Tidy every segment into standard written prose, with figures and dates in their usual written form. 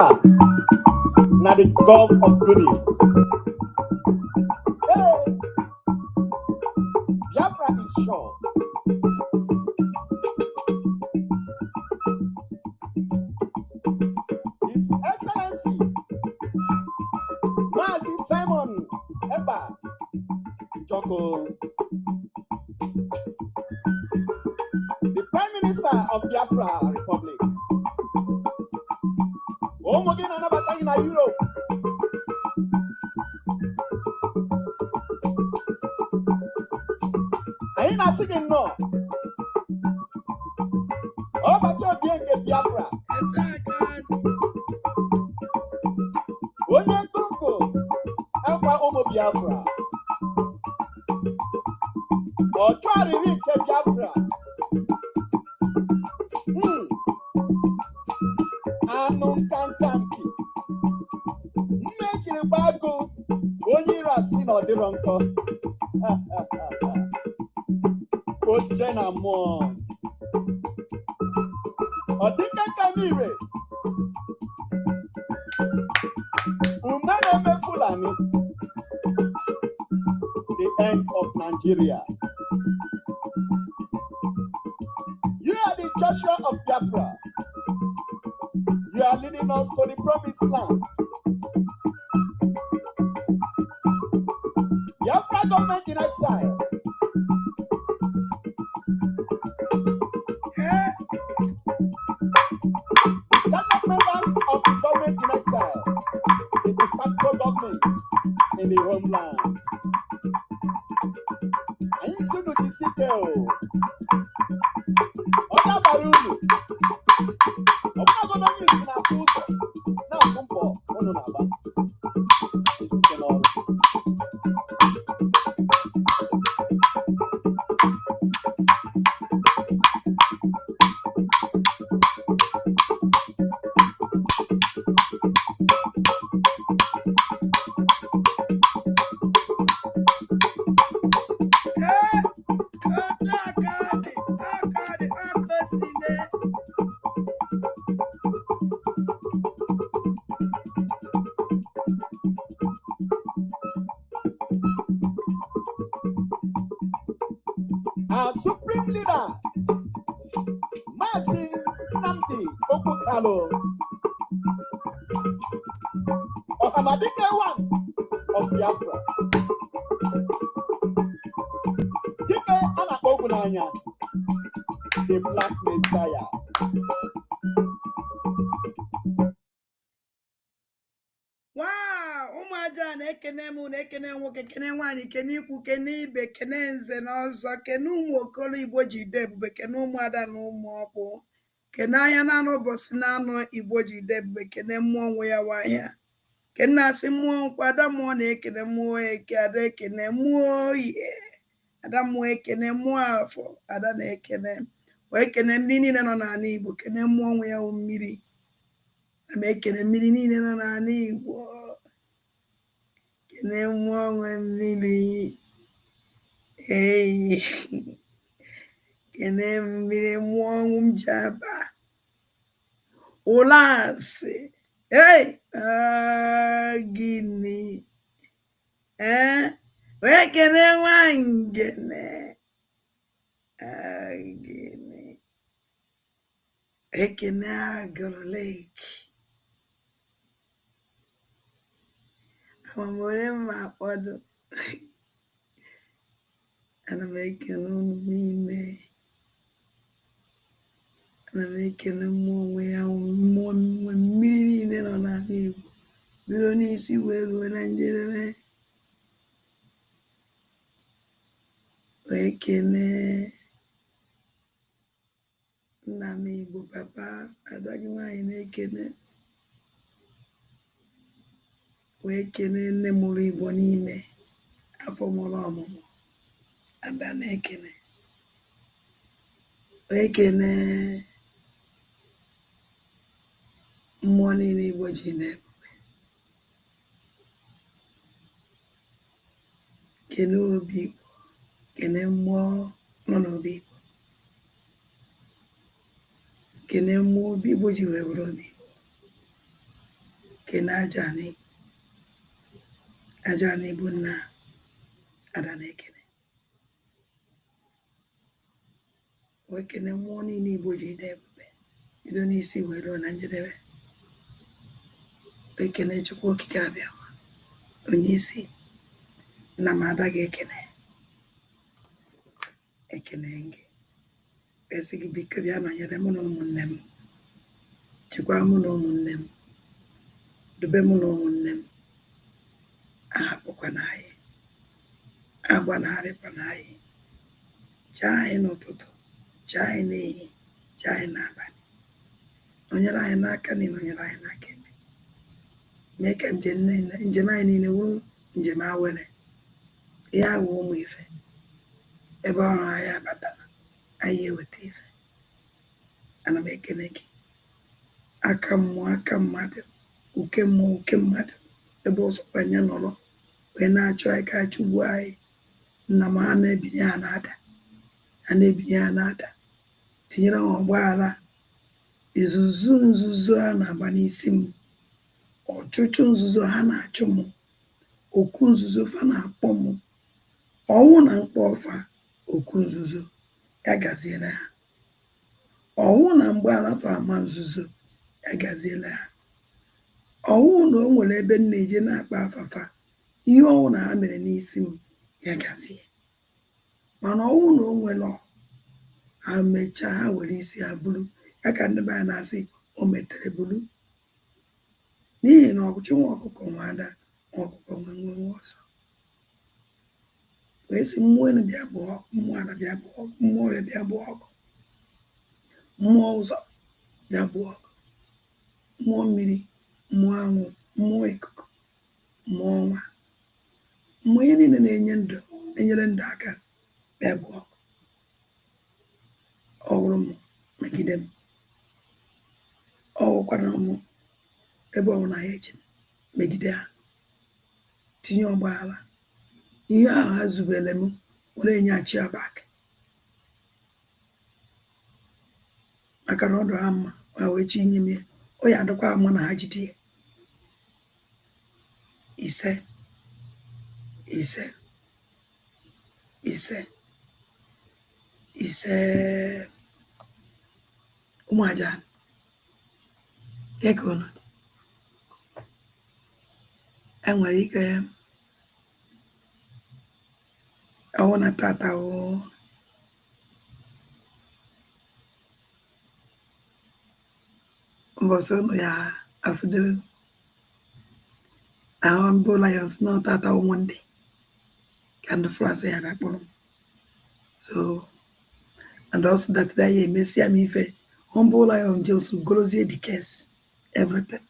Biafra na the Gulf of Guinea. Hey, Biafra is sure. His Excellency Mazi Simon Eba Joko, the Prime Minister of Biafra Republic. Omogen anabata in Europe. I ain't singing no. Oh, but you're being Biafra. Onye Congo, Alpha Omo Biafra. Or try to read Biafra. Anun Kankamki. Make it back. Onye Rasin or the Ronco. Ochena mo. Odika Kamire. Umene Fulani. The end of Nigeria. You are the Joshua of Biafra. You are leading us to the promised land. Biafra government in exile. Cabinet members of the government in exile. The de facto government in the homeland. And you should do the city. Oga Barulu. Oga government is in a full. Now come for one another. This is the Lord. Our supreme leader, Mazi Nnamdi Okukalo, Ohamadike one of Biafra. Dike Ana Ogunanya, the Black Messiah. Ekene mu na ekene nwoke kene nwanyị kene ikwu kene ibe kene nze na ọzọ kene ụmụ okolo Igbo ji de ebube kene ụmụada na ụmụ ọkpụ kene anya na anụ ụbọchị na anụ Igbo ji de ebube kene mmụọ nwe ya wahịa kene asị mmụọ nkwado mmụọ na ekene mmụọ eke ada ekene mmụọ ihe ada mmụọ ekene mmụọ afọ ada na ekene wee kene mmiri niile nọ n'ala Igbo kene mmụọ nwe ya mmiri na m ekene mmiri niile nọ n'ala Igbo kene mmụọ nwe mmiri kene mmiri mmụọ ọnwụ m ji aba ụlọ asị gịnị wee kene nwangene gịnị ekene agụrụ leki amamore mma akpọdụ ana m ekene unu niile ana m ekene mmụọ onwe ya mmụọ mmiri niile nọ n'ala Igbo bido n'isi wee ruo na njedebe wee kene nna m Igbo papa ada gị nwanyị na-ekene wee kene nne mụrụ Igbo niile afọ mụrụ ọmụmụ ada na-ekene wee kene mmụọ niile Igbo ji na-ebube kene obi Igbo kene mmụọ nọ n'obi Igbo kene mmụọ obi Igbo ji wee bụrụ obi Igbo kene ajani bụ nna ada na-ekene wee kene mmụọ niile Igbo ji dị ebube bido n'isi wee ruo na njedebe wee kene Chukwu okike abịa onye isi nna m ada ga-ekene gị esi gị biko bịa nọnyere mụ na ụmụnne m chịkwaa mụ na ụmụnne m dube mụ na ụmụnne m ahapụkwana anyị agbanarịkwana anyị chaa anyị n'ụtụtụ chaa anyị n'ehihie chaa anyị n'abalị nọnyere anyị n'aka na ịnọnyere anyị n'aka eme mee ka njem anyị niile wụrụ njem awele ihe awụ ụmụ ife ebe ọrụ anyị abatana anyị eweta ife ana m ekene gị aka mmụọ aka mmadụ uke mmụọ uke mmadụ ebe ọzọkwa anya nọrọ wee na-achụ anyị ka achụgbuo anyị nna m ha na-ebinye ha na-ada tinyere ha ọgbaghara izuzu nzuzo ha na-agba n'isi m ọchụchụ nzuzo ha na-achụ m oku nzuzo fa na-akpọ m ọnwụ na mkpọ ọfa oku nzuzo ya gaziela ha ọnwụ na mgbaala fa ama nzuzo ya gaziela ha ọnwụ na o nwere ebe m na-eje na-akpa afafa ihe ọnwụ na ha mere n'isi m ya gazie mana ọnwụ na o nwere ha mechaa ha were isi ha buru ya ka ndị be anyị na-asị o metere buru n'ihi na ọchụ nwa ọkụkọ nwa ada nwa ọkụkọ nwe ọsọ wee sị mmụọ enu bịa bụ ọkụ mmụọ ala bịa bụ ọkụ mmụọ ya bịa bụ ọkụ mmụọ ụzọ bịa bụ ọkụ mmụọ mmiri mmụọ anwụ mmụọ ikuku mmụọ ọnwa mmụọ ihe niile na-enyere ndụ aka bịa bụ ọkụ ọ hụrụ m megide m ọ hụkwara m ebe ọ na ya eche megide ha tinye ọgbaghara ihe ahụ ha zubere m were enyechi abak maka na ọdụ ha mma ma wee chi nye m ya ọ ya adịkwa mma na ha jide ya ise ụmụ aja ego nọ enwere ike ọwụ na tata mbọsị ụnụ ya afụdo ahụ mbụ lions na tata Monday ka ndị France ya ga-akpọrọ m so and also that day emesịa m ife humble lion just golozie the case everything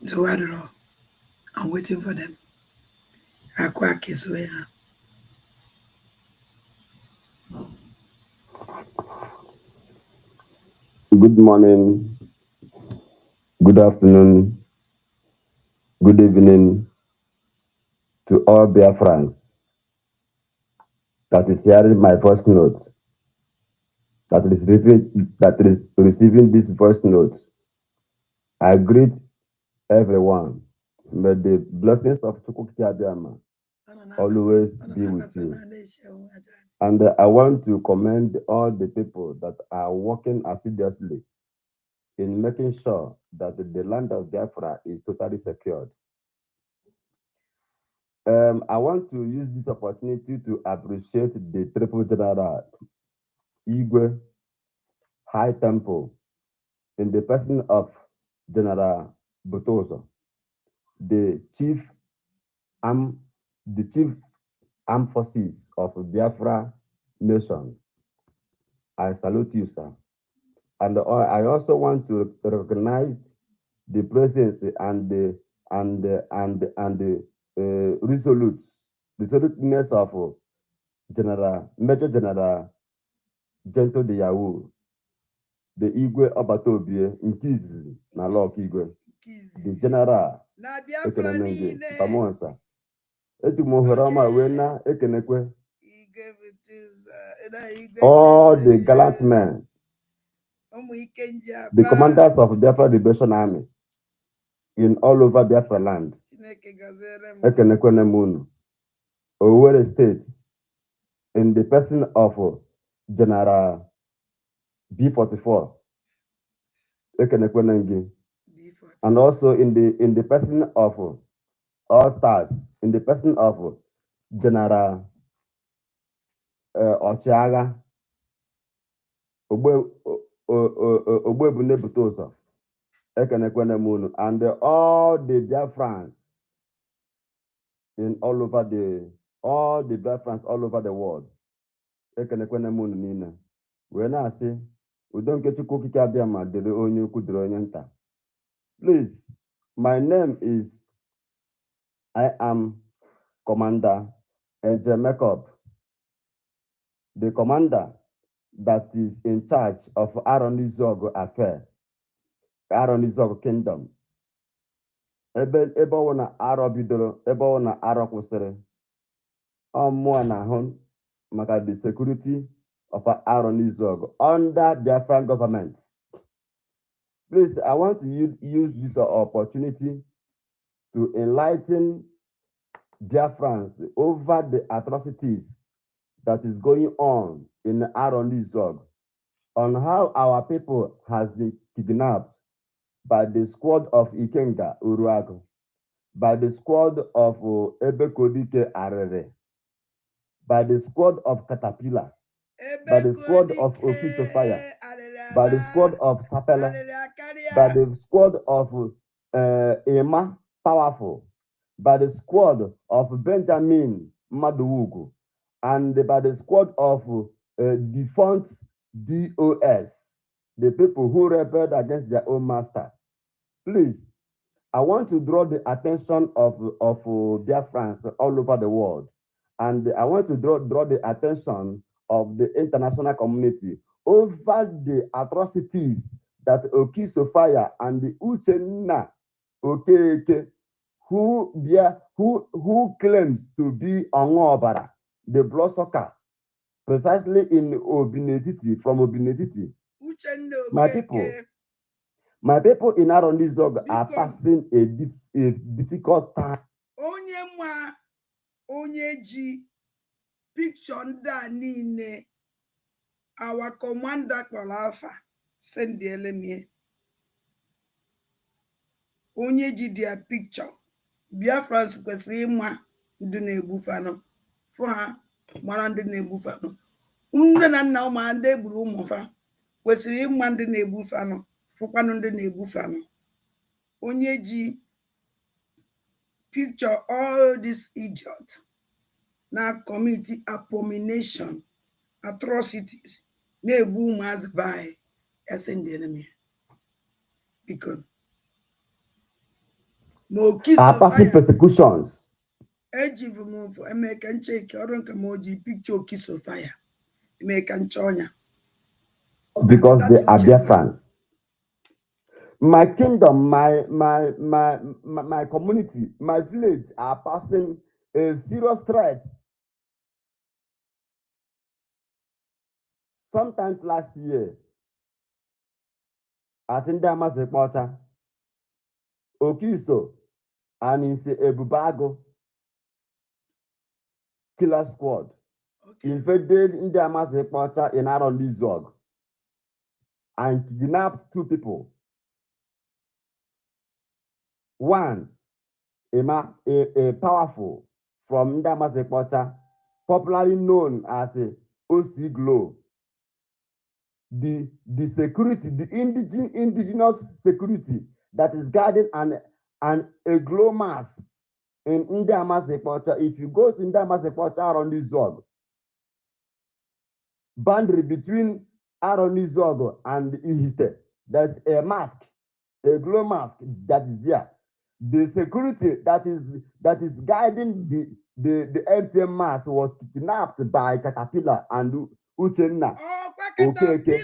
so I don't know I'm waiting for them akwa keso ha Good morning, good afternoon, good evening to all Biafrans that is hearing my voice note, that is receiving this voice note. I greet everyone. May the blessings of Chukwu Di Ya always be with you. And I want to commend all the people that are working assiduously in making sure that the land of Biafra is totally secured. I want to use this opportunity to appreciate the Triple General Igwe High Temple in the person of General Butozo, the chief armed forces of Biafra nation. I salute you, sir. And I also want to recognize the presence and the resoluteness of Major General Chukwu Di Ya, the Igwe Obatobie Nkizi na Lok Igwe, the General Ekenemenge Pamonsa. Eti mohorama wena ekenekwe. all the gallant men, the commanders of Biafra Liberation Army in all over Biafra land, Ekenekwenemunu, Owerri State, in the person of General B44, Ekenekwenengi, and also in the person of All Stars, in the person of General Ochiagha, Ogbebunebutoso, Ekenekwenemunu, and all the Biafrans in all over the Biafrans all over the world. Ekenekwenemunu nina. When I say we don't get to cookie kabiama dere onye ukwu dere onye nta. Please, my name is I am Commander Eje Makeup, the commander that is in charge of Aronizog affair, Aronizog kingdom. Ebe ọ na arọ bidoro, ebe ọ na arọ kwụsịrị, ọmụọ na ahụ maka the security of Aronizog under Biafran government. Please, I want to use this opportunity to enlighten Biafrans over the atrocities that is going on in Aronizog, on how our people has been kidnapped by the squad of Ikenga Uruago, by the squad of Ebekodike Arere, by the squad of Caterpillar, by the squad of Okisofaya, by the squad of Sapela, by the squad of Ema Powerful, by the squad of Benjamin Maduugu, and by the squad of defunct DOS, the people who rebelled against their own master. Please, I want to draw the attention of Biafrans all over the world, and I want to draw the attention of the international community over the atrocities that Okisofaya and the Uchenna Okeke, who claims to be Onwobara, the bloodsucker, precisely in Obinetiti, from Obinetiti. My people in Aronizog are passing a difficult time. Onye ji picture nda niile our commander kpọrọ afa send me. Onye ji their picture Biafrans kwesịrị ịma ndị na-egbufanụ fụ ha mara ndị na-egbufanụ. Nne na nna ụmụ ndị egburu ụmụ fa kwesịrị ịma ndị na-egbufanụ fụkwanụ ndị na-egbufanụ. Onye ji picture all these idiots na commit abomination, atrocities, na-egbu ụmụazị by SNDLM. Because passive persecutions. American check or picture Okisofaya. American Chonya. Because they are Biafrans. My kingdom, my community, my village are passing a serious threat. Sometimes last year, at Ndamas reporter, Okiso and Inse Ebubago killer squad invaded Ndamas reporter in Aronizog and kidnapped 2 people. One, a powerful from Ndamas reporter, popularly known as OC Glow. The security, the indigenous security that is guarding a glow mass in Ndamas reporter. If you go to Ndamas reporter Aronizog, boundary between Aronizog and Ihite, there's a mask, a glow mask that is there. The security that is guiding the MTM mass was kidnapped by Caterpillar and Uchenna. Okay.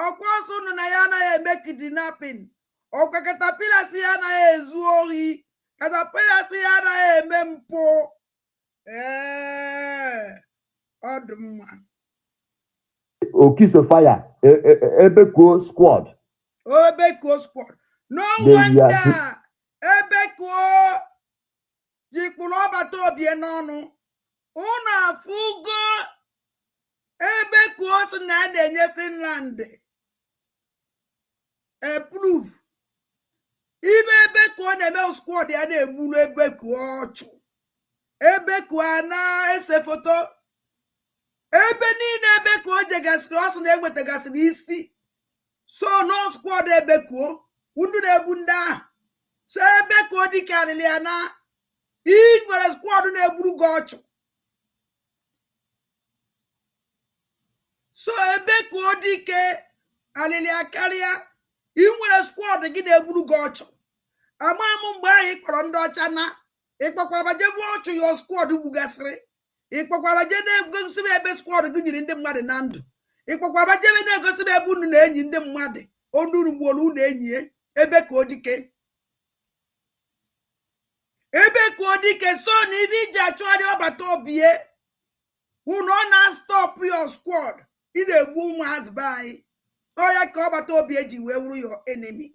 ọkwa unu na ya anaghị eme kidnapping, ọkwa katapila si ya anaghị ezu ohi, katapila si ya anaghị eme mpụ. Ọ dị mma. Okiso fire, Ebeko squad. Ebeko squad. No wonder Ebeko jikpụrụ ọbata obi n'ọnụ. Unu afụgo Ebeko si na a na-enye Finland proof. Ibe Ebeko na-eme squad ya na-egburu Ebeko ọchụ. Ebeko a na-ese foto. Ebe niile Ebeko jegasịrị ọsọ na-enwetagasịrị isi. So no squad Ebeko unu na-egbu ndị ahụ. So Ebeko dịka alịlị ya na ị nwere squad na-egburu gị ọchụ. So Ebeko dike alịlị akarịa ị nwere squad gị na-egburu gị ọchụ. Ama m mgbe ahụ ị kpọrọ ndị ọcha na ịkpọkwara je bụ ọchụ ya squad gbugasịrị. Ịkpọkwara je na-egosi ebe squad gị nyiri ndị mmadụ na ndụ. Ịkpọkwara je na-egosi ebe unu na-enyi ndị mmadụ onuru gbolu unu enyi Ebeko dike. Ebeko dike so na ibe iji achụgharị ọbata obie unu ọ na-stop your squad. Ị na-egbu ụmụazị be anyị. Onye ka ọbata obie ji wee wuru your enemy.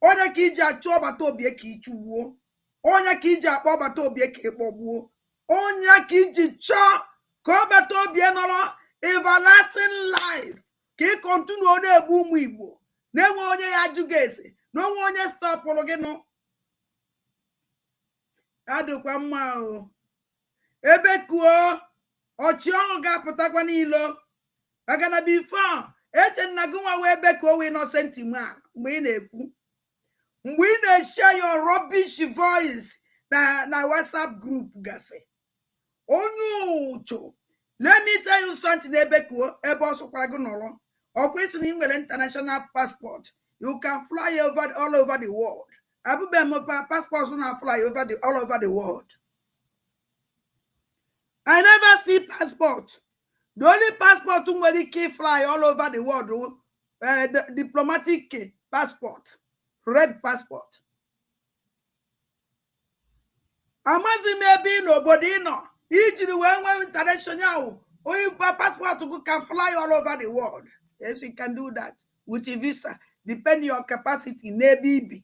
Onye ka iji achụ ọbata obie ka ịchụgbuo. Onye ka iji akpọ ọbata obie ka ịkpọgbuo. Onye ka iji chọọ ka ọbata obie nọrọ everlasting life ka ị kọntinuo na-egbu ụmụ Igbo na-enwe onye ya ajụghị ese na onwe onye stọpụrụ gị nụ. Adịkwa mma o. Ebeko ọchịọhụ ga-apụtakwa n'ilo maka na before eche nna gị nwa wee Ebeko wee innocent man mgbe ị na-ekwu. Mgbe ị na-share your rubbish voice na WhatsApp group gasị. Onye ụchụ. Let me tell you something Ebeko ebe ọ sụkwara gị nọrọ. Ọkwa isi na ị nwere international passport. You can fly all over the world. Abụbe mopa passports na fly all over the world. I never see passport. The only passport nwere ike fly all over the world the diplomatic passport, red passport. Amazi maybe n'obodo ị nọ ijiri wee nwee international onye passport can fly all over the world. Yes, you can do that with a visa. Depend your capacity, maybe.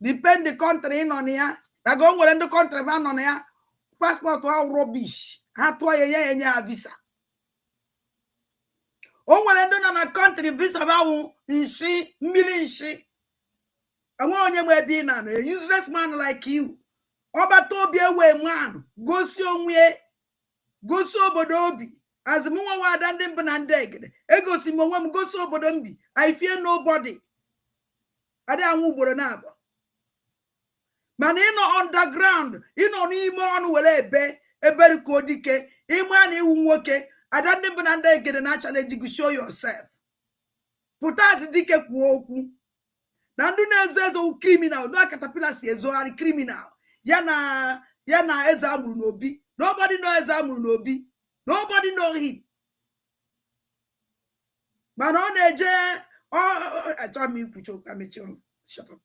Depend the country in on ya. I go in the country man on ya. Passport how rubbish. How to a visa. Oh, when I don't on a country visa about she million she. I want you may be a useless man like you. Oba to be away man. Go so way. Go so bodobi. As Mwa Wadandin Banandeg. Ego Simon go so bodombi. I fear nobody. I don't know. Man in underground, in on Imon will Ebeko dike, Iman Iwoke, I don't even get an actually to show yourself. Put out dike kuoku. Nanduna says oh criminal, no caterpillar says oh criminal. Yana Ezamu no be. Nobody knows Ezamu no be. Nobody know him. Man on a I told me put your commission. Shut up.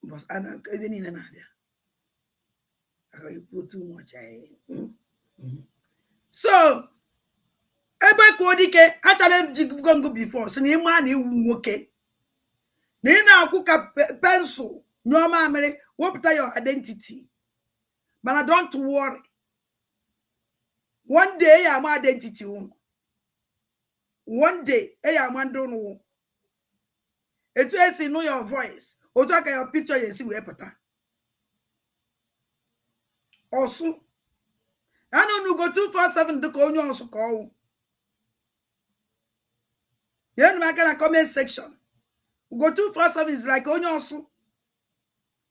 But I don't even in an idea. I put too much. So, Ebeko dike actually go before. So, ni man you okay. Nina kuka pencil. No mamere. What your identity? But I don't worry. One day I'm identity. One day I am don't know. It's just know your voice. O talk your picture you see we pata. Also, I don't go 247 to call you also call. You know, I can comment section. Go 247 is like only also.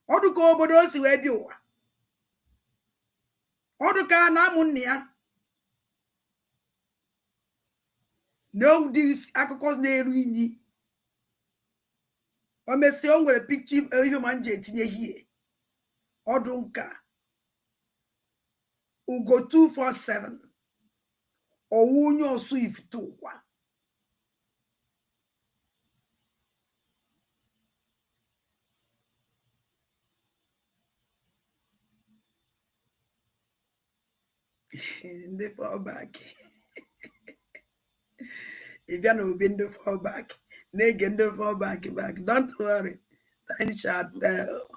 Or to go over those who have you. Or to can amunia. No, this akokos ne ruini. O me se on were picture human jet in here. Odunka. Ugo 247. onye osu ifite ụwa. Ndị fallback. Ị bịa na obi ndị fallback, na-ege ndị fallback back. Don't worry, time shall tell.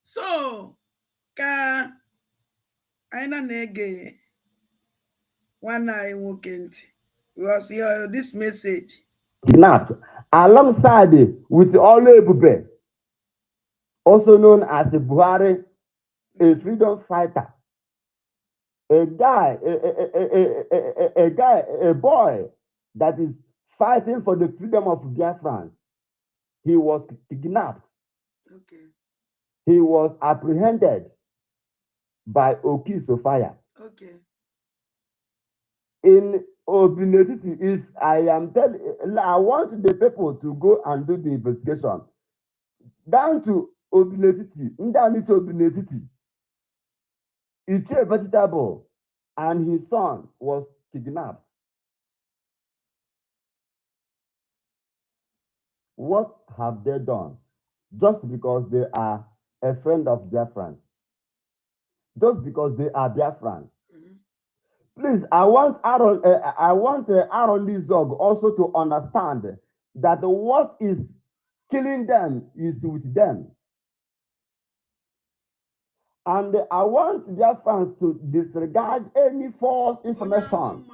So, ka anyị na-ege nwanne anyị nwoke ntị, because this message kidnapped alongside with Olu Ebube, also known as Buhari, a freedom fighter, a boy that is fighting for the freedom of Biafrans. He was kidnapped. Okay. He was apprehended by Oki Sofia. Okay. In Obinetiti, if I am telling, I want the people to go and do the investigation. Down to Obinetiti, down to Obinetiti, it's a vegetable, and his son was kidnapped. What have they done? Just because they are a friend of Biafrans. Just because they are Biafrans. Please, I want Aaron Lizog also to understand that what is killing them is with them. And I want Biafrans to disregard any false information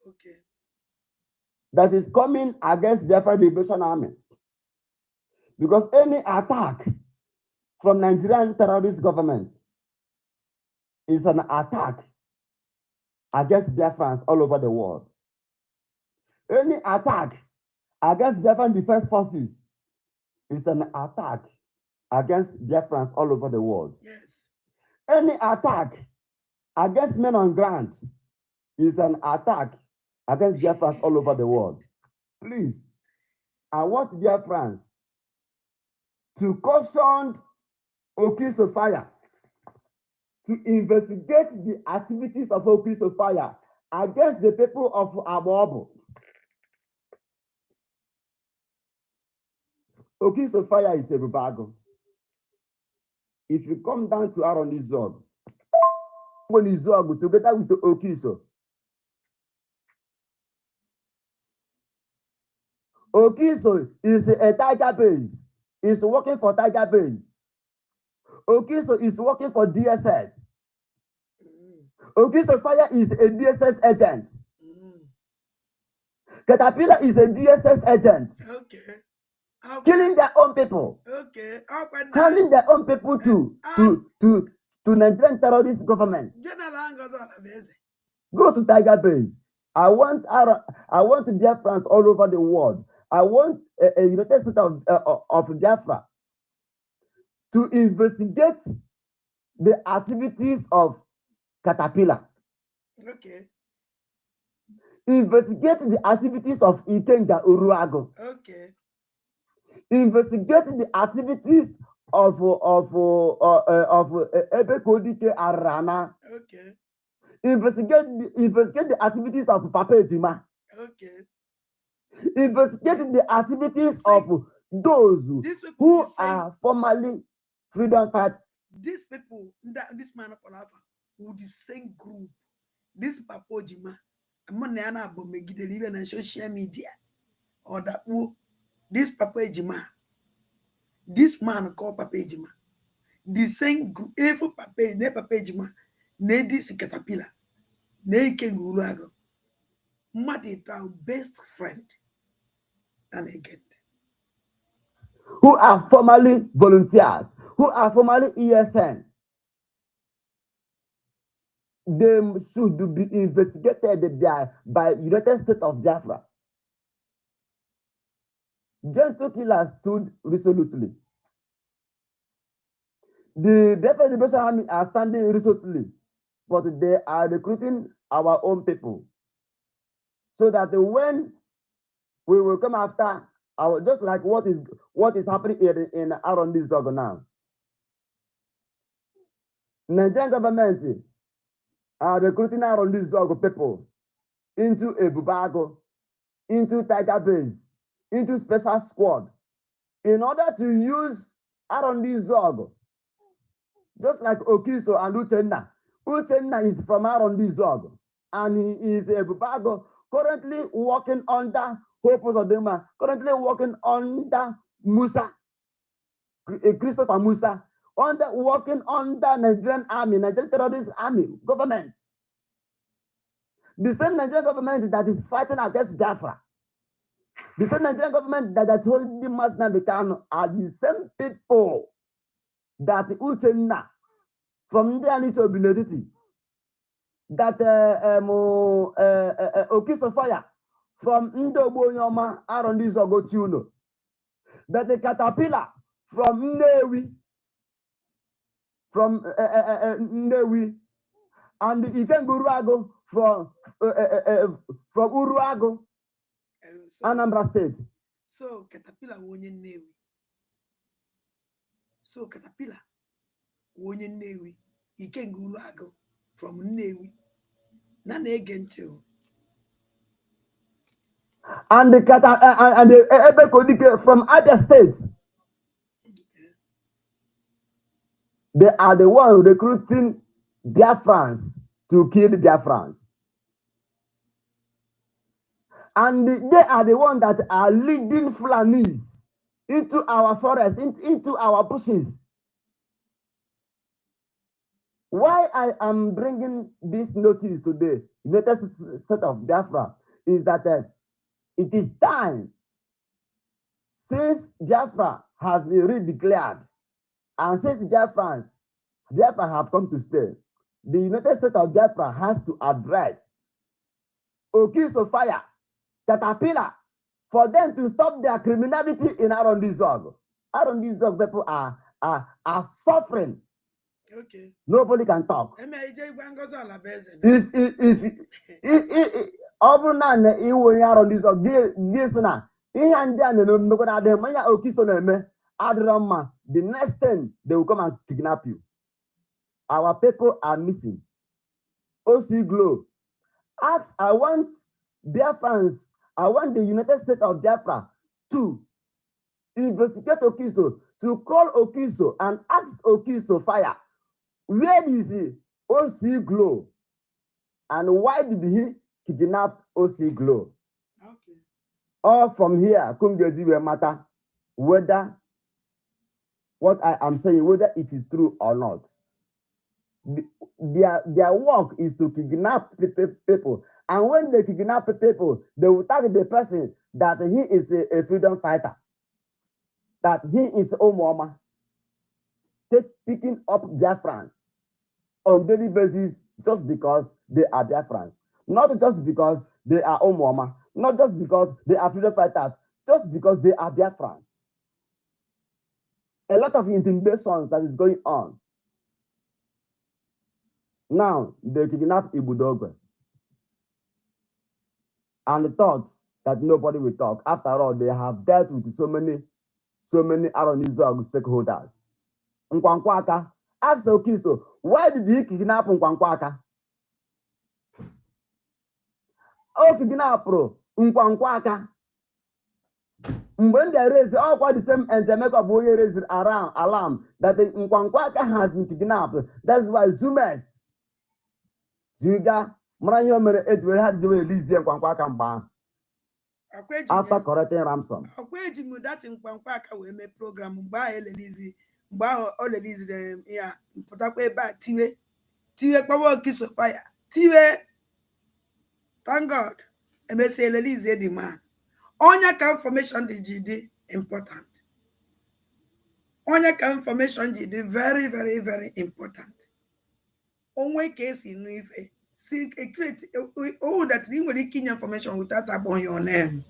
okay, that is coming against Biafra Liberation Army. Because any attack from Nigerian terrorist government is an attack against Biafrans all over the world. Any attack against Biafran Defense Forces is an attack against Biafrans all over the world. yes. Any attack against men on ground is an attack against Biafrans all over the world. Please, I want Biafrans to caution Oki Sofia to investigate the activities of Oki Sofia against the people of Abobo. Oki Sofia is a Rubago. If you come down to Aaron Izog, when Izog together with Okiso, Okiso is a Tiger Base. Is working for Tiger Base. Okiso is working for DSS. Okiso Fire is a DSS agent. Caterpillar is a DSS agent. Okay. Killing their own people. Okay. Handing their own people to Nigerian terrorist government. Go to Tiger Base. I want Biafrans all over the world. I want a United States of Biafra to investigate the activities of Caterpillar. Okay. Investigate the activities of Ikenga Uruago. Okay. Investigate the activities of Ebekodike Arana. Okay. Investigate the activities of Papa Ejima. Okay. Investigate the activities of those who are formerly freedom fighters. These people, this man of Alafa, with the same group, this Papa Ejima, Manana Bomegide even on social media, or that this Papa Ejima, this man called Papa Ejima, the same group, every Papa Ejima, ne this Caterpillar, ne Kengurago, Madita best friend, and again. Who are formerly volunteers, who are formerly ESN, they should be investigated by United States of Biafra. Gentle killers stood resolutely. The Biafra Liberation Army are standing resolutely, but they are recruiting our own people, so that when we will come after our, just like what is happening in around this zone now. Nigerian government are recruiting around these people into a bubago, into tiger base, into special squad, in order to use around this zog, just like Okiso and Uchenna. Uchenna is from around this zog, and he is a bubago currently working under Hope Uzodinma, currently working under Musa, Christopher Musa, working under Nigerian army, Nigerian terrorist army, government. The same Nigerian government that is fighting against Biafra, the same Nigerian government that is holding Nnamdi Kanu are the same people that Uchenna from the Anicho Binoditi, that Okiso Fire from Ndobo Yoma around this Ogotuno, that the Caterpillar from Nnewi, and the Ifenguruago from Uruago, Anambra State. So Caterpillar wonye Nnewi. So Caterpillar wonye Nnewi. Ifenguruago from Nnewi. Nana again too. And the Ebekodike from other states. They are the ones recruiting Biafrans to kill Biafrans. And they are the ones that are leading Fulanis into our forests, into our bushes. Why I am bringing this notice today, United States of Biafra, is that it is time, since Biafra has been redeclared, and since Biafra have come to stay, the United States of Biafra has to address Okiso Fire, Caterpillar, for them to stop their criminality in Arondizog. Arondizog people are suffering. Okay. Nobody can talk. If the next thing they will come and kidnap you. Our people are missing. OC Glow. I want Biafrans, I want the United States of Biafra to investigate Okiso, to call Okiso and ask Okiso Fire, where is he? OC Glow. And why did he kidnap OC Glow? Okay. All from here, Kumgeji will matter whether what I am saying, whether it is true or not. Their work is to kidnap people. And when they kidnap people, they will target the person that he is a freedom fighter, that he is Omoma, picking up Biafrans on daily basis just because they are Biafrans. Not just because they are Omoma, not just because they are freedom fighters, just because they are Biafrans. A lot of intimidations that is going on. Now, they kidnap Ibudogwe. And thought that nobody will talk. After all, they have dealt with so many Aronizog stakeholders. Nkwankwaka, ask Okiso, why did he kidnap Nkwankwaka? Oh, kidnap Nkwankwaka. When they raise all quite the same and Jamaica boy raised around alarm that the Nkwankwaka has been kidnapped. That's why Zoomers, Juga, Maranyo mere had to release Nkwankwaka mba. After correcting ransom. Akweji mu that Nkwankwaka we me program mba elelizi mba olelizi dem ya mputakwa eba tiwe kwa Okiso Fire tiwe. Thank God. Emesi elelizi the man. Onya ka information di important. Onya ka information di very very very important. Onwe case inu ife. See a create that you will key information without upon your name.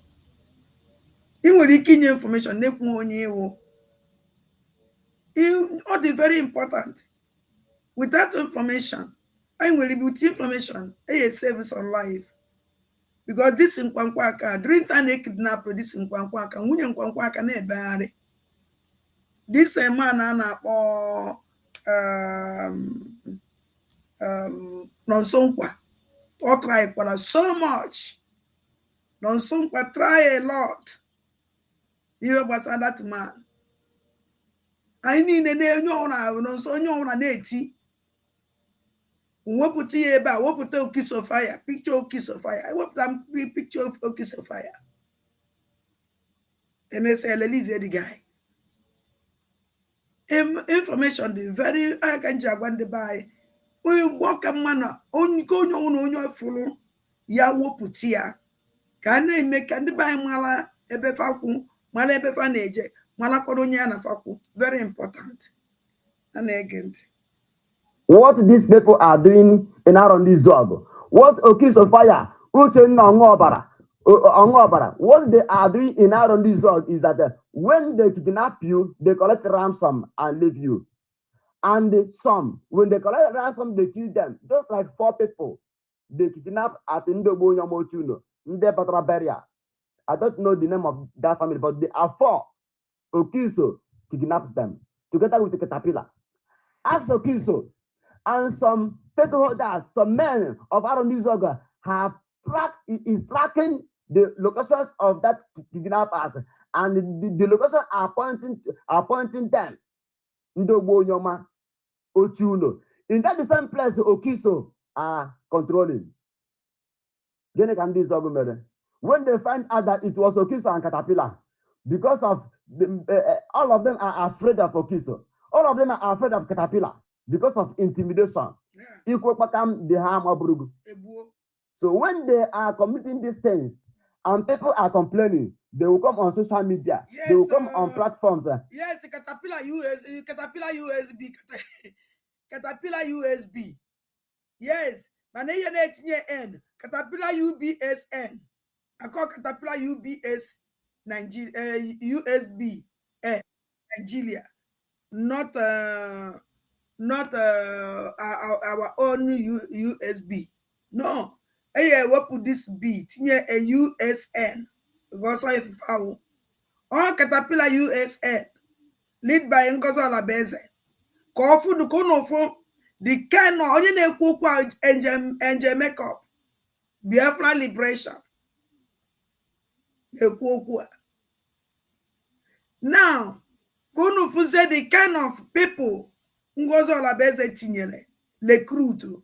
You will key information nekwu onye wo. All the very important. Without information, I will with information a service on life. Because this in Nkwankwaka, during time they kidnap this in Nkwankwaka, nwunye Nkwankwaka na ebegharị. This man or Nonsonkwa. Or try for so much. Nonsonkwa try a lot. You was that man. I need a name no so na neti. What ya ebe a wepụta okis of fire, picture okis of fire. I wepụta picture of okis of fire. MSL release the guy. Information the very I can jagwan the buy. We walk a manner only go on your full ya wepụta ya. Ka na-eme ka ndị buy mala ebe fakwu, mala ebe fa na-eje, mala koronya na fakwu. Very important. And again. What these people are doing in Arondi Zog, what Okis of Fire, Uchen Ongobara, what they are doing in Arondi Zog is that when they kidnap you, they collect ransom and leave you. And some, when they collect ransom, they kill them. Just like 4 people, they kidnap at Ndobo Yamochuno, Nde Patraberia. I don't know the name of that family, but there are 4. Okiso kidnaps them together with the caterpillar. Ask Okiso. And some stakeholders, some men of Arondizoga is tracking the locations of that kidnappers, and the locations are pointing them. Ndobo Yoma Ochuno. In that same place, Okiso are controlling. When they find out that it was Okiso and Caterpillar, because of all of them are afraid of Okiso. All of them are afraid of Caterpillar. Because of intimidation, equal the harm of Brugu. So when they are committing these things and people are complaining, they will come on social media, yes, they will come on platforms. Yes, Caterpillar USB, Caterpillar USB. Yes, N, Caterpillar UBSN. I call Caterpillar UBS Nigeria, USB Nigeria, not our own USB. No. Hey, what put this B? Tinye a USN. Because if all Caterpillar USN, lead by Ngozo Alabeze. Kofu the Konofo, the Kanu, only ne kukwa engine makeup. Biafra liberation. Now, Konofu said the kind of people Ngozo Alabeze tinyele, le crew.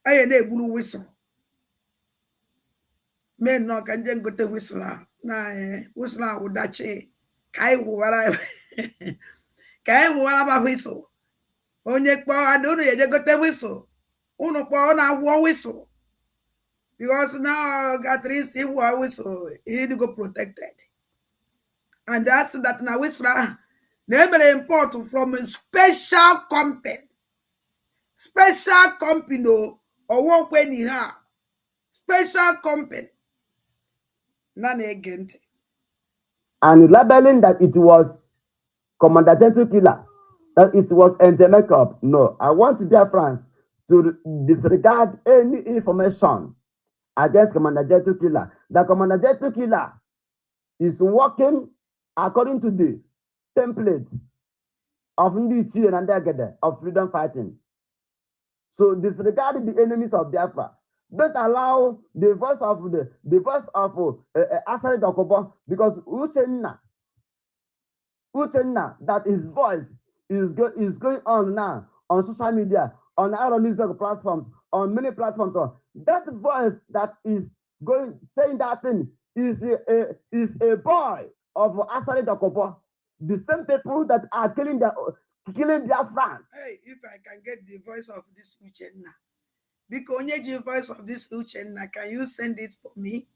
Aye na egburu whistle. Men no kan jen gote whistle na whistle udachi kai wuwara ba whistle. Onye kpo anu ye je gote whistle. Unu kpo na wo whistle. Because now at least he was whistle, he go protected. And that's that now whistle never import from a special company. Special company or work when you have special company. None again. And labeling that it was Commander Gentle Killer, that it was NJ Makeup. No, I want to France to disregard any information against Commander Gentle Killer. That Commander Gentle Killer is working according to the templates of Ndichi and Ndegede of freedom fighting. So disregard the enemies of Biafra. Don't allow the voice of Asari Dokobo, because Uchenna, that his voice is going on now on social media, on our news platforms, on many platforms. So that voice that is saying that thing is a boy of Asari Dokobo, the same people that are killing their friends. Hey, if I can get the voice of this Uchenna. Because the voice of this Uchenna, can you send it for me?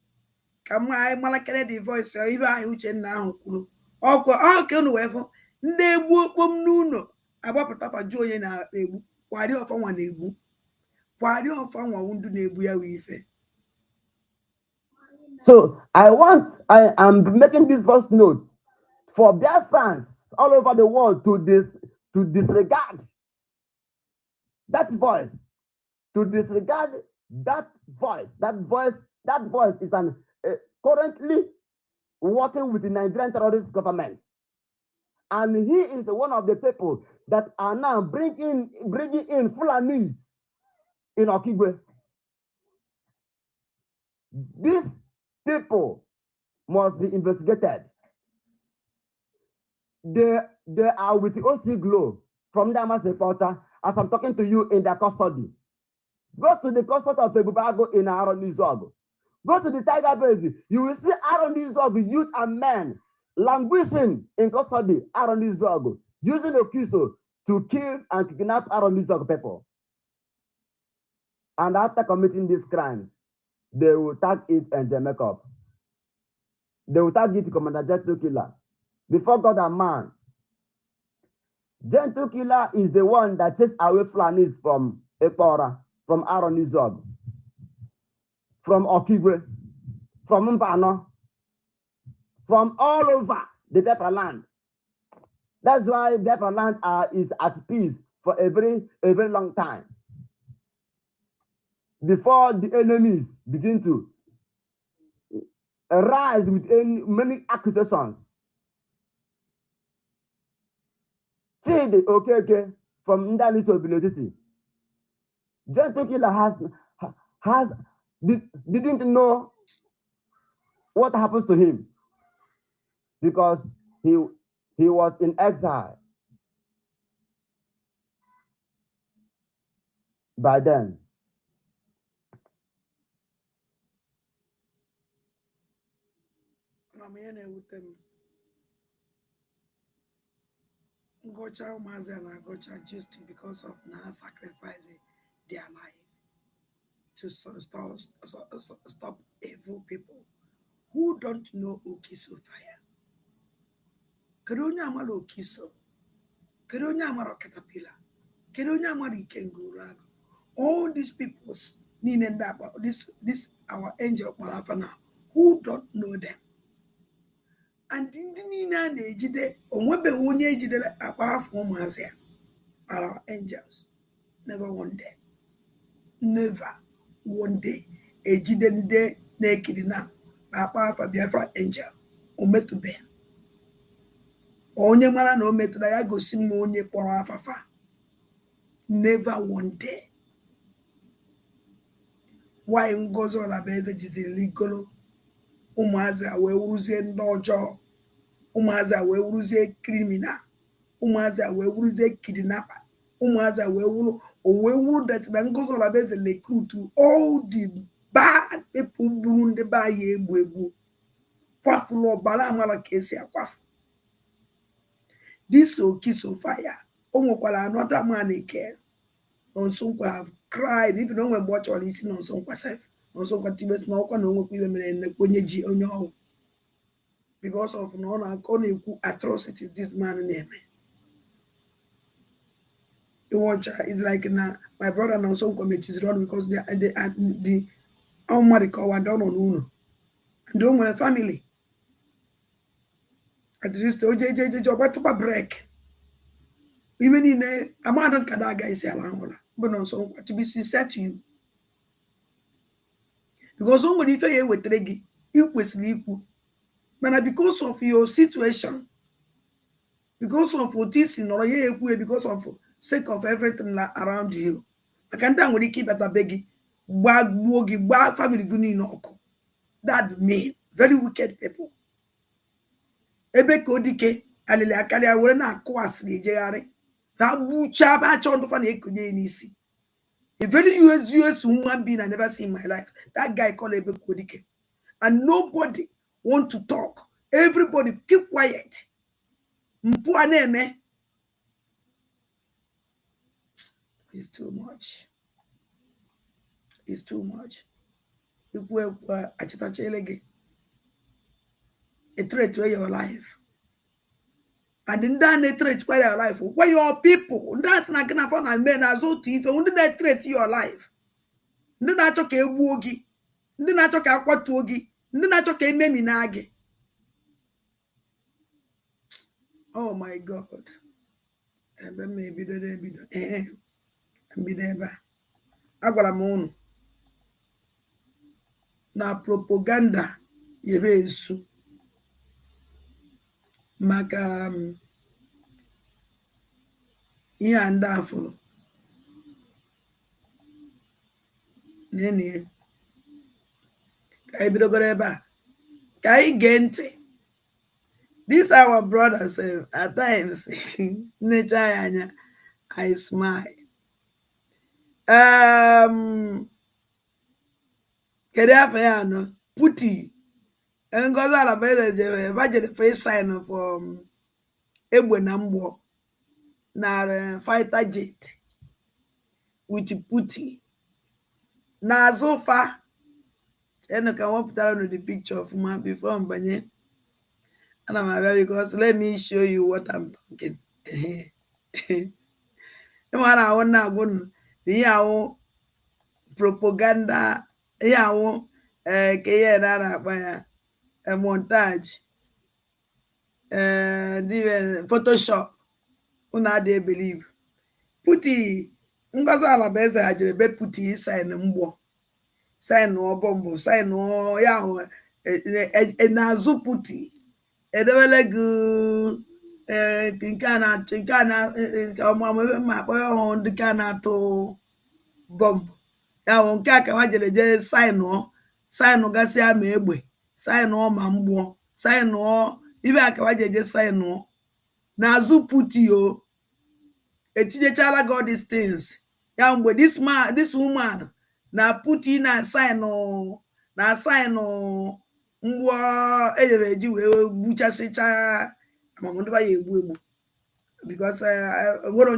Come I malakere the voice of Uchenna. Okay, no ever. Ndebu pom nuno. Abapata fa joye na ebu. Kwadi ofa wan ebu. Kwadi ofa wan wundu nebu ya wife. So I am making this first note for Biafrans all over the world to disregard that voice. To disregard that voice. That voice is currently working with the Nigerian terrorist government. And he is one of the people that are now bringing in Fulanis in Okigwe. These people must be investigated. They are with OC Glow from the Hamas reporter as I'm talking to you in their custody. Go to the custody of Ebubago in Aaron Izog. Go to the Tiger Base. You will see Aaron Izog, youth and men, languishing in custody. Aaron Izog, using Okiso to kill and kidnap Aaron Izog people. And after committing these crimes, they will tag it and makeup. They will tag it Commander Gentle Killer. Before God and man, Gentle Killer is the one that chased away Fulanis from Epora, from Aaron Izog, from Okigwe, from Mbano, from all over the Biafra land. That's why Biafra land is at peace for a very long time. Before the enemies begin to rise with many accusations. Chidi Okeke from Ndali to Ability. Gentle Killer didn't know what happens to him because he was in exile by then. Gocha Mazi and Gocha just because of now sacrificing their life to stop evil people who don't know Okiso fire. Kedonya amalo Okiso, Kedonya amaro caterpillar, Kedonya amaro Ikengurago. All these peoples Ninenda this our angel Malafana who don't know them. And Nina Nejide, Onwebe Wunye Jide apart from Mazia are our angels. Never one day. Never one day. Ejide de naked enough. Apart from Biafra angel. Ometube. Onye mara na ometula ya gosi m onye kpọrọ afafa. Never one day. Why Ngozi Olabeze jiziri ligolo? Ụmụazị a wee wuruzie ndị ọjọọ. Ụmụazị a wee wuruzie criminal. Ụmụazị a wee wuruzie kidnapper. Ụmụazị a wee wuru that na Ngozi Olabeze recruit all the bad people buru ndị be anyị egbu kwafulu ọbara amara ka esi akwafu. This Okiso fire. O nwekwara another man again. Nonsonkwa have cried. If you don't know what you're listening on Nonsonkwa self. Nonsonkwa tibes na ọkwa na onwekwa iwe mere nnekwu onye ji onye ọhụụ. Because of na ọ na-ekwu atrocities this man na-eme. It's like na my brother Nonsonkwa meches run because they are the Omariko down on Uno. And don't want a family. At least OJJ to break. Even in a man Kadaga is a langola, but on so to be sincere to you. Because somebody fail with Regi, you will sleep. But because of your situation, because of what is in or because of sake of everything around you, I can't tell what you keep at a beggy, bag family guni noko. That mean very wicked people. Ebe kodike alele akali awore na kwasri jegare. A very US human being I never seen in my life. That guy called Ebe Kodike. And nobody want to talk. Everybody keep quiet. Mpuaneme. It's too much. It's too much. A threat to your life. And in that threat where your life, where your people, that's not gonna find a man as old thief, and that threat to your life. Ndi na-achọ ka egbuo gị, ndị na-achọ ka akwatuo gị, ndị na-achọ ka ememina gị. Oh my God. Ebe m ebido. Mbido ebe a. Agwara m unu na propaganda yebe esu maka ihe a ndị afụrụ. nenie ka anyị bidogoro ebe a ka anyị gee ntị. These our brothers at times nnecha ya anya I smile. Kedu afọ ya anọ Puti Ngozi Alabeze jere vajere face sign for egbe na mgbọ na fighter jet with Puti n'azụ fa enu ka wepụtara no the picture ọfụma before mbanye. Ana m abịa because let me show you what I'm talking. ịma na ahụ na agwụ na ihe ahụ propaganda, ihe ahụ ka ihe na na-akpa ya montage, Photoshop. Unu adịghị believe. Puti Ngozi Alabeze ha jere be Puti sign mgbọ, sign ọbọmbụ, sign ya ahụ n'azụ Puti edewele gị nke a na-atụ nke a na ma akpọ ya ọhụụ ndị ka na-atụ bọmbụ ya ahụ nke a ka ha jere jee saịnụ gasị ama egbe, saịnụ ma mgbọ, saịnụ ibe a ka ha jeje saịnụ n'azụ Puti o etinyechala God these things. Ya mgbe this woman na Puti na saịnụ mgbọ ejere eji wee gbuchasịcha amamndị ya egbu because nwere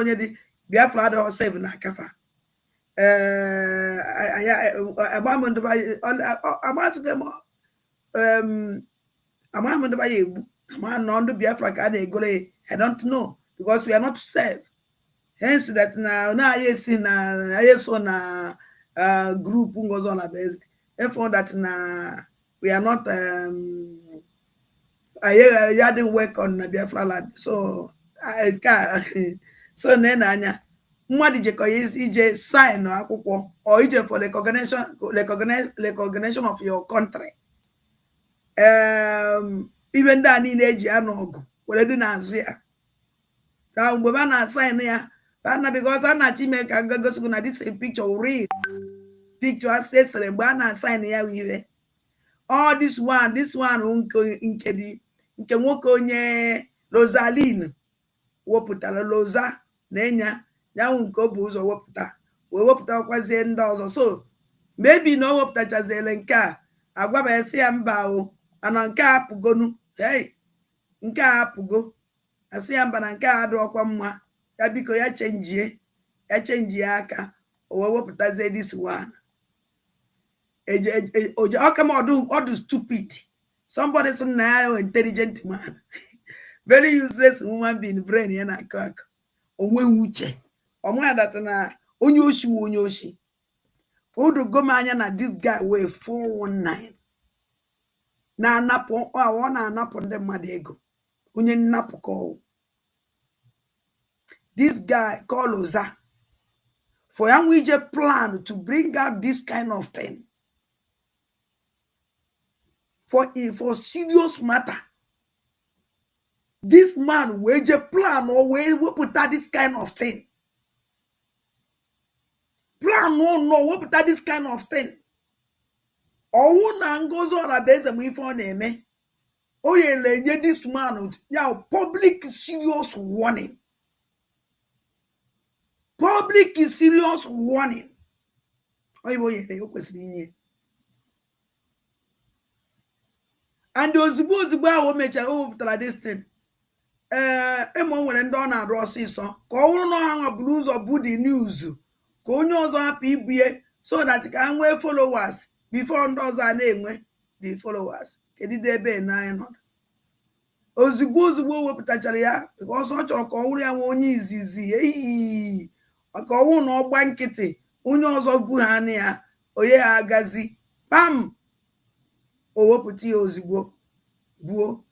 onye dị Biafra adịghị save na akafa. Amamndị ya egbu ama nọ ndị Biafra ka a na-egole. I don't know because we are not safe. Hence that na ayesi na ayeso na group Ngozi Alabeze. Therefore that na we are not I didn't work on Biafra land. So so anya mmadụ jekọ ije sign akwụkwọ or ije for recognition of your country. Even ndị a niile eji anụ ọgụ were dị n'azụ ya. So mgbe ba na sign ya bana because a na-achọ ime ka gosi na this picture real picture asesere mgbe a na sign ya wiwe. All this one nke nwoke onye Rosaline wepụtara Loza na enya yanwụ nke ọ bụ ụzọ wepụta wee wepụtakwazie ndị ọzọ. So maybe na o wepụtachaziele nke a agwabasi ya mba o ana nke a apụgonu, hey nke a apụgo, asị ya mba na nke a adịọkwa mma ya biko ya chenjie aka o wee wepụtazie this one. Ọdụ stupid. Somebody say na intelligent man very useless human being brain ya na-akọ akọ onweghị uche ọmụya data na onye oshi odogo m anya na this guy wey 419 na-anapụ ọ na-anapụ ndị mmadụ ego, onye nnapụ ka ọwụ. This guy called Oza for ya ije plan to bring out this kind of thing for serious matter. This man will just plan or will put out this kind of thing. Plan no put out this kind of thing. Or na Ngozi Alabeze mu ife ọ na-eme. O yele nye this man ya public serious warning. Public serious warning. Oyibo yele o kwesịrị inye. And ozugbo ahụ mechara o wepụtara this thing. Emo nwere ndị ọ na-arụ ọsịsọ ka ọ wụrụ na ha buru ụzọ bụ the news ka onye ọzọ hapụ ibie so that ka nwee followers before ndị ọzọ a na-enwe the followers. Kedu ebe na anyị nọ ozugbo wepụtachara ya because ọ chọrọ ka ọ wụrụ ya nwe onye izizi maka ọwụ na ọgba nkịtị onye ọzọ bu ha na ya onye ha agazi pam o wepụta ya ozugbo buo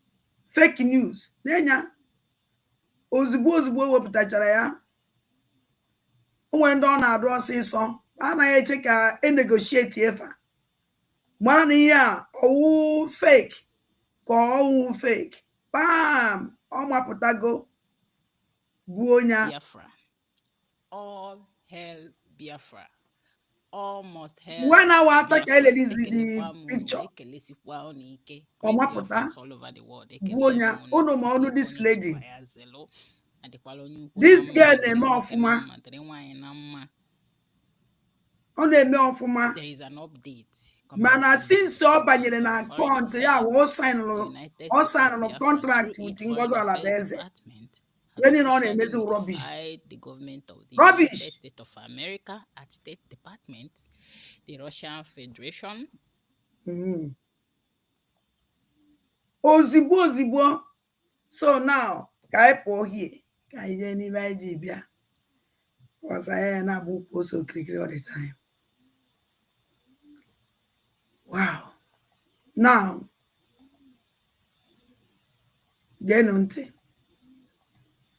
fake news n'enya ozugbo wepụtachara ya. O nwere ndị ọ na-adụ ọsịsọ anaghị eche ka negotiate efa mara na ihe a ọwụ fake ka ọwụ fake pam ọ mapụtago bụ onye Biafra. All hell Biafra. all must hail 1 hour after Biafra. Kaile is the Ekelekwa m unu, picture. ekelesikwa unu ike. Or Great Mapota, Biafrans all over the world. Ekele Buonya, m unu. Ono ma onu this Onye lady. chịkwa ya zelu. Adịkwala onye ukwu na This mma, girl dịrị name nwoke na Ofuma. mma, dịrị nwaanyị na mma. Ono eme Ofuma. There is an update coming Mana from since the banyere na Foreign account ya Affairs. o sign The lo United o States of sign no Biafra, through contract with its Foreign Ngozi Affairs Alabeze. Department, has When no officially emezi rubbish. notified the government of the Rubbish. United States of America at State Department, the Russian Federation. Ozigbo. So now, ka po here. Ka ije ni ba ji bia. Because I na bu so krikri all the time. Wow. Now, get on te.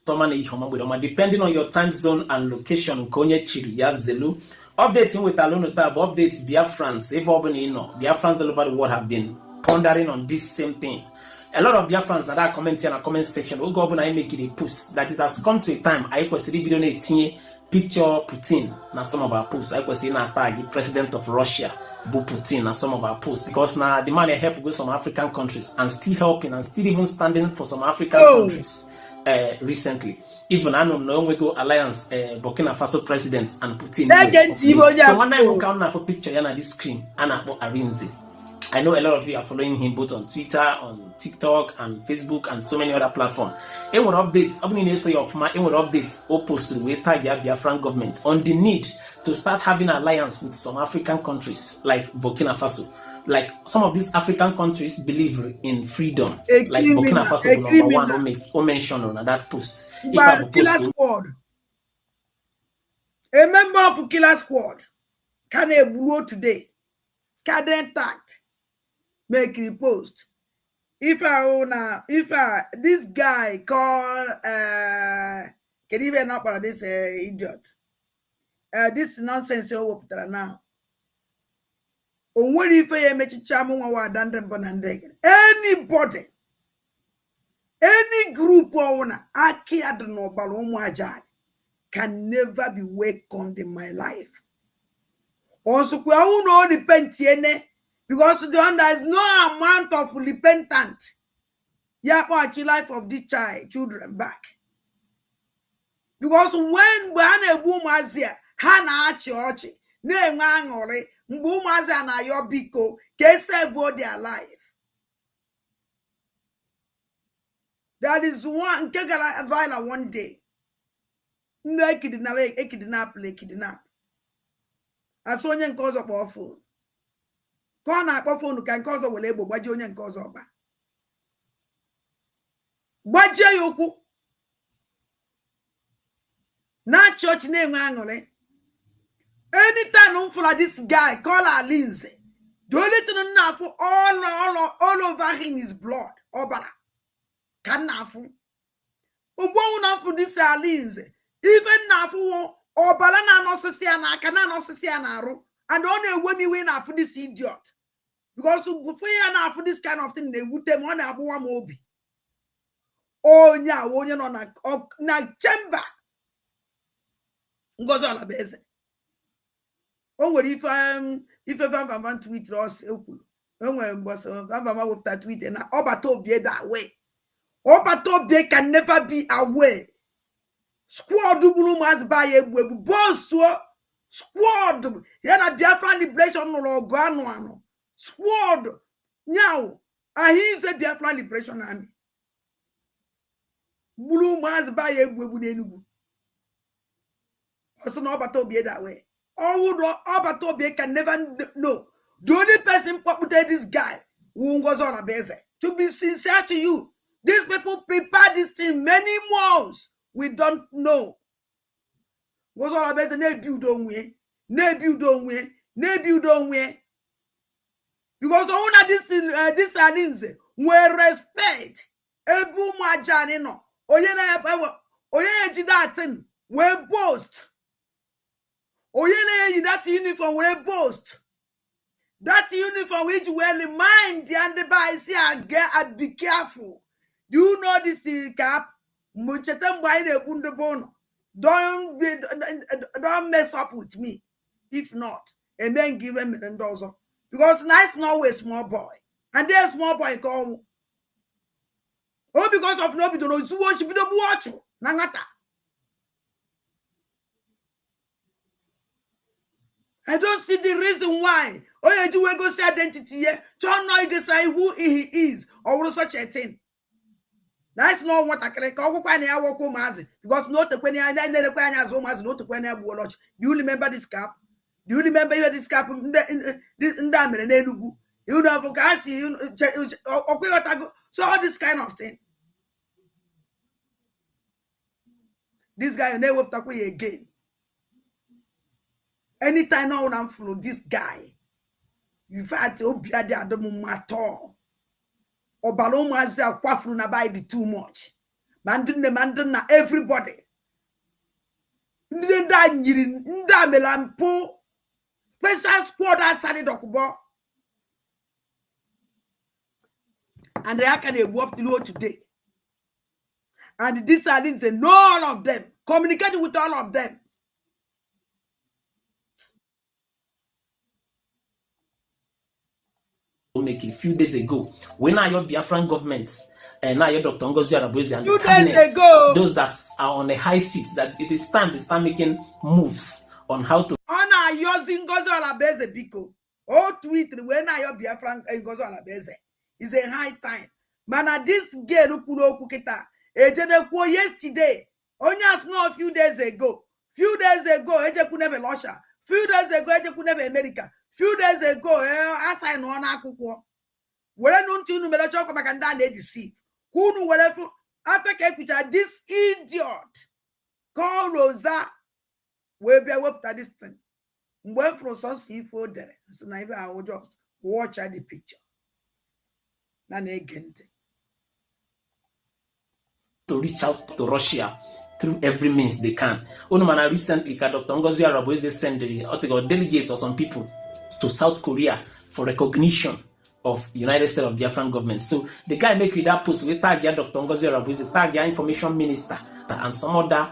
Depending on your time zone and location, Konye Chiri ya Zelu. Updating with Alono Tab, updates Biafrans, Biafrans all over the world have been pondering on this same thing. A lot of Biafrans that are commenting in the comment section, go up and I make it a post that it has come to a time I was video picture Putin na some of our posts. I was saying tag the president of Russia, Putin, na some of our posts because now the man help go some African countries and still helping and still even standing for some African countries recently. Even I know we go alliance Burkina Faso president and Putin. So one night we count for picture yana this screen and Arinze. I know a lot of you are following him both on Twitter, on TikTok, and Facebook, and so many other platforms. It would updates, it would updates or post to the Biafran government on the need to start having alliance with some African countries like Burkina Faso. Like some of these African countries believe in freedom. Like Burkina Faso number one or mention on that post. If I Killer Squad. A member of Killer Squad can a blow today. Can tact. Make repost. If this guy called can even not about this idiot. This nonsense now. Only if I make anybody, any group owner, can never be welcomed in my life. Also, we all know repent because there is no amount of repentance. Yeah, watch the life of these children back. Because when Bane Boomazia, Hana Chiochi, Nemangore, Boomazia na Yobiko, can save their life. That is one Kegala Vila one day. No kidnap. As one cause of awful. Kona phone can cause a label, Bajon cause of Baja Yoku. Not church name angole. Anytime for this guy, call her Lindsay. Do a little enough for all over him is blood. Obara. Kanafu. Won't for this Lindsay. Even now for Obala no Sisiana, Canano Sisiana, and only when we win for this idiot. Because before you now for this kind of thing, they would take one abu mobi. Oh, yeah, when you're on a chamber. Goes on a base. Oh, what if I'm tweet us? When was with that tweet and Obato be that way. Obato be can never be away. Squad double must buy a web boss to squad. Yana Biafran liberation or Guano. Squad. Now, he's a Biafran liberation army. Blue must buy a web. Also, no Obato that way. Obato can never know. The only person with this guy who goes on a base. To be sincere to you, these people prepare this thing many months. We don't know. Goes on a base, build on way. Because all this alliance will respect Ebu Majanino. Oye did that thing. We boast. Oye that uniform we boast. That uniform which will mind and the by see and be careful. Do you know this cap? Muchetem by the bundabono. Don't mess up with me. If not, and then give him a dozen. Because nice now a small boy. And there's small boy call. Oh, because of nobody knows who should be the watch. Nangata. I don't see the reason why. Oh, you do go say identity here. John now decide who he is or such a thing. That's not what I can call Mazi. Because not the Quenya as almost not the Quenya Watch. Do you remember this cap? Do you remember this cap in Enugu? You know, advocacy, so all this kind of thing. This guy never talk away again. Anytime now I'm follow this guy, you fight Obia de Adamu Mato. Or Balon myself, Quafru Nabai too much. Mandina, everybody. Nda melampo. Special squad outside Dokubo. And they are can walk the road today. And this is a know all of them. Communicating with all of them. Make a few days ago, when are your Biafran governments and now your Dr. Ngozi Arabuezi and Few the cabinets, days ago. those that are on the high seats, that it is time they start making moves on how to Ona using Ngozi Arabuezi biko. Oh, tweet when are your Biafran Ngozi Arabuezi. It's a high time. Mana this girl ukulo kukita. Ejede ko yesterday. Only as know a few days ago. Few days ago, eje kunebe Russia. Few days ago, eje kunebe America. Few days ago, assign one akwụkwọ. Where no tunu mele choko makanda they deceive. Kunu whatever after Kekucha, this idiot call Rosa will be up to this thing. When from some seafood there. So now I will just watch at the picture. Nane again. to reach out to Russia through every means they can. Onumana recently, Dr. Ngozi Arabuezi sent delegates or some people to South Korea for recognition of the United States of Biafran government. So the guy make that post with tag Dr. Ngozi Arabuezi, tag information minister, and some other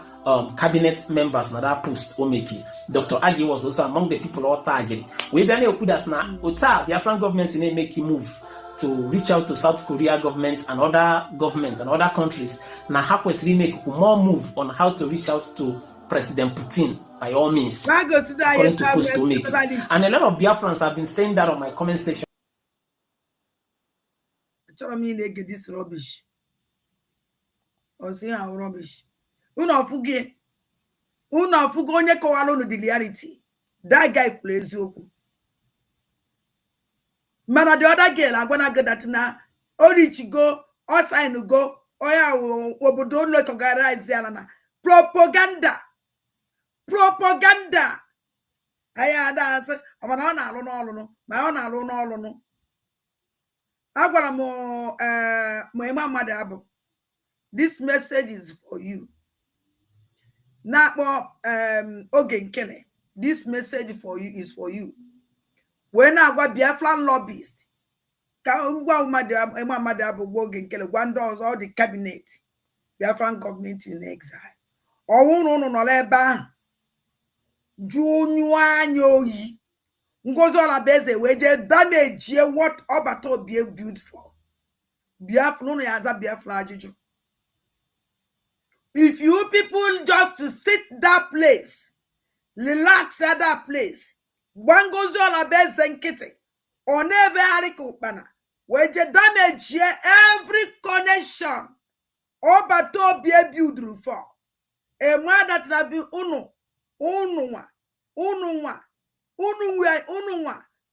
cabinet members na that post omeki. Dr. Agi was also among the people all targeted. We been able to na ota Biafran government in make move to reach out to South Korea government and other government and other countries. Now, Hakwesri make more move on how to reach out to President Putin by all means, according to post to make. And a lot of Biafrans have been saying that on my comment section. I mean, they get this rubbish. Or say how rubbish. Unafuge onye kowalo no the reality. That guy kulezoku. Mana the other girl, I'm gonna get that now. Orichigo, Osainu go, Oya Obodo no Kogara Zialana. Propaganda. Aya dance. I'm an honor alone. My honor alone. I got my mama dabo. This message is for you. Now, Ogen Kele. This message for you is for you. When I got Biafran lobbyist, all the cabinet, Biafran government in exile. Oh no, leba. Junior Ngozi Arabeze weje damage what Obato be built for. Biafran yaza Biafran ajiju. If you people just to sit that place, relax at that place. Ngozi Arabeze nkiti. Oneve hariko bana. Weje damage every connection. Obato be built for. A man that na be ununwa.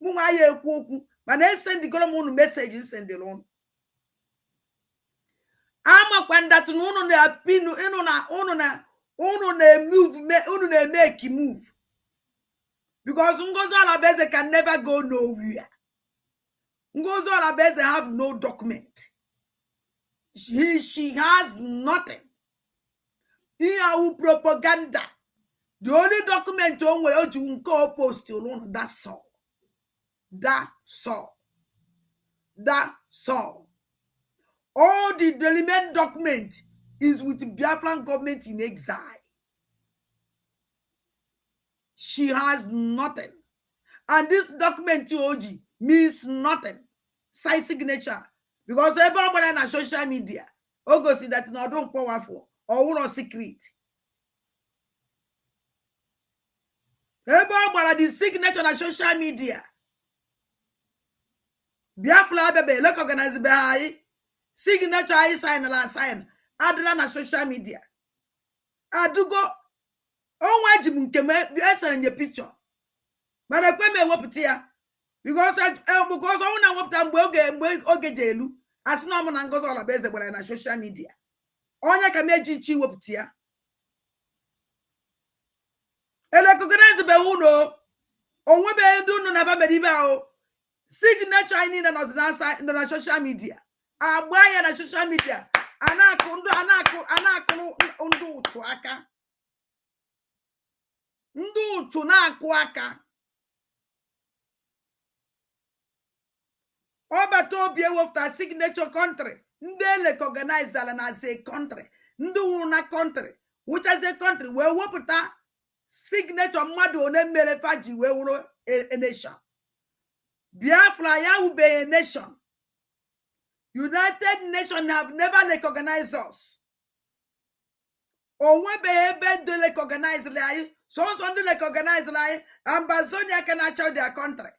Muma ye kwoku. Mana send the government message send the loan. Ama kwanda tu unu na pinu unu na make move. Because Ngozi Arabeze can never go nowhere. Ngozi Arabeze have no document. She has nothing. Here propaganda. The only document on where you can post alone, that's all. That's all. All the element document is with the Biafran government in exile. she has nothing. And this document OG means nothing. Side signature. Because everybody on social media, Ogo see that not powerful or secret. Everybody the signature on social media. Biafra bebe look organize by signature I sign la sign. Adela na social media. Adugo onwa jim nke me esen your picture. But I me wopụta ya because ọ na wopụta mgbe oge jelu asị na na ngozi ọla beze gbara na social media. Onye ka meji chi wopụta ya. Elekogonize be uno onwe be ndu no na ba medibe ahụ. Signature anyị niile nọ na social media. Agba ya na social media. Anakụ ndụ ụtụ aka. Ndụ ụtụ na-akụ aka. Obato bie wofta signature country. Ndị recognize ala na as a country. Ndị wụ na country. Which as a country we wopụta signature mmadụ one mere faji we wụrụ a nation. Biafra ya ube a nation. United Nations have never recognized us. Onwe be ebe do recognize lai. So do recognize lai. Ambazonia can actually their country.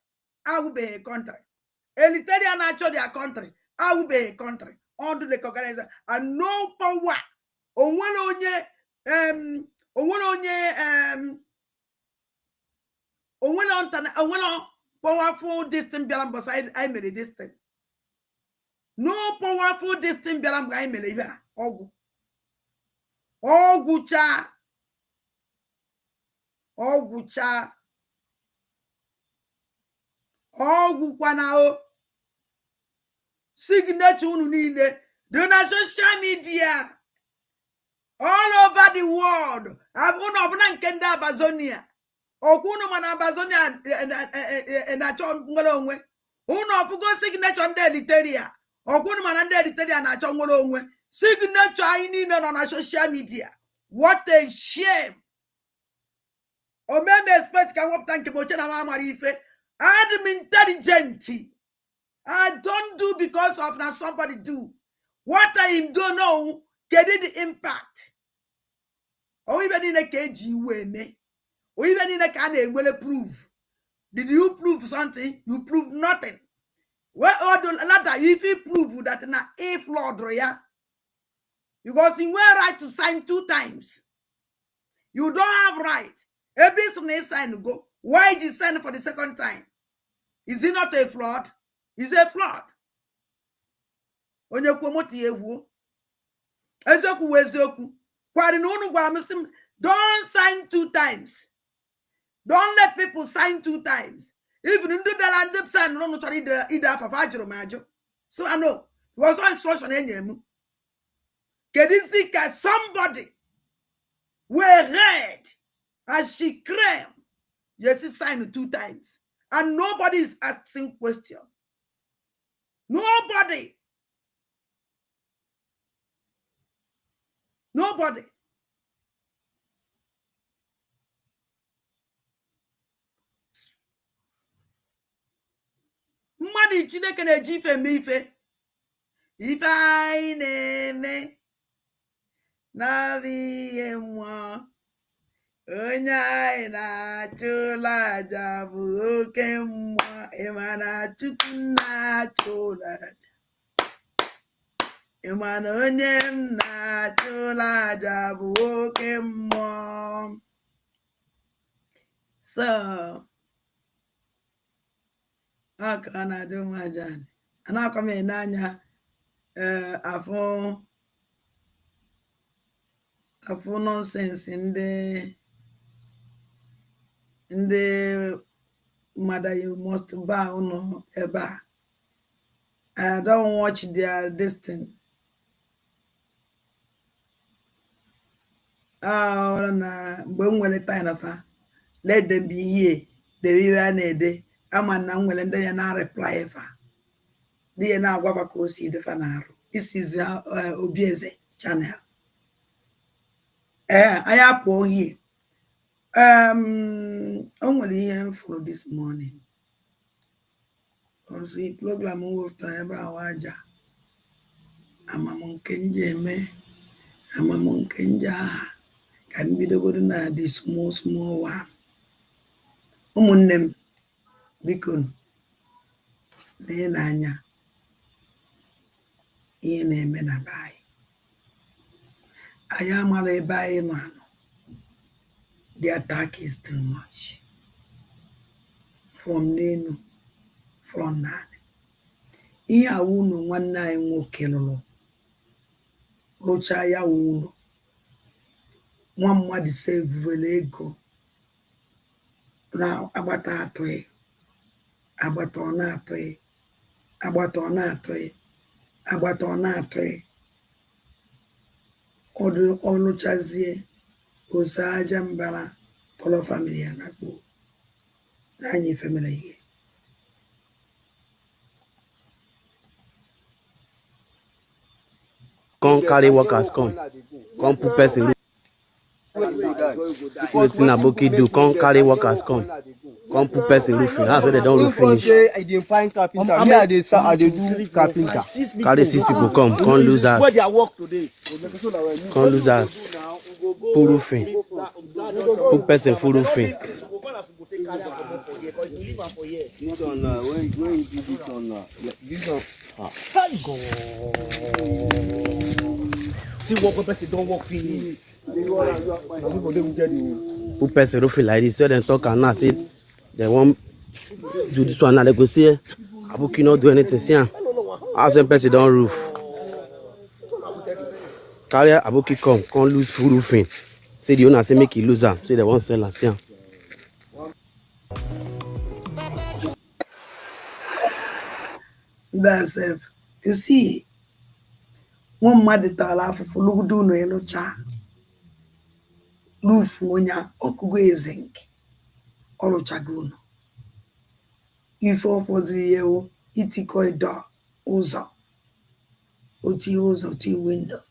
I will be a country. Eliteria natural their country. I will be a country. On to recognize and no power. Onwere powerful distant bialambos I made a distant. No powerful distant bialamb I made a ogu. Ogucha. Ogucha. Ogukwanao. Signature unu niile. Do na social media. All over the world. Abuna nke ndị Abazonia. Okunu mana Abazonia na achọ nwere onwe. Unu ofugo signature ndị Eliteria. Okunu mana ndị Eliteria na achọ nwere onwe. Signature anyị niile nọ na social media. What a shame. Omeme expect ka wopụta nke boche na mamara ife. I'm intelligent. I don't do because of now somebody do. What I don't know, get the impact. Or even in a KG way, me. Or even in a can will prove. Did you prove something? You prove nothing. Well, if you prove that na a flawed roya, because you were right to sign 2 times. You don't have right. A business sign go. Why did you sign for the 2nd time? Is it not a fraud? Is a fraud. Onye kwomoti ewu. Ezoku wezoku. Kwari no gwa misim. Don't sign 2 times. Don't let people sign 2 times. If you do that and sign no try either for fajro majo. So I know. It was all instruction enyemu. Kedisika somebody were read as she claimed. Yes, he signed 2 times. And nobody is asking question. Nobody. Nobody. Mmadụ Chineke na-eji ife eme ife. Ife anyị na-eme na-abịghị mmụọ. Onye anyị na-achụla aja bụ oke mmụọ. Ịma na Chukwu na-achụla aja. Ịma na onye m na-achụla aja bụ oke mmụọ. So, aka na-adị m aja. Anakwa m n'anya afụ nonsense ndị mother you must bow no eba. I don't watch their destiny. Na mgbe m nwere time afa let them be here. They will na-ede ama na nwere ndị ya na reply fa. Dị ya na agwa ka o si defa na arụ. This is Obieze channel. I apụ here. Only here for this morning. Also, the program of time awaja. Amamonkenje amamonkenja. Can be the good na this small one. Umunnem bikon na ihe na-eme na be anyị. Anyị amala ebe anyị nọ anọ. The attack is too much. From n'enu, from n'ala. Ihe awụ ụlọ nwanne anyị nwoke lụrụ rụchaa ya wụ ụlọ. Nwa mmadụ sevele ego na agbata atọghị, agbata ọ na-atọghị, agbata ọ na-atọghị, agbata ọ na-atọghị. Ọ lụchazie ose aja mbara kpọrọ famili ya na kpoo na anyị femele ihe. Come carry workers come put person. See wetin Aboki do, come carry workers come put person roofing. That's where they don't roof finish. I dey find carpenter. I dey do carpenter. Carry 6 people come lose us. Where their work today? Come lose us. Full roofing. Put person full roofing. This one when you do this one this one. See what person don't work finish. Put person roofing like this. So then talk and now say they want do this one now. They go say Aboki not do anything. See, as when person don't roof. Carry Aboki come lose full roofing. Say the owner say make it lose am. Say they won't sell us. See. That's it. You see, one mother tala for look do no eno cha. Roof wonya okugo zinc. Olo chaguno. If all for the year, itiko door, uzo. Oti uzo, oti window.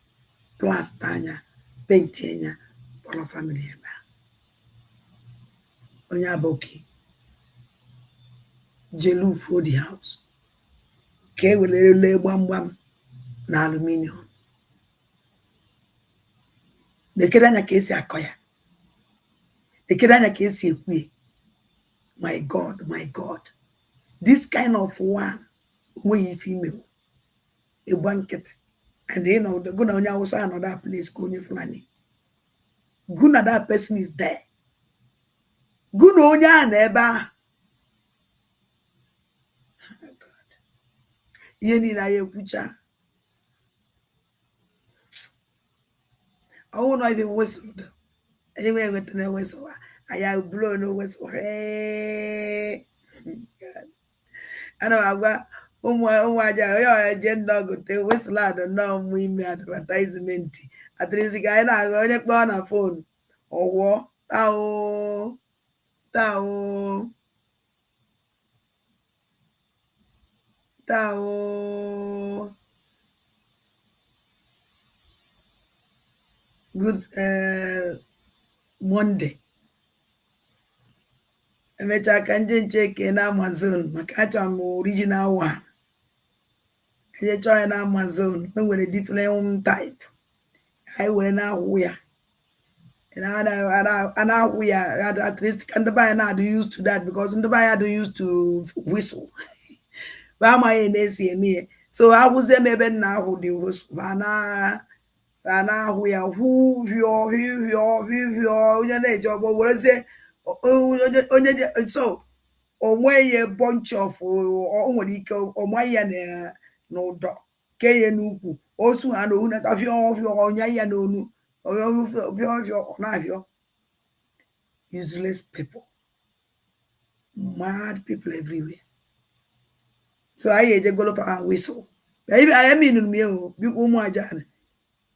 Plastanya, paintenya, polo family eba. Onya Aboki. Jelu for the house. Ke wele le bam na aluminium. De kedanya ka esi akoya. De kedanya ka esi ekwe. My God, my God. This kind of one wey female a blanket and you know the guna onya was another place konye flani. Guna that person is there. Guna onya na eba. Yeni na ye kucha. I won't even whistle. Anyway, with the whistle, I have blown no whistle. Hey, God. I know I got agenda go te whistle. I don't know me advertisement. At least guy na go on a phone or what? Tao. Good Monday. Emecha ka nje check na Amazon maka acha m original one. Eje try na Amazon when we different type. I were na hu ya. And I hu ya at least can the buy na do used to that because the buyer do used to whistle. Ba ma e na si eme. So I was them ebe na hu the whistle. Ana hu ya hu hio onye na ejob were say onye so onwe a bunch of onwere ike onwe ya na ụdọ ke ye n'ukwu osu ha na ohuna ka fio onye ya na onu fio na fio useless people, mad people everywhere. So I eje go for whistle. Baby I mean me o bi ko mu aja na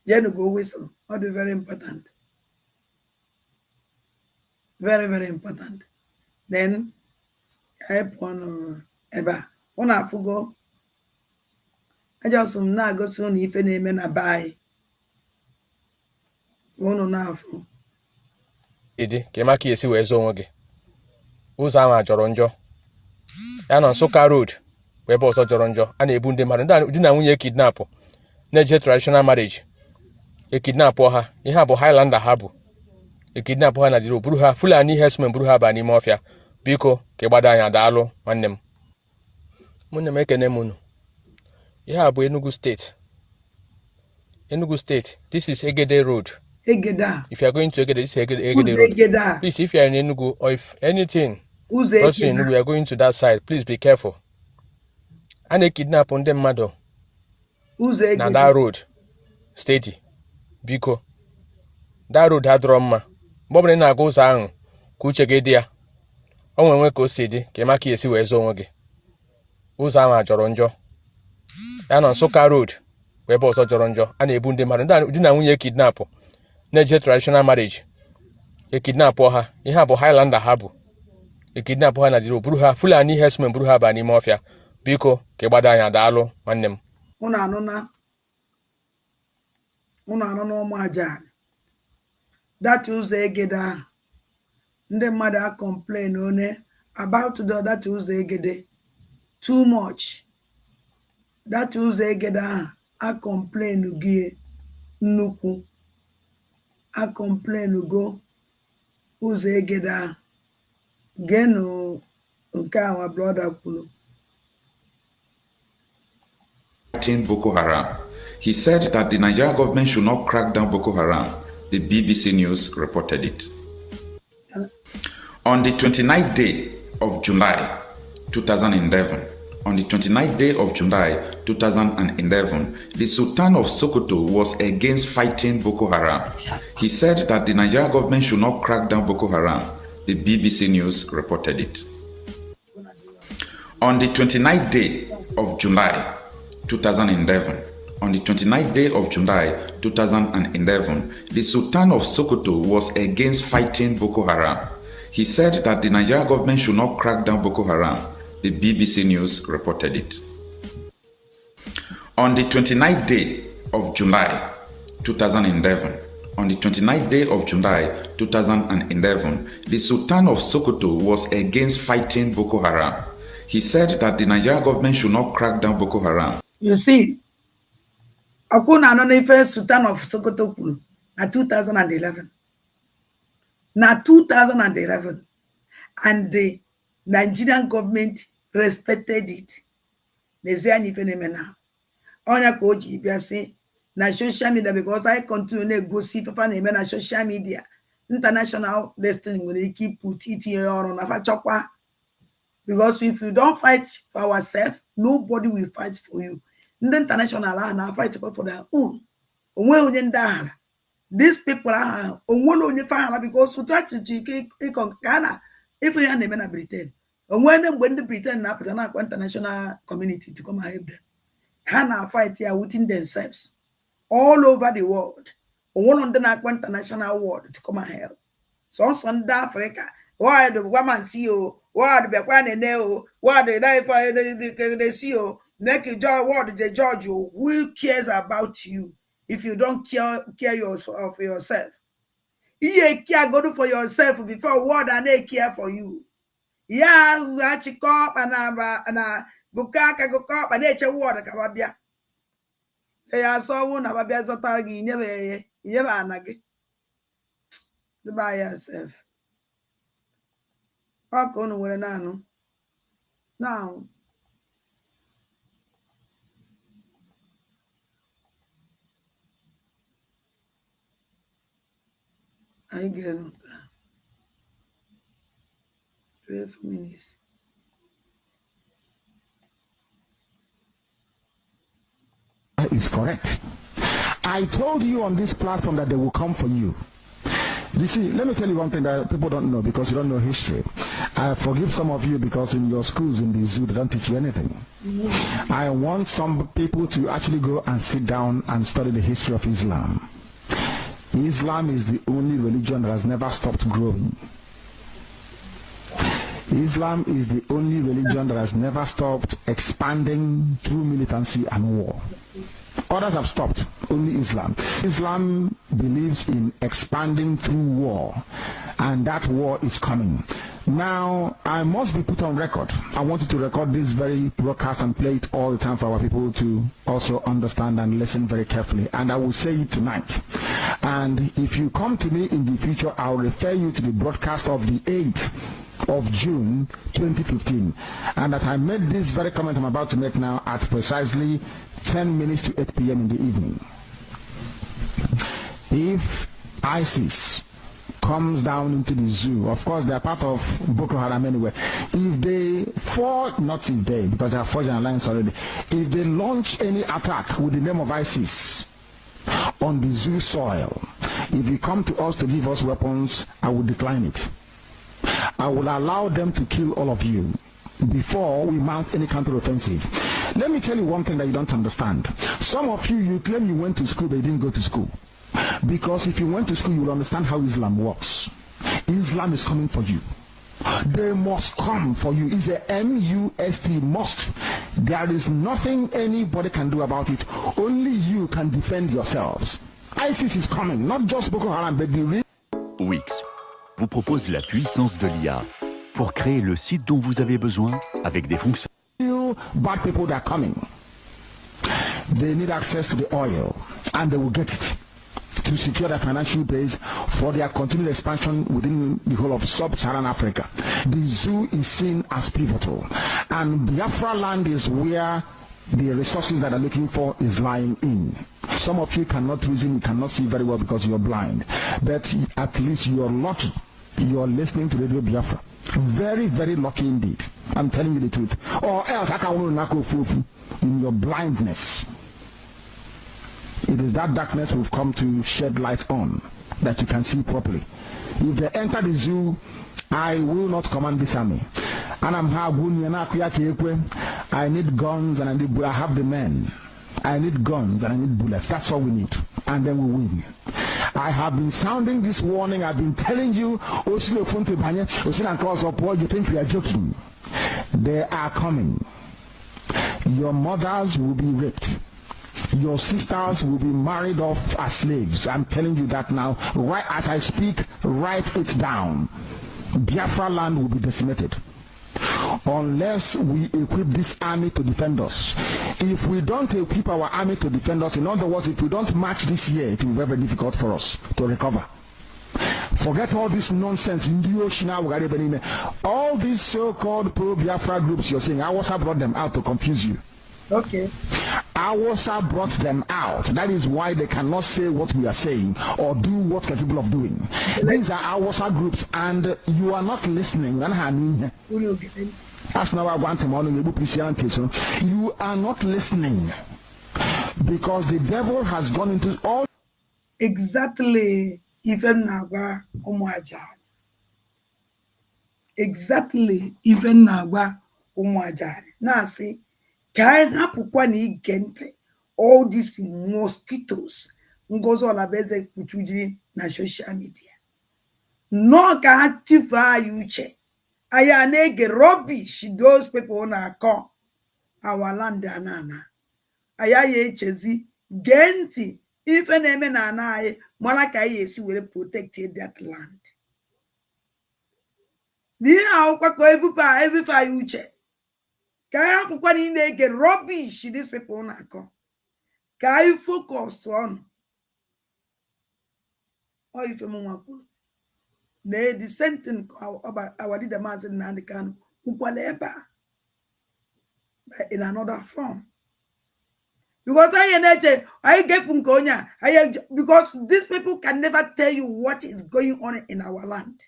Jen go whistle. What is very important. Very, very important. Then I pon eba. One afugo. I just na go soon if any men are buy. One on afu. ịdị ka ịma ka esi wee zụọ onwe gị ụzọ ahụ jọrọ njọ ya na Nsụka road bụ ebe ọzọ jọrọ njọ a na-ebu ndị mmadụ di na nwunye kidnapụ na-eje traditional marriage ekidnapụ ha ihe a bụ Highlander ha bụ ekidnapụ ha na dịrị buru ha Fulani herdsmen buru ha baa n'ime ọfịa biko ka ịgbado anya daalụ nwanne m ụmụnne m ekene m unu ihe a bụ Enugu State. This is Egede Road. Egeda. If you are going to Egede, this is Egede Road. Egeda? Please, if you are in Enugu or if anything brought you in Enugu, you are going to that side, please be careful. And they kidnap on them mother. Now that road, steady. Biko. That road had drama. Bob na goes on. Kuche Gedia. On when we city, Kemaki esi wezo wage. Uzama Joronjo. And on Soka Road. Webe ọzọ jọrọ njọ a na-ebu ndị mmadụ di na nwunye kidnapụ na-eje traditional marriage ekidnapụ ha ihe a bụ Highlander ha bụ ekidnapụ ha na dịrị buru ha Fulani herdsmen buru ha baa n'ime ọfịa biko ka ịgbado anya daalụ nwanne m unu anụ na ụmụ aja dati ụzọ Egede ahụ ndị mmadụ a complain one about the dati ụzọ Egede too much dati ụzọ Egede ahụ a complain gị nnukwu a complain go ụzọ Egede ahụ genu nke our brother kwuru. Boko Haram. He said that the Nigerian government should not crack down Boko Haram. The BBC News reported it. On the 29th day of July 2011, the Sultan of Sokoto was against fighting Boko Haram. He said that the Nigerian government should not crack down Boko Haram. The BBC News reported it. On the 29th day of July 2011, the Sultan of Sokoto was against fighting Boko Haram. He said that the Nigerian government should not crack down Boko Haram. The BBC News reported it. On the 29th day of July 2011, the Sultan of Sokoto was against fighting Boko Haram. He said that the Nigerian government should not crack down Boko Haram. You see, Akuna Anonife Sultan of Sokoto kwuru na 2011. Na 2011. And the Nigerian government respected it. N'ezie anyị ife na-eme na onya ka o ji bịa sị na social media, because I continue na-egosi ifefa na-eme na social media international destiny nwere ike put itinye ọrụ na fa chọkwa, because if you don't fight for ourselves, nobody will fight for you. Ndị international ahụ na fight for their own. Onwe onye ndị agha, these people ahụ onwe onye fa agha, because otu achịchị ịkọ ka na ife ya na-eme na Britain. Onwe mgbe ndị Britain na-apụta na-akwa international community to come and help them. Ha na fight ya within themselves all over the world. Onwe ndị na-akwa international world to come and help. So ndị Africa, why the woman see o, why the bekwa nene o, why the life they see o, make you judge what the judge you. Who cares about you if you don't care for yourself? You care go do for yourself before what and they care for you. Yeah, achikop na gukaka gukop and eche word ka babia. Ya so na babia zotara gi nyebe anage. By yourself. Oko no were nanu. Now I get 12 minutes. Is correct. I told you on this platform that they will come for you. You see, let me tell you one thing that people don't know because you don't know history. I forgive some of you because in your schools in the zoo they don't teach you anything. I want some people to actually go and sit down and study the history of Islam. Islam is the only religion that has never stopped growing. Islam is the only religion that has never stopped expanding through militancy and war. Others have stopped. Only Islam. Islam believes in expanding through war, and that war is coming. Now, I must be put on record. I wanted to record this very broadcast and play it all the time for our people to also understand and listen very carefully. And I will say it tonight. And if you come to me in the future, I'll refer you to the broadcast of the 8th of June 2015. And that I made this very comment I'm about to make now at precisely 10 minutes to 8 p.m. in the evening. If ISIS comes down into the zoo, of course they are part of Boko Haram anyway, if they forge, not if they, because they are forging an alliance already, if they launch any attack with the name of ISIS on the zoo soil, if you come to us to give us weapons, I will decline it. I will allow them to kill all of you before we mount any counter-offensive. Let me tell you one thing that you don't understand. Some of you claim you went to school, but you didn't go to school. Because if you went to school, you will understand how Islam works. Islam is coming for you. They must come for you. It's a M-U-S-T, must. There is nothing anybody can do about it. Only you can defend yourselves. ISIS is coming, not just Boko Haram, but the real... Wix vous propose la puissance de l'IA pour créer le site dont vous avez besoin avec des fonctions. Bad people that are coming. They need access to the oil, and they will get it to secure their financial base for their continued expansion within the whole of sub-Saharan Africa. The zoo is seen as pivotal, and Biafra land is where the resources that are looking for is lying in. Some of you cannot reason, you cannot see very well because you're blind, but at least you're lucky. You're listening to Radio Biafra. Very, very lucky indeed. I'm telling you the truth. Or else I can in your blindness. It is that darkness we've come to shed light on that you can see properly. If they enter the zoo, I will not command this army. And I need guns and I have the men. I need guns and I need bullets. That's all we need. And then we win. I have been sounding this warning. I've been telling you, you think we are joking. They are coming. Your mothers will be raped. Your sisters will be married off as slaves. I'm telling you that now. Right as I speak, write it down. Biafra land will be decimated unless we equip this army to defend us. If we don't equip our army to defend us, in other words, if we don't march this year, it will be very difficult for us to recover. Forget all this nonsense. All these so-called pro-Biafra groups you're saying, Awasa brought them out to confuse you. Okay. Awasa brought them out. That is why they cannot say what we are saying or do what we're capable of doing. These are Awasa groups, and you are not listening. That's now I want to. You are not listening because the devil has gone into all. Exactly. Even Nagwa Umwajan. Exactly. Even Nagwa Umwajan. Now see. All these mosquitoes ngozo la beze kuchuji na social media. No ka active uche. Aya nege rubbish those people na call our land anana. Aya ye chezi genti ife na eme na anaye mwana ka ye si were protect that land. Ni aukwa ko every fa uche. Can you get rubbish these people na come? Can you focus on? Or if you want to, the same thing about our leader Mazi and Kanu, in another form. Because I get punkonya, because these people can never tell you what is going on in our land.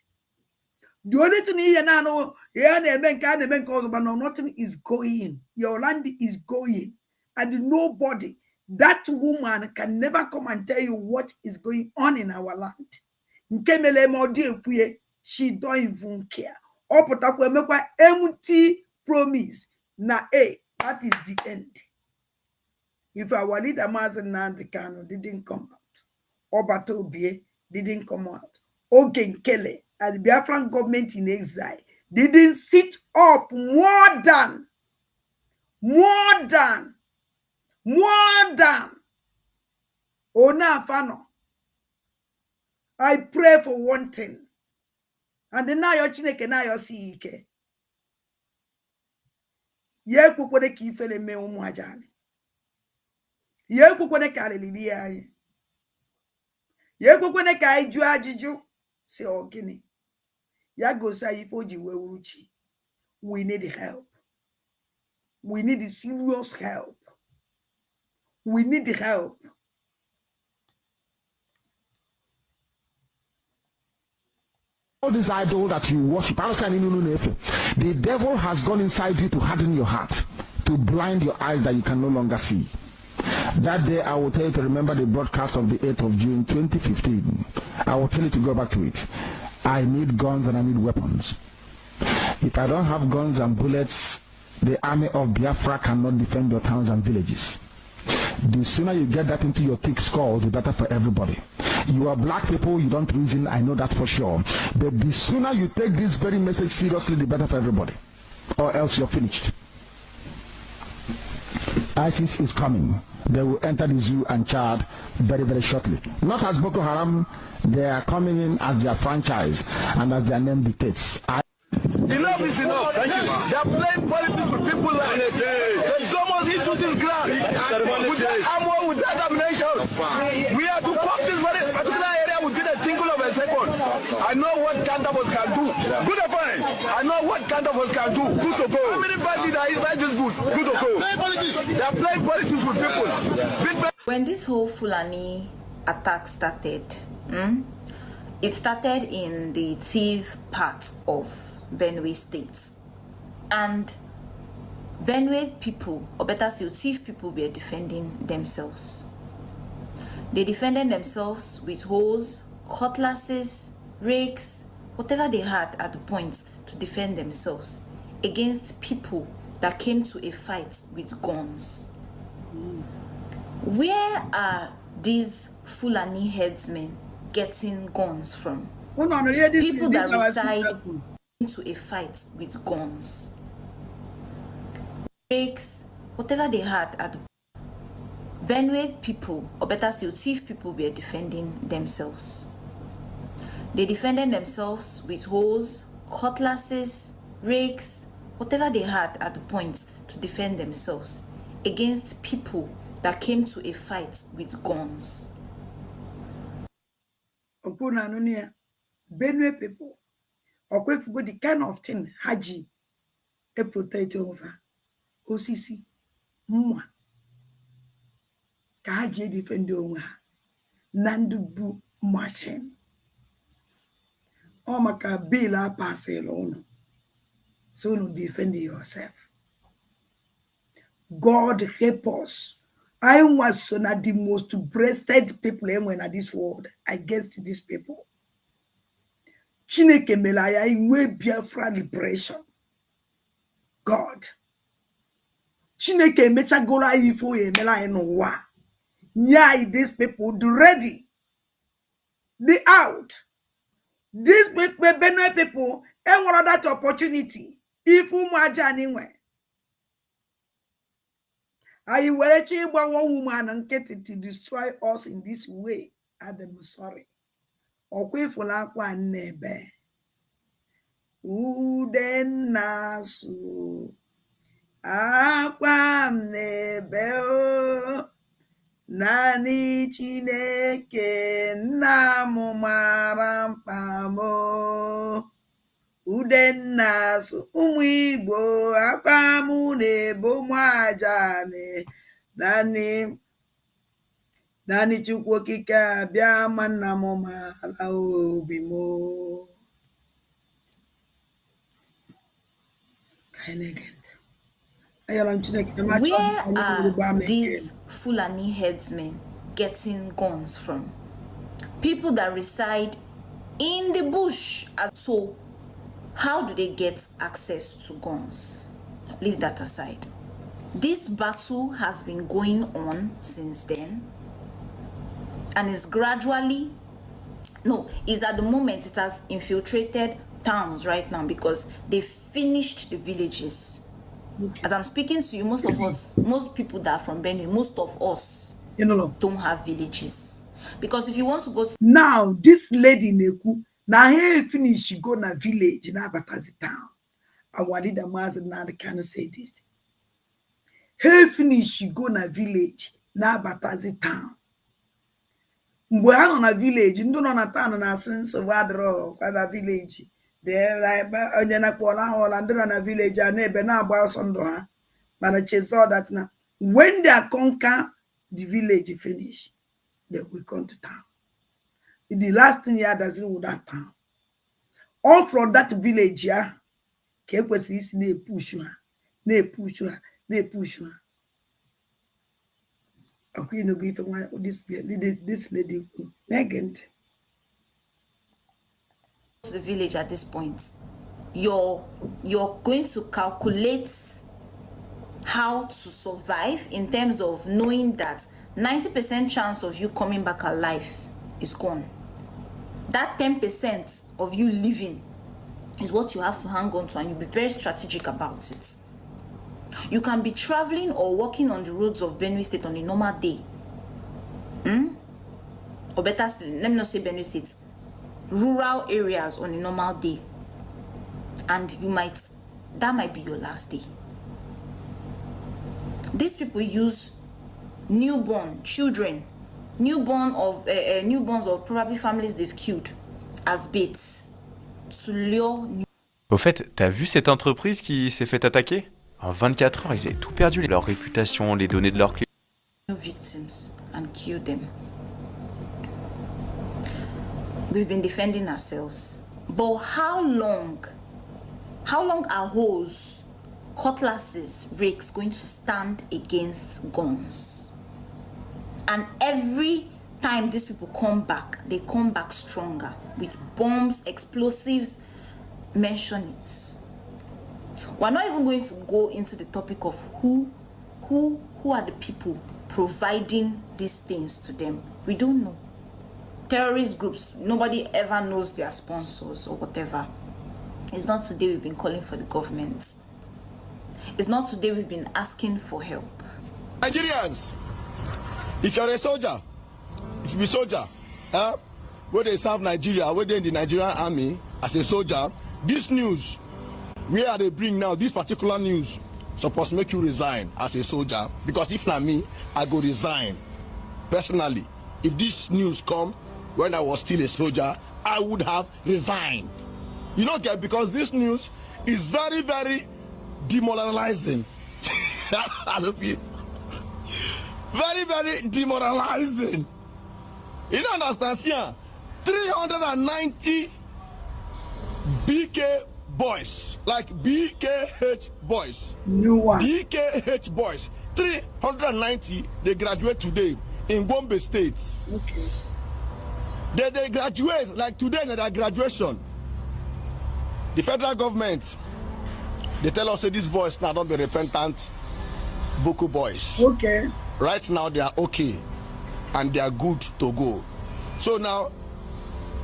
The only thing here now, but no, nothing is going. Your land is going, and nobody, that woman can never come and tell you what is going on in our land. She don't even care. Empty promise. Na that is the end. If our leader Mazi Nnamdi Kanu didn't come out, Obatobie didn't come out, Ogen Kele and the Biafran government in exile didn't sit up more than Ona fano. I pray for one thing. And then now your chineke na your siike. Ye kukwede ka ifele me umu ajani. Ye kukwede ka alilili ayi. Ye kukwede ka iju ajiju. Si ogini. Ya gosa ifoji we uruchi. We need help. We need serious help. We need help. All this idol that you worship, the devil has gone inside you to harden your heart, to blind your eyes that you can no longer see. That day, I will tell you to remember the broadcast of the 8th of June 2015. I will tell you to go back to it. I need guns and I need weapons. If I don't have guns and bullets, the army of Biafra cannot defend your towns and villages. The sooner you get that into your thick skull, the better for everybody. You are black people, you don't reason, I know that for sure. But the sooner you take this very message seriously, the better for everybody. Or else you're finished. ISIS is coming. They will enter the zoo and Chad very, very shortly. Not as Boko Haram, they are coming in as their franchise and as their name dictates. Enough is enough. Thank you. They are playing politics with people like the Somos into this ground with that armor, with that ammunition. We are to pop this very particular area within a single of a second. I know what Kandavos can do. Good or fine. I know what Kandavos can do. Good to go. How many parties are inside this good? Good to go. They are playing politics with people. When this whole Fulani attack started, it started in the Tiv part of Benue State. And Benue people, or better still, Tiv people were defending themselves. They defended themselves with hoes, cutlasses, rakes, whatever they had at the point to defend themselves against people that came to a fight with guns. Where are these Fulani headsmen getting guns from? People that reside into a fight with guns, rakes, whatever they had at the Benue people, or better still, Tiv people were defending themselves. They defended themselves with hoes, cutlasses, rakes, whatever they had at the point to defend themselves against people that came to a fight with guns. Benue people, or go the kind of thing Haji a protect over OCC Mwa Kaji defend over Nandubu machine. Oh maka bila pass alone. So no defend yourself. God help us. I was one of the most breasted people in this world against these people. Chineke melaya inwe Biafra liberation. God. Chineke mecha gora ifo ye mela no wa. Nyai these people do ready. They out. These people, Benue people, and one of that opportunity. If umaja anyway. I will achieve one woman and get it to destroy us in this way. I'm sorry. Okwe fulakwa nebe. Udenasu. Akwa nebe o. Nani chineke namu marampamo. Udenasu umwibo akwa munebo mwajane. Nani Chukwu kika bia manna mo mala obi mo. Where are these Fulani headsmen getting guns from? People that reside in the bush. So how do they get access to guns? Leave that aside. This battle has been going on since then, and is gradually, is at the moment it has infiltrated towns right now because they finished the villages. Okay. As I'm speaking to you, most of us, most people that are from Benue, most of us, don't have villages. Because if you want to go to now, this lady Neku, now he finish she go na village na Batazi town. Awadi da Mazi na the Kanu say this. He finish she go na village na Batazi town. Mgbe ha nọ na village, ndị nọ na town na asị nsogbu adịrọ kwa na village. Onye na-akpọla ahụla ndị nọ na village a na-ebe na-agba ọsọ ndụ ha. Mana chezo that na when they conquer the village finish, they will come to town. The last thing here does with that town. All from that village, yeah, kekwesị na-push ha, na-push ha, na-push ha. Okay, no give this lady Megan. To the village at this point, you're going to calculate how to survive in terms of knowing that 90% chance of you coming back alive is gone. That 10% of you living is what you have to hang on to, and you'll be very strategic about it. You can be traveling or walking on the roads of Benue State on a normal day. Or better still, let me not say Benue State, rural areas on a normal day. And that might be your last day. These people use newborn children, newborns of probably families they've killed as baits to lure. Au fait, t'as vu cette entreprise qui s'est fait attaquer? En 24 heures, ils avaient tout perdu, leur réputation, les données de leurs clients. Victims and kill them. We've been defending ourselves. But how long are hoes, cutlasses, rakes going to stand against guns? And every time these people come back, they come back stronger with bombs, explosives. Mention it. We're not even going to go into the topic of who are the people providing these things to them. We don't know. Terrorist groups, nobody ever knows their sponsors or whatever. It's not today we've been calling for the government. It's not today we've been asking for help. Nigerians, if you're a soldier, if you be soldier, where they serve Nigeria, where they in the Nigerian army as a soldier, this news, where they bring now, this particular news, supposed to make you resign as a soldier. Because if not me, I go resign. Personally, if this news come when I was still a soldier, I would have resigned. You know, because this news is very, very demoralizing. Very, very demoralizing. You don't understand, see? 390 BK boys, like BKH boys. New one. BKH boys. 390, they graduate today in Gombe State. Okay. They graduate, like today in their graduation. The federal government, they tell us that these boys now don't be repentant Boko boys. Okay. Right now they are okay and they are good to go. So now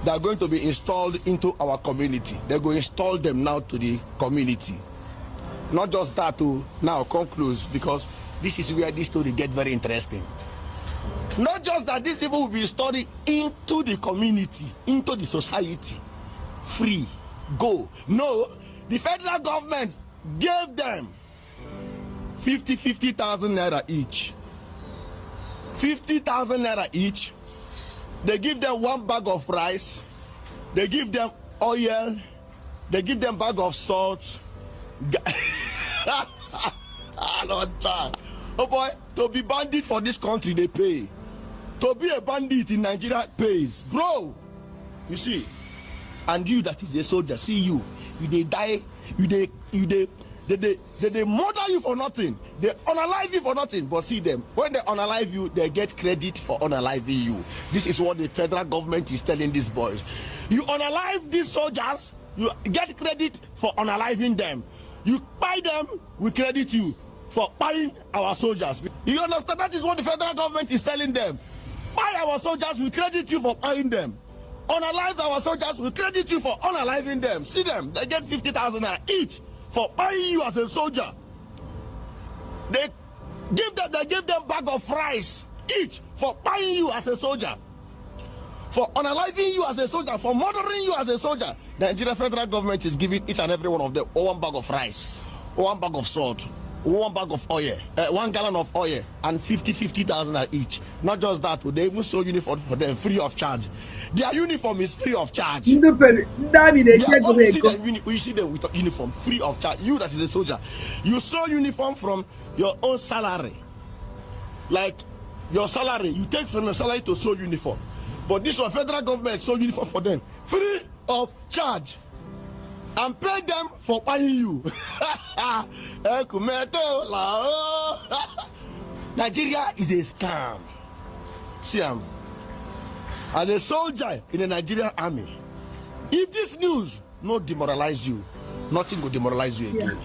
they are going to be installed into our community. They're going to install them now to the community. Not just that to now come close, because this is where this story gets very interesting. Not just that these people will be installed into the community, into the society, free, go. No, the federal government gave them 50,000 naira each. 50,000 naira each. They give them one bag of rice. They give them oil. They give them bag of salt. Oh boy, to be bandit for this country, they pay. To be a bandit in Nigeria pays. Bro, you see. And you that is a soldier, see you. They die, they murder you for nothing. They unalive you for nothing. But see them, when they unalive you, they get credit for unaliving you. This is what the federal government is telling these boys. You unalive these soldiers, you get credit for unaliving them. You buy them, we credit you for buying our soldiers. You understand? That is what the federal government is telling them. Buy our soldiers, we credit you for buying them. Unalive our soldiers, we credit you for unaliving them. See them, they get 50,000 each for buying you as a soldier. They give them bag of rice each for buying you as a soldier, for unaliving you as a soldier, for murdering you as a soldier. The Nigeria federal government is giving each and every one of them 1 bag of rice, 1 bag of salt, 1 bag of oil, 1 gallon of oil, and 50,000 each. Not just that, they even sew uniform for them free of charge. Their uniform is free of charge. You see them with a uniform free of charge. You that is a soldier, you sew uniform from your own salary. Like your salary, you take from your salary to sew uniform. But this one, federal government sew uniform for them free of charge, and pay them for buying you. Nigeria is a scam. See, as a soldier in the Nigerian army, if this news not demoralize you, nothing will demoralize you again.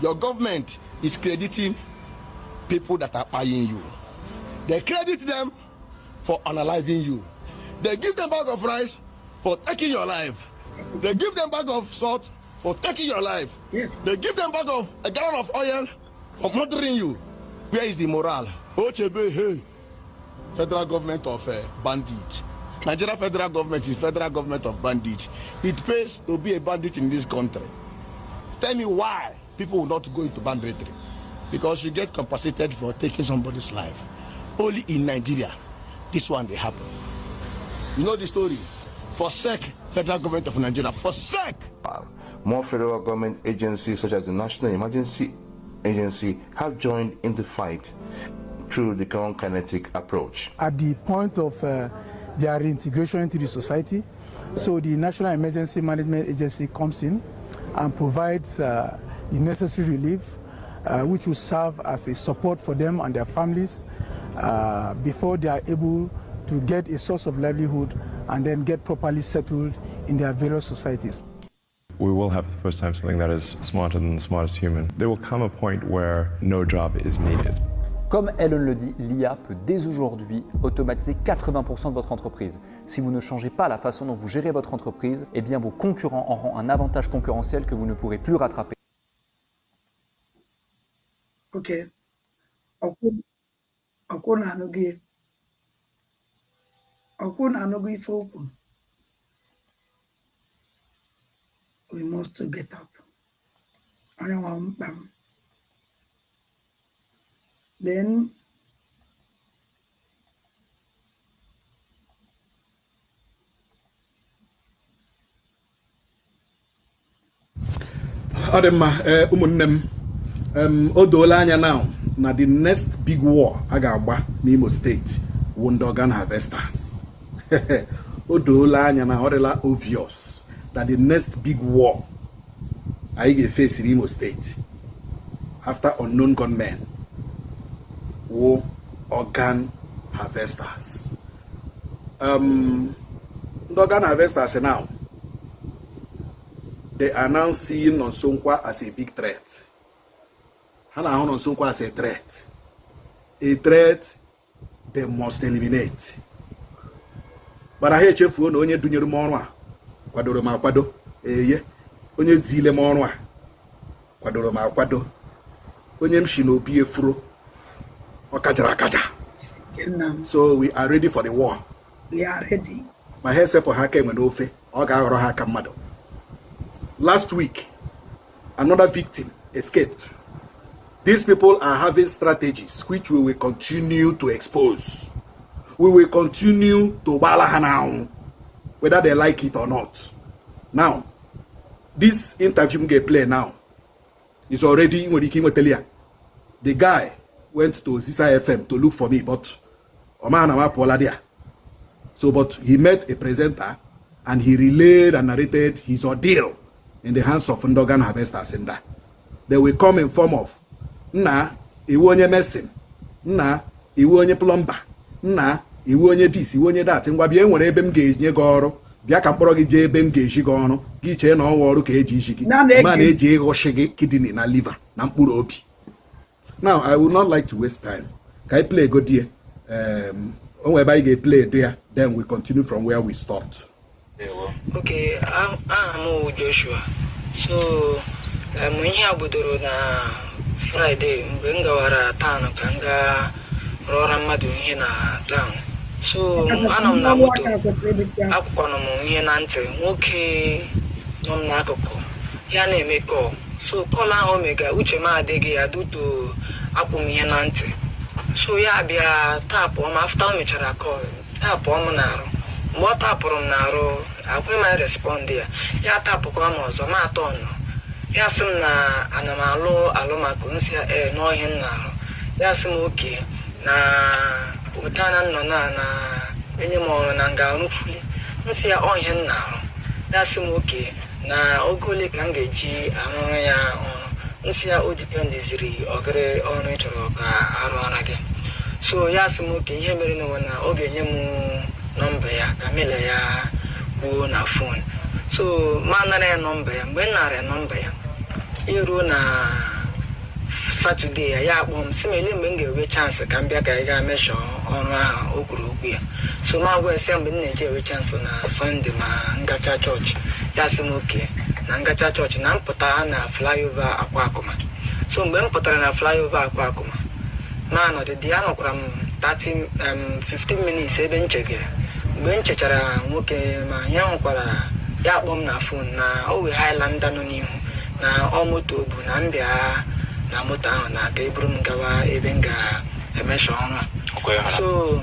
Your government is crediting people that are buying you. They credit them for unaliving you. They give them bag of rice for taking your life. They give them bag of salt for taking your life. Yes. They give them bag of a gallon of oil for murdering you. Where is the morale? OCB, hey, federal government of bandit. Nigeria federal government is federal government of bandits. It pays to be a bandit in this country. Tell me why people will not go into banditry? Because you get compensated for taking somebody's life. Only in Nigeria, this one they happen. You know the story. Forsake federal government of Nigeria. Forsake. More federal government agencies such as the National Emergency Agency have joined in the fight through the kinetic approach. At the point of their reintegration into the society, so the National Emergency Management Agency comes in and provides the necessary relief, which will serve as a support for them and their families before they are able to get a source of livelihood and then get properly settled in their various societies. We will have for the first time something that is smarter than the smartest human. There will come a point where no job is needed. Comme Elon le dit, l'IA peut dès aujourd'hui automatiser 80% de votre entreprise. Si vous ne changez pas la façon dont vous gérez votre entreprise, eh bien vos concurrents auront un avantage concurrentiel que vous ne pourrez plus rattraper. Ok. We must get up. Then ụmụnne m o doola anya now na the next big war a ga-agba n'Imo State wu ndị organ harvesters. O doola anya na ọ dịla obvious that the next big war anyị ga-face in Imo State after unknown gunmen wu organ harvesters. The organ harvesters now, they are now seeing Nonsonkwa as a big threat. Hana Nonsonkwa as a threat. A threat they must eliminate. But I hear you for no onye dunyere m ọrụ a kwadoro m akwado. Onye zile m ọrụ a kwadoro m akwado. Onye m shi n'obi efuro ọkajara akaja. So we are ready for the war. We are ready. My hair sepo ha ka enwe n'ofe ọ ga-aghọrọ ha aka mmadụ. Last week, another victim escaped. These people are having strategies which we will continue to expose. We will continue to balahanau, whether they like it or not. Now, this interview get play now is already in the The guy went to Zisa FM to look for me, but but he met a presenter and he relayed and narrated his ordeal in the hands of Ndogan harvesters in that. They will come in form of iwu onye medicine, iwu onye plumber, iwu onye this, iwu onye that. Ngwa bịa enwere ebe m ga-enye gị ọrụ, bịa ka mkpọrọ gị jee ebe m ga-eji gị ọrụ, gị chee na ọwa ọrụ ka eji isi gị. Ma na-eji ịghọshi gị kidney na liver na mkpụrụ obi. Now, I would not like to waste time. Can I play a good deal? Whenever I get play there, then we continue from where we start. Okay, I'm Joshua. So, I'm here na Friday. Mbenga wara tano kanga rọra mmadụ ihe na town. So anọ m na moto akwụkwọ m ihe na ntị nwoke nọ m n'akụkụ ya na-eme kọl. So kọl ahụ mega uche m adịghị ya duto akwụ m ihe na ntị. So ya bịa tapụ m afta o mechara kọl tapụ m n'arụ. Mgbe ọ tapụrụ m n'arụ akwụ m respond ya tapụkwa m ọzọ ma atọ nọ. Ya sị m na ana m alụ maka nsị n'ọhịa m na-arụ. Ya sị m oke na ụta na nnọ na enye m ọrụ na nga arụfuli nsị ya ọhịa m na-arụ. Ya sị m oke na oge ole ka m ga-eji arụrụ ya ọrụ. Nsị ya o dipendiziri ọgịrị ọrụ ị chọrọ ka arụ ọra gị. So ya sị m oke ihe mere n'ụwa na ọ ga-enye m nọmba ya ka mele ya kwuo na fon. So ma nara ya nọmba ya. Mgbe m nara ya nọmba ya iruo na Saturday ya akpọ m sị m ele mgbe m ga-ewe chansị ka m bịa ka ị gaa meshọ ọrụ ahụ o kwuru okwu ya. So ma gwa esi mgbe m na-eji ewe chansị na Sọnde ma ngacha chọọchị. Ya sị m oke na ngacha chọọchị na mpụta na flyover akwa akụma. So mgbe m pụtara na flyover akwa akụma ma nọdịdị ya nọkwara m 15 minutes ebe nchegara. Mgbe m chechara nwoke ma ya hụkwara ya akpọ m na fon na o wee Highlander nọ n'ihu na ọ moto bụ na m bịa na moto ahụ na ka eburu m gawa ebe m ga-emesha ọrụ a. So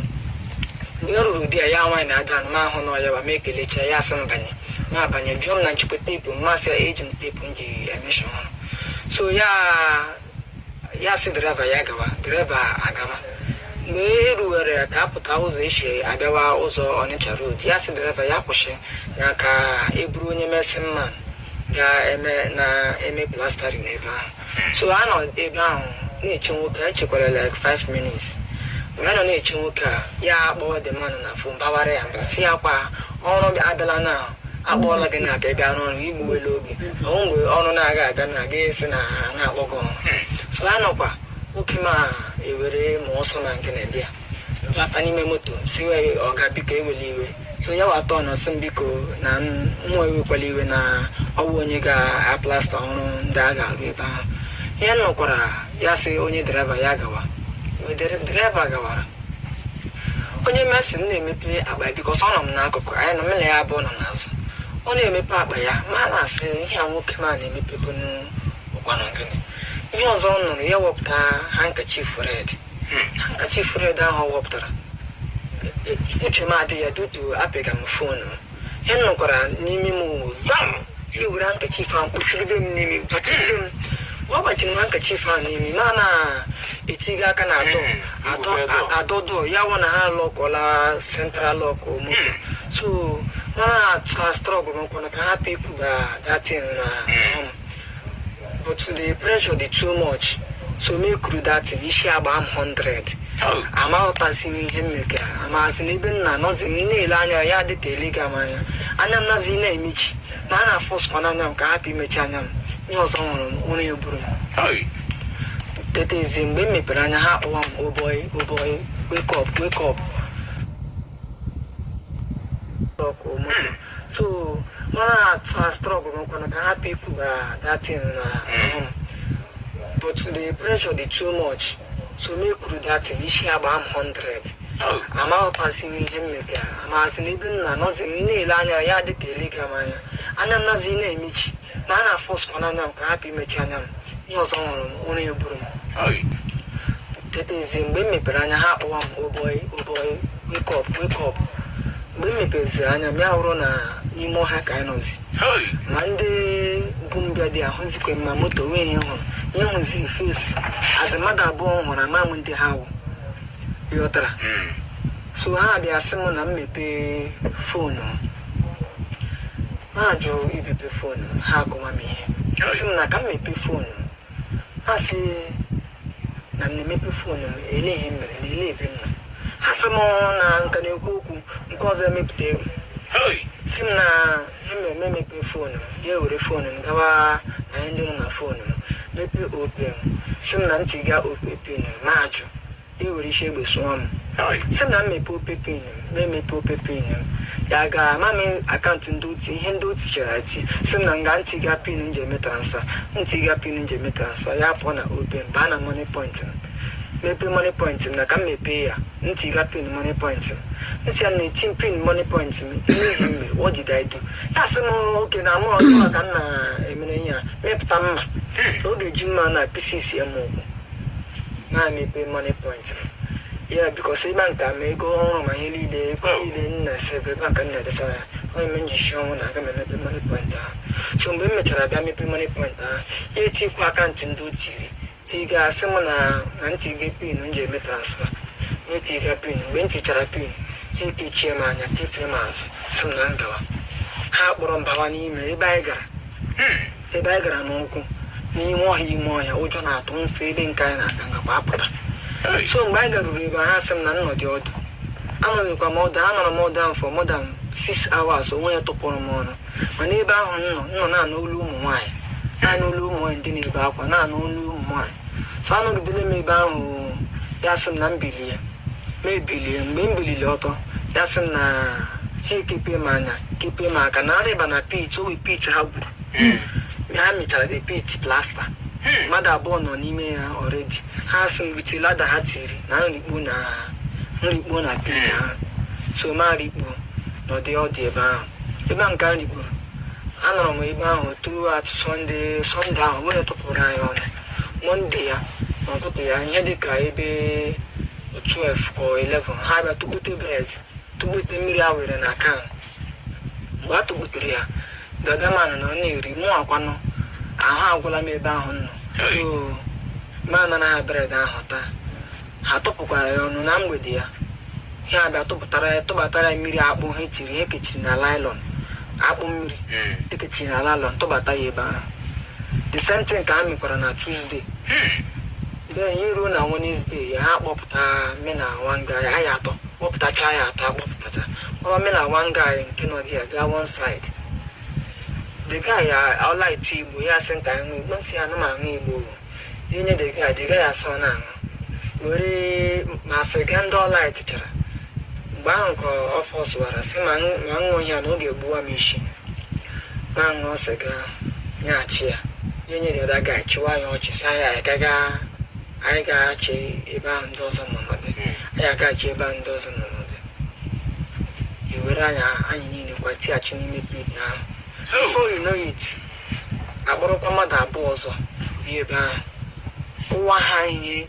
mgbe ọ ruru di ya nwaanyị na-ada ma ahụ na ọya wa ma ekelecha ya sị m banye ma banye jụọ m na nchekwa teepu mmasị ya eji m teepu m ji emesha ọrụ. So ya sị draiva ya gawa draiva agawa. Mgbe e ruwere ka apụta ụzọ isi abịawa ụzọ Ọnịcha road ya sị draiva ya kwụsị na ka eburu onye mesin man ga-eme plastering ebe ahụ. So a nọ ebe ahụ na-eche nwoke echekwara like 5 minutes. Mgbe a nọ na-eche nwoke a ya akpọ dị mmanụ na fon bawara ya mba si ya kwa ọrụ abịala na akpọọla gị na ka ị bịa n'ọrụ igbuwela oge ọnwụ mgbe ọrụ na-aga abịa na gị si na na-akpọ gị ọrụ. So a nọkwa nwoke ma ewere ma ọsọ ma nke na-ede ya bata n'ime moto si wee ọga biko ewela iwe. So ya watọ na sị m biko na mmụọ ewekwala iwe na ọwụ onye ga-aplasta ọrụ ndị a ga-arụ ebe ahụ. Ya nọkwara ya sị onye draiva ya gawa. Draiva gawara onye mesin na-emepe akpa bikos ọ nọ m n'akụkụ anyị na mmele ya abụọ nọ n'azụ. Ọ na-emepe akpa ya ma na-asị ihe a nwoke ma na-emepebu n'ụkwanụ gịnị. Ihe ọzọ ọ nụrụ ya wepụta handkerchief red. Handkerchief red ahụ ọ wepụtara uche m adị ya dutu apịga m fonu. Ya nọkwara n'ime m zam ya were handkerchief ahụ kpuchigide m n'ime gbachigide m. Ọ gbachiri m handkerchief ahụ n'ime ma na-etighị aka na adọdọ ya wụ na ha lọkọla central lock moto. So mana strọgụl nkwana ka hapụ ikwuba datin na but the pressure dị too much. So me kwuru datin isi agba m 100. Amaghọtazi m ihe mmega amazi na ebe nna nọzi m na-ele anya ya dịka eliga m anya m nazi na-emechi ma a na-afọskwa n'anya m ka hapụ imechi anya m. Ihe ọzọ hụrụ m ụra eburu m tetezi mgbe m mepere anya ha akpọwa m oboy wake up so mana atụ strọgụl nkwana ka hapụ ikwuba datin na but the pressure dị too much. So me kwuru datin isi agba m 100. Amaghọtazi m ihe mmega amazi na ebe nna nọzi m na-ele anya ya dịka eliga m anya m nazi na-emechi ma a na-afọskwa n'anya m ka hapụ imechi anya m. Ihe ọzọ hụrụ m ụra eburu m tetezi mgbe m mepere anya ha akpọwa m oboy wake up. Mgbe m mepeziri anya m ya hụrụ na n'ime ọha ka anyị nọzi ma ndị bụ mbịa dị ahụzikwe ma moto wee ihe hụrụ ihe hụziri fesi azị mmadụ abụọ hụrụ ama m ndị ha wụ ịghọtara. So ha bịa sị m na m mepee fonu m ha jụ imepe fonu m ha agụwa m ihe sị m na ka m mepee fonu m ha sị na m na-emepe fonu m ele ihe m mere na ele ebe m nọ. Ha sị m na nka na-ekwu okwu nke ọzọ emepụta egwu si m na eme emepe fonu m ya were fonu m gawa na ihe ndị nọ na fonu m mepee ope m si m na ntị ga ope pin m ma ajụ ya were isi egbe sụọ m si m na mmepe ope pin m na-emepe ope pin m ya ga ama m akaụntụ ndị otu ihe ndị otu chere ati si m na nga ntị ga pin m ji eme transfa ntị ga pin m ji eme transfa ya pụọ na ope m baa na money point m mepe money point na ka mepe ya nti ga pin money point nsi am na team pin money point me what did I do that's no okay na mo ka na emene ya mepta mma oge juma na PCC mo na mepe money point yeah because even ka me go on my holiday ko ile na sebe ba kan na desa o men ji show na ka mepe money point so mbe me tara bia mepe money point ye ti kwa account ndo tiri tiga asemo na nti ge pin nje me transfer ye tiga pin ben ti tara pin he ke chema nya ke famous sem na ngawa ha kporo mbawa ni me e bai gara no ku ni mo ya ojo na to nse be nkai na kanga kwa apụta so mgbe gara uri ba ha sem na no di odo amụ kwa mo down for more than 6 hours onwe ya toporo mo no mana ebe ahụ nọ na olu ụmụ nwanyị na olu ụmụ ndị na-ebe akwa na olu ụmụ nwanyị so anọgidele m ebe ahụ ya sị na mbilie mgbe mbilili ọtọ ya sị na ha ekepe m anya kepe m aka na arịba na pit owe pit ha gwuru ha mechara the pit plasta mmadụ abụọ nọ n'ime ya already ha sị m wite lada ha tiri na nrikpo na pit ha so ma rikpo n'ọdị ebe ahụ ebe a nke nrikporo anọrọ m ebe ahụ throughout Sunday ahụ nwere tụpụrụ anyị ọnụ Monday ya n'ụtụtụ ya ihe dịka ebe 12 or 11 ha bịa tụgbute mmiri a were na kan mgbe a tụgbutere ya dagamanụ na ọ na-eri mụ akwanụ ahụ agwụla m ebe ahụ nọ so mana na ha bred ahụ taa ha tụpụkwara ya ọnụ na mgbede ya ha bịa tụbatara ya mmiri akpụ ha etiri ha kechiri na lailọn akpụ mmiri ekechiri na lailọn tụbata ya ebe ahụ the same thing ka ha mekwara na Tuesday then ye ruo na Wednesday ya ha kpọpụta me na one guy ha ya atọ kpọpụtacha ya atọ akpọpụtacha kpọrọ me na one guy nke nọ dị ya gaa one side the guy ya ọla iti Igbo ya sị nka aṅụ Igbo nsị anụ ma aṅụ Igbo inye the guy asọ na aṅụ were ma sịga ndị ọla itichara mgbe ahụ ka ọfọ sụwara sị ma ṅụọ ya na oge gbuwa m isi ma ṅụọ sịga nyaghachi ya yenye the other guy chịwa ya ọchị saa ya anyị ga-achị ebe ahụ ndị ọzọ nọ n'ọdị anyị agaghị ebe ahụ ndị ọzọ nọ n'ọdị ewere anyị niile kwatighachi n'ime pit ahụ before you know it akpọrọkwa mmadụ abụọ ọzọ bi ebe ahụ kụwa ha ihe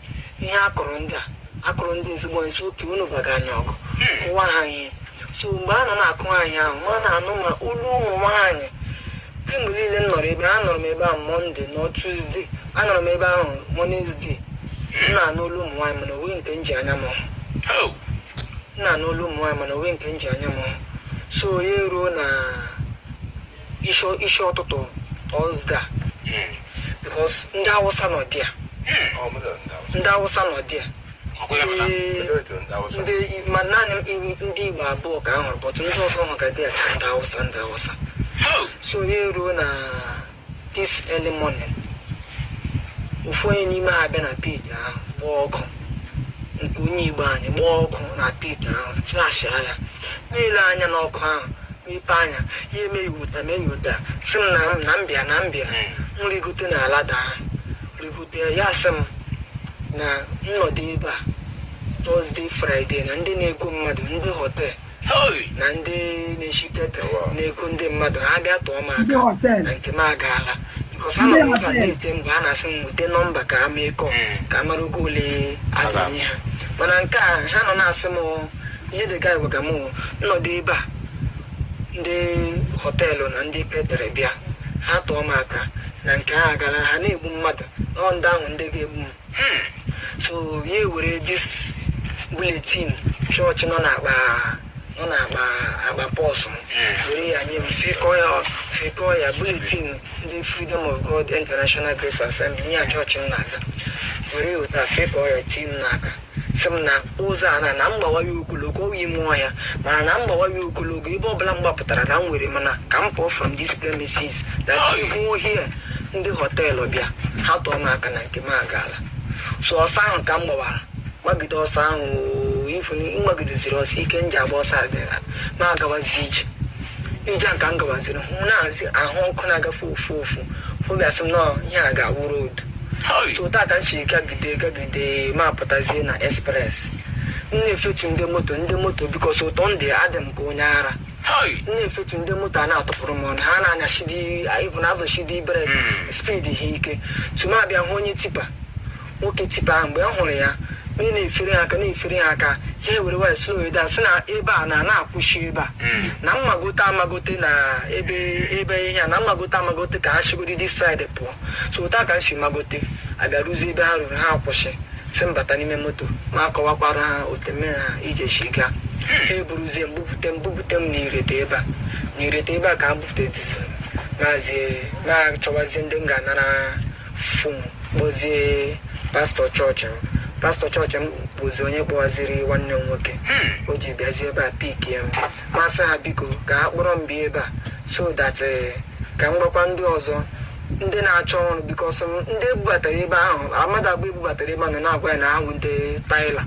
akụrụ ndị ezigbo isi oke unu baga anya ọgụ kụwa ha ihe so mgbe a nọ na-akụ anyị ahụ nwa na-anụ ma olu ụmụ nwaanyị kemgbe niile anọrọ m ebe ahụ Monday na Tuesday anọrọ m ebe ahụ Wednesday na-anụ olu ụmụ nwaanyị mana onwe nke nji anya m na-anụ olu ụmụ nwaanyị mana onwe nke nji anya m so ya eruo na isi ụtụtụ Thursday because ndị Awụsa nọ dị ya ma naanị ndị Igbo abụọ ka a hụrụ bọtụ ndị ọzọ hụ ka dị ya cha ndị Awụsa so ya eruo na this early morning ofu onye n'ime ha bịa na pit ahụ gbaa ọkụ nke onye Igbo anyị gbaa ọkụ na pit ahụ flash agha niile anya n'ọkụ ahụ mepe anya ya eme ya ụta sị m na mbịa nrigote na ala daa rigote ya sị m na nnọdụ ebe a Thursday Friday na ndị na-ego mmadụ ndị hotel na ndị na-eshikete na-ego ndị mmadụ ha bịa tụọ m aka na nke m agaala because anọ m na-ete mgbe a na-asị m nweta nọmba ka a mee kọ ka a mara ogo ole a ga-enye ha mana nke a ha nọ na-asị m ihe dị ga gwaga m nnọdụ ebe a ndị họteelụ na ndị ketere bịa ha tụọ m aka na nke ha agala ha na-egbu mmadụ nọ ndị ahụ ndị ga-egbu m so ya were dis bulletin chọọchị nọ n'akpa pọsụ were ya nye m fekọọ ya bulletin ndị Freedom of God International Grace Assembly nye ya chọọchị m n'aka were ụta fekọọ ya tim n'aka sị m na ụzọ a na mgbawa ya ogologo oyi mụọ ya mana na mgbawa ya ogologo ebe ọbụla m gbapụtara na m were mana ka m pụọ from this premises that ihu ohie ndị họteelụ bịa ha tụọ m aka na nke m agaala so ọsọ ahụ ka m gbawara gbagide ọsọ ahụ mgbagideziri ọsọ ike nji agba ọsọ adịghị ma agawazi ije a ka m gawaziri hụ na-azi ahụ ọkụ na-agafe ofu fobịasị m nọ ihe a ga-awụ roodu so that can she gagide ma pụtazie na express na-efetu ndị moto because ụtọ ndị adị m ka onye ara na-efetu ndị moto a na-atụpụrụ m ọnụ ha na-anya shidi even azụ brek speed ha ike tuma abịa hụ onye tipa nwoke tipa ahụ mgbe m hụrụ ya onye na-efere ha aka ha ewere waya slow down sị na ebe a na-akwụshi ebe a na mmagote na ebe ihe a na mmagote ka ha shigoro dị side pụọ so ụta ka m si magote abịa rụzie ebe ha rụrụ ha akwụshi si mbata n'ime moto ma akọwakwara ha oteme ha ije shiga ha eburuzie mbupute m n'irete ebe a ka m bupute dizel ma chọwazie ndị m ga-anara fon kpọzie pastọ chọọchị m bụzi onye kpọwaziri nwanne m nwoke o ji bịazie ebe a pik ya masị ha biko ka ha kpọrọ m bịa ebe a so that ka m gwakwa ndị ọzọ ndị na-achọ ọrụ bikos ndị ebubatara ebe ahụ mmadụ abụọ ebubatara ebe ahụ na-agwa ya na ahụ ndị taịla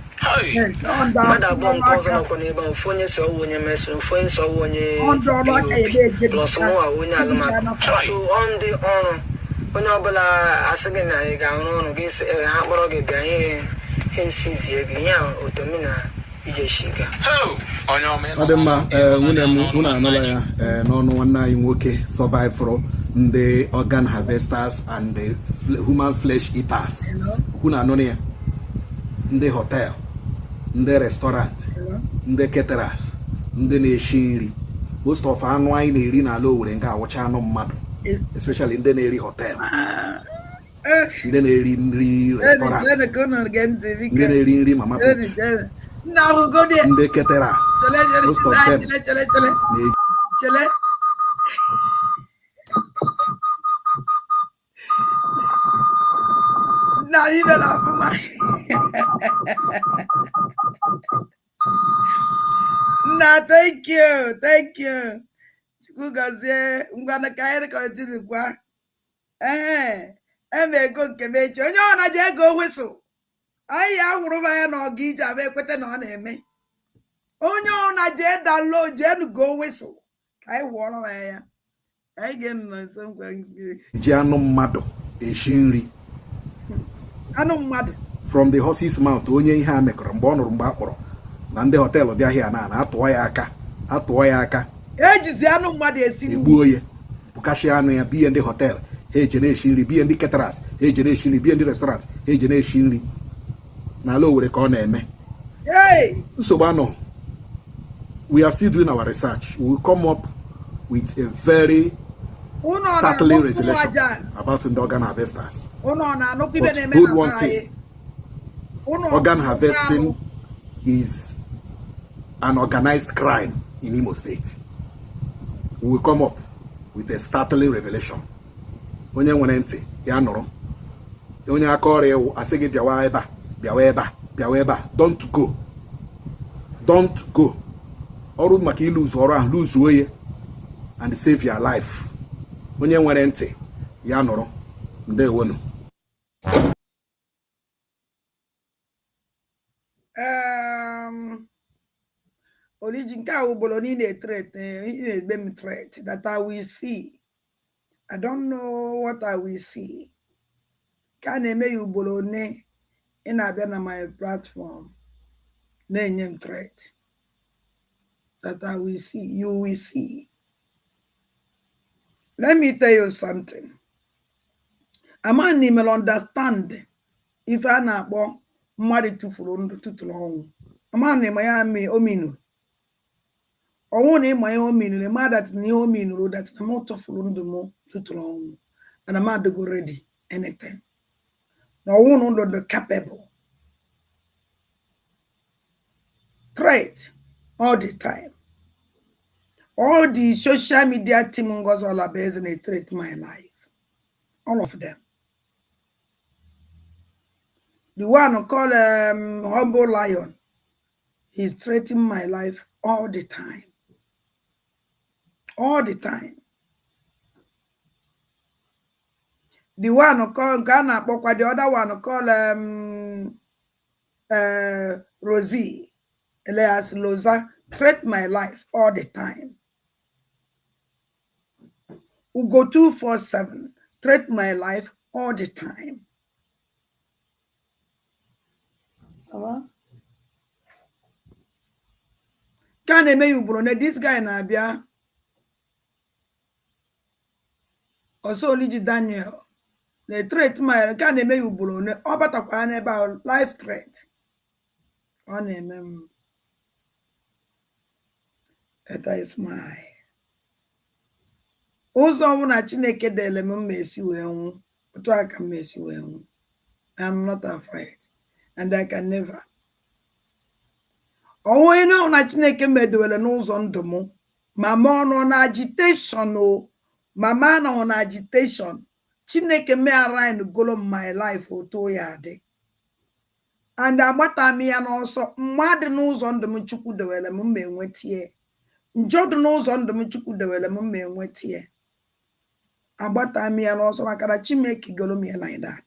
mmadụ abụọ nke ọzọ nọkwa n'ebe ahụ ofu onye si ọwụ onye mesịrị ofu onye si ọwụ onye plọs mụwa onye alụmakụ so ọ ndị ọrụ onye ọbụla asị gị na ị ga-arụ ọrụ gị ha kpọrọ gị bịa ihe esizie gị ihe otomi na ije shiga ọ dị mma nwunye m unu anụla ya n'ọnụ nwanne anyị nwoke survivor ndị organ harvesters and the human flesh eaters unu anụrụ ya ndị hotel ndị restaurant ndị caterers ndị na-eshi nri most of anụ anyị na-eri n'ala Owerri nga awụcha anụ mmadụ especially ndị na-eri hotel ndị na-eri nri restaurant ndị na-eri nri mama put ndị caterers most of them thank you Chukwu gozie ngwana ka anyị continue kwa ego nke mechi onye ọ na-eji ego whistle anyị ya hụrụ ya na ọga ije abụ ekweta na ọ na-eme onye ọ na-eji download jenu go whistle ka anyị wụọrọ ya anyị ga-enu na nso ngwa ji anụ mmadụ eshi nri anụ mmadụ from the horse's mouth onye ihe a mekọrọ mgbe ọ nụrụ mgbe a kpọrọ na ndị họteelụ bịa hịa na atụọ ya aka ejizi anụ mmadụ esi nri egbuo ya bụkashịa anụ ya biye ndị họteelụ ha eje na-eshi nri biye ndị caterers ha eje na-eshi nri biye ndị restaurant ha eje na-eshi nri n'ala Owerri ka ọ na-eme nsogbu anọ we are still doing our research. We will come up with a very startling revelation about the organ harvesters. But hold one thing. Organ harvesting is an organized crime in Imo State. We will come up with a startling revelation. Onye nwere ntị ya nụrụ. Onye aka ọrịa asị gị bịawa ebe a. Don't go. Don't go. Ọrụ maka ilose ọrụ ahụ lose oye and save your life. Onye nwere ntị ya nụrụ. Ndewonu. Origin ka ugboro ni threat threat that I will see. I don't know what I will see. Can I make ugboro ne in abia my platform? Name threat that I will see. You will see. Let me tell you something. A man will understand if I na bo mmadụ tụfuru ndụ tụtụrụ ọnwụ. A man na ya me ominu. Ọnwụ na ịma ihe ominu, ma that na ihe ominu that na mo tụfuru ndụ mo tụtụrụ ọnwụ. And a man go ready anything. Na ọnwụ no the capable. Threat all the time. All the social media team goes all about and they threat my life. All of them. The one who call Humble Lion, he's threatening my life all the time. All the time. The one who call Ghana, the other one who call Rosie, Elias Loza, threat my life all the time. Who go 247, threat my life all the time. Ka na-eme ya ugboro na this guy na-abịa ọsọ Oliji Daniel na threat ma ka na-eme ya ugboro na ọ batakwa n'ebe a life threat ọ na-eme m that is my ụzọ ọnwụ na Chineke dele m mma esi wee nwụ otu aka m esi wee nwụ. I'm not afraid and I can never. Onwe na na Chineke medowele n'ụzọ ndụ m mama ọnụ na agitation o mama na on agitation Chineke me align golo my life otu ya dị and agbata m ya n'ọsọ mmadụ n'ụzọ ndụ m Chukwu dewele m mma enwetie njọ dị n'ụzọ ndụ m Chukwu dewele m mma enwetie agbata m ya n'ọsọ maka na Chineke golo m ya like that.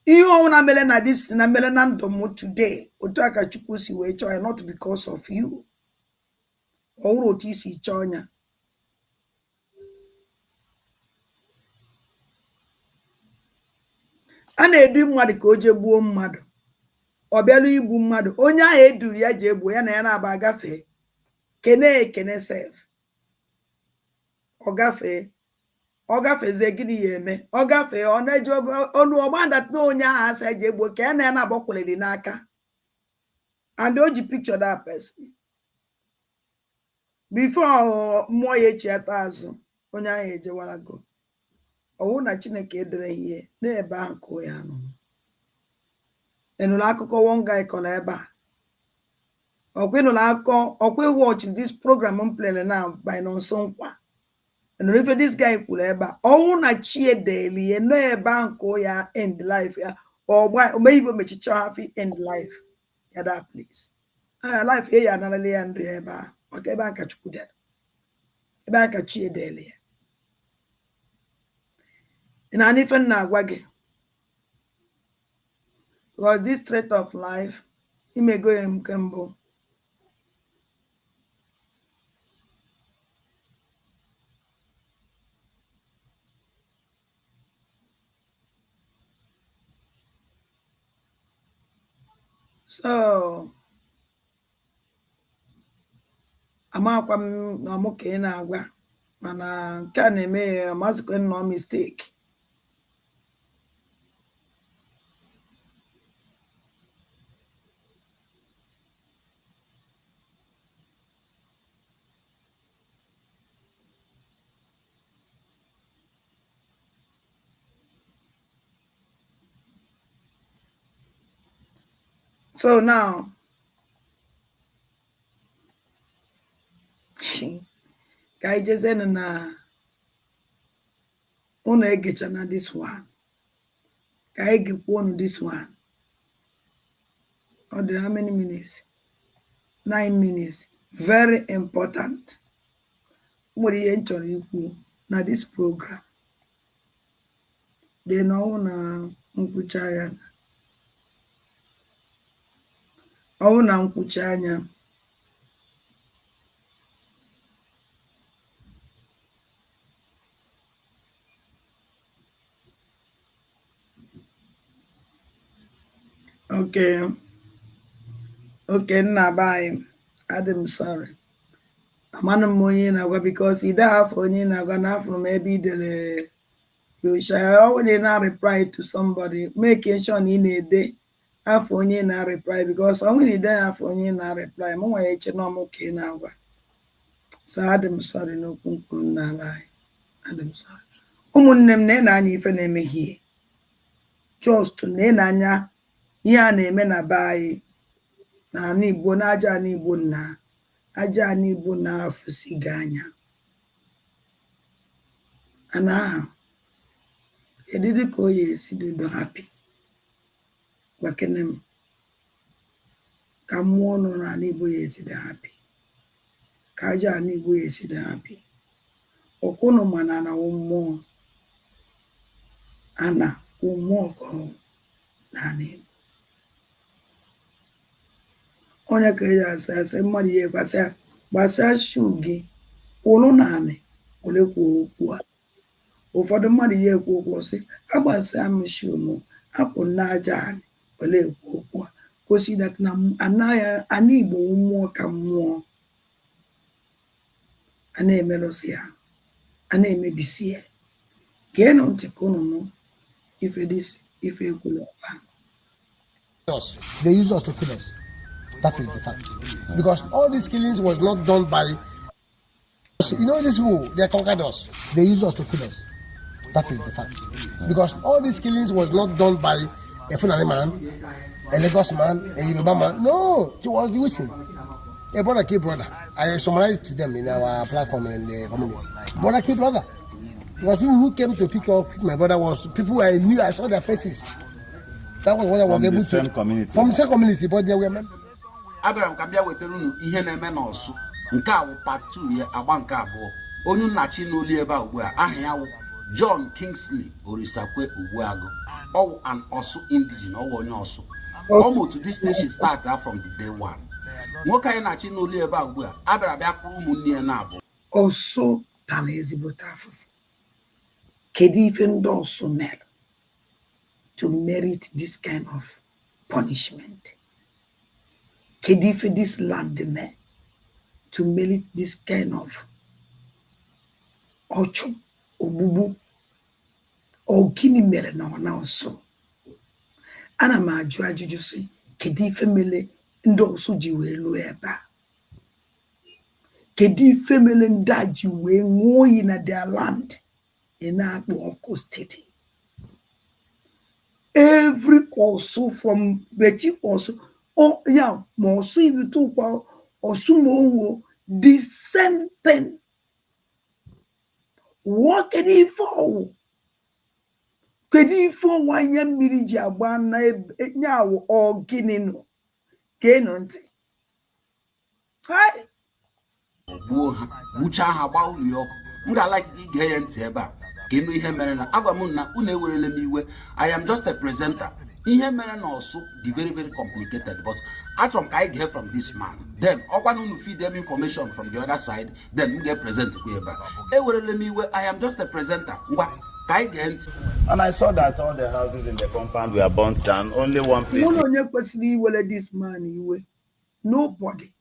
Ihe ọnwụna mere na this na mere na ndụ m today otu aka Chukwu si wee chọọ ya not because of you. Ọ wụrụ otu isi chọọ ya. A na-edu mmadụ ka o je gbuo mmadụ. Ọ bịalụ igbu mmadụ onye ahụ eduru ya je egbuo ya na ya na-aba agafe kene ekene sef ọ gafezie gịnị ya eme ọ gafee ọ na-eji olu ọgbandata onye ahụ asa eji egbuo ka ya na ya na-agbakweliri n'aka and o ji picture that person before mmụọ ya echiata azụ onye ahụ ejewarago ọwụ na Chineke edere ihe n'ebe ahụ ka ya nọ. Enụrụ akụkọ one guy kọrọ ebe a ọkwa ịnụrụ akụkọ ọkwa watch this program m plere na by Nonso Nkwa. And if this guy kwuru ebe a ọnwụ na chi edeli ya n'ebe ahụ ka ya end life ya ọgba omeibo mechicha hafi end life ya that place life ya analele ya ndụ ebe a maka ebe aka Chukwu dere ebe aka chi edeli ya na anife na-agwa gị because this threat of life imego ya nke mbụ. So amakwa m na ọmụ ka ị na-agwa mana nke a na-eme ya mazikwa nnọọ mistake. So now ka anyị jezienụ na unu egecha na this one ka anyị gekwa unu this one ọ dị how many minutes 9 minutes very important. Nwere ihe m chọrọ ikwu na this program dị na ọnwụ na nkwucha ya ọnwụ na nkwucha anya okay nna be anyị adị m sorry amanụ m onye na-agwa because ide afọ onye na-agwa na afọ m ebe idere yosha ọ nwere na reply to somebody make sure na ị na-ede afọ onye na reply because ọ nwere ide afọ onye na reply m nwa ya eche na ọmụ ka ị na-agwa so adị m sorry n'okwu mkpụrụ nna be anyị adị m sorry. Ụmụnne m na-anya ife na-emehie just na-anya ihe a na-eme na be anyị na ana Igbo na aja ana Igbo na aja ana Igbo na afụsiga anya ana ahụ edidi ka o ya esi do happy gwakene m ka mmụọ nọ na ana Igbo ya esi dị happy ka aja ana Igbo ya esi dị happy ọkwụnụ mana na mmụọ ana mmụọ ka na ana Igbo onye ka ya asị mmadụ ya gbasịa shu gị kwụrụ naanị olekwa okwu a ụfọdụ mmadụ ya ekwu okwu sị agbasa m show apụ n'aja anyị ole ekwu okwu a gosi that na ana Igbo mmụọ ka mmụọ a na-emelụsị ya a na-emebisi ya geenụ ntị ka unu nụ ife ekwula ọba. They used us to kill us. That is the fact. Because all these killings was not done by, you know, these people, they conquered us. They used us to kill us. That is the fact. Because all these killings was not done by a Fulani man, a Lagos man, a Yoruba man. No, it was the Wisdom. A brother killed brother. I summarized to them in our platform in the community. Brother killed brother. Because people who came to pick my brother was people I knew, I saw their faces. That was what I was from able the to. Same community. From the same community, but they were men. Abraham ka bịa wetara unu ihe na-eme n'Ọsụ nke a wụ part 2 ya agba nke abụọ onye nnachi n'olu ebe a ugbu a aha ya wụ John Kingsley Orisakwe Ogbuagụ ọwụ an Ọsụ indigene ọwụ onye Ọsụ almost this station start from the day one nwoke anyị na-achị n'olu ebe a ugbu a abịara bịa kpụrụ ụmụnne ya na-abụ Ọsụ tara ezigbote afụfụ kedu ife ndị Ọsụ mere to merit this kind of punishment? Kedu ife this land mere to merit this kind of ọchụ ogbugbu ọ gịnị mere na ọ na Ọsụ? Ana m ajụ ajụjụ sị kedu ife mere ndị Ọsụ ji wee lụọ ebe a? Kedu ife mere ndị a ji wee ṅụọ oyi na their land ị na-akpọ ọkụ steeti? Every Ọsụ from Beti Ọsụ yeah, Mosu Ibitukwa Osumo, the same thing. What can he for? Could he for 1 year mirija one now or Guinea? Kenonte. Hi. Bucha haba York. Nga like Gay and Teba. Gave me him and Agamuna Unewe. I am just a presenter. Ihe mere na Ọsụ the very complicated, but Atrom ka I get from this man. Then Okwanunu feed them information from the other side. Then we get present whereby. I am just a presenter. And I saw that all the houses in the compound were burnt down. Only one place. This man, nobody.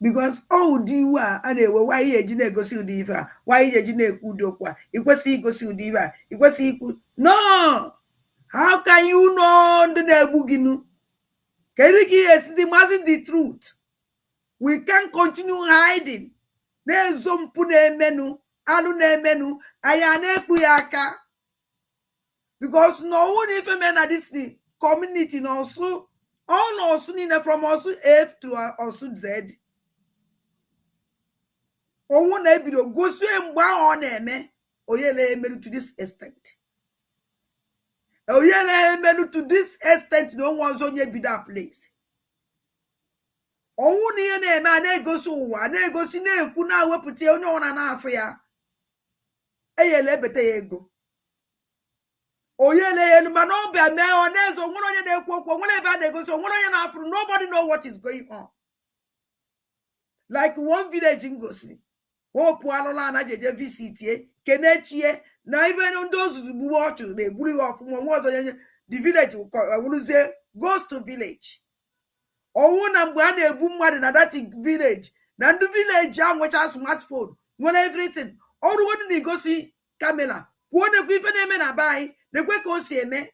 Because all do why he go see diva, why he kudokwa, it was he go see diva, it was he could no. How can you know the Debunking? Keriki is the truth. We can't continue hiding. There's some pune menu, alune menu, ayane kuyaka. Because no one even men at this community also, all also from also F to also Z. Oh, one ebido go swim on eme, oyele menu to this extent. To this extent, no one's on your bidder place. Only a man goes over, and goes in a kuna weputi on an affair. A lebete ego. Oyele and Manoba, mayonnaise, or one on your cook, whenever they go so one on your after, nobody know what is going on. Like one village in Gosli. Hope Walana VCTA, Kenechie. Now even on those who watch, they blew off from the village. I will say goes to village. Or one and one a boom one in that village. Now the village jam which has smartphone, one everything. All the one they go see Camilla. One of even a man buy the quick go see me.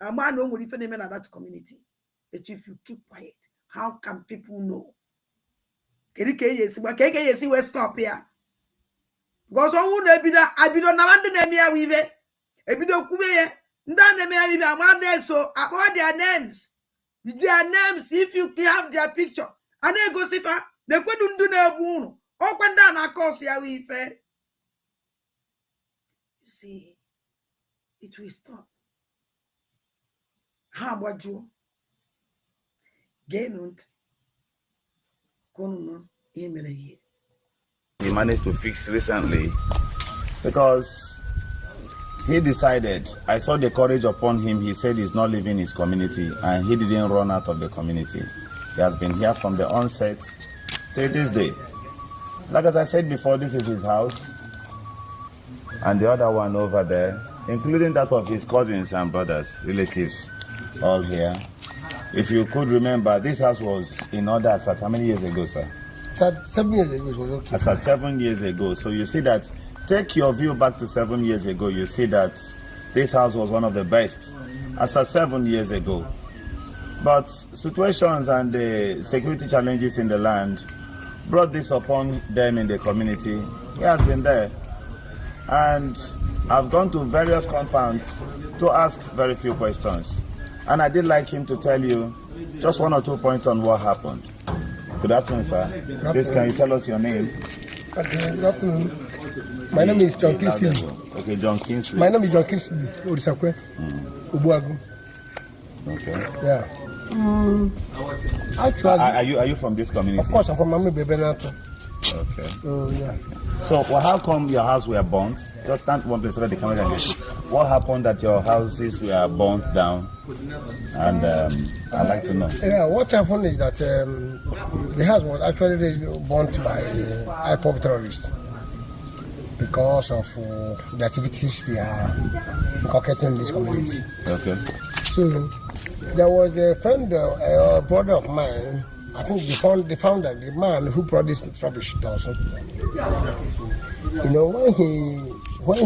A man no more even a man at that community. But if you keep quiet, how can people know? Can you see where stop here? Because I won't be that I be don't have the name we be. If you don't come here, I'm there so about their names. Their names, if you have their picture, and then go see her, they couldn't do no wound. Open down our course here we fair. You see, it will stop. How about you? Genund. Kono email here. He managed to fix recently because he decided, I saw the courage upon him. He said he's not leaving his community and he didn't run out of the community. He has been here from the onset till this day. Like as I said before, this is his house. and the other one over there, including that of his cousins and brothers, relatives, all here. If you could remember, this house was in order as at how many years ago, sir? 7 years ago, it was okay. As at 7 years ago. So you see that, take your view back to 7 years ago, you see that this house was one of the best as at 7 years ago. But situations and the security challenges in the land brought this upon them in the community. He has been there. And I've gone to various compounds to ask very few questions. And I did like him to tell you just 1 or 2 points on what happened. Good afternoon, sir. Please, can you tell us your name? Okay, good afternoon. My name is John Kingsley. Okay, John Kingsley. My name is John Kingsley. Odisakwe. Ubuagu. Okay. Yeah. Actually, are you from this community? Of course, I'm from Mami Bebenato. Okay. Yeah. So, well, how come your house were burnt? Just stand one place so that the camera can get you. What happened that your houses were burnt down? And I'd like to know. Yeah, what happened is that the house was actually burnt by IPOB terrorists because of the activities they are inculcating in this community. Okay. So, there was a friend, a brother of mine. I think they found that the man who brought this rubbish also. You know, when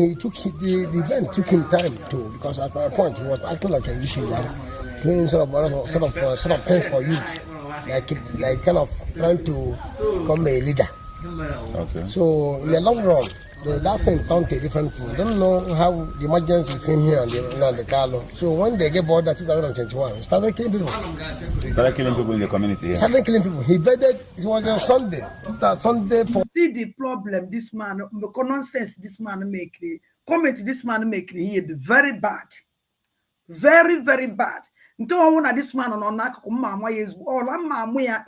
he took the event took him time too, because at a point he was acting like a YouTuber, doing sort of things for youth, like kind of trying to become a leader. Okay. So in the long run, that thing turned to a different thing. I don't know how the emergency between here and the Carlo. So when they gave order 2021, started killing people. Started killing people in the community. Yeah. Started killing people. He vetted. It was a Sunday. Sunday for. See the problem this man, the nonsense this man make, the comment this man make here, very bad, very very bad. Until I want this man on mama is all I'm mamma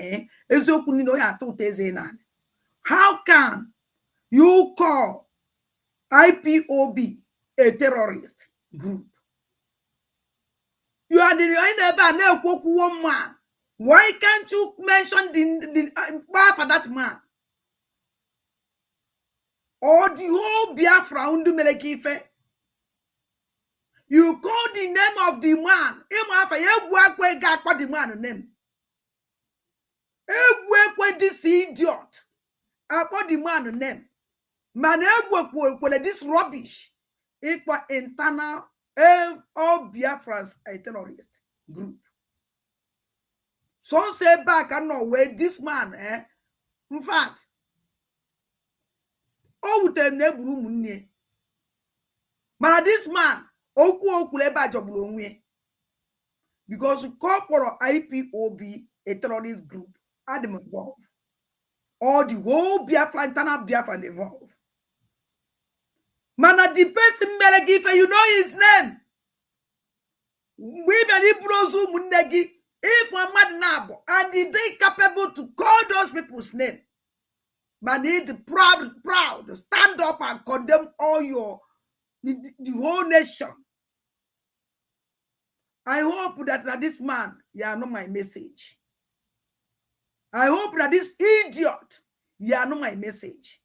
how can you call IPOB a terrorist group? You are the one man. Why can't you mention the for that man? Or the whole Biafra undu melekife? You call the name of the man. The man name. This idiot. About the man name. Man, this rubbish. Equal internal all Biafrans a terrorist group. So say back and no way this man, in fact, oh, the neighbor man, this man, because corporate IPOB, a terrorist group, are them involved. Or the whole Biafra, internal Biafra involved. Man, the person Melegife, you know his name. We believe Brozu Munegi, if one man nabo, and they capable to call those people's name. Man, need proud to stand up and condemn all the whole nation. I hope that this man, you know my message. I hope that this idiot, you know my message.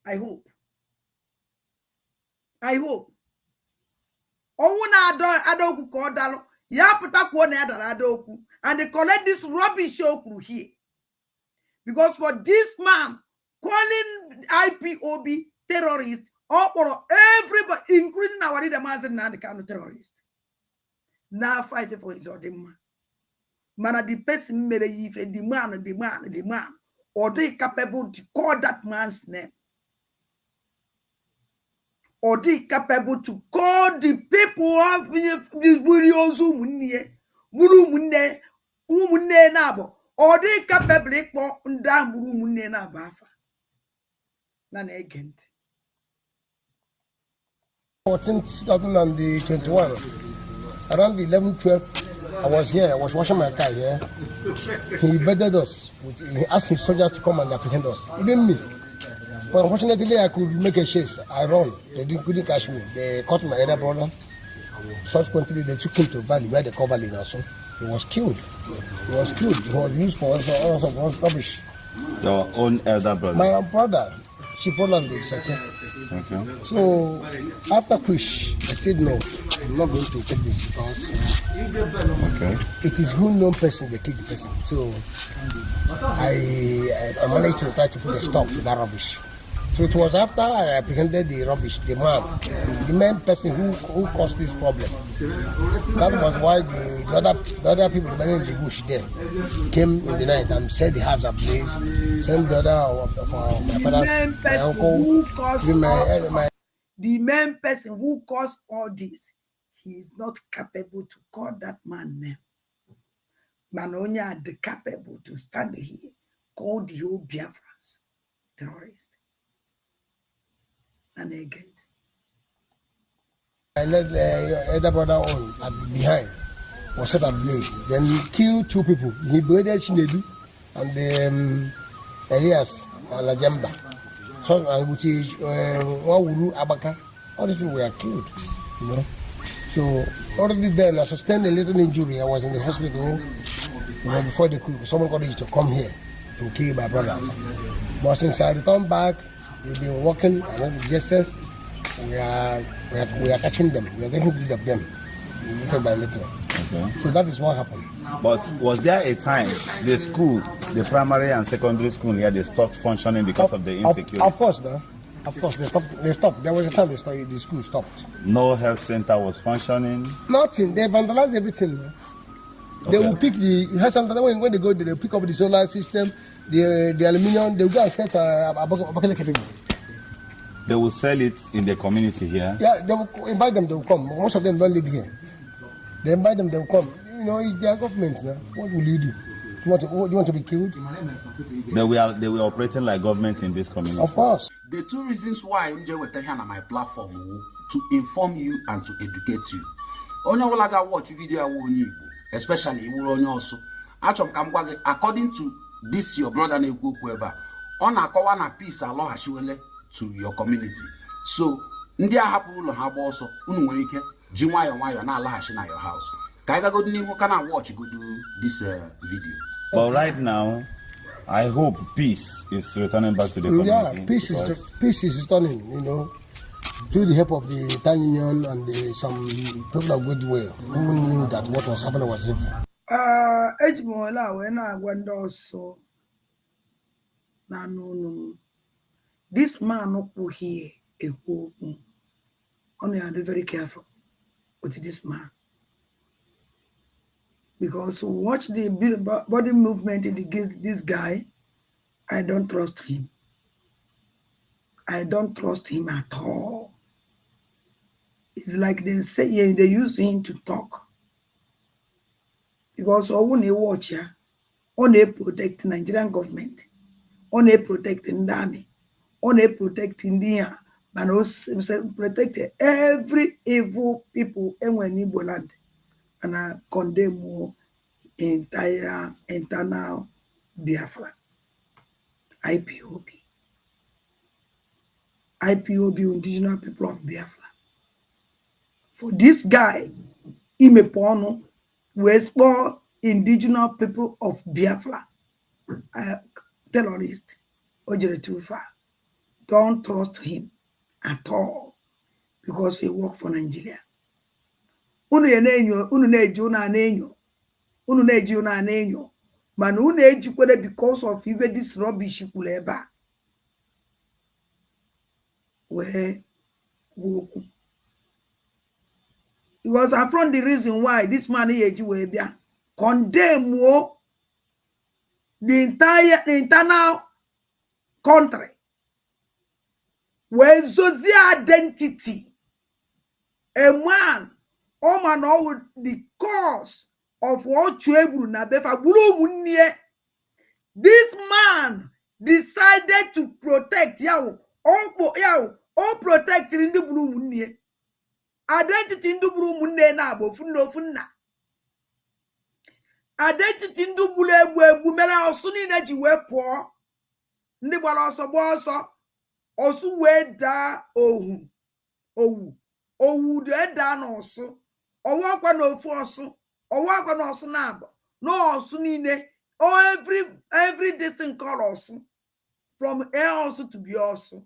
I hope. I hope. Adoku kodalo, ya puta kuone adoku, and they collect this rubbish okru here. Because for this man calling IPOB terrorist, or everybody, including our leader Mazi and the Kanu terrorist, now fighting for his order man. Man, the person made the man, or they capable to call that man's name. Or they capable to call the people of this Buru nabo, or they capable to down Buru Nabafa. Nan agent. 2021, around 11-12, I was here. I was washing my car here. He invaded us. He asked his soldiers to come and apprehend us. He didn't miss. But unfortunately, I could make a chase. I run. They couldn't catch me. They caught my elder brother. Subsequently, they took him to Valley, where they call Valley now. So he was killed. He was used for all sorts of rubbish. Your own elder brother? My brother. She brought us the second. Okay. So after Quish, I said no, I'm not going to take this because it is unknown person they kill the person. So I managed to try to put a stop to that rubbish. So it was after I apprehended the rubbish, the main person who caused this problem. That was why the other people in the bush there came in the night and said the house ablaze. Sent the other of my father's, my uncle, the main person who caused all this. He is not capable to call that man name. Manonia are the capable to stand here, call the whole Biafrans terrorists. And again. I let the elder brother on behind was set ablaze. Then he killed 2 people. He beheaded Shinedu and Elias Lajemba. So Wawuru Abaka. All these people were killed. You know. So already then I sustained a little injury. I was in the hospital. You know, before someone got to come here to kill my brothers. But since I returned back, we've been working and the gestures. We are catching them. We are getting rid of them little by little. Okay. So that is what happened. But was there a time the school, the primary and secondary school here, they stopped functioning because of the insecurity? Of course, no. Of course, they stopped. There was a time the school stopped. No health center was functioning? Nothing. They vandalized everything. Man. They will pick the health center. When they go there, they pick up the solar system, the aluminium. They will go and set They will sell it in the community here? Yeah, they will invite them, they will come. Most of them don't live here. They invite them, they will come. You know, it's their government now. What will you do? You want to be killed? They were operating like government in this community? Of course. The 2 reasons why I'm just here on my platform to inform you and to educate you. Onye wala ga watch video onye Igbo, especially Igbo onye also. Achom ka mgwa gị, according to this your brother na-ekwu okwu ebe a, ọ na-akọwa na peace alọghachile to your community. So ndị ahapụ ụlọ ha gba ọsọ, unu nwere ike ji nwayọ na-alaghachi na your house. Ka anyị gagodu n'ihu ka na watch godu this video. But right now, I hope peace is returning back to the community. Yeah, peace is returning, you know, through the help of the Town Union and some people of goodwill who knew that what was happening was evil. Ejimola when I went also no. This man who here a only have to be very careful with this man. Because to watch the body movement against this guy, I don't trust him. I don't trust him at all. It's like they say they use him to talk. Because when they watch here, only protect the Nigerian government, only protect the army, only protect India, but also protect every evil people in Igbo land. And I condemn more internal Biafra. IPOB, indigenous people of Biafra. For this guy, Imepono, we explore indigenous people of Biafra. Terrorist, Ojere too far. Don't trust him at all because he work for Nigeria. Unu na-eji unu na-enyo mana unu ejikwere because of even this rubbish kwuru ebe a wee okwu. Because I found the reason why this man eji wee bịa condemn the internal country wee zozie identity a man all the cause of what Chukwu na befa bulu. This man decided to protect protect in the blue identity in the blue na bo funna identity in the blue mera osuni na ji we po ndi gbara ọsọ osu we da owu de da na osu owo akwa na ofu osu owo akwa na osu na abo no osu niile every distinct color osu from air osu to be osu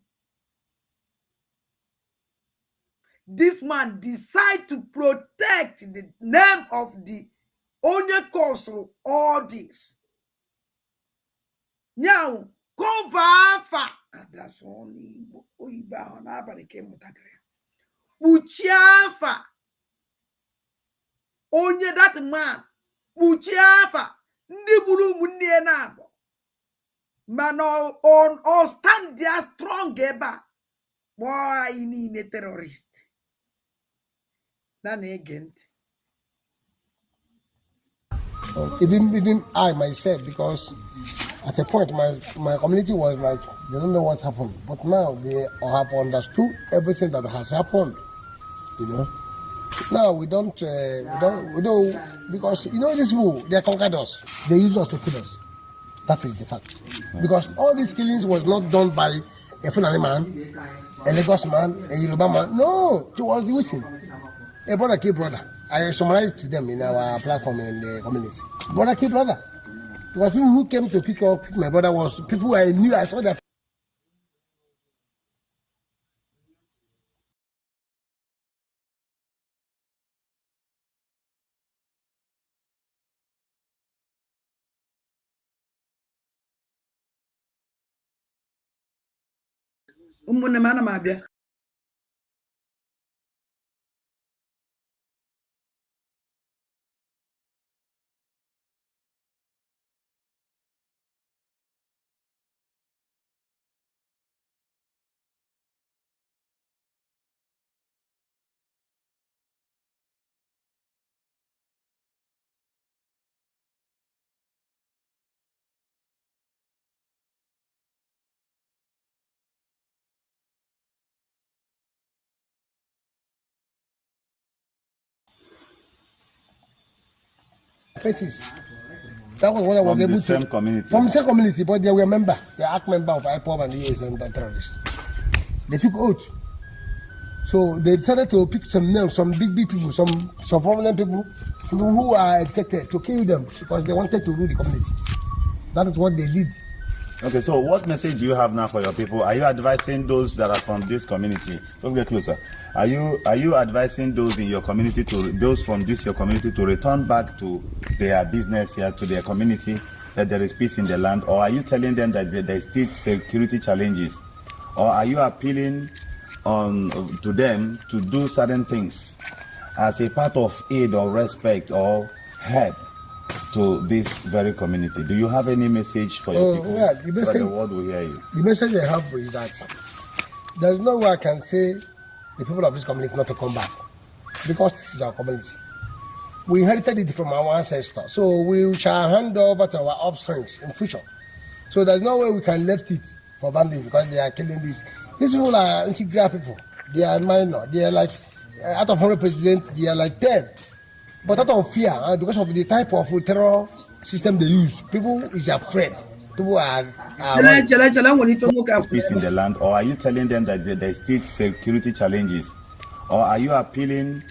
this man decide to protect the name of the only cause of all this. Now, cover that's only Oyiba on Abba came with Uchiafa. Onye that man. Uchiafa. Ndibulu munye nabo. Man on stand there strong eba. Boy, you need a terrorist. Then again. Even I myself, because at a point my community was like, they don't know what's happened. But now they have understood everything that has happened. You know. Now we don't, because you know these people, they conquered us. They used us to kill us. That is the fact. Because all these killings was not done by a Fulani man, a Lagos man, a Yoruba man. No, it was using a brother kill brother. I summarized to them in our platform in the community. Brother kill brother. Because people who came to pick my brother was people I knew. I saw that. Mabia. Faces. That was what I was from able the to. same community. From the same community, but they were member. They are member of IPOB and EAs and the terrorists. They took oath. So they decided to pick some names, some big people, some prominent people who are educated to kill them because they wanted to rule the community. That is what they did. Okay, so what message do you have now for your people? Are you advising those that are from this community? Let's get closer. Are you advising those in your community those from your community to return back to their business here, to their community, that there is peace in the land, or are you telling them that there is still security challenges, or are you appealing to them to do certain things as a part of aid or respect or help to this very community? Do you have any message for your people? Yeah, so that the world will hear you. The message I have is that there's no way I can say the people of this community not to come back, because this is our community. We inherited it from our ancestors, so we shall hand over to our offspring in future. So there's no way we can left it for bandits because they are killing this. These people are integral people. They are minor. They are like out of 100 presidents, they are like 10. But out of fear, because of the type of terror system they use, people is afraid. People are peace in the land, or are you telling them that there is still security challenges, or are you appealing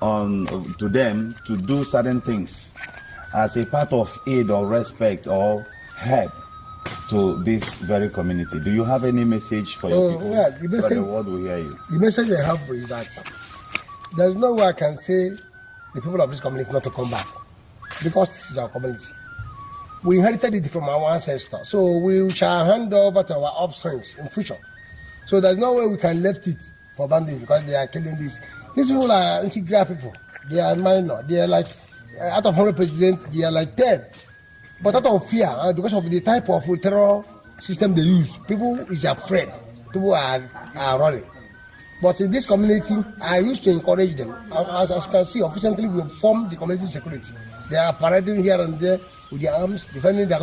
to them to do certain things as a part of aid or respect or help to this very community? Do you have any message for your people? Yeah, the message, so that the world will hear you. The message I have is that there's no way I can say the people of this community not to come back, because this is our community. We inherited it from our ancestors, so we shall hand over to our offspring in future. So there's no way we can left it for bandits because they are killing this. These people are integral people. They are minor. They are like out of 100 presidents, they are like 10. But out of fear, because of the type of terror system they use, people is afraid. People are running. But in this community, I used to encourage them. As you can see, officially we form the community security. They are parading here and there with their arms, defending the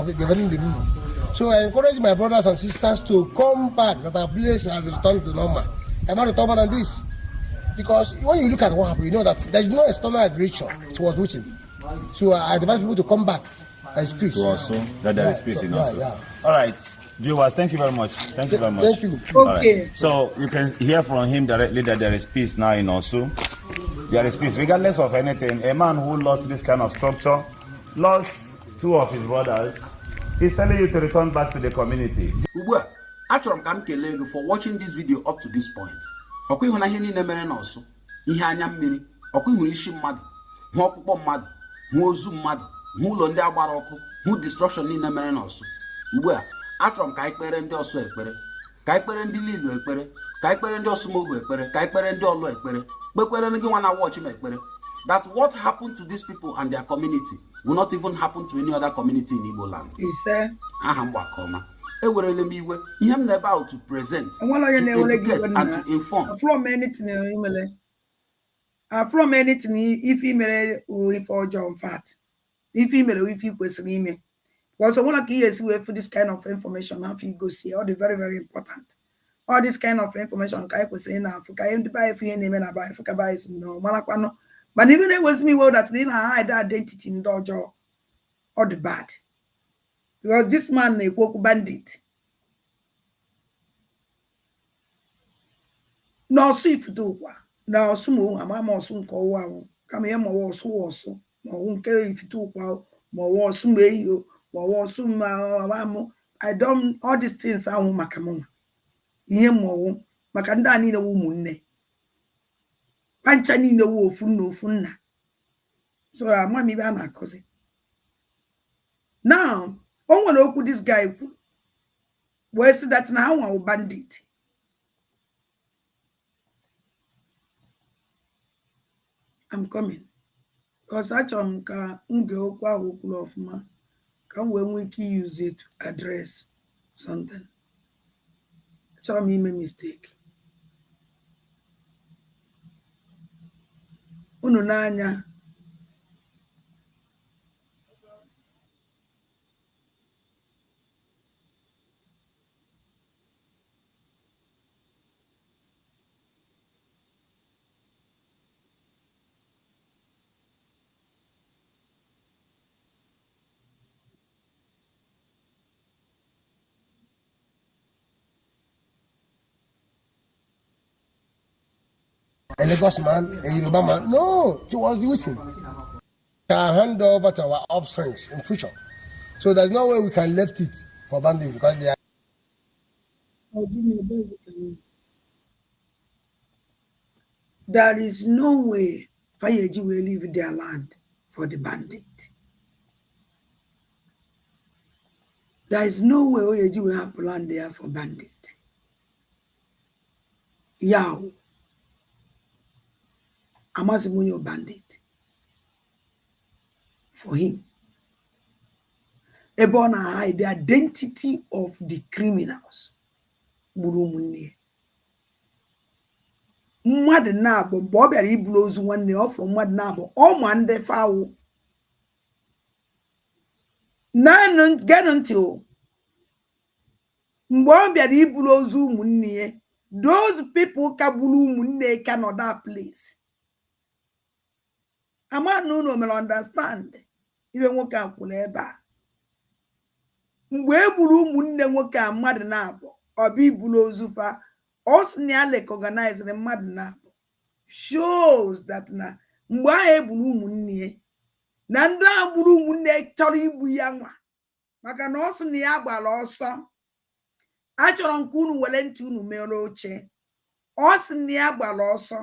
people. So I encourage my brothers and sisters to come back, that our place has returned to normal. Cannot return more than this. Because when you look at what happened, you know that there is no external aggression towards written. So I advise people to come back. There is peace. To also, that there is peace in also. Yeah. All right, viewers, thank you very much. Thank you very much. Thank you. Okay. Right. So you can hear from him directly that there is peace now in Osu. There is peace, regardless of anything. A man who lost this kind of structure, lost 2 of his brothers, he's telling you to return back to the community. Achọrọ m ka m kelee gị for watching this video up to this point. Ọkwa ịhụnanya niile mere n'Osu. ihe anya mmiri ọkwa ihuru isi mmadụ hụ ọkpụkpọ mmadụ hụ ozu mmadụ hụ ụlọ ndị agbara ọkụ hụ destruction niile mere n'Ọsụ. Ugbu a achọrọ m ka anyị kpere ndị Ọsụ ekpere, ka anyị kpere ndị Lilu ekpere, ka anyị kpere ndị Ọsụmohu ekpere, ka anyị kpere ndị Ọlụ ekpere, kpekwere gị nwa na watch m ekpere, that what happened to these people and their community will not even happen to any other community in Igbo land. Aha mgbakọma ewerele m iwe ihe m na-ebe out to present, to educate and to inform. From anything if he mere if ọjọọ, in fact if he mere if he kwesịrị ime, because one like yes we for this kind of information now you go see all the very very important, all this kind of information ka kwesịrị na Africa ndị ba efu ihe na-eme na ba Africa ba is no malakwano. But even it was me well that they hide identity in dojo or the bad, because this man a woke bandit. No see if do now sumo amama sun ko wa come here mo so mo won ke if do kwa mo wo sumo yo mo wo sumo I don't all these things are makamoma ihe mo wo maka ndị ani na wo munne pancha ni na wo ofu na ofu nna, so amami ba na akozi. Now on nwere okwu this guy kwuru wee sị that na ha nwa bandit. I'm coming because achọrọ m ka m gee okwu ahụ okwuru ọfụma ka m wee nwee ike use it to address something. Achọrọ m ime mistake. Unu n'anya a Lagos man, a Yoruba man. No, he was using. Can hand over to our offsprings in future. So there's no way we can left it for bandits because they are. There is no way Fayeji will leave their land for the bandit. There is no way Oyeji will have land there for bandit. Yao. Amasimunyo bandit. For him. Ebona hide the identity of the criminals. Burumunye. Mmadụ na-abụ mgbe ọ bịara ibulu ozu nwanne ọ fụrụ mmadụ na-abụ ọ ma ndị fawo. Geenụ ntị o. Mgbe ọ bịara ibulu ozu ụmụnne ya, those people ka bulu ụmụnne ka nọ that place. Ama na unu mere understand iwe nwoke a kwuru ebe a. Mgbe e gburu ụmụnne nwoke a mmadụ na-abụ ọ bụ ibulu ozu fa. Osniale organized the madna shows that na mgbe ahụ egburu ụmụnne na ndị a gburu ụmụnne chọrọ igbu ya nwa maka na ọsọ na ya gbara ọsọ achọrọ nke unu were ntị unu mere oche ọsọ na ya gbara ọsọ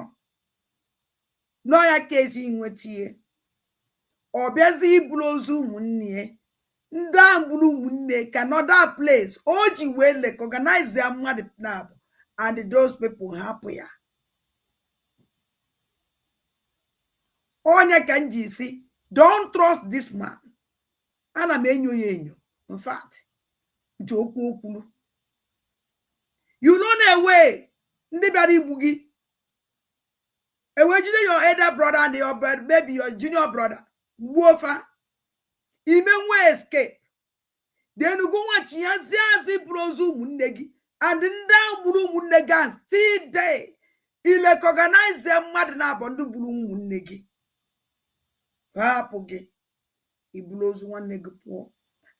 nọ ya ka ezi nwetie ọ bịazi iburu ozu ụmụnne ndị a gburu ụmụnne ka another place o ji wee organize ya mmadụ na and those people happy. Onye ka nji si, don't trust this man. Ana m enyo ya enyo. In fact, nje okwu okwulu. You know na way ndị bịara igbu gị. Ewejide your elder brother and your baby, your junior brother. Gbuo fa. Ime nwe escape. Then you go watch ya zi buru ozu ụmụnne gị. And ndị gburu ụmụnne gị still there. Ile organize mmadụ na-abụ ndị gburu ụmụnne gị. Hapụ gị. Iburu ozu nwanne gị pụọ.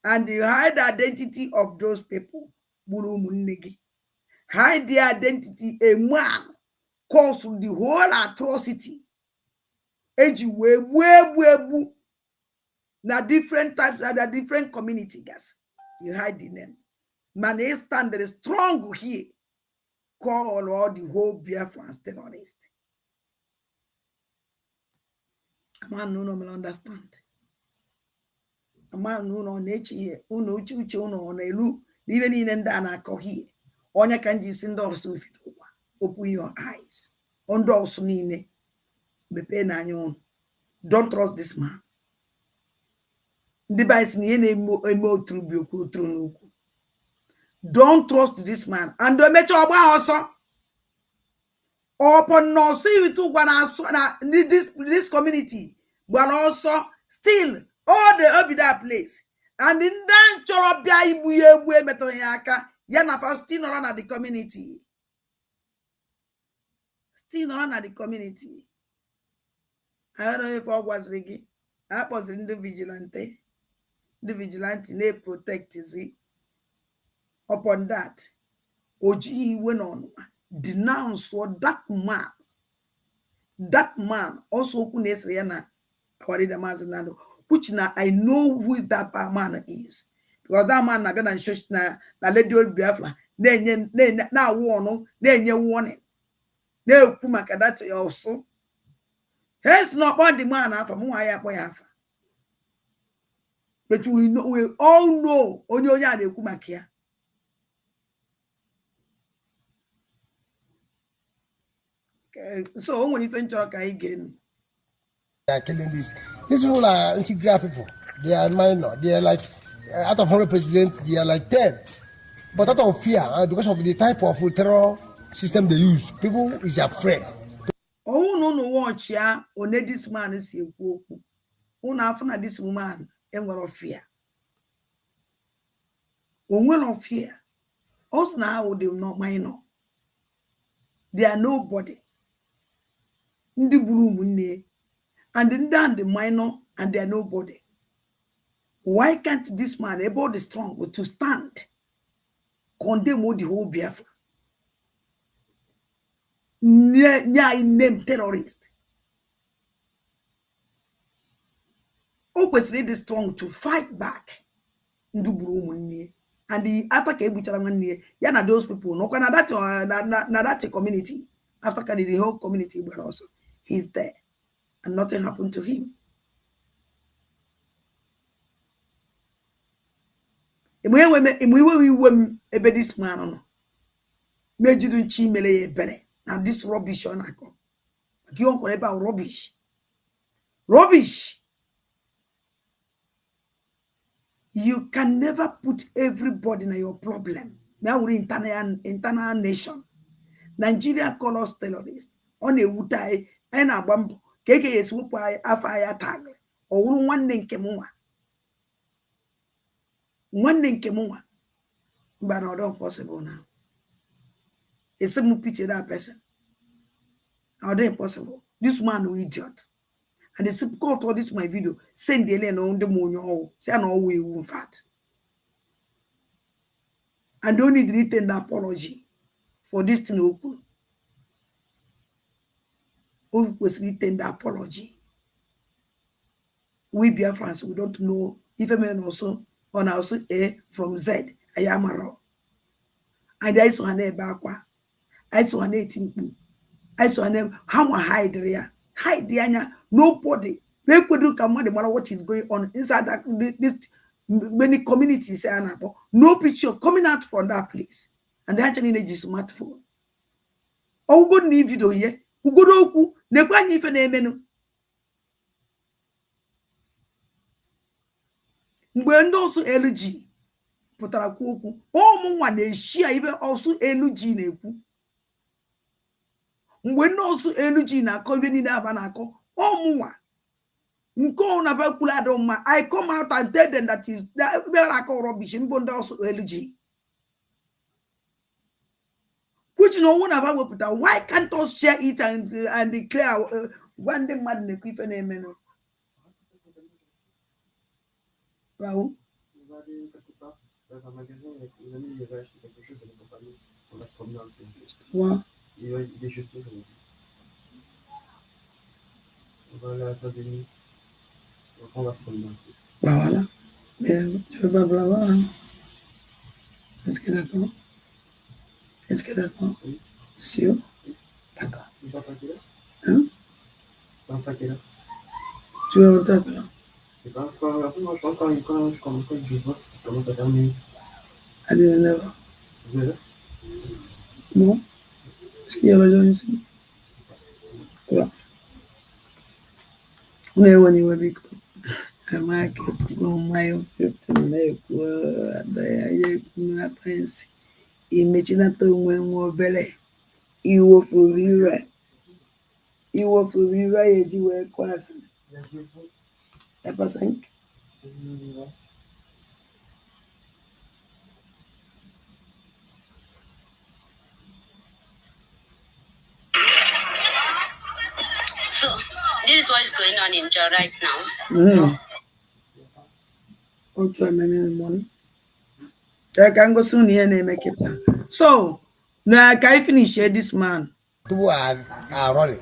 And you hide the identity of those people gburu ụmụnne gị. Hide the identity a man caused the whole atrocity. Eji wee gbu na different types and the different community guys. You hide the name. Man, they stand there strong here. Call all the whole Biafrans terrorists. A man no will understand. A man no nature, uno chucho no on a lu, even in and down a cohe. Onya can just send off so open your eyes. Ondo sunine. Bepe na nyon. Don't trust this man. Don't trust this man. And do make your also. Upon no see we took one this community, but also still all the up that place. And in that chorobia ibuye metoyaka, yana still not at the community. Still not at the community. I don't know if I was Rigi. I was in the vigilante. The vigilante they protect it. Upon that, Oji went on denounce for that man. That man also kunesriana kawarida mazinando, which now I know who that man is. Because that man na been and shush na lady old Biafra, na warning, warning. Ne kumaka that also. He's not one the man after Muaya Boyafa. But we all know Onyoya de Kumakia. So when you think talk again, they are killing this. These people are integral people. They are minor. They are like out of 100 presidents, they are like 10. But out of fear, because of the type of terror system they use, people is afraid. Oh no watch ya. Only this man is a woku. After this woman, and one of fear. One of fear. Us now they not minor. They are nobody. Ndi buru munne. And then down the minor and they are nobody. Why can't this man able the strong to stand, condemn the whole Biafra? Name terrorist. Always need the strong to fight back. And the after Kebucharamani, yana those people, no can that community. After the whole community, but also he's there. And nothing happened to him. Ebe this man no mejidu nchi mele ebele na this rubbish on ako aki on ko about rubbish. You can never put everybody in your problem. Me awuri internal nation. Nigeria call us terrorists. On a wutai na agbambo keke yesiwopu afa ya tag owuru nwanne nke mwa but not possible now. It's a picture that person. Not impossible. This man is idiot. And the call to this my video. Send the alien on the moon. Say I know we won't fat. And don't need written apology for this thing. Always written the apology. We Biafrans, we don't know. If a man also on also A from Z, I am a raw. And I saw her name backward. I saw her name. I saw her name. How hide there? Hide there. Nobody. They could do come no matter what is going on inside that this many communities. No picture coming out from that place. And they actually need a smartphone. Oh, good need video here. Who go to ne kwa nyife na emenu. Mgbe ndị ọsụ LG pụtara kwu okwu, ụmụ nwa na-eshia ibe ọsụ LG na-ekwu. Mgbe ndị ọsụ LG na-akọ ibe niile aba na-akọ, ụmụ nwa nke ọ na-aba kwula adọ mma. I come out and tell them that is that akọ rubbish mbụ ndị ọsụ LG. Which no one ever will put out. Why can't us share it and declare one day mad in the quick name? Bravo. Dans un magasin, une amie il avait acheté quelque chose de la compagnie. On va se promener aussi. Ouais. Il est chaussures, comme on dit. On va aller à Saint-Denis. Donc on va se promener un peu. Bah voilà. Mais tu veux pas blabla, hein? Est-ce que d'accord? Est-ce que d'accord? Oui. Sûr? D'accord. Tu vas pas quelle heure? Hein? Tu vas pas quelle heure? Et quand je vote, ça commence à terminer. I didn't know. Vous êtes là? No. Est-ce qu'il y a besoin ici? Ouais. On est où anyway because I'm just going my own question like I nothing. Imagine that when more belly. You for viewer. You for viewer you were class. É para sempre. So, this is what is going on in Jaw right now. I'll try many money. I can go soon here and make it. So, now I can finish here this man. People are running.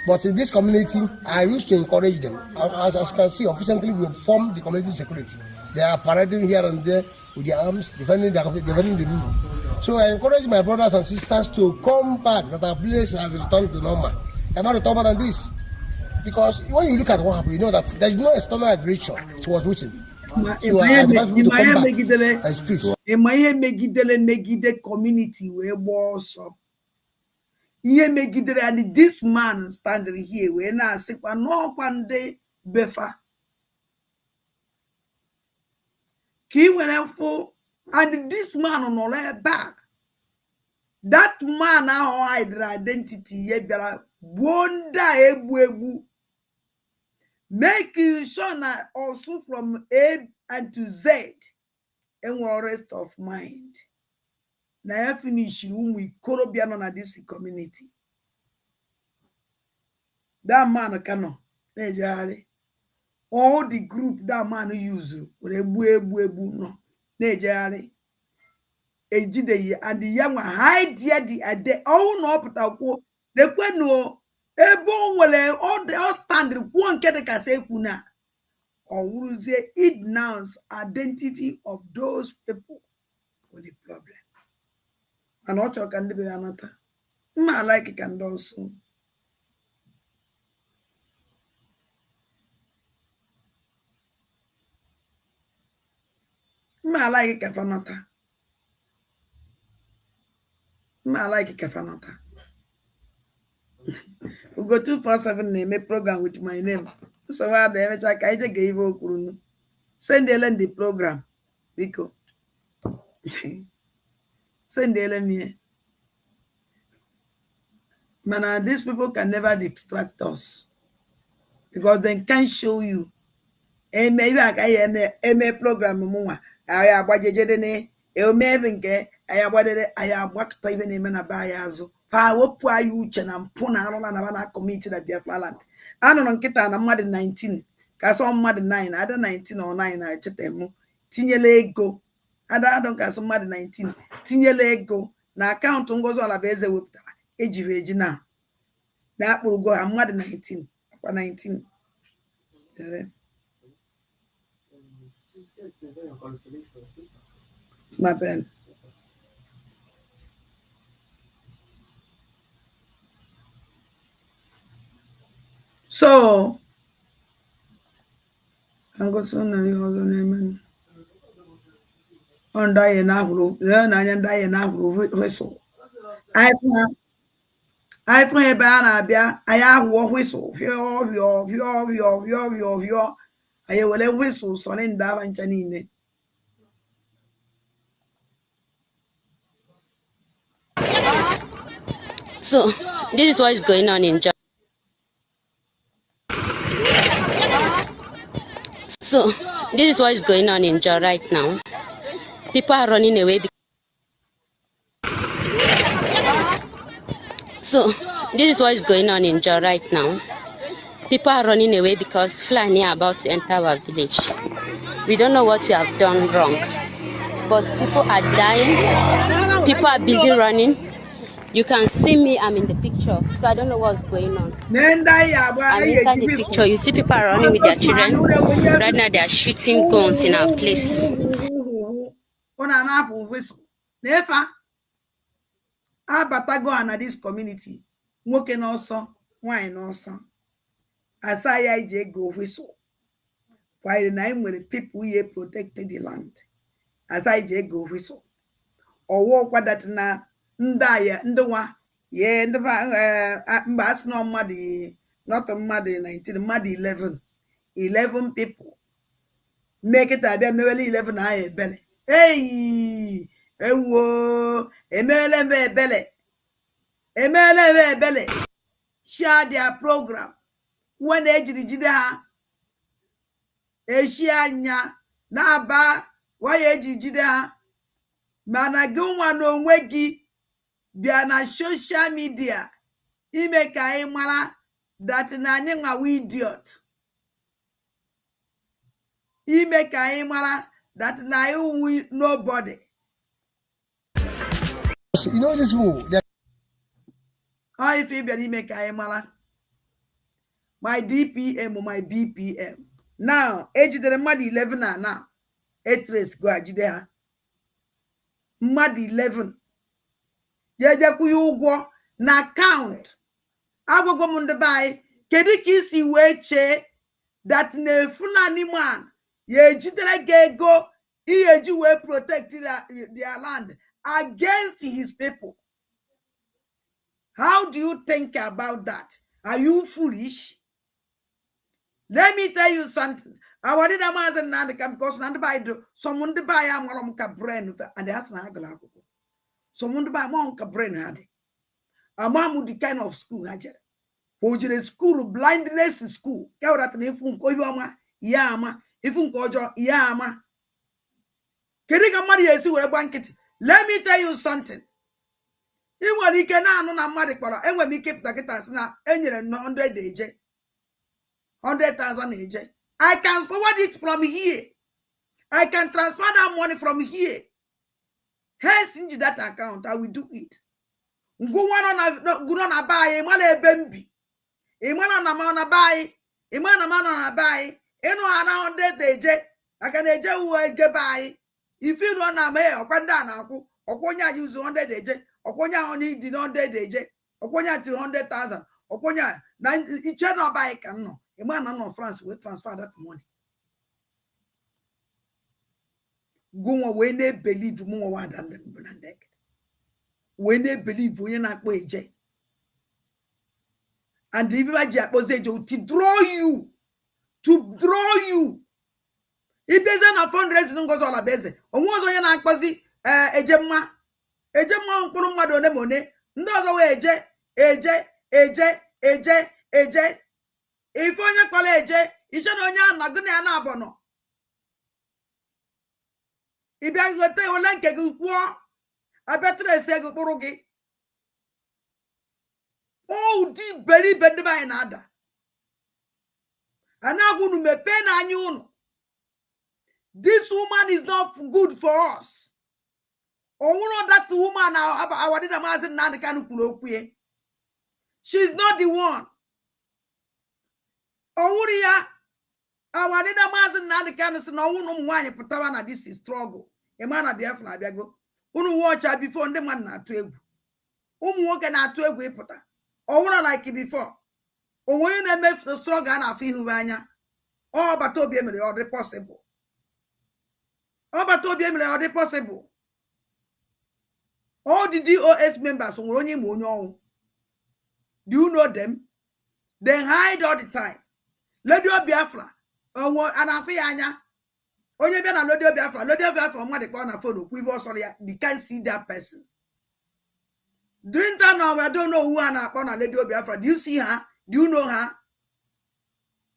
But in this community, I used to encourage them. As you can see, officially we form the community security. They are parading here and there with their arms, defending the rule. So I encourage my brothers and sisters to come back, that our place has returned to normal. Cannot return more than this. Because when you look at what happened, you know that there is no external aggression. It was written. So I advise people to come back and speak. Megidele community where also. Ihe megidere and this man standing here we na sikwa no kwande befa ki were fo and this man no le ba that man now hide identity ye biara bonda egbu making sure na also from A and to Z and rest of mind na ya finish umu ikorobia no na this community. That man Kanu, all the group that man use ebu no nejari ejide and the young hide here the ade all no putako de kwenu ebo nwele all stand one nke ka say kuna or wuruzie ignorance identity of those people with the problem. And also can be another. I like it can also. I like kafanata. I like kafanata. We go 247 name a program with my name. So I just gave you send the program. Because send me. Man, these people can never distract us because they can't show you. And maybe I can program. I have what you did in it. I have what I have worked even in a bayazo. Power poor you and Puna and committee that Biafra land. I don't know Kita and I'm mad 19. Cause I'm mad 9. I don't 19 or 9. I check them. Tinye go. I don't cast some mad 19. Tinye go. Now account goes all a beze with age now. That will go. I'm mad 19. 19. My pen. So I'm going to know your name. On die and afro, learn and die and afro whistle. I find a banana, I have war whistle. Your. I will a whistle, son in Dava and Janine. So, this is what is going on in Jaw. So, this is what is going on in Jaw right now. People are running away. So, this is what is going on in Jaw right now. People are running away because Fulani are about to enter our village. We don't know what we have done wrong, but people are dying. People are busy running. You can see me, I'm in the picture, so I don't know what's going on. I'm inside the picture. You see people are running with their children. Right now they are shooting guns in our place. Never. Abatago and this community. Working also, wine also. Asaya ije go whistle. While nine when the people here protected the land. Asaya ije go whistle. Or walk what that na ndaya ndowa ye ndaba mbas no muddy not a muddy 19 muddy 11 people make it a be 11 aye belly. Hey ewo emele belly share their program when they jide ha eshi anya na aba why ejide ha mana gị nwa n'onwe gị bịa na social media ime ka anyị mara that na anyị nwawa idiot ime ka anyị mara that na anyị nobody. You know this rule. If you bịara ime ka anyị mara my DPM or my BPM now ejidere mmadụ 11 na now etres go ajide ha mmadụ 11 jejekwu ya ụgwọ na account agwụgwọ m ndị be anyị kedu ka isi wee chee that na Fulani man ya ejidere gị ego ihe eji wee protect their land against his people? How do you think about that? Are you foolish? Let me tell you something. I wanted a man and because Nnamdi someone to buy a monka brain and that's not a someone to buy monka brain had it. A man with the kind of school had it. Who school blindness school. Go that if yama, if yama. Keriga money is a blanket. Let me tell you something. You can now no matter and when we keep the guitars now, and you're 100 AJ. 100,000 AJ. I can forward it from here. I can transfer that money from here. Hence, into that account, I will do it. Go on a buy, a man bembi. A man on a buy, a man on a buy, and 100 AJ. I can AJ who I get buy. If you don't have a or Pandana, or Konya use 100 AJ, or Konya only did 100 AJ, or Konya 200,000, or Konya 9 each other buy can no. A man of France will transfer that money. Go away, they believe more than them. When they believe we're not way, and the people to draw you. If there's a fundraising goes on a base, or was I an aquasi, a gemma, Purumado money, no AJ. If on your college, it's on your Naguna Nabono. If you got the like a good war, I better say go Burugi. Oh, deep belly bend by another. And now going to me pen on you. This woman is not good for us. Oh, that woman now, I did a master Nandi Kanu. She's not the one. Oh, I did a master Nandi Kanu. No one why Putavana. This is struggle. A man of Biafra Biago. Unu watch her before the man na 12. Walking at 12 we put her. Or what like it before. Or when they make the struggle and I feel Huvania. Oh, but to be able or the possible. Oh, but to be able or the possible. All the DOS members who only know. Do you know them? They hide all the time. Let you Biafra. Oh, and I feel Anya. Only when I load your Biafra, what they call a photo. We was sorry, they can't see that person. During that now, I don't know who Anna upon a lady Biafra. Do you see her? Do you know her?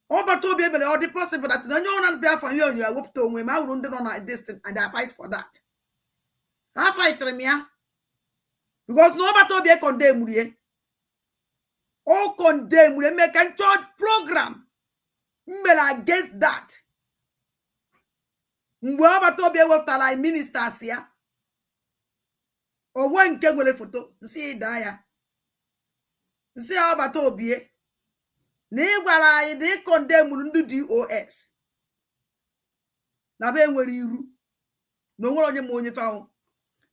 Oh, but to be able or the possible that no one Biafra you are whooped to him. I wounded on a distance and I fight for that. I fight Remia. Because nobody to be condemned. Oh, condemn we make a church program. Against that. Mwaba to be with like ministers here. Or one can go photo. See Daya. See how about to be. They condemn Mundu DOS. Now, where you no one on your money found.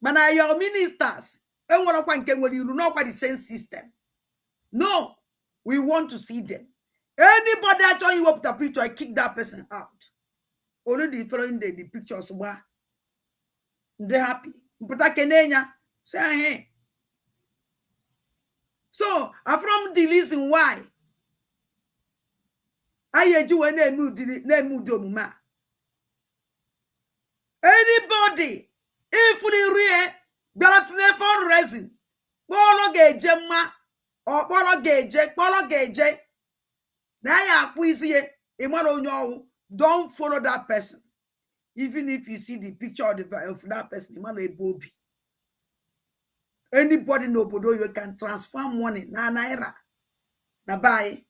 But now your ministers. And one of one can you know quite the same system. No, we want to see them. Anybody actually you up the picture, I kick that person out. Only the following day, the pictures were they happy. But I can say hey. So I'm from the reason why I do when they move the anybody if we real but for reason bolo geje ma or bolo geje na ya kwizie imara onye owu don't follow that person even if you see the picture of that person imara ebobi anybody no obodo you can transfer money na naira na buy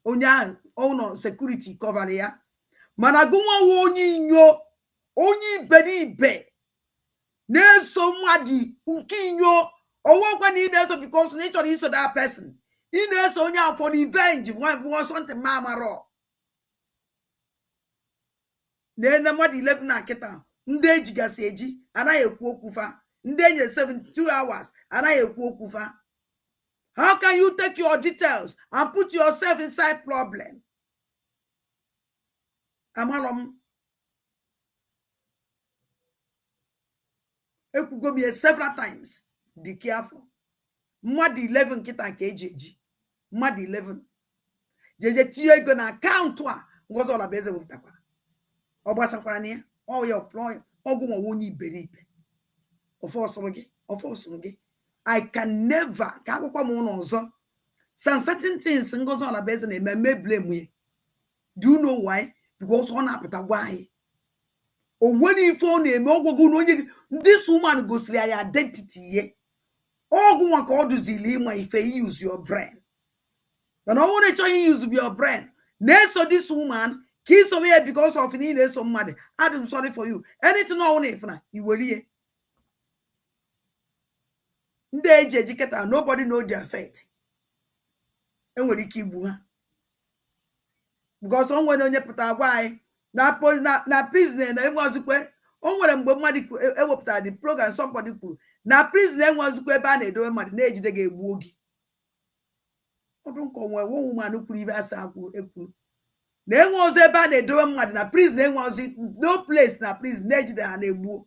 onye ono security cover ya mana gunwa wo onye iberibe na-eso mmadụ nkinyo ọwọkwa na ị na-eso because na ị chọrọ iso that person ị na-eso onye ahụ for revenge for something mamaro na mmadụ 11 na nkịta ndị ejigasị eji anaghị ekwu okwu fa ndị enye 72 hours anaghị ekwu okwu fa. How can you take your details and put yourself inside problem? Amalom ekwugo me several times. Be careful. Mmadụ 11 kita nke eji mmadụ 11 jeje tie ego na akaụntụ a ngozi ọla beze wepụtakwa ọ gbasakwara na ya ọ ya employ ọgwụ nwa onye iberibe ofosoro gị I can never ka akwụkwọ m ụlọ ọzọ some certain things ngozi ọla beze na-eme blame ye. Do you know why? Because ọ na-apụta gwa anyị onwere ife ọ na-eme ọgwụgwụ na onye this woman gosiri ya identity ye ọgwụ nwa ka ọ duzili ịma ife use your brain mana ọ nwere chọghị use your brain na-eso this woman ka iso ya because of na ị na-eso mmadụ I'm sorry for you anything ọ na ifuna iwere ihe ndị eji ejiketa nobody know their fate enwere ike igbu ha because ọ nwere onye pụta gwa anyị na prison na enwe ozukwe o nwere mgbe mmadụ ewepụtara the program somebody kwuru na prison enwe ozukwe ebe a na-edowe mmadụ na-ejide ga-egbu oge ọdụ nke onwe woman kwuru ibe asa ekwuru na enwe ozo ebe a na-edowe mmadụ na prison enwe ozo no place na prison na-ejide ha na-egbu.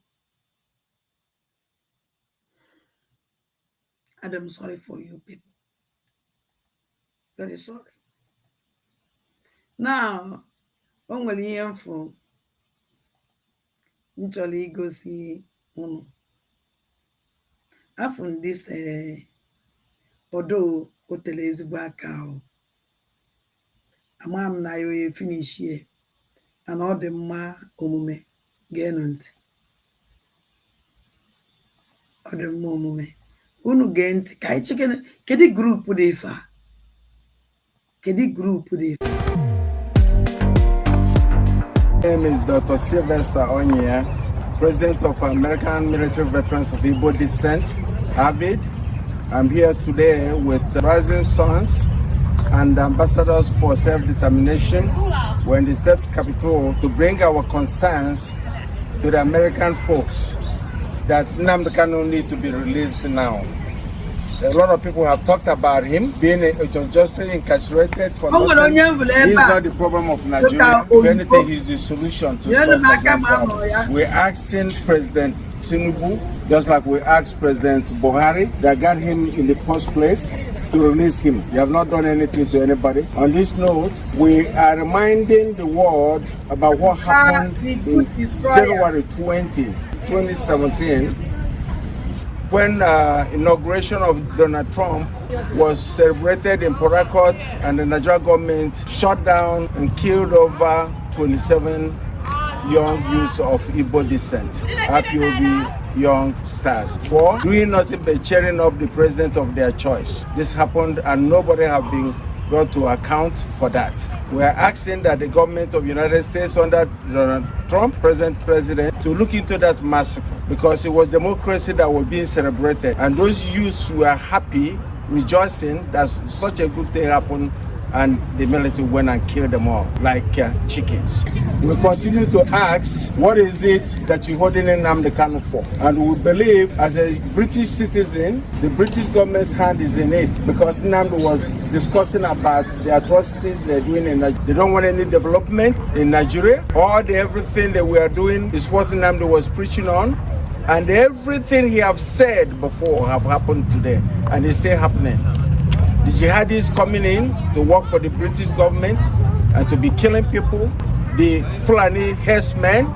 And I'm sorry for you people, very sorry. Now o nwere ihe mfụ nchọrọ igosi unu afọ this odo otele ezigbo aka ahụ ama m na ya finish here and ọ dị mma omume geenụ ntị ọ dị mma omume unu gee ntị ka anyị chekene kedu grupu dị ife a kedu grupu dị ife. My name is Dr. Sylvester Onyia, President of American Military Veterans of Igbo Descent, AVID. I'm here today with Rising Sons and ambassadors for self-determination. We're in the state capital to bring our concerns to the American folks that Nnamdi Kanu need to be released now. A lot of people have talked about him being unjustly incarcerated for nothing. He's not the problem of Nigeria. If anything, he's the solution to solve the problems. We're asking President Tinubu, just like we asked President Buhari, that got him in the first place, to release him. You have not done anything to anybody. On this note, we are reminding the world about what happened in January 2017, when inauguration of Donald Trump was celebrated in Port Harcourt, and the Nigerian government shot down and killed over 27 young youths of Igbo descent, IPOB young stars, for doing nothing but cheering up the president of their choice. This happened and nobody have been brought to account for that. We are asking that the government of the United States under Donald Trump, present president, to look into that massacre, because it was democracy that was being celebrated. And those youths were happy, rejoicing that such a good thing happened and the military went and killed them all like chickens. We continue to ask, what is it that you're holding Nnamdi Kanu for? And we believe, as a British citizen, the British government's hand is in it, because Nnamdi was discussing about the atrocities they're doing in Nigeria. They don't want any development in Nigeria. Everything that we are doing is what Nnamdi was preaching on. And everything he have said before have happened today, and it's still happening. The jihadis coming in to work for the British government and to be killing people, the Fulani herdsmen,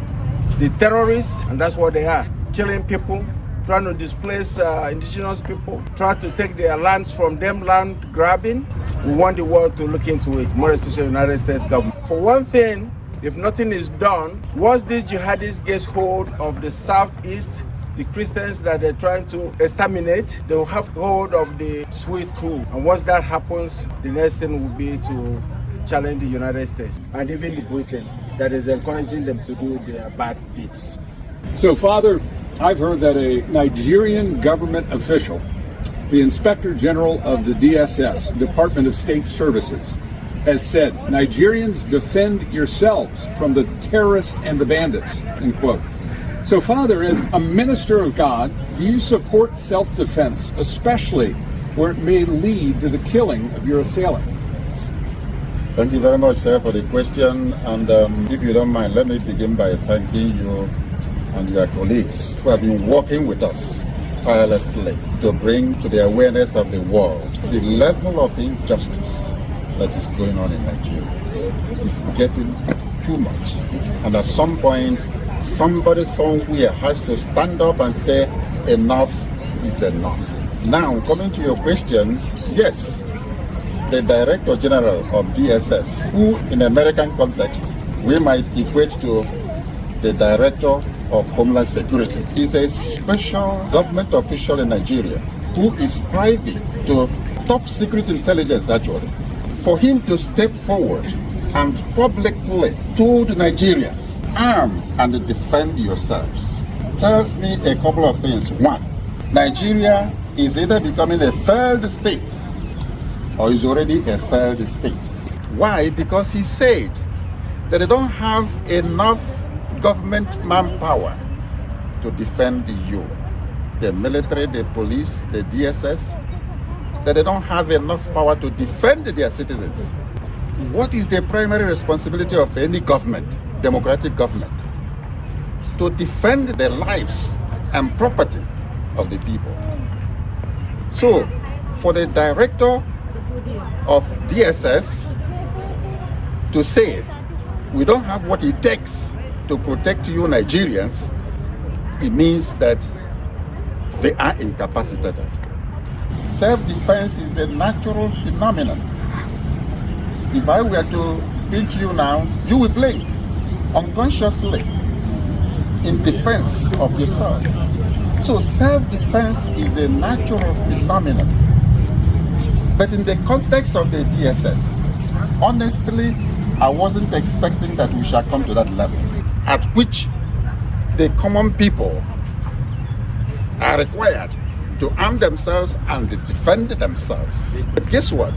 the terrorists, and that's what they are, killing people, trying to displace indigenous people, trying to take their lands from them, land grabbing. We want the world to look into it, more especially the United States government. For one thing, if nothing is done, once these jihadis get hold of the southeast, the Christians that they're trying to exterminate, they will have hold of the sweet crew. And once that happens, the next thing will be to challenge the United States and even the Britain that is encouraging them to do their bad deeds. So, Father, I've heard that a Nigerian government official, the Inspector General of the DSS, Department of State Services, has said, Nigerians, defend yourselves from the terrorists and the bandits, end quote. So, Father, as a minister of God, do you support self-defense, especially where it may lead to the killing of your assailant? Thank you very much, sir, for the question. And if you don't mind, let me begin by thanking you and your colleagues who have been working with us tirelessly to bring to the awareness of the world the level of injustice that is going on in Nigeria. It's getting too much. And at some point, somebody somewhere has to stand up and say, enough is enough. Now, coming to your question, yes, the Director General of DSS, who in American context, we might equate to the Director of Homeland Security, is a special government official in Nigeria who is privy to top secret intelligence actually. For him to step forward and publicly told Nigerians, arm and defend yourselves, tells me a couple of things. One, Nigeria is either becoming a failed state or is already a failed state. Why? Because he said that they don't have enough government manpower to defend you. The military, the police, the DSS, that they don't have enough power to defend their citizens. What is the primary responsibility of any government, democratic government? To defend the lives and property of the people. So, for the director of DSS to say, we don't have what it takes to protect you Nigerians, it means that they are incapacitated. Self-defense is a natural phenomenon. If I were to pinch you now, you will blink unconsciously in defense of yourself. So self-defense is a natural phenomenon. But in the context of the DSS, honestly, I wasn't expecting that we shall come to that level at which the common people are required to arm themselves and defend themselves. But guess what?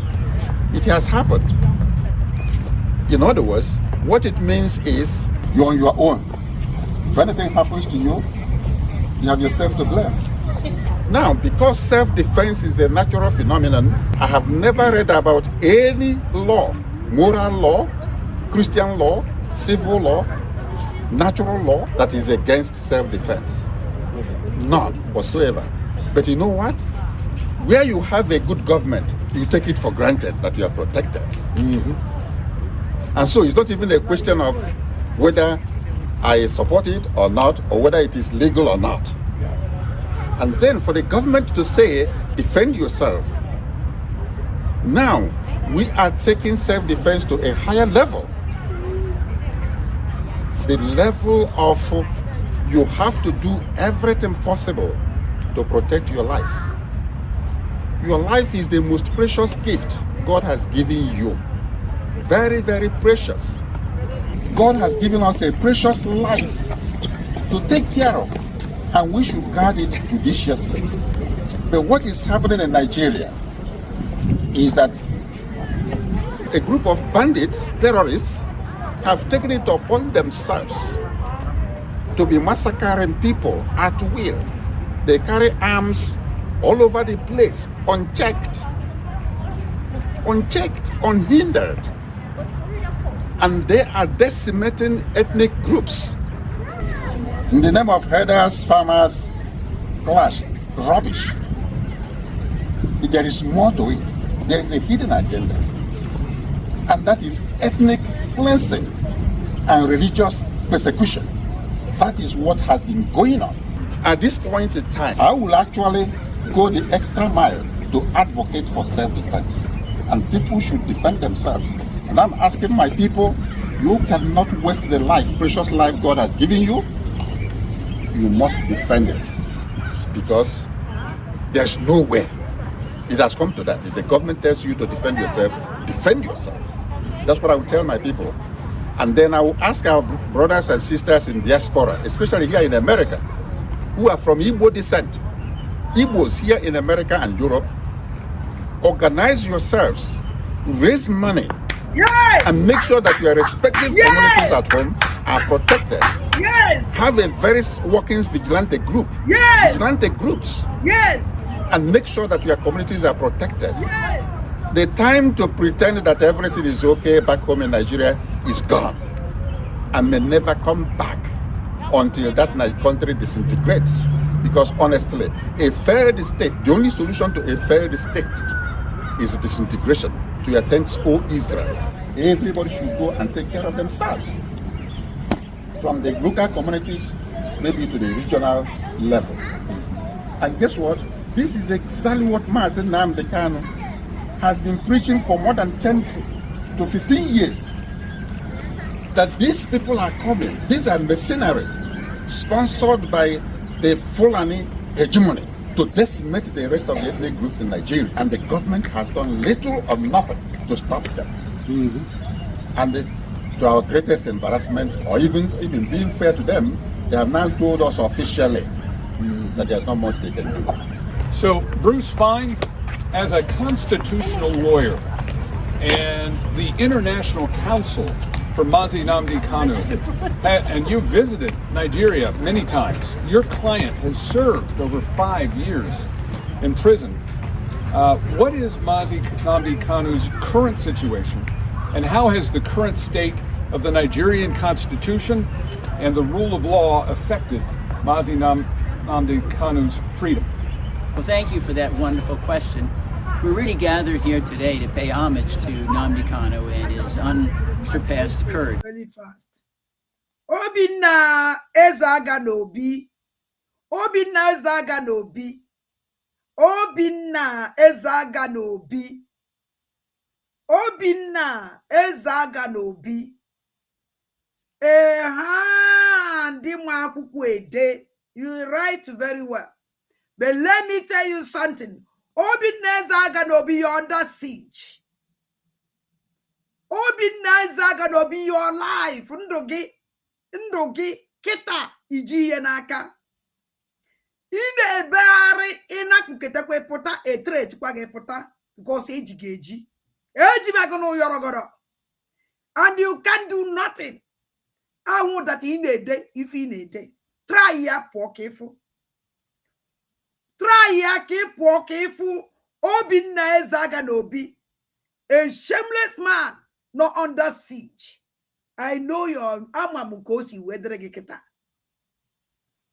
It has happened. In other words, what it means is you're on your own. If anything happens to you, you have yourself to blame. Now, because self-defense is a natural phenomenon, I have never read about any law, moral law, Christian law, civil law, natural law that is against self-defense. None whatsoever. But you know what? Where you have a good government, you take it for granted that you are protected. And so it's not even a question of whether I support it or not, or whether it is legal or not. And then for the government to say, defend yourself. Now, we are taking self-defense to a higher level. The level of you have to do everything possible to protect your life. Your life is the most precious gift God has given you. Very, very precious. God has given us a precious life to take care of, and we should guard it judiciously. But what is happening in Nigeria is that a group of bandits, terrorists, have taken it upon themselves to be massacring people at will. They carry arms all over the place, unchecked, unhindered. And they are decimating ethnic groups. In the name of herders, farmers, clash, rubbish. There is more to it. There is a hidden agenda. And that is ethnic cleansing and religious persecution. That is what has been going on. At this point in time, I will actually go the extra mile to advocate for self-defense. And people should defend themselves. And I'm asking my people, you cannot waste the life, precious life God has given you. You must defend it. Because there's no way. It has come to that. If the government tells you to defend yourself, defend yourself. That's what I will tell my people. And then I will ask our brothers and sisters in diaspora, especially here in America, who are from Igbo descent, Igbos here in America and Europe, organize yourselves, raise money, and make sure that your respective communities at home are protected. Have a very working vigilante group. Vigilante groups. And make sure that your communities are protected. The time to pretend that everything is okay back home in Nigeria is gone and may never come back until that country disintegrates. Because honestly, a failed state, the only solution to a failed state is disintegration. To your thanks, O Israel. Everybody should go and take care of themselves. From the local communities, maybe to the regional level. And guess what? This is exactly what Mazi Nnamdi Kanu has been preaching for more than 10 to 15 years. That these people are coming. These are mercenaries sponsored by the Fulani hegemony to decimate the rest of the ethnic groups in Nigeria. And the government has done little or nothing to stop them. And to our greatest embarrassment, or even being fair to them, they have now told us officially that there's not much they can do. So, Bruce Fine, as a constitutional lawyer and the International Council for Mazi Nnamdi Kanu, and you visited Nigeria many times. Your client has served over 5 years in prison. What is Mazi Nnamdi Kanu's current situation, and how has the current state of the Nigerian Constitution and the rule of law affected Mazi Nnamdi Kanu's freedom? Well, thank you for that wonderful question. We're really gathered here today to pay homage to Nnamdi Kanu and his unsurpassed courage. Very fast. Obinna ezaga n'obi. Obinna ezaga n'obi. Obinna ezaga n'obi. Obinna ezaga n'obi. Ndi mwa akwụkwọ ede. You write very well. But let me tell you something. Obinna ezaga n'obi, you're under siege. Obinna ezaga n'obi, your life. Ndogi, kita, iji yenaka. Ine ebari, inakukete kwe pota, etre chukwa ge pota, because eji geji. Eji magono yorogoro. And you can do nothing. I want that in a day, if in a day. Try ya poor careful. Try ya keep walking fool. Obinna ezaga n'obi. A shameless man, not under siege. I know your amamukosi wedrege kita.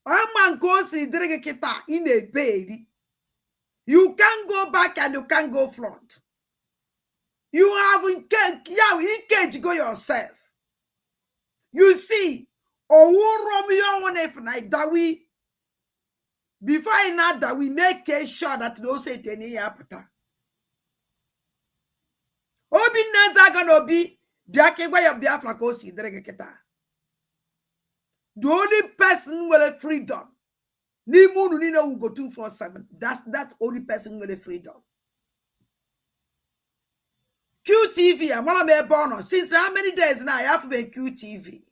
Amankosi drege kita in a bed. You can't go back and you can't go front. You have engaged go yourself. You see, Romeo one if that we. Before I know that we make sure that no say any apata. Obinna ezaga n'obi biakegwa ya Biafra kosi deregeketa. The only person with a freedom. Ni munu ni no will go 247. That's only person with a freedom. QTV, I'm one of my born. Since how many days now I have been QTV?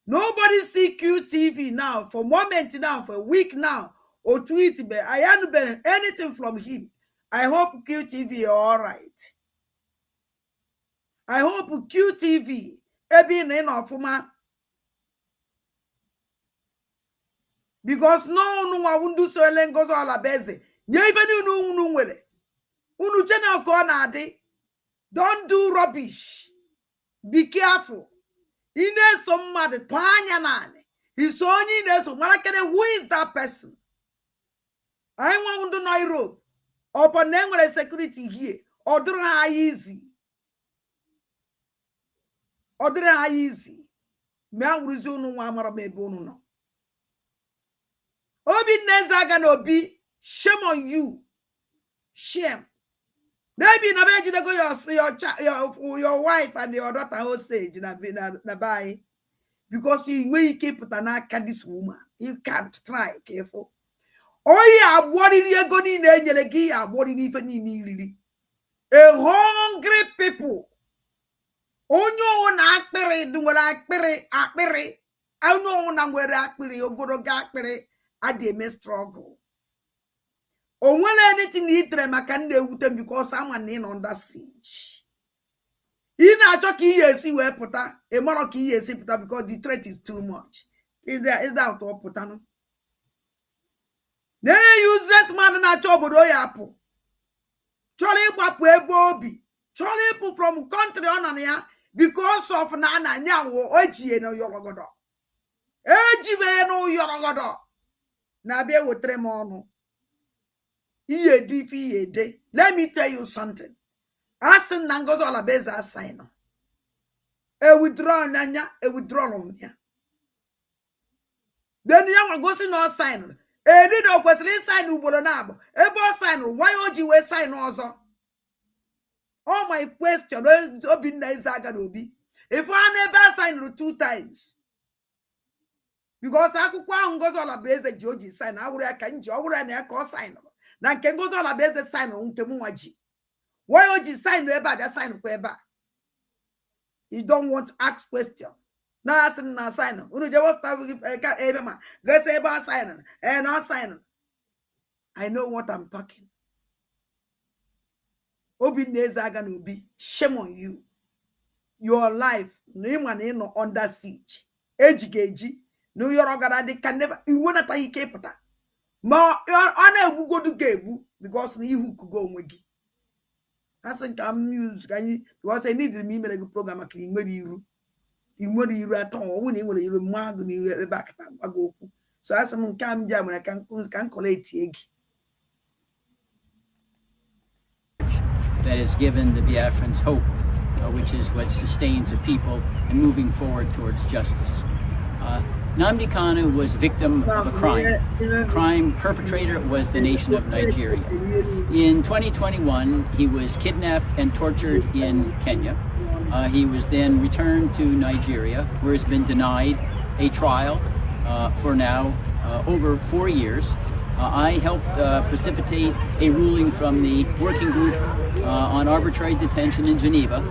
Nobody see QTV now for a moment now, for a week now, or tweet me. I haven't been anything from him. I hope QTV are all right. I hope QTV ebe na ino ofuma. Because no nwa wundu so ele ngozo ala beze. Nye even unu nwele. Unu chena ko na adi. Don't do rubbish. Be careful. Ine so mad panya nane. He's only ine so marakene who is that person? I want to know Europe. Upon them with security here. Order her easy. Order her easy. Me awurizunu wa mara me bonu no. Obi nezaga no bi. Shame on you. Shame. Maybe na beji de go your wife and your daughter hostage na buy because you when you keep put an this woman. You can't try careful. Oh yeah, what in you go in there? What in even in a hungry people. Oh no, akpere do what akpere. I know na where akpere you go to akpere. I dey me struggle. Oh, when anything eat them, I can't do them because someone in under siege. In a jockey, yes, see where puta, a monarchy, yes, puta, because the threat is too much. Is that all putano? They useless man in a job, apple. Charlie Papu Bobby. Charlie from country on here because of Nana Nyang or Oji no Yorogodo. Eji no Yorogodo. Nabe would tremono. Let me tell you something. Asin nangozo la beza sign. A withdraw nanya, a withdrawal. Then you go see no sign. A little was sign ubolonabo. A boss sign. Why would you sign also? All my question is if I never sign 2 times. Because I could go la beza Georgie sign. I would have can sign. Na kengozo la beze sign on temuaji. Why would you sign the eba sign kweba? You don't want to ask question. Na asin na sign. Unu jawo eka ebema. Gese eba sign. Na sign. I know what I'm talking. Obi nezaga no bi. Shame on you. Your life no under siege. Ejigeji. No yorogada they can never. You wanna take kepota. Ma ana ebu go do gebu because ni who could go nwegi. I think I'm used because I need me make a program akiri nweri iru aton wo ni nwere iru magu ni back go. So as I'm come jam when I can collect egi. That has given the Biafrans hope, which is what sustains a people and moving forward towards justice. Nnamdi Kanu was victim of a crime. Crime perpetrator was the nation of Nigeria. In 2021, he was kidnapped and tortured in Kenya. He was then returned to Nigeria, where he's been denied a trial for now over 4 years. I helped precipitate a ruling from the working group on arbitrary detention in Geneva,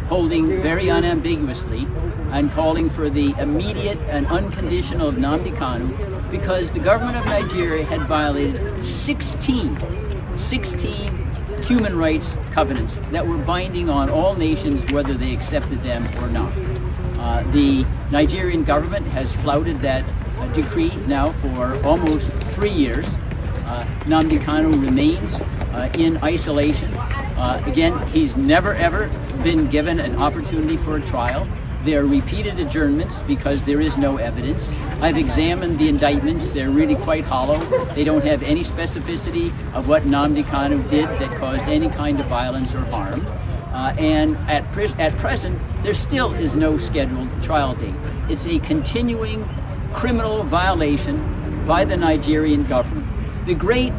holding very unambiguously and calling for the immediate and unconditional of Nnamdi Kanu because the government of Nigeria had violated 16 human rights covenants that were binding on all nations whether they accepted them or not. The Nigerian government has flouted that decree now for almost 3 years. Nnamdi Kanu remains in isolation. Again, he's never ever been given an opportunity for a trial. There are repeated adjournments because there is no evidence. I've examined the indictments. They're really quite hollow. They don't have any specificity of what Nnamdi Kanu did that caused any kind of violence or harm. And at present, there still is no scheduled trial date. It's a continuing criminal violation by the Nigerian government. The great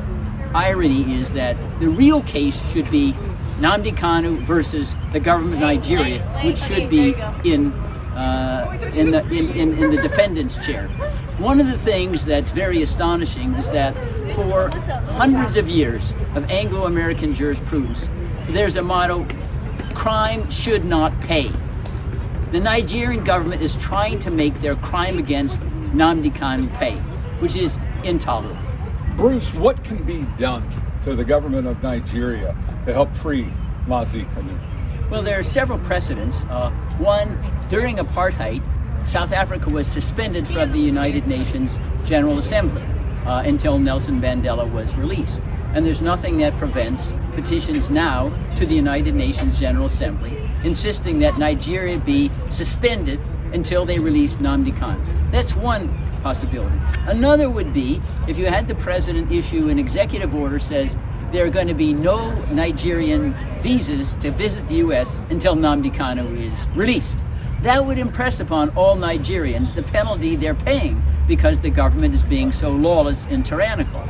irony is that the real case should be Nnamdi Kanu versus the government of Nigeria, which should be in the defendant's chair. One of the things that's very astonishing is that for hundreds of years of Anglo-American jurisprudence, there's a motto: crime should not pay. The Nigerian government is trying to make their crime against Nnamdi Kanu pay, which is intolerable. Bruce, what can be done to the government of Nigeria to help free Mazi Kanu? Well, there are several precedents. One, during apartheid, South Africa was suspended from the United Nations General Assembly until Nelson Mandela was released. And there's nothing that prevents petitions now to the United Nations General Assembly insisting that Nigeria be suspended until they release Nnamdi Kanu. That's one possibility. Another would be if you had the president issue an executive order says there are going to be no Nigerian visas to visit the U.S. until Nnamdi Kanu is released. That would impress upon all Nigerians the penalty they're paying because the government is being so lawless and tyrannical.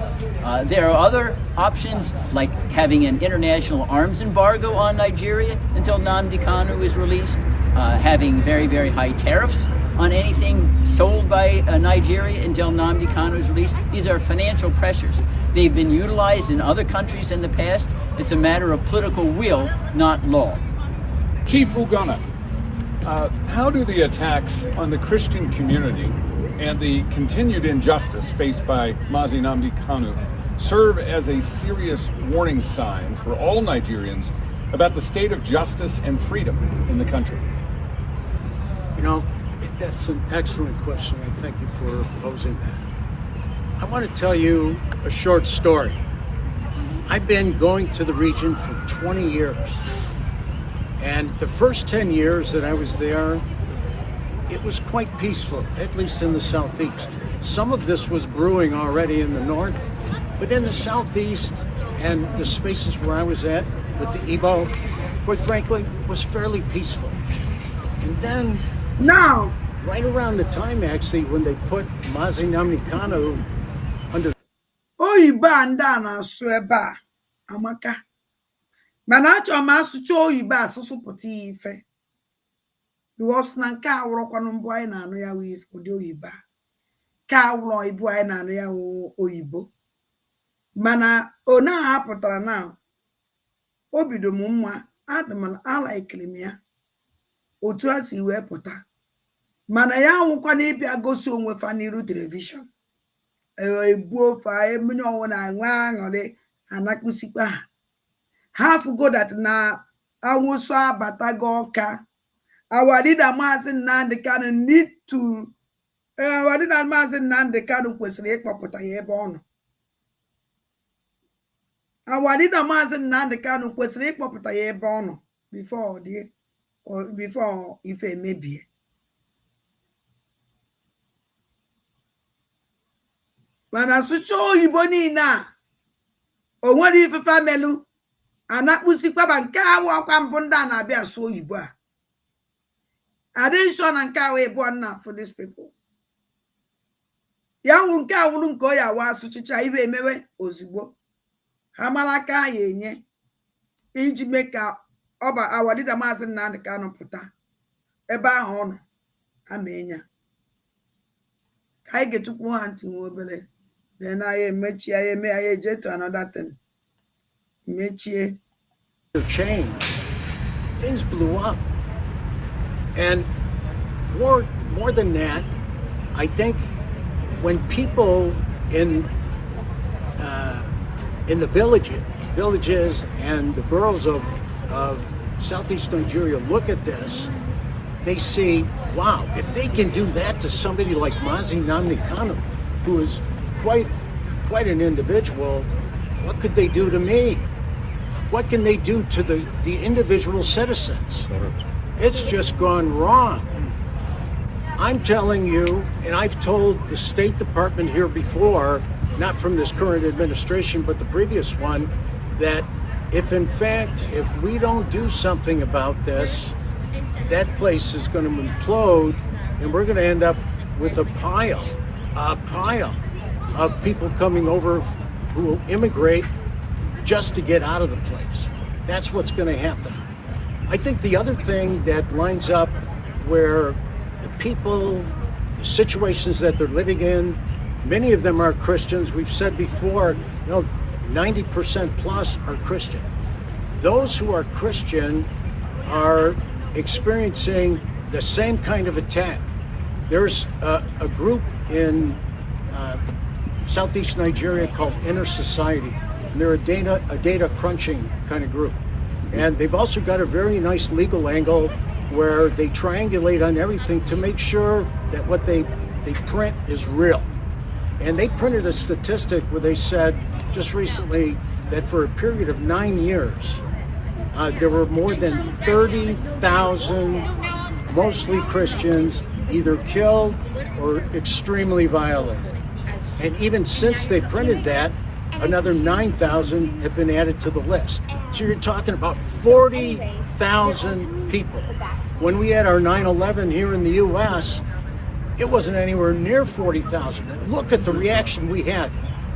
There are other options like having an international arms embargo on Nigeria until Nnamdi Kanu is released, having very, very high tariffs on anything sold by Nigeria until Nnamdi Kanu is released. These are financial pressures. They've been utilized in other countries in the past. It's a matter of political will, not law. Chief Ugonna, how do the attacks on the Christian community and the continued injustice faced by Mazi Nnamdi Kanu serve as a serious warning sign for all Nigerians about the state of justice and freedom in the country? You know, that's an excellent question, and thank you for posing that. I want to tell you a short story. I've been going to the region for 20 years, and the first 10 years that I was there, it was quite peaceful, at least in the southeast. Some of this was brewing already in the north, but in the southeast and the spaces where I was at with the Igbo, quite frankly, was fairly peaceful. And then, now, right around the time actually when they put Mazi Nnamdi Kanu under oyibo a ndị a na-asụ ebe a amaka, mana achọrọ m asụcha oyibo asụsụ pụta ya ife because na nke a wụrụkwanụ mbụ anyị na-anụ ya wụ ụdị oyibo a ka awụrọ ibu anyị na-anụ ya wụ oyibo, mana one a pụtara na obido m mma alaikiri m ya otu a si wee pụta, mana ya nwụkwana ịbịa gosi onwe fa n'iru telivishọn ebu ofe emenye ọnwụ na nwa aṅụrị anakpụsikwa ha fugo that na anwụsọ abatago ọka. Our leader Mazi Nnamdi Kanu need to our leader Mazi Nnamdi Kanu kwesịrị ịkpọpụta ya ebe ọ nọ. Our leader Mazi Nnamdi Kanu kwesịrị ịkpọpụta ya ebe ọ nọ before ife emebie. Mana sụcha oyibo niile a o nwere ife famelu anakpụsikwaba nke awụ ọkwa mbụ ndị a na-abịa asụ oyibo a. Addition and kawe born for these people. Ya wunka wulun ko ya wa suchicha ibe emewe ozugbo. Hamalaka yenye. Iji meka oba our leader Mazi Nnamdi Kanu puta. Ebe ahụ ọ nọ amenya. Ka anyị getukwu ha ntị nwe obele. Then I mechi I jet to another thing. Mechie. Change. Things blew up. And more than that, I think when people in the villages and the boroughs of southeast Nigeria look at this, they see, wow, if they can do that to somebody like Mazi Nnamdi Kanu, who is quite an individual, what could they do to me? What can they do to the individual citizens? It's just gone wrong. I'm telling you, and I've told the State Department here before, not from this current administration, but the previous one, that if in fact, if we don't do something about this, that place is going to implode and we're going to end up with a pile of people coming over who will immigrate just to get out of the place. That's what's going to happen. I think the other thing that lines up where the people, the situations that they're living in, many of them are Christians. We've said before, 90% plus are Christian. Those who are Christian are experiencing the same kind of attack. There's a group in Southeast Nigeria called Inner Society. And they're a data crunching kind of group. And they've also got a very nice legal angle where they triangulate on everything to make sure that what they print is real. And they printed a statistic where they said just recently that for a period of 9 years, there were more than 30,000, mostly Christians, either killed or extremely violated. And even since they printed that, another 9,000 have been added to the list. So you're talking about 40,000 people. When we had our 9/11 here in the U.S., it wasn't anywhere near 40,000. And look at the reaction we had.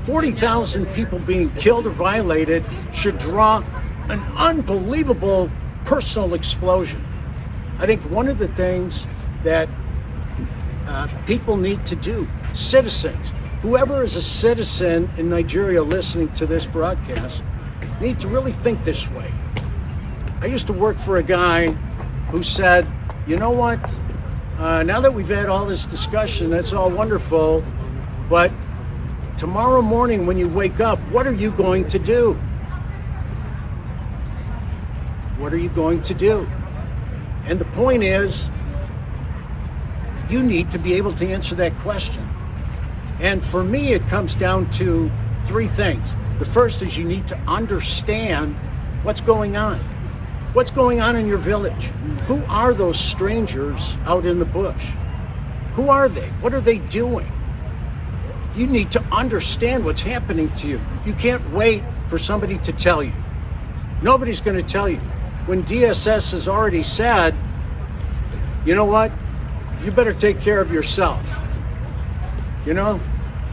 40,000 people being killed or violated should draw an unbelievable personal explosion. I think one of the things that people need to do, citizens, whoever is a citizen in Nigeria listening to this broadcast, need to really think this way. I used to work for a guy who said, you know what, now that we've had all this discussion, that's all wonderful, but tomorrow morning when you wake up, what are you going to do? What are you going to do? And the point is, you need to be able to answer that question. And for me, it comes down to three things. The first is you need to understand what's going on. What's going on in your village? Who are those strangers out in the bush? Who are they? What are they doing? You need to understand what's happening to you. You can't wait for somebody to tell you. Nobody's going to tell you. When DSS has already said, you know what? You better take care of yourself. You know,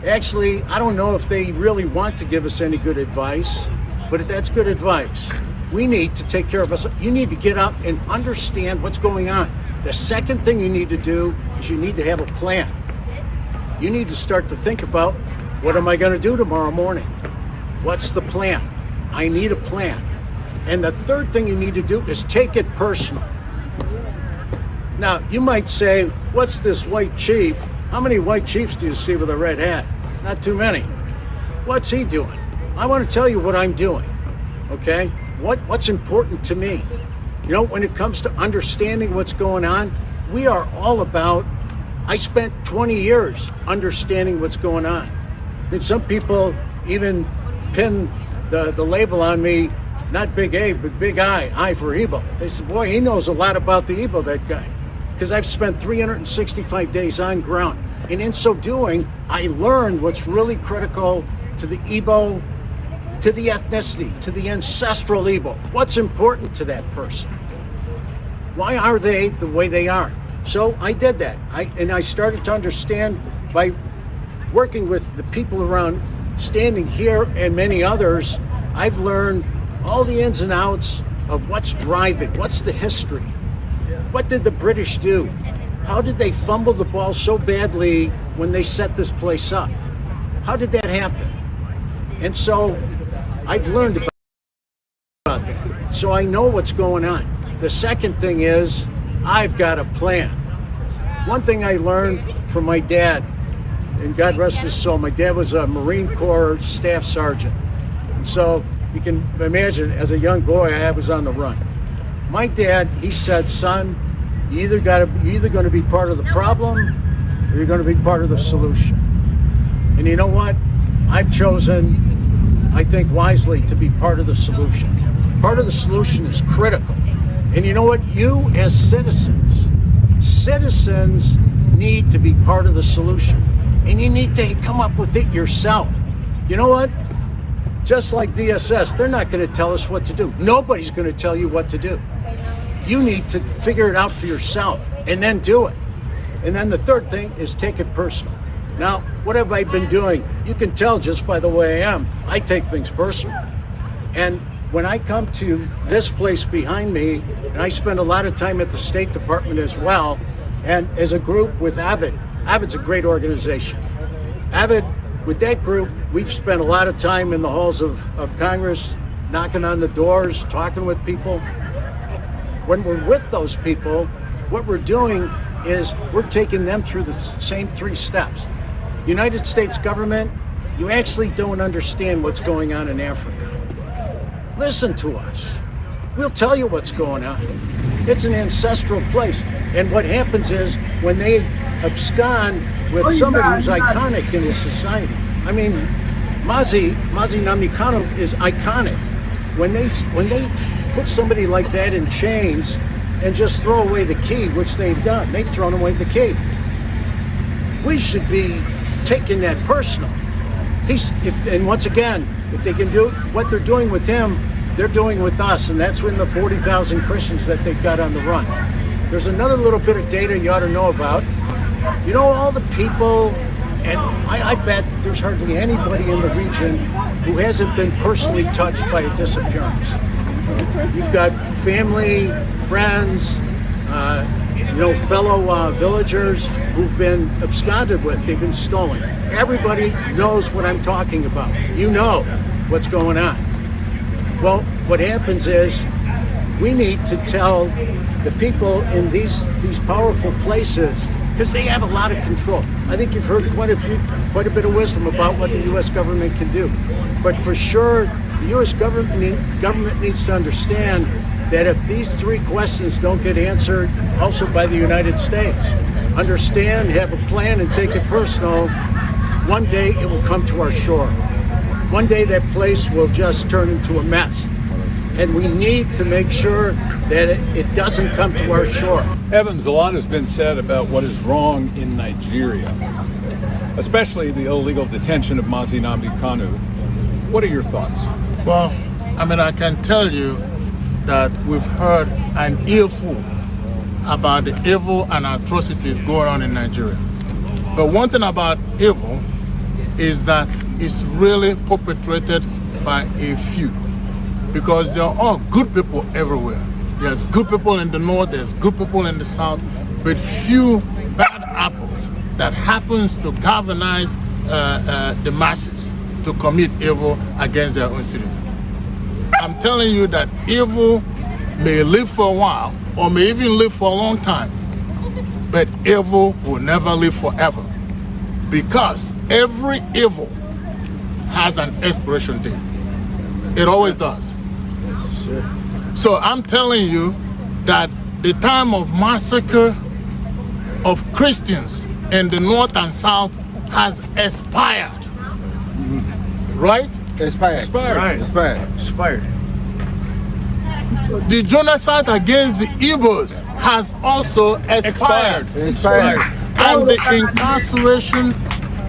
actually, I don't know if they really want to give us any good advice, but that's good advice. We need to take care of us. You need to get up and understand what's going on. The second thing you need to do is you need to have a plan. You need to start to think about, what am I going to do tomorrow morning? What's the plan? I need a plan. And the third thing you need to do is take it personal. Now, you might say, what's this white chief? How many white chiefs do you see with a red hat? Not too many. What's he doing? I want to tell you what I'm doing, okay? What's important to me? You know, when it comes to understanding what's going on, we are all about, I spent 20 years understanding what's going on. And some people even pin the label on me, not big A, but big I for Igbo. They said, boy, he knows a lot about the Igbo, that guy. Because I've spent 365 days on ground. And in so doing, I learned what's really critical to the Igbo, to the ethnicity, to the ancestral Igbo. What's important to that person? Why are they the way they are? So I did that. I started to understand by working with the people around, standing here and many others, I've learned all the ins and outs of what's driving, what's the history. What did the British do? How did they fumble the ball so badly when they set this place up? How did that happen? And so I've learned about that. So I know what's going on. The second thing is I've got a plan. One thing I learned from my dad, and God rest his soul, my dad was a Marine Corps staff sergeant. And so you can imagine, as a young boy, I was on the run. My dad, he said, son, you're either going to be part of the problem or you're going to be part of the solution. And you know what? I've chosen, I think wisely, to be part of the solution. Part of the solution is critical. And you know what? You as citizens need to be part of the solution. And you need to come up with it yourself. You know what? Just like DSS, they're not going to tell us what to do. Nobody's going to tell you what to do. You need to figure it out for yourself and then do it. And then the third thing is take it personal. Now, what have I been doing? You can tell just by the way I am. I take things personal. And when I come to this place behind me, and I spend a lot of time at the State Department as well, and as a group with AVID, AVID's a great organization. AVID, with that group, we've spent a lot of time in the halls of Congress, knocking on the doors, talking with people. When we're with those people, what we're doing is we're taking them through the same three steps. United States government, you actually don't understand what's going on in Africa. Listen to us. We'll tell you what's going on. It's an ancestral place. And what happens is when they abscond with somebody who's iconic in the society. I mean, Mazi Nnamdi Kanu is iconic. When they put somebody like that in chains and just throw away the key, which they've done, they've thrown away the key. We should be taking that personal. And once again, if they can do what they're doing with him, they're doing with us, and that's when the 40,000 Christians that they've got on the run. There's another little bit of data you ought to know about. You know, all the people, and I bet there's hardly anybody in the region who hasn't been personally touched by a disappearance. You've got family, friends, fellow villagers who've been absconded with, they've been stolen. Everybody knows what I'm talking about. You know what's going on. Well, what happens is we need to tell the people in these powerful places, because they have a lot of control. I think you've heard quite a bit of wisdom about what the U.S. government can do. But for sure, the U.S. government needs to understand that if these three questions don't get answered also by the United States, understand, have a plan, and take it personal, one day it will come to our shore. One day that place will just turn into a mess. And we need to make sure that it doesn't come to our shore. Evans, a lot has been said about what is wrong in Nigeria, especially the illegal detention of Mazi Nnamdi Kanu. What are your thoughts? Well, I can tell you that we've heard an earful about the evil and atrocities going on in Nigeria. But one thing about evil is that it's really perpetrated by a few, because there are all good people everywhere. There's good people in the north, there's good people in the south, but few bad apples that happens to galvanize the masses to commit evil against their own citizens. I'm telling you that evil may live for a while or may even live for a long time, but evil will never live forever, because every evil has an expiration date. It always does. So I'm telling you that the time of massacre of Christians in the north and south has expired. Right? Expired. Right. Expired. The genocide against the Igbos has also expired. And the incarceration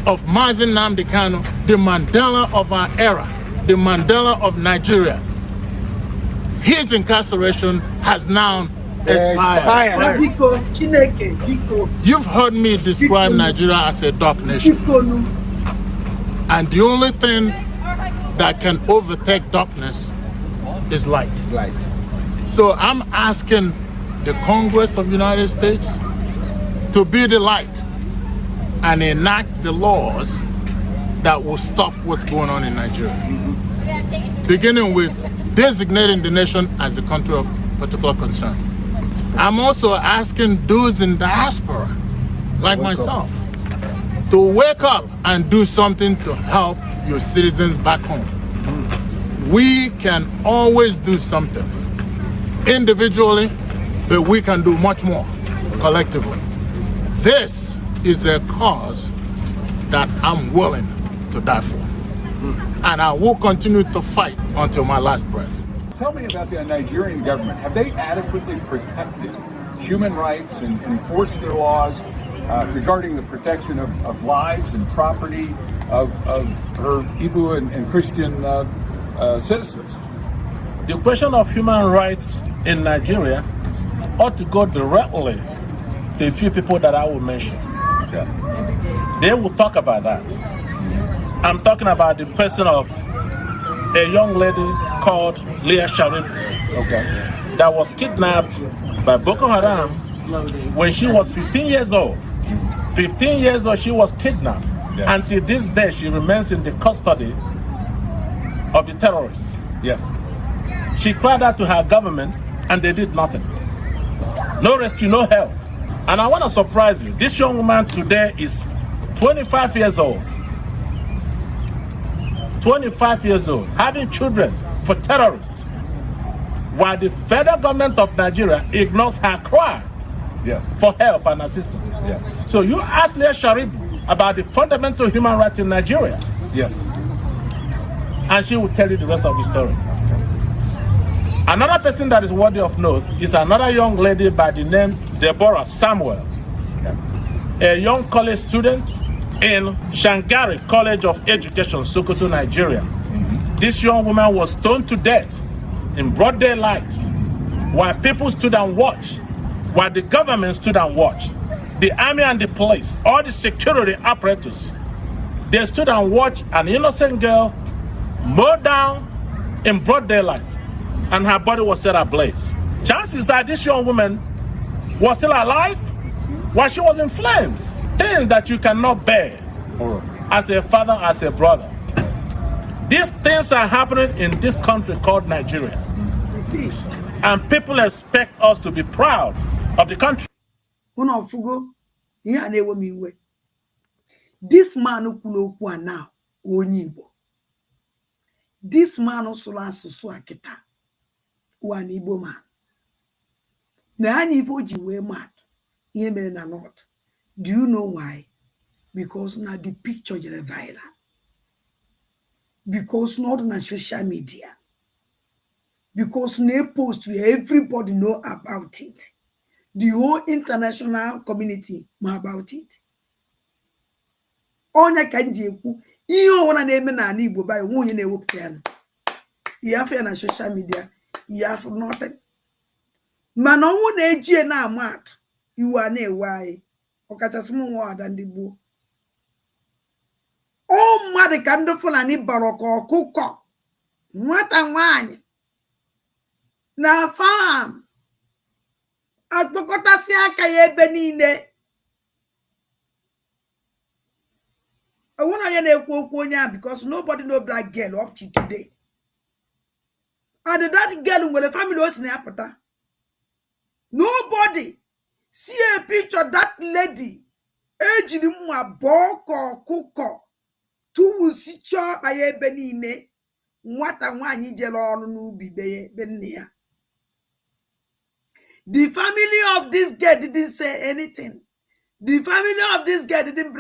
of Mazi Nnamdi Kanu, the Mandela of our era, the Mandela of Nigeria, his incarceration has now expired. You've heard me describe Nigeria as a dark nation. And the only thing that can overtake darkness is light. So I'm asking the Congress of the United States to be the light and enact the laws that will stop what's going on in Nigeria. Beginning with designating the nation as a country of particular concern. I'm also asking those in diaspora, like myself, to wake up and do something to help your citizens back home. We can always do something individually, but we can do much more collectively. This is a cause that I'm willing to die for. And I will continue to fight until my last breath. Tell me about the Nigerian government. Have they adequately protected human rights and enforced their laws regarding the protection of lives and property of her Igbo and Christian citizens? The question of human rights in Nigeria ought to go directly to a few people that I will mention. Okay. They will talk about that. I'm talking about the person of a young lady called Leah Sharin, that was kidnapped by Boko Haram when she was 15 years old. 15 years old, she was kidnapped. Yeah. Until this day, she remains in the custody of the terrorists. Yes. She cried out to her government, and they did nothing. No rescue, no help. And I want to surprise you. This young woman today is 25 years old. 25 years old, having children for terrorists. while the federal government of Nigeria ignores her cry for help and assistance. So you ask Leah Sharif about the fundamental human rights in Nigeria. And she will tell you the rest of the story. Another person that is worthy of note is another young lady by the name Deborah Samuel, a young college student in Shangari College of Education, Sokoto, Nigeria. This young woman was stoned to death in broad daylight while people stood and watched, while the government stood and watched. The army and the police, all the security apparatus, they stood and watched an innocent girl mowed down in broad daylight, and her body was set ablaze. Chances are this young woman was still alive while she was in flames. Things that you cannot bear as a father, as a brother. These things are happening in this country called Nigeria. And people expect us to be proud of the country. This man who now, this man also asụsụ akịta one Igbo man. Na anyị Igbo ji wee mad ihe mere na North. Do you know why? Because na the picture jere viral. Because not on social media. Because na post where everybody know about it. The whole international community know about it. Onya ka nji ekwu ihe ọwụna na-eme na ala Igbo ba onye na-ewepụta ya. You have na social media, you have nothing. Mana ọnwụ na-eji na amat iwe na-ewe anyị ọkachasị m nwa ada ndị gboo. O mmadụ ka ndị Fulani bara ka ọkụkọ nwata nwaanyị na farm akpọkọtasị aka ya ebe niile. I want to know because nobody know that girl up to today. And that girl with the family was in the nobody see a picture of that lady. Age the mwa boko kuko. Tu si chop aye benine. Mwata wanyi jelo nubi benya. The family of this girl didn't say anything. The family of this girl didn't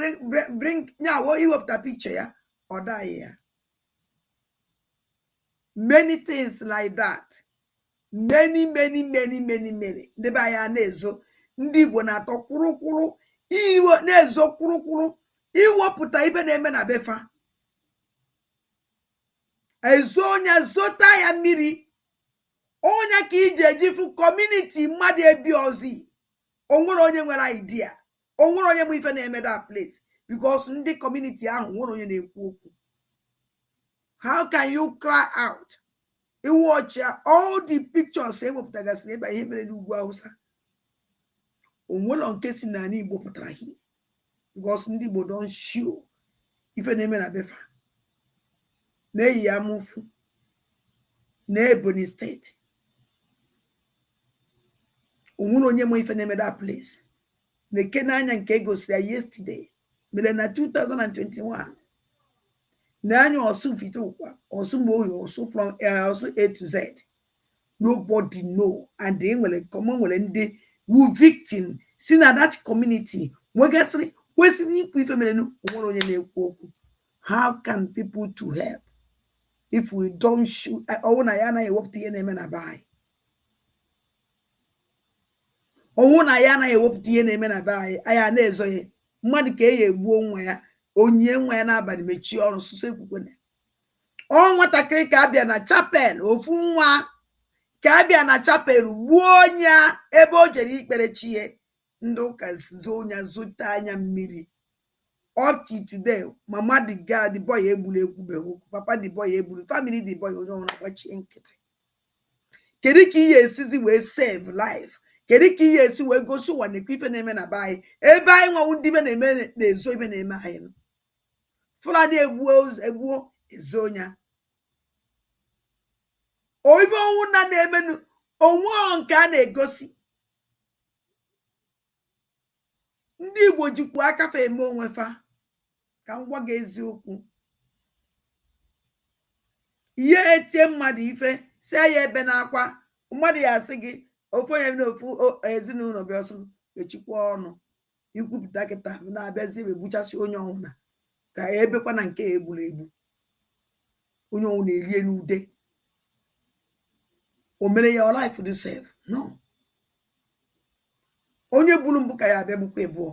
bring now what you up the picture yeah, or that here. Many things like that. Many. The baya nezo. Ndi bona to kuru. Iwo nezo kuru. Iwo puta ibe neme na befa. Ezonya zota ya miri. Onya ki jejifu community madi ebi ozi. Onwere onye nwere idea. Onwere onye mu ife na-eme that place. Because ndị community ahụ nwere onye na-ekwu okwu. How can you cry out? You watch all the pictures say wepụtagasị ebe ihe mere n'ugwu Hausa. Onwere nke si na anyị Igbo pụtara here. Because ndị Igbo don show ife na-eme na befa. Na-eyi amufu. Na Ebonyi State. Onwere onye mu ife na-eme that place. The Kenanya nke gosiri yesterday. Mele na 2021. Nanyo osu fitokwa. Osu moyo osu from osu A to Z. Nobody know. And they will come when they who victim. See na that community. How can people to help? If we don't shoot, I want to work the enemy na buy. Owuna ya na ewepụta ihe na-eme na be anyị anya na-ezo ihe mmadụ ka egbuo nwa ya onye nwa ya n'abalị mechie ọrụ sụsụ ekwukwene ọ nwatakịrị ka abịa na chapel ofu nwa ka abịa na chapel gbuo onye ebe o jere ikpere chie ndị ụka zo onye zụta anya mmiri up to today mama the girl the boy egburu ekwubeghị papa the boy egburu family the boy onye ọrụ agbachie nkịtị kedu ka ihe esizi wee save life. Kedu ka ihe esi wee gosi ụwa na ife na-eme na be anyị ebe anyị nwa ndị be na-eme na-ezo ibe na-eme anyị no Fulani egbuo ezo onya oibe ọnwụ na na-eme onwe nke a na-egosi ndị Igbo jikwa aka fa eme onwe fa ka ngwa ga eziokwu ihe etie mmadụ ife si ya ebe na akwa mmadụ ya asị gị ofu onye n'ofu ezinụlọ bịa ọsọ echikwa ọnụ ikwupụta kịta na-abịazi egbuchasị onye ọnwụna ka ebekwa na nke egburu egbu onye ọnwụ na-erie n'ude o mere ya life dị save no onye gburu mbụ ka ya abịa gbukwa ebụọ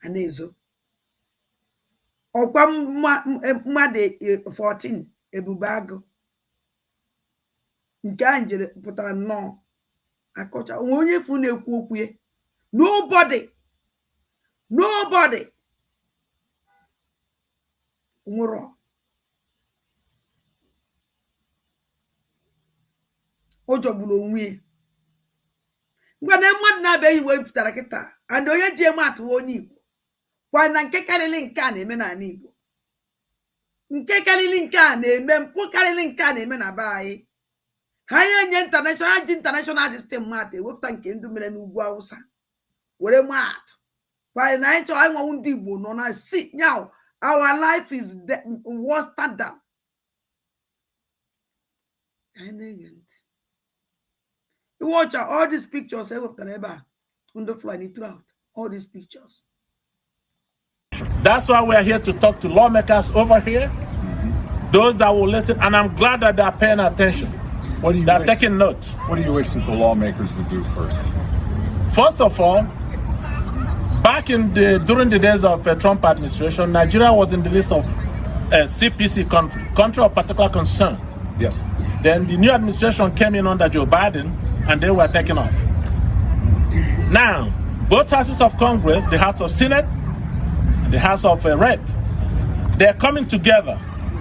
a na-ezo ọkwa mmadụ 14 ebube agụ nke a njere pụtara nnọọ akọcha onwe onye fu na-ekwu okwu ya nobody nwụrụ o jọgburu onwe ya ngwa na mmadụ na-abịaghị iwe pụtara kịta and onye ji eme atụ onye Igbo kwa na nke karịrị nke a na-eme n'ala Igbo nke karịrị nke a na-eme mpụ karịrị nke a na-eme na be anyị ha nye international ji international system mmadụ ewepụta nke ndụ mere n'ugwu Awụsa were maatụ kwa na anyị chọrọ ịnwanwu ndị Igbo nọ na si now our life is worse than you watch all these pictures on the fly throughout all these pictures. That's why we're here to talk to lawmakers over here, those that will listen, and I'm glad that they're paying attention. They're taking note. What do you wish that the lawmakers would do first? First of all, back during the days of the Trump administration, Nigeria was in the list of CPC country of particular concern. Yes. Then the new administration came in under Joe Biden, and they were taken off. Now, both houses of Congress, the House of Senate, and the House of Rep, they're coming together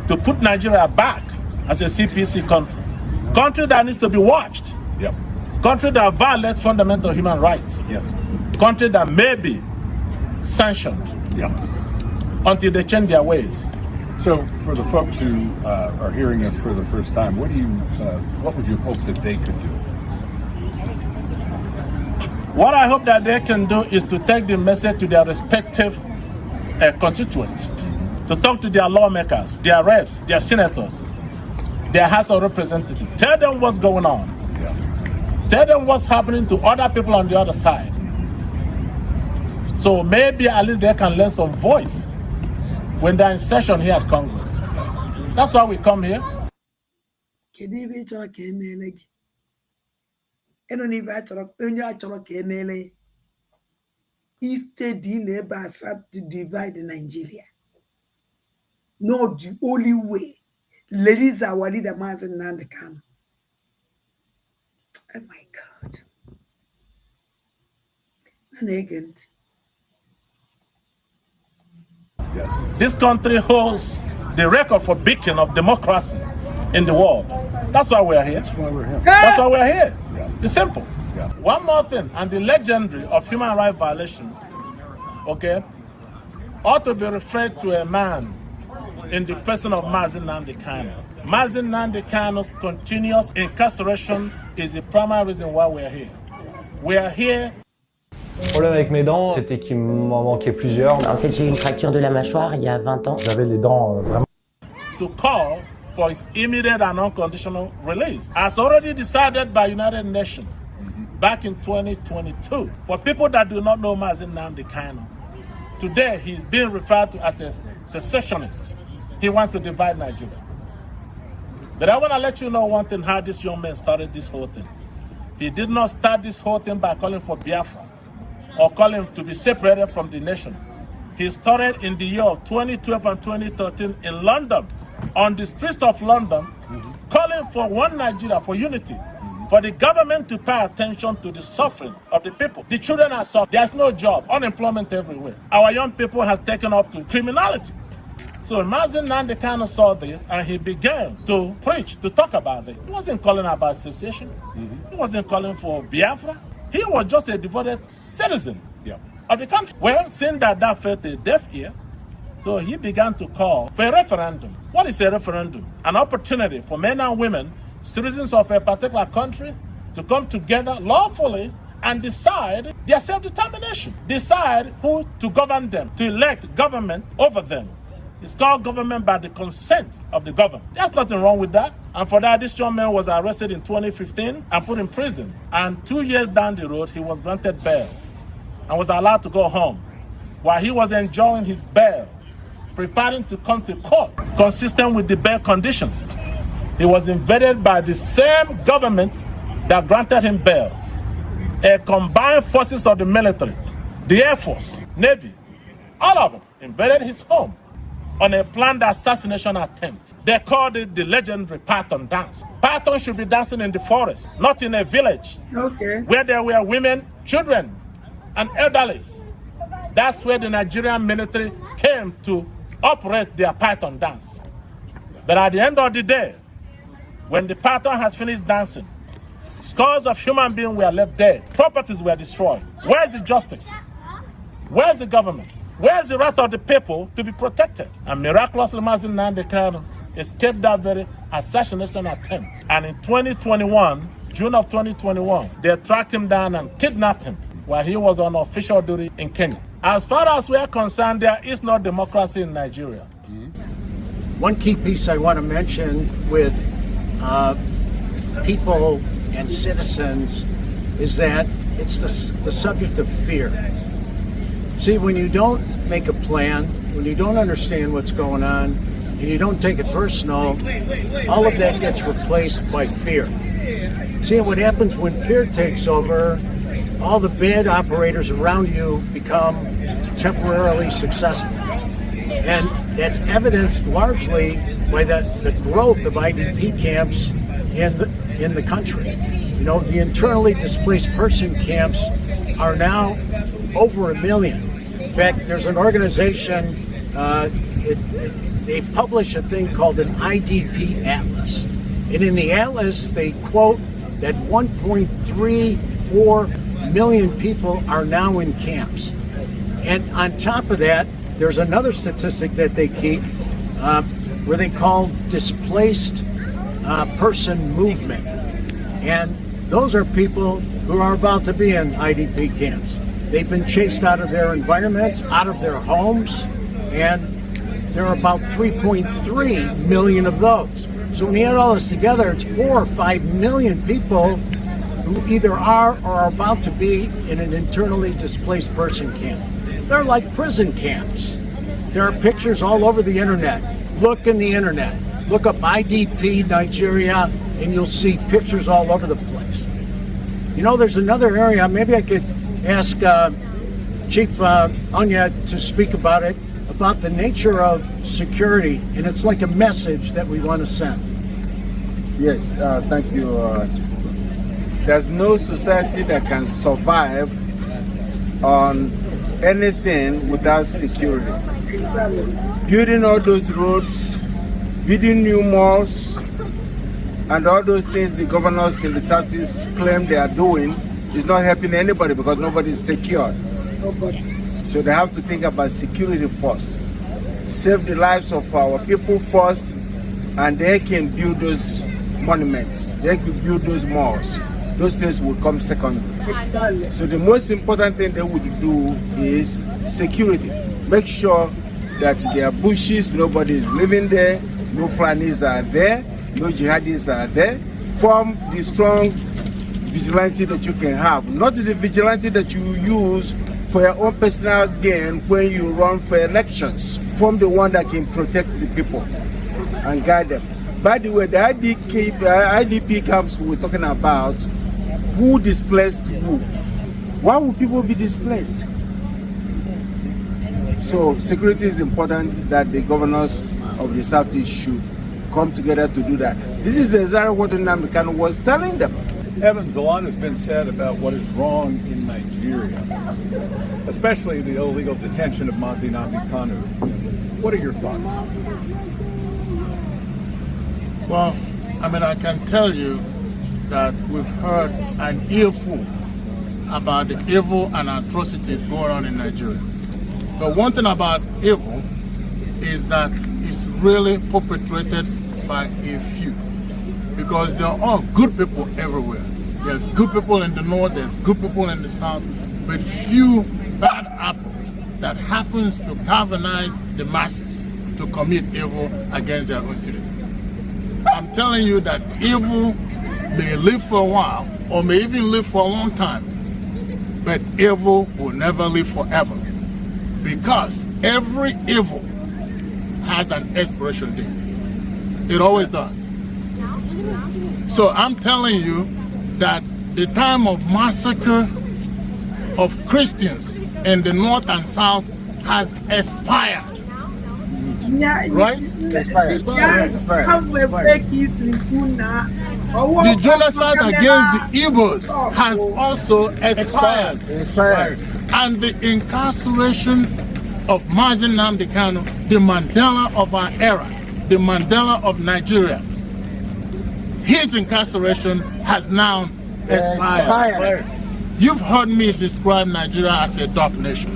to put Nigeria back as a CPC country. Country that needs to be watched. Yep. Country that violates fundamental human rights. Yes. Country that may be sanctioned. Yep. Until they change their ways. So, for the folks who are hearing us for the first time, what would you hope that they could do? What I hope that they can do is to take the message to their respective constituents, to talk to their lawmakers, their reps, their senators, their House of Representatives. Tell them what's going on. Yeah. Tell them what's happening to other people on the other side. So maybe at least they can learn some voice when they're in session here at Congress. That's why we come here. Instead, to divide Nigeria. Not the only way. Ladies are our leader, Mazi Nnamdi Kanu. Oh my God. And again. Yes. This country holds the record for beacon of democracy in the world. That's why we're here. That's why we're here. That's why we're here. Yeah. It's simple. Yeah. One more thing, and the legendary of human rights violation, okay, ought to be referred to a man in the person of Mazi Nnamdi Kanu. Mazi Nnamdi Kanu's continuous incarceration is the primary reason why we're here. We are here. Le problème avec mes dents, c'était qu'il m'en manquait plusieurs. En fait, j'ai eu une fracture de la mâchoire il y a 20 ans. J'avais les dents vraiment... To call for his immediate and unconditional release, as already decided by United Nations back in 2022. For people that do not know Mazi Nnamdi Kanu, today he's being referred to as a secessionist. He wants to divide Nigeria. But I want to let you know one thing, how this young man started this whole thing. He did not start this whole thing by calling for Biafra or calling to be separated from the nation. He started in the year of 2012 and 2013 in London, on the streets of London, calling for one Nigeria, for unity, for the government to pay attention to the suffering of the people. The children are suffering. There's no job, unemployment everywhere. Our young people has taken up to criminality. So Mazi Nnamdi Kanu saw this and he began to preach, to talk about it. He wasn't calling about secession. He wasn't calling for Biafra. He was just a devoted citizen of the country. Well, seeing that fell a deaf ear, so he began to call for a referendum. What is a referendum? An opportunity for men and women, citizens of a particular country, to come together lawfully and decide their self-determination. Decide who to govern them, to elect government over them. It's called government by the consent of the governed. There's nothing wrong with that. And for that, this young man was arrested in 2015 and put in prison. And 2 years down the road, he was granted bail and was allowed to go home. While he was enjoying his bail, preparing to come to court, consistent with the bail conditions, he was invaded by the same government that granted him bail. A combined forces of the military, the Air Force, Navy, all of them invaded his home on a planned assassination attempt. They called it the legendary Python dance. Python should be dancing in the forest, not in a village. Okay. Where there were women, children, and elderly. That's where the Nigerian military came to operate their Python dance. But at the end of the day, when the Python has finished dancing, scores of human beings were left dead. Properties were destroyed. Where's the justice? Where's the government? Where's the right of the people to be protected? And miraculously, Mazi Nnamdi Kanu escaped that very assassination attempt. And in 2021, June of 2021, they tracked him down and kidnapped him while he was on official duty in Kenya. As far as we are concerned, there is no democracy in Nigeria. One key piece I want to mention with people and citizens is that it's the subject of fear. See, when you don't make a plan, when you don't understand what's going on, and you don't take it personal, all of that gets replaced by fear. See, what happens when fear takes over, all the bad operators around you become temporarily successful. And that's evidenced largely by the growth of IDP camps in the country. You know, the internally displaced person camps are now over 1 million. In fact, there's an organization, they publish a thing called an IDP Atlas. And in the Atlas, they quote that 1.34 million people are now in camps. And on top of that, there's another statistic that they keep where they call displaced person movement. And those are people who are about to be in IDP camps. They've been chased out of their environments, out of their homes, and there are about 3.3 million of those. So when you add all this together, it's 4 or 5 million people who either are or are about to be in an internally displaced person camp. They're like prison camps. There are pictures all over the internet. Look in the internet. Look up IDP Nigeria, and you'll see pictures all over the place. You know, there's another area, maybe I could ask Chief Onya to speak about it, about the nature of security, and it's like a message that we want to send. Yes, thank you. There's no society that can survive on anything without security. Building all those roads, building new malls, and all those things the governors in the Southeast claim they are doing is not helping anybody because nobody is secure. So they have to think about security first. Save the lives of our people first, and they can build those monuments. They can build those malls. Those things will come second. So the most important thing they would do is security. Make sure that there are bushes, nobody is living there, no Fulanis are there, no jihadis are there. Form the strong vigilante that you can have, not the vigilante that you use for your own personal gain when you run for elections. Form the one that can protect the people and guide them. By the way, the IDP camps we're talking about, who displaced who? Why would people be displaced? So security is important, that the governors of the Southeast should come together to do that. This is exactly what Nnamdi Kanu was telling them. Evans, a lot has been said about what is wrong in Nigeria, especially the illegal detention of Mazi Nnamdi Kanu. What are your thoughts? Well, I mean, I can tell you that we've heard an earful about the evil and atrocities going on in Nigeria. But one thing about evil is that it's really perpetrated by a few, because there are all good people everywhere. There's good people in the north, there's good people in the south, but few bad apples that happens to galvanize the masses, to to commit evil against their own citizens. I'm telling you that evil may live for a while or may even live for a long time, but evil will never live forever, because every evil has an expiration date. It always does. So I'm telling you that the time of massacre of Christians in the north and south has expired. Right? Expired. The genocide against the Igbos has also expired. And the incarceration of Mazi Nnamdi Kanu, the Mandela of our era, the Mandela of Nigeria, his incarceration has now expired. You've heard me describe Nigeria as a dark nation.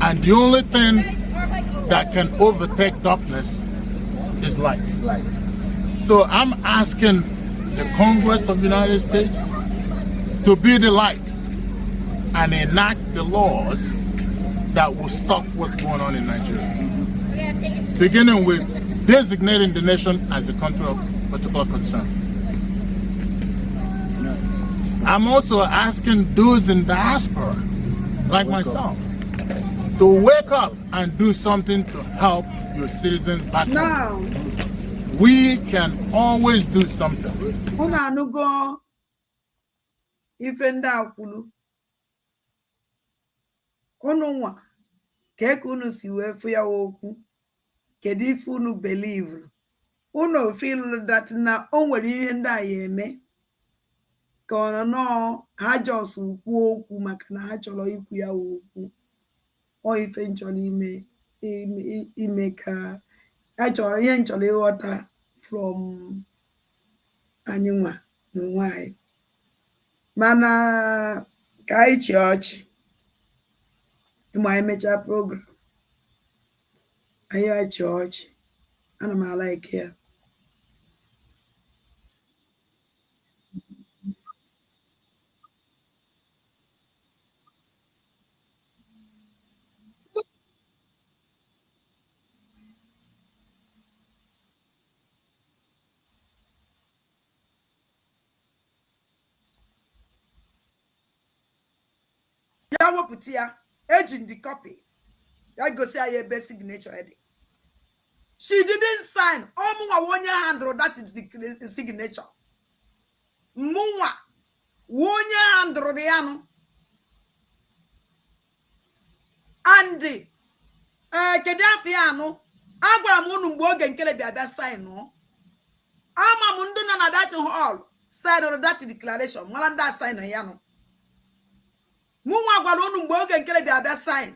And the only thing that can overtake darkness is light. So I'm asking the Congress of the United States to be the light and enact the laws that will stop what's going on in Nigeria. Beginning with designating the nation as a country of particular concern. I'm also asking those in diaspora, like myself, to wake up and do something to help your citizens back home. We can always do something. Kedu ife unu believe unu feel that na o nwere ihe ndị a ya eme ka ọ nọ ha just kwuo okwu maka na ha chọrọ ikwu ya okwu o ife nchọrọ ime ka ha chọrọ ihe nchọrọ ịghọta from anyị nwa n'onwe anyị mana ka anyị chị ọchị ịma anyị mechaa program anyị chị ọchị ana m like ya ya wepụta ya eji ndị copy ya gosi ya ebe signature dị. She didn't sign. Omunwa wonya handle, that is the signature. Munwa wonya handle the ano. And Kedafi ano. Agwa munu mboge nkele biabia sign no. Ama mundu na that hall sign or that declaration. Malanda sign no yano. Munwa gwa onu mboge nkele biabia sign.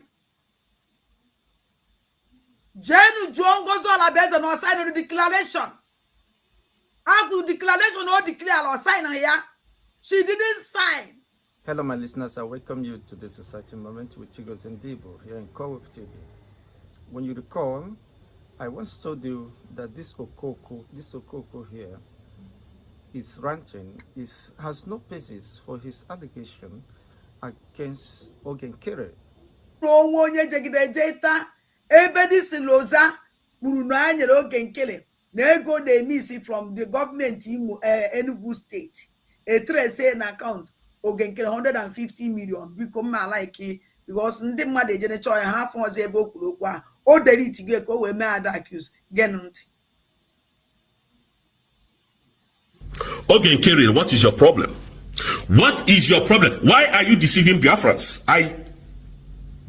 Jenu John goes all based on sign of the declaration. Agu declaration or declare or sign here. She didn't sign. Hello, my listeners. I welcome you to the Society Moment with Chukwu Di Ya here in Kowif TV. When you recall, I once told you that this Okoko here is ranting, has no basis for his allegation against Ogenkere. No one jegida Ebedi Siloza Buruna anyere Ogenkere na ego na emisi from the government in Enugu state. A trace in account Ogenkere 150 million become my like because ndị mmadụ ejene chọọ ya half ọzọ ebe o kwuru okwu a o dere itige ka o wee mee ada accuse gen ntị. Ogenkere, what is your problem? What is your problem? Why are you deceiving Biafrans? I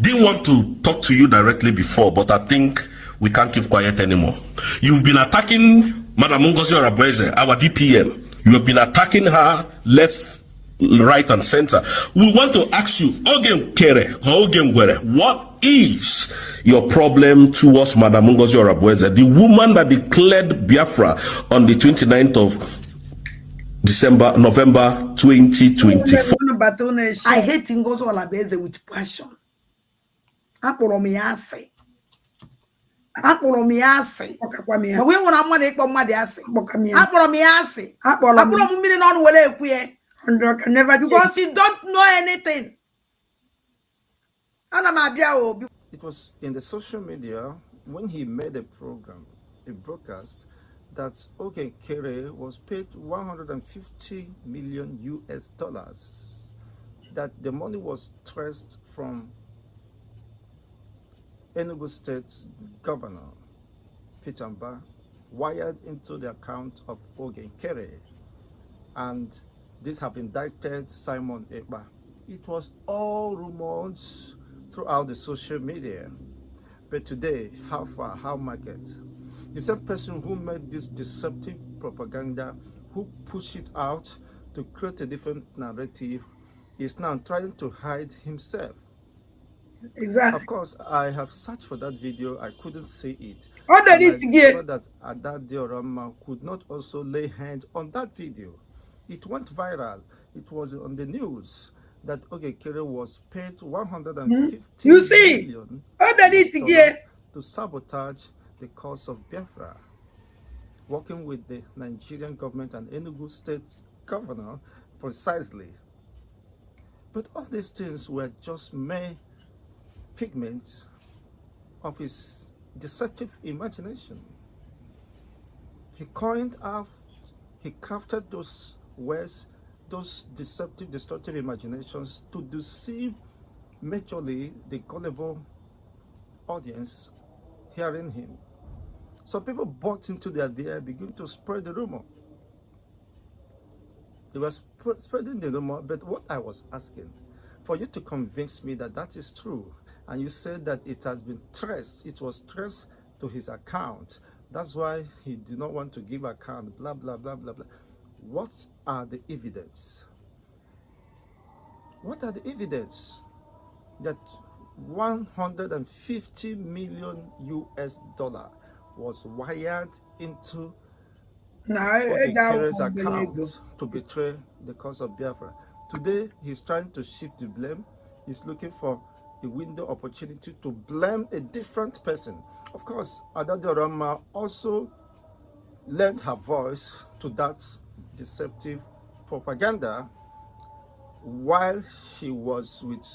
didn't want to talk to you directly before, but I think we can't keep quiet anymore. You've been attacking Madam Ngozi Orabueze, our DPM. You have been attacking her left, right, and center. We want to ask you, Ogenkere, what is your problem towards Madam Ngozi Orabueze, the woman that declared Biafra on the 29th of November 2024? I hate Ngozi Orabueze with passion. Akpọrọ m ya asị. Akpọrọ m ya asị. Ma we nwere mmadụ ịkpọ mmadụ asị. Akpọrọ m ya asị. Akpọrọ m mmiri n'ọnụ were ekwu ya. Because you don't know anything. Ana m abịa o. It was in the social media when he made a broadcast, that Ogen Kere was paid 150 million US dollars, that the money was traced from Enugu State Governor Pichamba, wired into the account of Ogen Kere, and this have indicted Simon Ekpa. It was all rumors throughout the social media. But today, how far, how market? The same person who made this deceptive propaganda, who pushed it out to create a different narrative, is now trying to hide himself. Exactly. Of course, I have searched for that video. I couldn't see it. Oh, that and I it's again. discovered that Ada Diorama could not also lay hand on that video. It went viral. It was on the news that Ogekere was paid 150 You see? million Oh, that it's again. to sabotage the cause of Biafra, working with the Nigerian government and Enugu State Governor precisely. But all these things were just mere figments of his deceptive imagination. He coined out, he crafted those words, those deceptive, destructive imaginations to deceive majorly the gullible audience hearing him. Some people bought into the idea, begin to spread the rumor. They were spreading the rumor, but what I was asking, for you to convince me that that is true, and you said that it has been traced, it was traced to his account. That's why he did not want to give account, blah, blah, blah, blah, blah. What are the evidence? What are the evidence that 150 million US dollar was wired into Ogekere's account to betray the cause of Biafra? Today, he's trying to shift the blame. He's looking for a window opportunity to blame a different person. Of course, Ada Diorama also lent her voice to that deceptive propaganda while she was with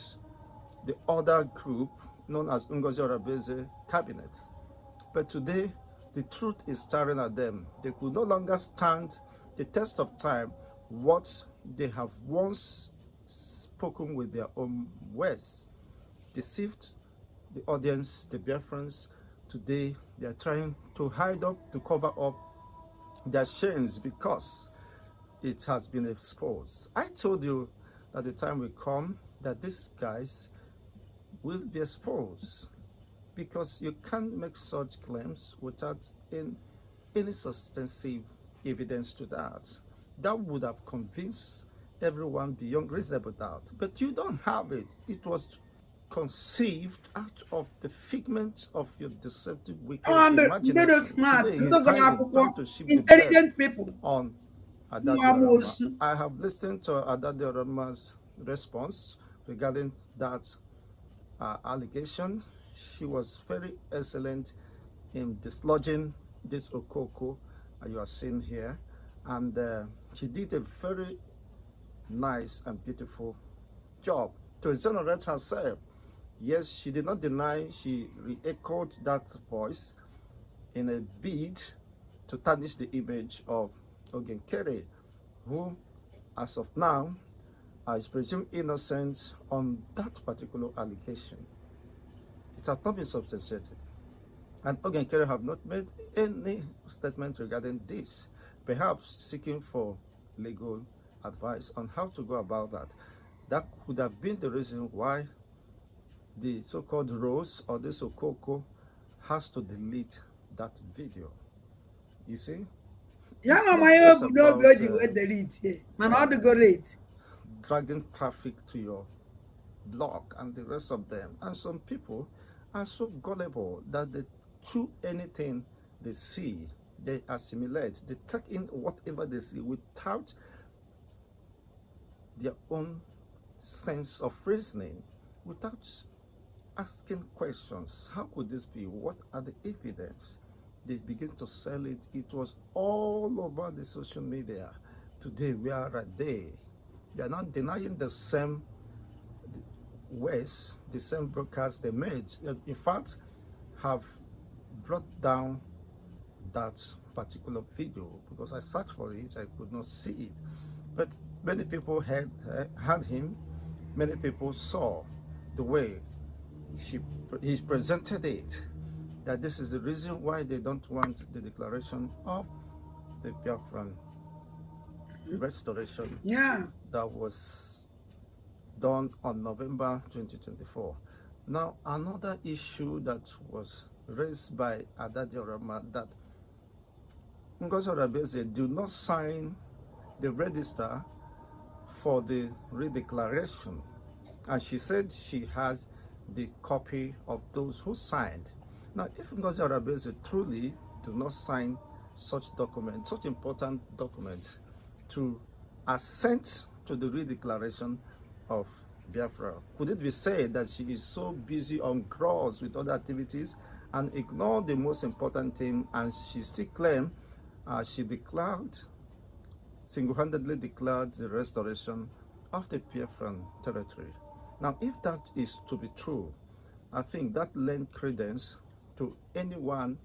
the other group known as Ngozi Orabeze cabinet. But today, the truth is staring at them. They could no longer stand the test of time, what they have once spoken with their own words, deceived the audience, the Biafrans. Today, they are trying to hide up, to cover up their shames because it has been exposed. I told you that the time will come that these guys will be exposed, because you can't make such claims without any substantive evidence to that. That would have convinced everyone beyond reasonable doubt. But you don't have it. It was conceived out of the figment of your deceptive, wicked imagination. They're smart. Today, he's trying to shift intelligent people. On Ada Diorama. I have listened to Ada Diorama's response regarding that allegation. She was very excellent in dislodging this Okoko you are seeing here, and she did a very nice and beautiful job to exonerate herself. Yes, she did not deny, she re-echoed that voice in a bid to tarnish the image of Ogen Kere, who, as of now, is presumed innocent on that particular allegation. It has not been substantiated. And Ogen Kere have not made any statement regarding this, perhaps seeking for legal advice on how to go about that. That could have been the reason why the so-called Rose or this Okoko has to delete that video. You see? Yeah, my own delete. Man, all the go rate. Dragging traffic to your blog and the rest of them. And some people are so gullible that they chew anything they see, they assimilate, they take in whatever they see without their own sense of reasoning, without asking questions. How could this be? What are the evidence? They begin to sell it. It was all over the social media. Today, we are right there. They are not denying the same ways, the same broadcasts they made. In fact, have brought down that particular video because I searched for it, I could not see it. But many people had him, many people saw the way he presented it, that this is the reason why they don't want the declaration of the Biafran restoration that was done on November 2024. Now, another issue that was raised by Adadiorama, that Ngozi Orebeze do not sign the register for the redeclaration, and she said she has the copy of those who signed. Now, if Ngozi Orebeze truly do not sign such documents, such important documents, to assent to the redeclaration of Biafra, could it be said that she is so busy on gross with other activities and ignore the most important thing, and she still claims she declared, single-handedly declared the restoration of the Biafran territory? Now, if that is to be true, I think that lends credence to anyone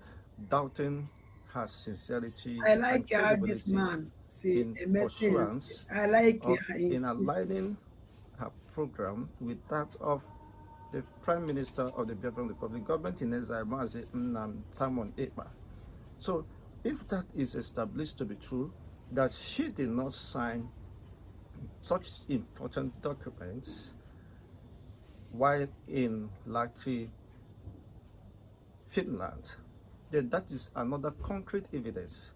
doubting her sincerity. I like how this man see a message. I like in aligning her program with that of the Prime Minister of the Biafran Republic, government in exile, Mazi Nnamdi. So, if that is established to be true, that she did not sign such important documents while in Lahti, Finland, then that is another concrete evidence,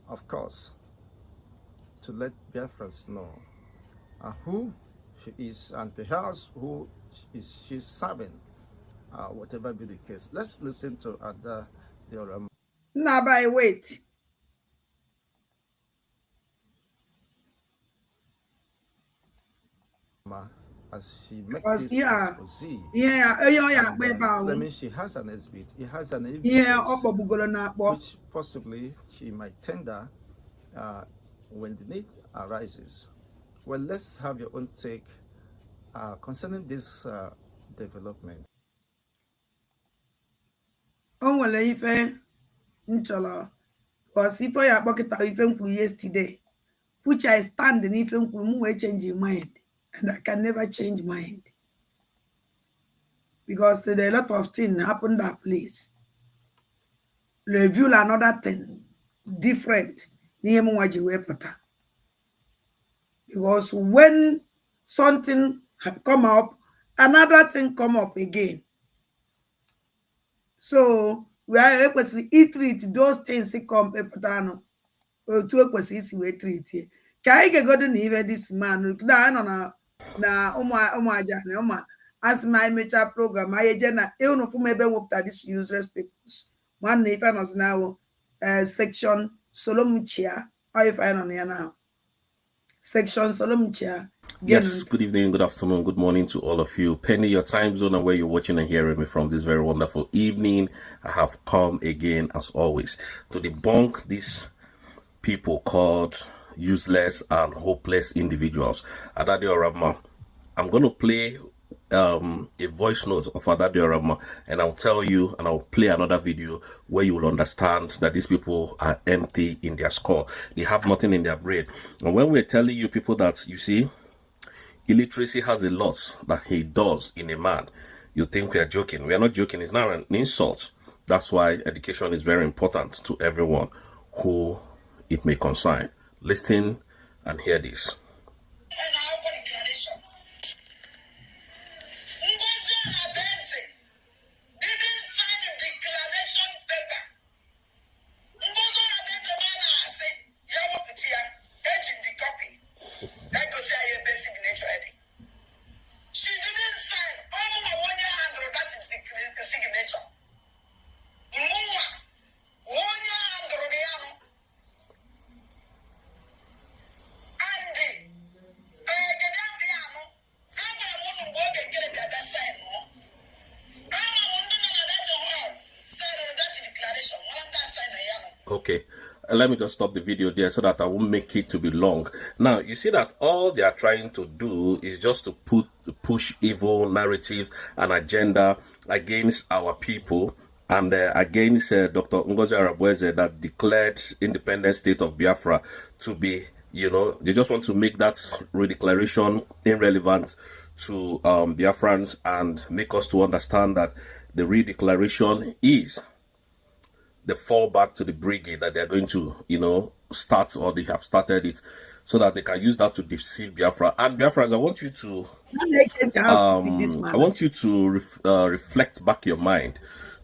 of course, to let Biafrans know who she is and perhaps who she's serving, whatever be the case. Let's listen to Adadiorama. Now, by wait. As she makes Because this expose, I mean, she has an exhibit. It has an evidence which possibly she might tender when the need arises. Well, let's have your own take concerning this development. Onwere ife nchọrọ because ife ya akpọkịta ife m kwuru yesterday, which I stand in ife m kwuru m wee change your mind, and I can never change mind because there are a lot of things happen that place. Review another thing different n'ihe m nwa ji wee pụta, because when something have come up, another thing come up again. So we are able to treat those things that come pụtara otu ekwesị isi wee treat here. Ka anyị ga-egodo na ife this man na nọ na ụmụ aja na ụmụ as my mecha program anyị eje na unu fụ m ebe wepụta this useless peoples nwanne ife nọzi na section solomchia ife anyị nọ na ya now section solomchia. Yes, good evening, good afternoon, good morning to all of you. Penny, your time zone and where you're watching and hearing me from this very wonderful evening. I have come again, as always, to debunk these people called useless and hopeless individuals. Adadiorama, I'm going to play a voice note of Adadiorama, and I'll tell you, and I'll play another video where you will understand that these people are empty in their skull. They have nothing in their brain. And when we're telling you people that, you see, illiteracy has a lot that he does in a man, you think we are joking. We are not joking. It's not an insult. That's why education is very important to everyone who it may concern. Listen and hear this. Okay, let me just stop the video there so that I won't make it to be long. Now, you see that all they are trying to do is just to push evil narratives and agenda against our people and against Dr. Ngozi Arabweze that declared independent state of Biafra to be, you know, they just want to make that redeclaration irrelevant to Biafrans and make us to understand that the redeclaration is the fallback to the brigade that they're going to, you know, start, or they have started it, so that they can use that to deceive Biafra. And Biafrans, I want you to reflect back your mind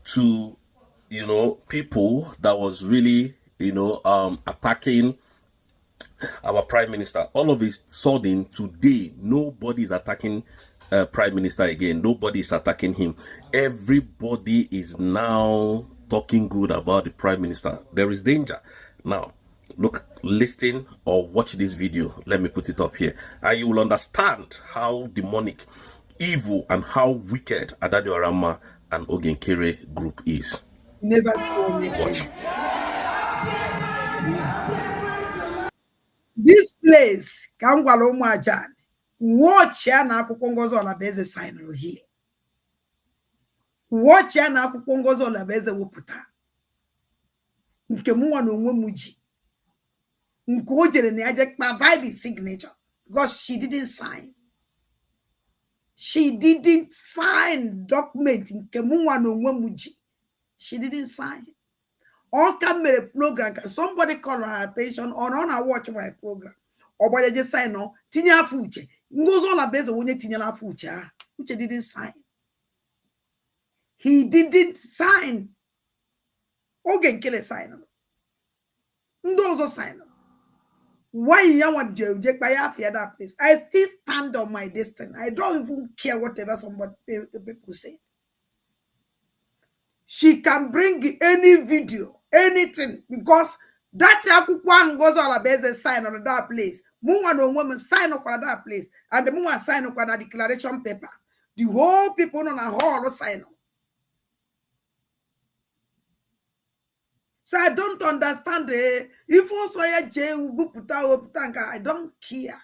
to, you know, people that was really, you know, attacking our prime minister. All of a sudden today, nobody is attacking prime minister again. Nobody is attacking him. Everybody is now talking good about the prime minister. There is danger. Now, look, listen or watch this video. Let me put it up here, and you will understand how demonic, evil, and how wicked Adadio Arama and Ogenkere group is. Never saw anything. Watch. This place, Kangwalo Majan, watch ya na akwụkwọ Ngozi Olabeze sign here. Watch ya na akwụkwọ Ngozi Olabeze wepụta. Nke mụnwa na onwe m ji. Nke o jere na ya provide the signature because she didn't sign. She didn't sign document nke mụnwa na onwe m ji. She didn't sign. All can make a program. Somebody call her attention or on a watch my program. Or by just sign no. Tinya fuche. Ngozi Olabeze wonye tinya na fuche. Uche didn't sign. He didn't sign. Ogenkere sign. Ndozo sign. Why you want to take by half that place? I still stand on my destiny. I don't even care whatever somebody people say. She can bring any video, anything, because that's akwụkwọ Ngozi Olabeze sign on that place. Mụnwa no woman sign on that place, and the mụnwa sign on that declaration paper. The whole people on a hall sign on. So I don't understand the if also ya J puta I don't care.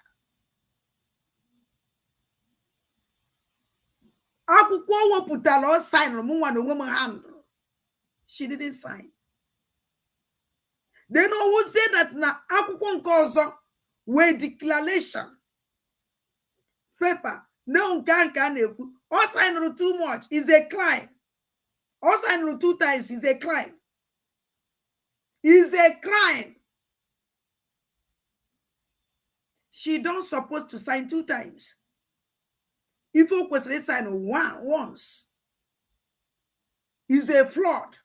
Akwụkwọ wepụtara sign on mụnwa no woman hand. She didn't sign. Then I would say that na akwụkwọ nke ọzọ wee declaration paper no nke na-ekwu or sign too much is a crime. Or sign 2 times is a crime. Is a crime. She don't supposed to sign 2 times. If you was sign once, is a fraud.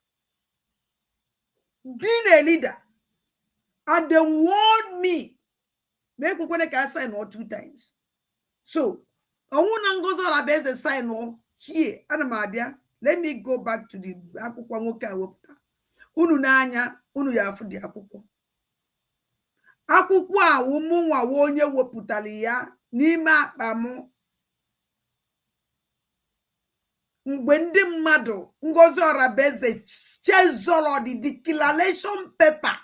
Being a leader, and they warned me, make when I can sign all 2 times. So, I want Ngozi Olabeze sign all here. And let me go back to the akwụkwọ nwoke awepụta. Unu n'anya, unu ya afụ di akwụkwọ. Akwụkwọ a ụmụnwa onye wepụtara ya n'ime akpa m. Mgbe ndị mmadụ Ngozi Olabeze chezọrọ the declaration paper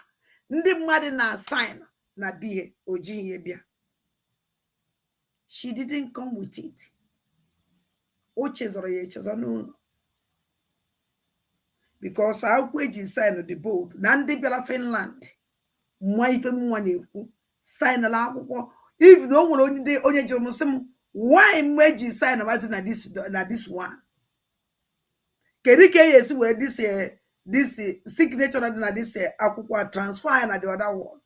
ndị mmadụ na sign na bihe ojighị bịa. She didn't come with it. O chezọrọ ya echezọ n'ụlọ. Because akwụkwọ eji sign the board na ndị bịara Finland mma ife mwa na-ekwu sign la akwụkwọ. If no nwere onye jụrụ m sị m why mmeji sign Mazi na this one. Kedu ka esi were this signature na this akwụkwọ transfer na the other one.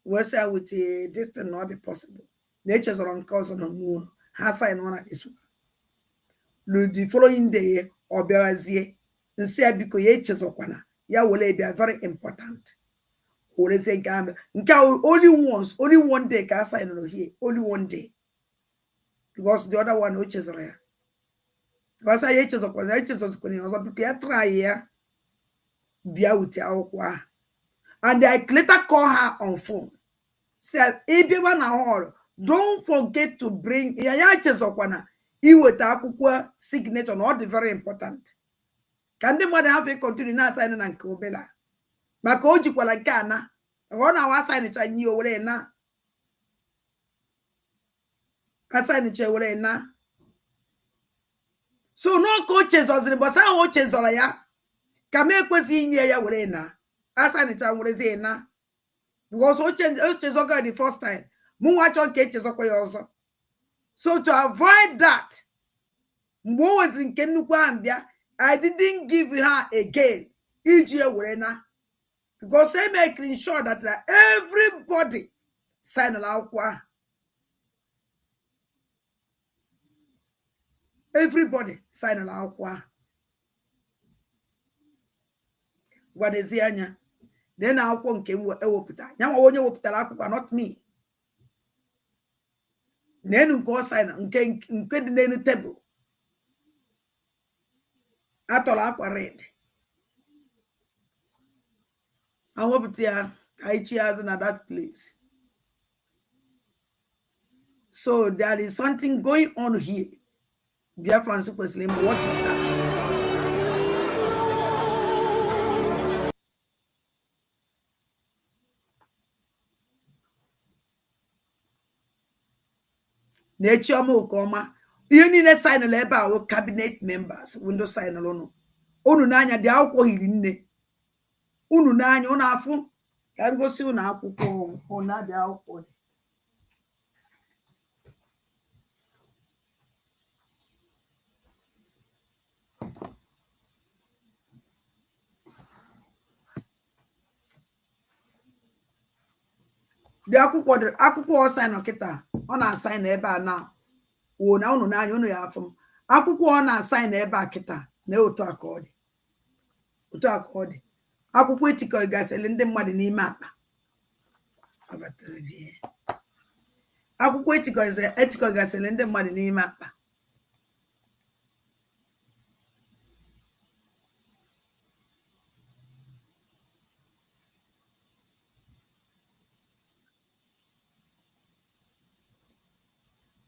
We say with this thing not be possible. Nature is on cause on moon. Has sign one at this one. The following day or berazie and say because ye chezokwana ya will be very important. Only one day can sign on here. Only one day. Because the other one which is rare. Because I hate of was try here. Bia with your and I later call her on phone. Said, don't forget to bring Yachezokwana. You with our signature, not very important. Can the mother have a continue now signing and Kobela? Makoji Kwalakana. I want our signature I knew away now. I sign it away now. So no coaches oziri but how coaches ora ya ka me kwesi inye ya were na asa ni ta were ze na because coaches oga the first time mu nwa cho nke chezokwa ya ozo. So to avoid that mgbe o weziri nke nnukwu ambia I didn't give her again iji were na because I make sure that everybody sign akwụkwọ. Everybody sign akwụkwọ. Gwadezi anya then akwụkwọ nke ewepụta nya nwa onye wepụtara akwụkwọ not me. Nenu nke o sign nke dị n'elu table atọrọ akwa red. Awepụta ya ka ichi azụ na that place. So there is something going on here. Dear Francis Wesley, what is that? Nechioma Okoma, ihe niile sign ebe a cabinet members, window sign alone. Unu n'anya dị akwụkwọ hiri nne. Unu n'anya unu afụ ka ngosi unu akwụkwọ ona dị akwụkwọ. The akwụkwọ sign okita ọ na sign ebe a na wo na unu n'anya unu ya afụ. Akwụkwọ ọ na sign ebe a kita na otu aka ọ dị. Otu aka ọ dị. Akwụkwọ etiko gasịrị ndị mmadụ n'ime akpa. Akwụkwọ etiko gasịrị ndị mmadụ n'ime akpa.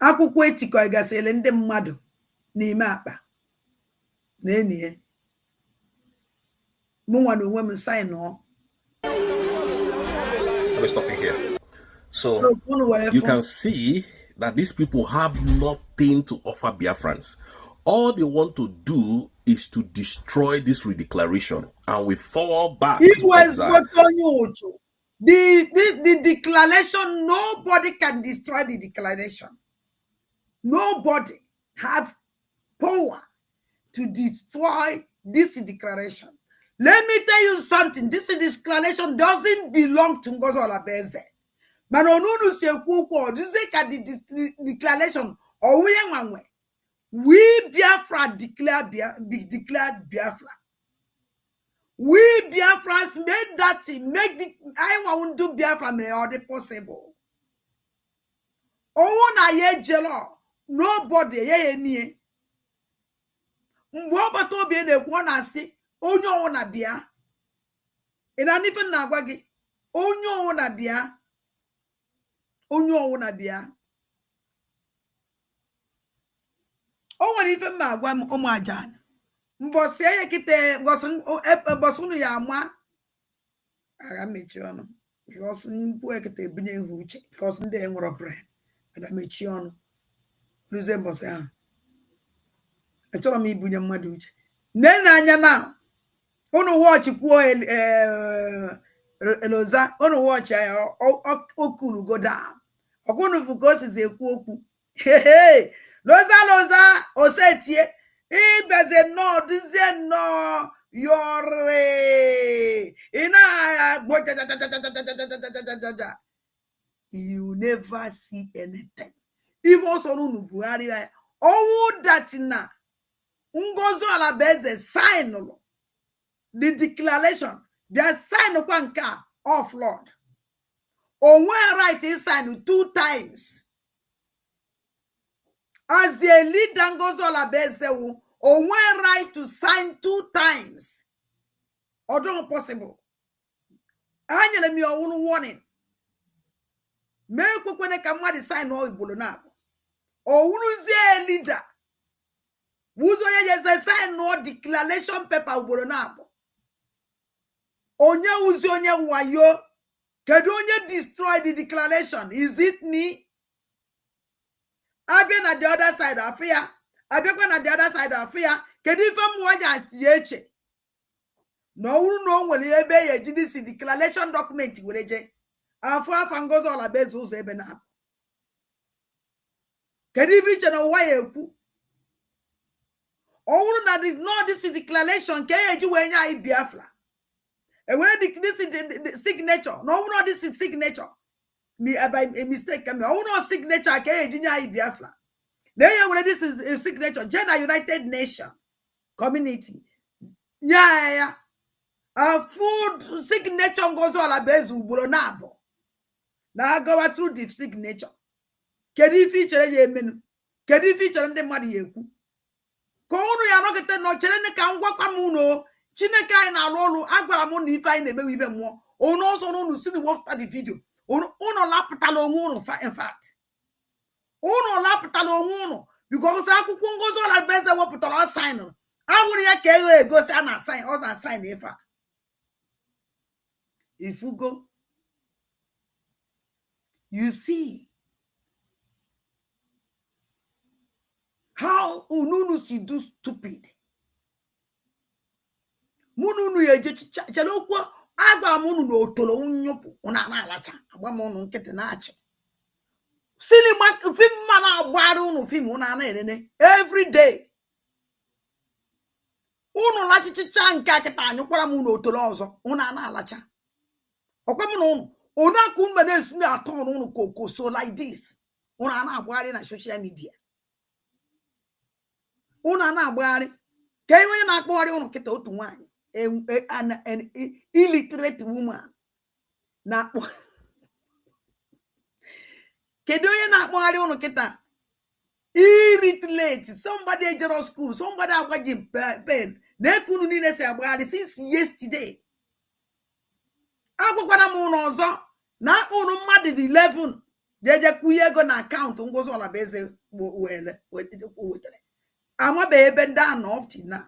Akwụkwọ etiko gasịrị ndị mmadụ n'ime akpa. Na-enye Let me stop it here. So you can see that these people have nothing to offer Biafrans. All they want to do is to destroy this redeclaration, and we fall back. It was the declaration. Nobody can destroy the declaration. Nobody have power to destroy this declaration. Let me tell you something. This declaration doesn't belong to Ngozi Olabeze. But onunu se kwukwo, this is the declaration. We Biafra declared Biafra. We Biafrans made that thing. Make the I want to do Biafra may all the possible. Oh, na ye jelo. Nobody ye ni. Mbo to be the one I see. Onyo ona bia. Ina nifen na gwagi. Onyo ona bia. Onyo ona bia. O nwere ife mma agwa m ụmụ ajan. Mbosi ye kite bosunu ya ama. Aga mechi ọnụ. Because mpu ekite ebunye ihu uche. Because ndị enwere brain. Aga mechi ọnụ. Ruze mbosi ahụ. Echọrọ m ibunye mmadụ uche. Nene anya na. Unu watch kwuo Eloza. Unu watch ya okulu go down. Okunu fukosizi ekwu okwu. Hey. Loza osetie ibeze no dize no yore ina you never see anything. If also no Buhari all that na Ngozi Olabeze sign the declaration the sign kwanka of Lord onwe right is sign 2 times. As a leader, Ngozi Olabeze onwe right to sign 2 times. Or don't possible. Anyele mi owunu warning. Me kwene kamadi sign o ibolo na. Owunu zie leader. Wuzo ye sign no declaration paper ibolo na. Onye uzi onye wayo. Kedu onye destroy the declaration? Is it me? I've been at the other side of here. abịakwa na the other side of ya kedu ife mmụọ ji atinye eche na ọwụrụ na o nwere ebe ya ejidi si declaration document were je afọ afa Ngozi Olabeeze ụzọ ebe na kedu ife iche na ụwa ya ekwu ọwụrụ na this declaration ka ya eji wee nye anyị Biafra enwere this signature na ọwụrụ this signature by a mistake kama ọwụrụ signature ka ya eji nye anyị Biafra na ya nwere this is signature Jena United Nation community nya ya a food signature Ngozi Olabeeze ugboro na abụọ na agawa through the signature kedu ife ichere ya emenu kedu ife ichere ndị mmadụ ya ekwu ka unu ya nọkịta nọ chere ka ngwakwa m unu Chineke anyị na-alụ ọrụ agwara m na ife anyị na-emewe ibe mmụọ unu ọzọ unu si wepụta the video unu lapụtala onwe unu in fact unu lapụtala onwe unu because akwụkwọ Ngozi Olabeeze wepụtara ọ sign awụrụ ya ka eghere egosi a na sign ọ na sign ife a ifugo you see how ununu si do stupid mununu yeje chere okwu agwara m unu na otolo nyụpụ unu na-alacha agba m unu nkịtị na-achị sinima film ma na-agbara unu film unu na-erene every day unu lachichicha nke akịta anyụkwara m unu otolo ọzọ unu na-alacha ọkwa m na unu akụ unu na-esi na-atọ unu koko so like this unu na-agbagharị na social media unu na-agbagharị ka onye na-akpọgharị unu kịta otu nwaanyị an illiterate woman na-akpọ kedu onye na-akpọgharị unu kịta illiterate somebody ejero school somebody agwaji pen na-eku unu niile si agbagharị since yesterday agwakwara m unu ọzọ na akpọ unu mmadụ dị 11 jeje kwụnye ego na akaụntụ Ngozi Olabeeze wetara amabeghị ebe ndị a nọ up till now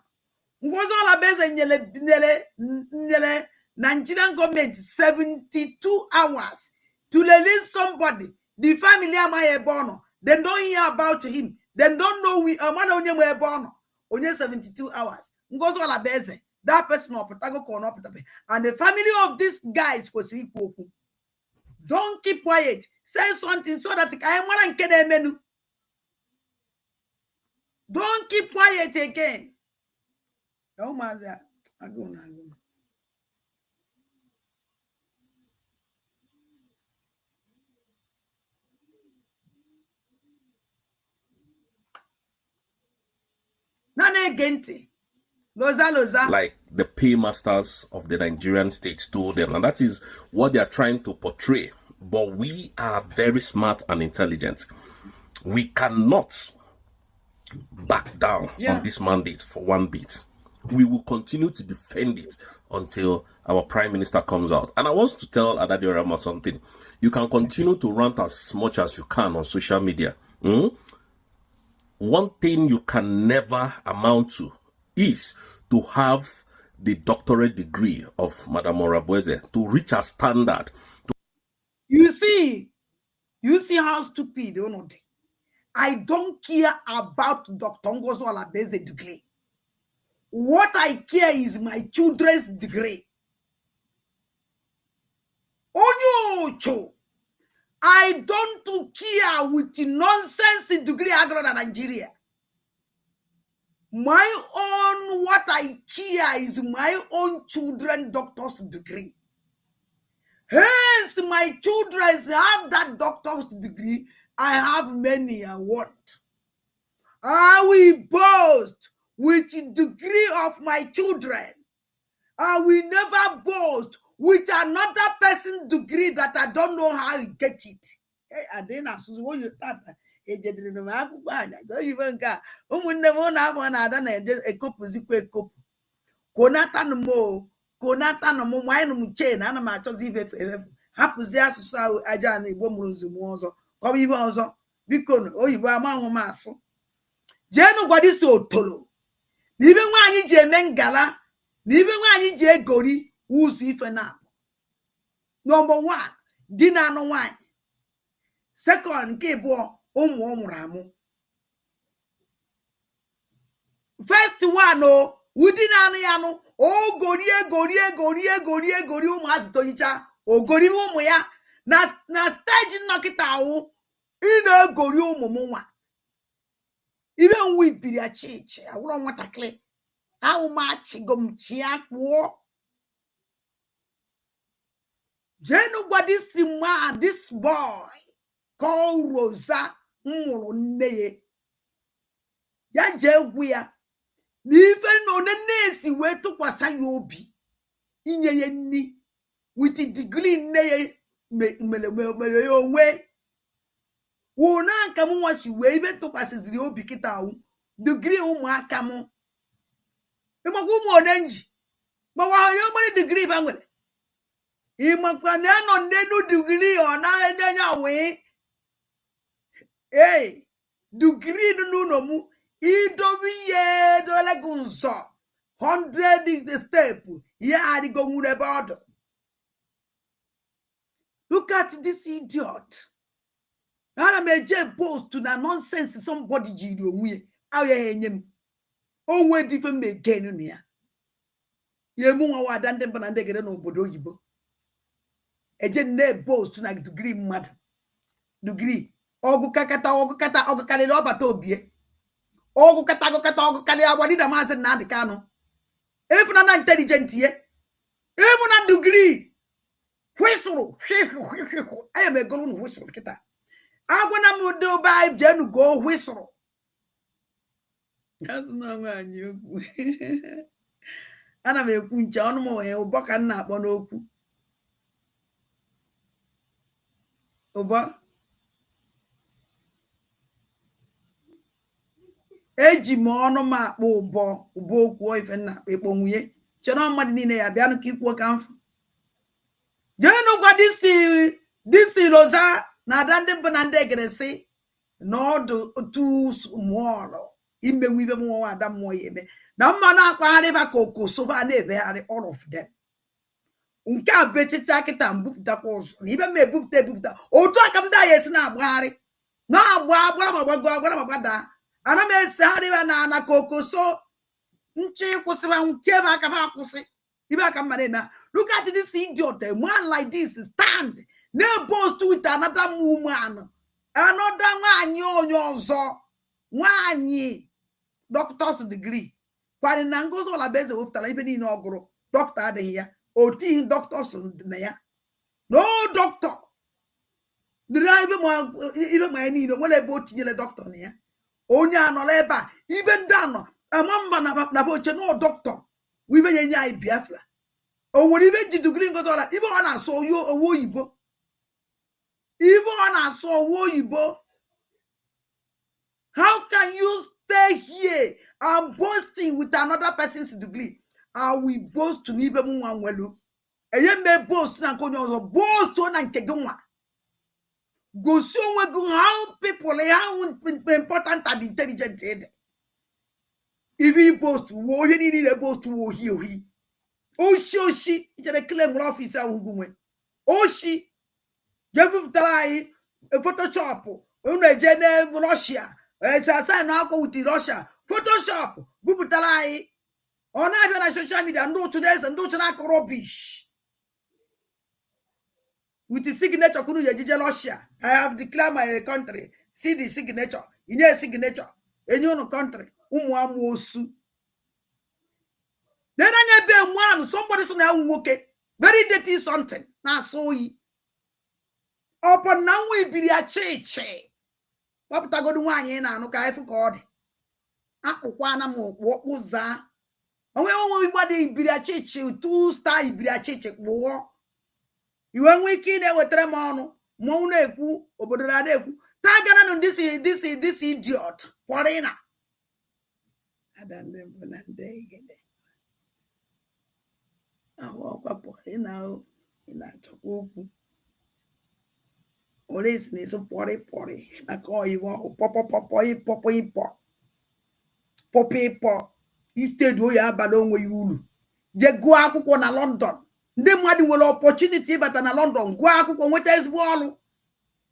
Ngozi Olabeeze nyere Nigerian government 72 hours to release somebody the family amaghị ebe ọ nọ they don't hear about him they don't know amana onye nwe ebe ọ nọ onye 72 hours Ngozi Olabeeze that person ọpụtago ka ọ nọpụtabe and the family of these guys kwesịrị ikwu okwu don't keep quiet say something so that ka anyị mara nke na-emenu don't keep quiet again. Oh, Mazi, I go now. Nane gente. Loza. Like the paymasters of the Nigerian state told them, and that is what they are trying to portray. But we are very smart and intelligent. We cannot back down on this mandate for one bit. We will continue to defend it until our prime minister comes out. And I want to tell Adadi Rama something. You can continue to rant as much as you can on social media. One thing you can never amount to is to have the doctorate degree of Madam Orabueze, to reach a standard. You see how stupid you know. I don't care about Dr. Ngozi Olabeeze degree. What I care is my children's degree. Onyocho. I don't care with the nonsense degree I got in Nigeria. My own, what I care is my own children doctor's degree. Hence, my children have that doctor's degree. I have many I want. I will boast with the degree of my children. I will never boast with another person's degree that I don't know how you get it. I didn't ask you that. Come even also because oyibo amanwụ masụ jenu gwadi so otolo n'ibe nwaanyị ji eme ngala n'ibe nwaanyị ji egori ụzọ ife na number 1 di na anụ nwaanyị second nke ịbụọ ụmụ ọ mụrụ amụ first one o udi na ya no o gori ụmụ azitoyicha o gori ụmụ ya na stage nnọkịta o ị na-egori ụmụ m nwa ibe nwa ibiri achichi awụrụ nwatakịrị ahụ machigo m chi akpụọ jenu gwa this boy called Rosa nwụrụ nne ya jee egwu ya na ife na onye wee tụkwasị ya obi inye ya nni with degree nne ya mere ya onwe wona nka m nwa si wee ibe tụkwasịziri obi kịta awụ degree ụmụaka m ịmakwa ụmụ one nji gbawa onye ọgbara degree ba nwere ịmakwa na anọ n'elu degree ọ na-enye wee degree n'ụlọ m idobe ihe dole gị nzọ 100 step ihe adịgo nwere ebe ọdụ. Look at this idiot. Ana m eje post na nonsense somebody jiri onwe ya enye m onwe dị ife m again na ya ye mu nwa wada ndị mba na ndị gere n'obodo oyibo eje na post na degree mmadụ degree ọgụ karịrị ọbata obie ọgụ karịrị agbadi na Mazi Nnamdi Kanu ịfụna na intelligent ye ịmụ na degree whistle I am a girl who whistle kịta agwana m do by jenu go whistle that's no nwanyị okwu ana m ekwu nche ọnụ m onye ụbọ ka nna akpọ n'okwu ụbọ eji m ọnụ m akpọ ụbọ okwu ife nna ekpo nwunye chere mmadụ niile ya bịanụ ka ikwu ka mfụ jenu gwa disi Rosa na ada ndị mbụ na ndị egeresi n'ọdụ tu small imewu ibe nwa ada mmụọ ya eme na mma na-akpagharị ba ka okosoba na-ebegharị all of them nke a bechicha kịta mbupụtakwa ụzọ na ibe m ebupụta otu aka m da ya esi na-agbagharị agbada ana m esegharị ba na ka okoso nchi kwụsịba ntiebe aka m akwụsị ibe aka mma na-eme. Look at this idiot, a man like this stand na post with another woman, another nwanyi onye ọzọ nwanyi doctor's degree kwani na ngozo la beze oftala ibe ni ọgụrụ doctor adịghị ya oti doctors na ya no doctor dira ibe ma ni no nwere ebe otinyele doctor na ya onye anọla ebe a ibe ndị anọ ama mba na boche no doctor wibe nye anyị Biafra o nwere ibe ji degree ngozo la ibe ọ na-asọ owo oyibo ibe ọ na-asọ owo oyibo. How can you stay here and boasting with another person's degree? I will boast to me even one welu. Eye me boast na konyo ozo boast na nke gị nwa. Go show how people how important and intelligent it. If you boast, wo ye ni le boast wo hi ohi. Oshi ijere claim officer ngumwe. Oshi jefu try Photoshop unu eje na Russia. Assign now go with Russia. Photoshop, Bubutalai. On I social media, no today's and don't rubbish. With the signature, Kunu Yajija Russia. I have declared my country. See the signature. In your signature. In your country. Umwamosu. Then I be one. Somebody so now okay. Very dirty something. Now so ye. Upon now we be a che. Wapụta godu nwaanyị na anụ ka ifu ka ọ dị akpụkwa na m ụza onwe igbade ibiri achichi tu star ibiri achichi kpụọ iwe nwe ike na-ewetara m ọnụ mụ na-ekwu obodo na-ekwu ta gara nụ this idiot foreigner adande mbona ndegede kwa foreigner ina-achọkwa okwu Oles ni so pori na ko iwo popo instead o ya balo onwe ulu je gụọ akwụkwọ na London ndị mmadụ nwere opportunity bata na London gụọ akwụkwọ nweta ezigbo ọrụ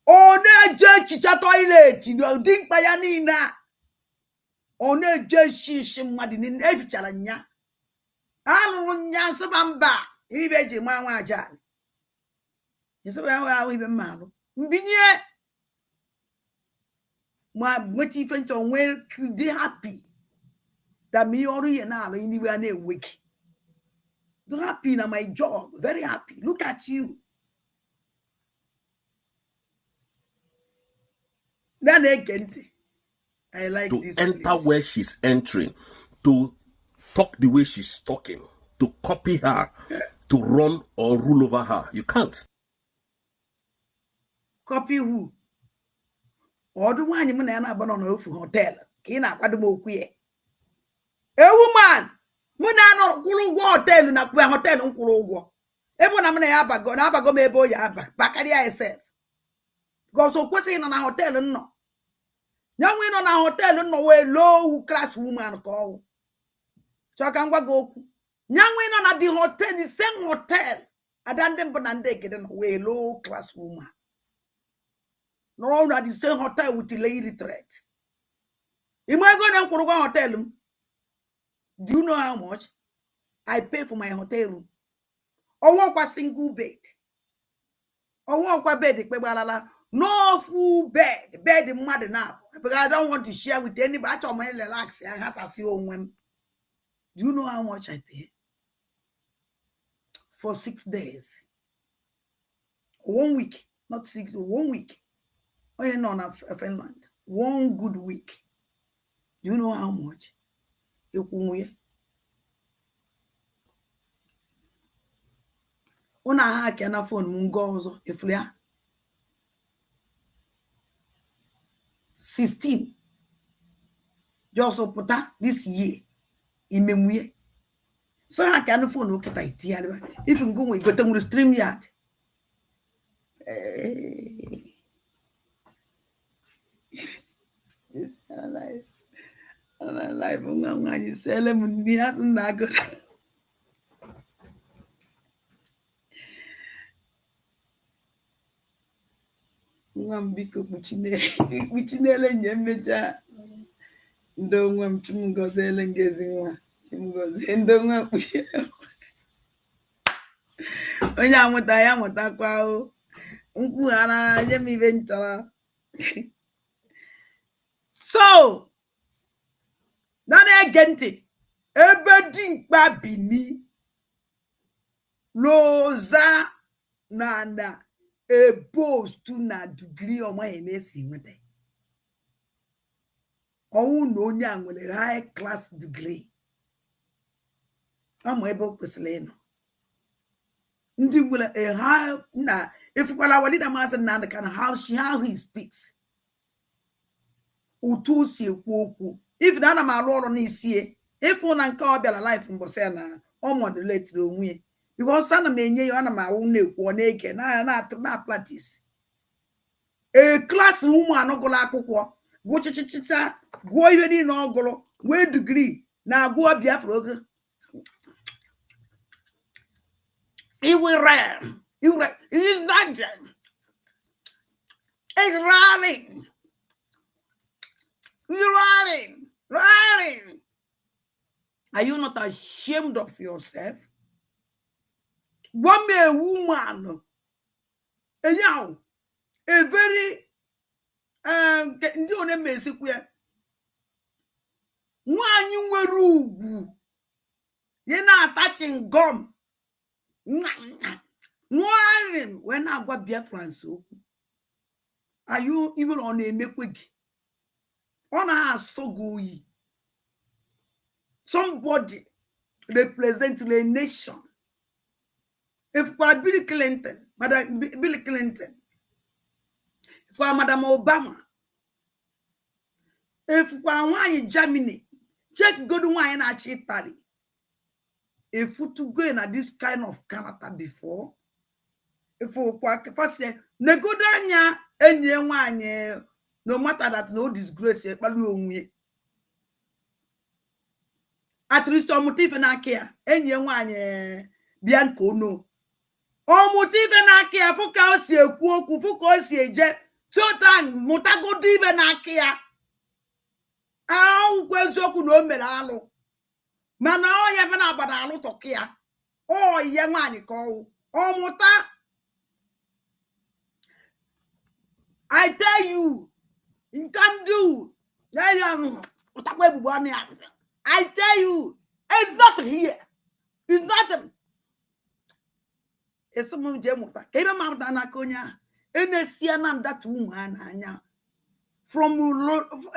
o na-eje chicha toilet dị mkpa ya niile one jeshi mmadụ ni ebichara nya alụrụ nya nsọba mba ibe ji ma nwa aja nsọba ya ahụ ibe mmalụ mbinye ma nweta ife nchọ nwee dị happy that me ọrụ ihe na-alụ iniwe a na-eweki. So happy na my job, very happy. Look at you. Then again, I like to this enter place. where she's entering, to talk the way she's talking, to copy her, to run or rule over her. You can't. Copy who? Or the one you mean I na hotel. Kina kwadu mo kuye. A woman. Muna no kulu go hotel na kwa hotel nkulu go. Ebo na mena ya abago me ebo ya aba. Bakari yourself. Because so kwesi na hotel no. Nyanwe no na hotel no we low class woman ko. So kan gwa go ku. Nyanwe no na the hotel, the same hotel. Adande mbonande kede no we low class woman. No na the same hotel with the lady threat. Imwe go na nkuru go hotel. Do you know how much I pay for my hotel room? Or walk a single bed. Or walk a bed, no full bed, bed in mother now. Because I don't want to share with anybody. I told my relax and has a see. Do you know how much I pay? For 6 days. 1 week, not 6, 1 week. Oh, yeah, no, not Finland. 1 good week. Do you know how much? Una ha ke na phone mungo ọzọ eflia 16 just pụta this year imemuye so ha ke na phone okita itia if ngo we gote mu stream yard this life ngani sele mun ni asun na go Biko kuchinele nye mecha ndo nwa mchumgozele ngezi nwa chimgoze ndo nwa kpuchi onye amụta ya mụtakwa o mkpughara nye m ibe nchọrọ so na na-ege ntị ebe dimkpa bini loza na a post na degree or my NSC nwete. Owu na onye a nwere high class degree. Ama ebe o kwesịrị ịnọ. Ndị nwere a high na ifukwala wali na Mazi Nnamdi Kanu how he speaks. Otu si ekwu okwu. If na ana m alụ ọrụ n'isi ifu na nke ọ bịara life mbọsị na ọ modulate onwe because ana m enye ya ana m awụ na-ekwu na-eke na practice a class woman ọgụlụ akwụkwọ gụchichicha gụọ ihe niile ọgụlụ nwee degree na agụọ Biafra oge running. Are you not ashamed of yourself? One a woman, a very ndị one mesikwe nwaanyị nwere ugwu ye na-attaching gum nwaanyị when na-agwa Biafrans okwu are you even on emekwe gị ọ na-asọ gị oyi somebody represent the nation. If for Bill Clinton, Bill Clinton, for Madam Obama, if for one Germany, check good wine at Italy. If you to go in at this kind of Canada before, if you first say, Negodanya, and one, no matter that no disgrace, at least on motive and I care, and one, Bianco no. O motive na kia fuka o si ekwu okwu fuka o si eje totan mutago dibe na kia ahụ kwe eziokwu na o mere alụ mana ọ ya bana agbada alụ tọka ya ọ ihe nwaanyị ka ọ mụta. I tell you, you can do. I tell you, it's not here. It's not. It's some jemuta. Kaya mamda na konya. Enesiana that woman anya. From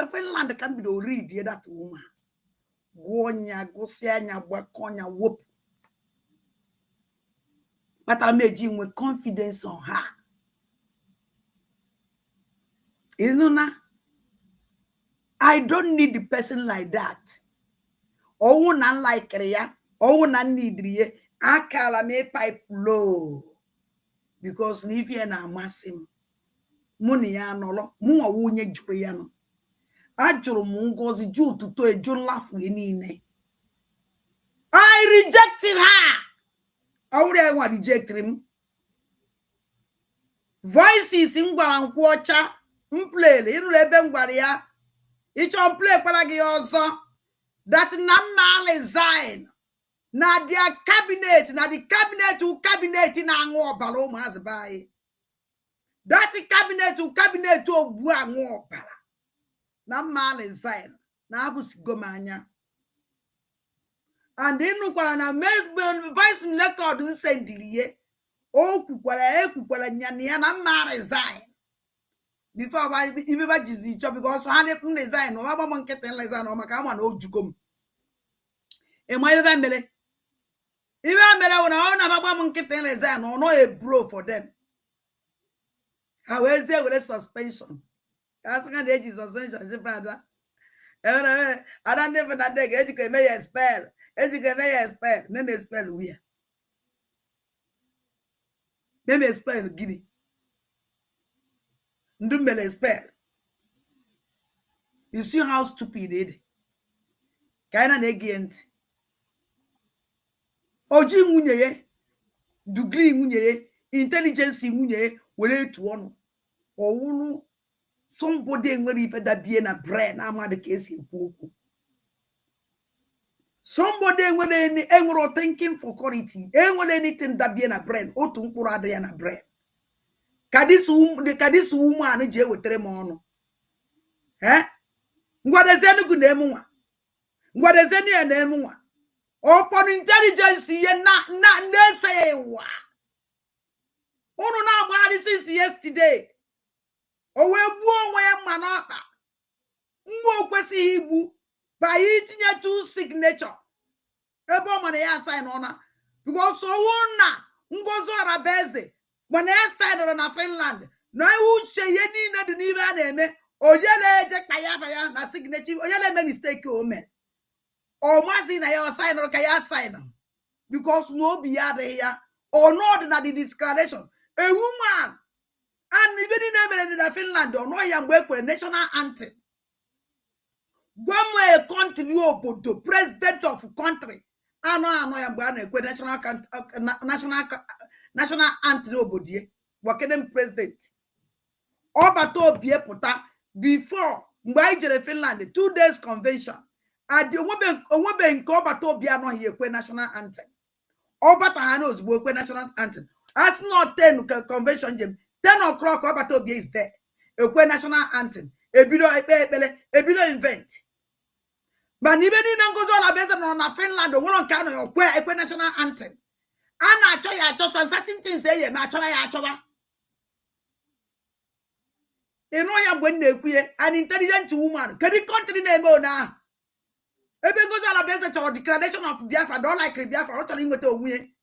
Finland can be read that woman. Gonya, gosianya, wakonya, whoop. But I made you with confidence on her. You know now, I don't need the person like that. Oh, not like ya. Oh, not need ye. I call me pipe low. Because if you're not massing, money ya no, mua wunye juriano. Ajuru mungozi ju to a jun laugh winine. I rejected her. I would want reject him. Voices in Guaranquacha. Mplele iru ebe ngwara ya icho mple kwara gi ozo that Nnamdi resign na their cabinet na the cabinet u cabinet na anwu obara umuazi bai that cabinet u cabinet ogbu anwu obara Nnamdi resign na abusigo manya and inu kwara na vice record nsendiriye o kwukwara nyane ya na Nnamdi resign before I even by each other because I resign or my mom get resign or my come old jukum. And my family. Even I when I own a mom get resign or no a bro for them. How is there with a suspension? That's kind of age is suspension, brother. I don't never that day educate me a spell. Educate me a spell. Maybe spell we. Maybe spell giddy. Ndumele spell. You see how stupid it is. Kaina negent. Oji nwunye ye, degree nwunye ye, intelligence nwunye ye, wele to one. Owulu somebody nwere ife da bie na brain ama de kesi ekwu. Somebody nwere thinking for quality. Enwere anything da bie na brain, otu mkpụrụ ada ya na brain. Kadisi woman je wetere m ọnụ. Ngwadezenu gu na-emu nwa. Ngwadezenu ya na-emu nwa. Upon intelligence ye na nese wa. Unu na agba since yesterday. O we gbuo onwe ya mma n'ọkpa. Nwa okwesighị igbu by itinye two signature. Ebe ọ mana ya sign ona because owo na Ngozi Arabeze when I started na Finland, no uche ye niile dị n'ibe a na-eme oyele eje kpaya na signature oyele me mistake o me o Mazi na ya sign or ka ya sign because no be ya dey ya or no na the declaration a woman and even in na Finland or no ya mgbe ekwe national anthem gwamwe a country obodo president of country ano ya mgbe a na-ekwe national anthem obodie wakene president obato obie puta before mgbe I jere Finland 2 days convention adi onwebe nke obato obie anọghị ekwe national anthem obata ha na ozugbo ekwe national anthem as not 10 convention jem 10 o'clock obato obie is there ekwe national anthem ebido ekpele ebido invent man ibe ni na Ngozi Arabeze no na Finland onwero nke anọ ekwe national anthem ana acho ya acho certain things eye ma acho ya achoba eno ya mgbe na-ekwuye an intelligent woman kedi country na-eme ona ebe Ngozi Arabeze chọrọ declaration of Biafra don't like Biafra ọ chọrọ inweta onwe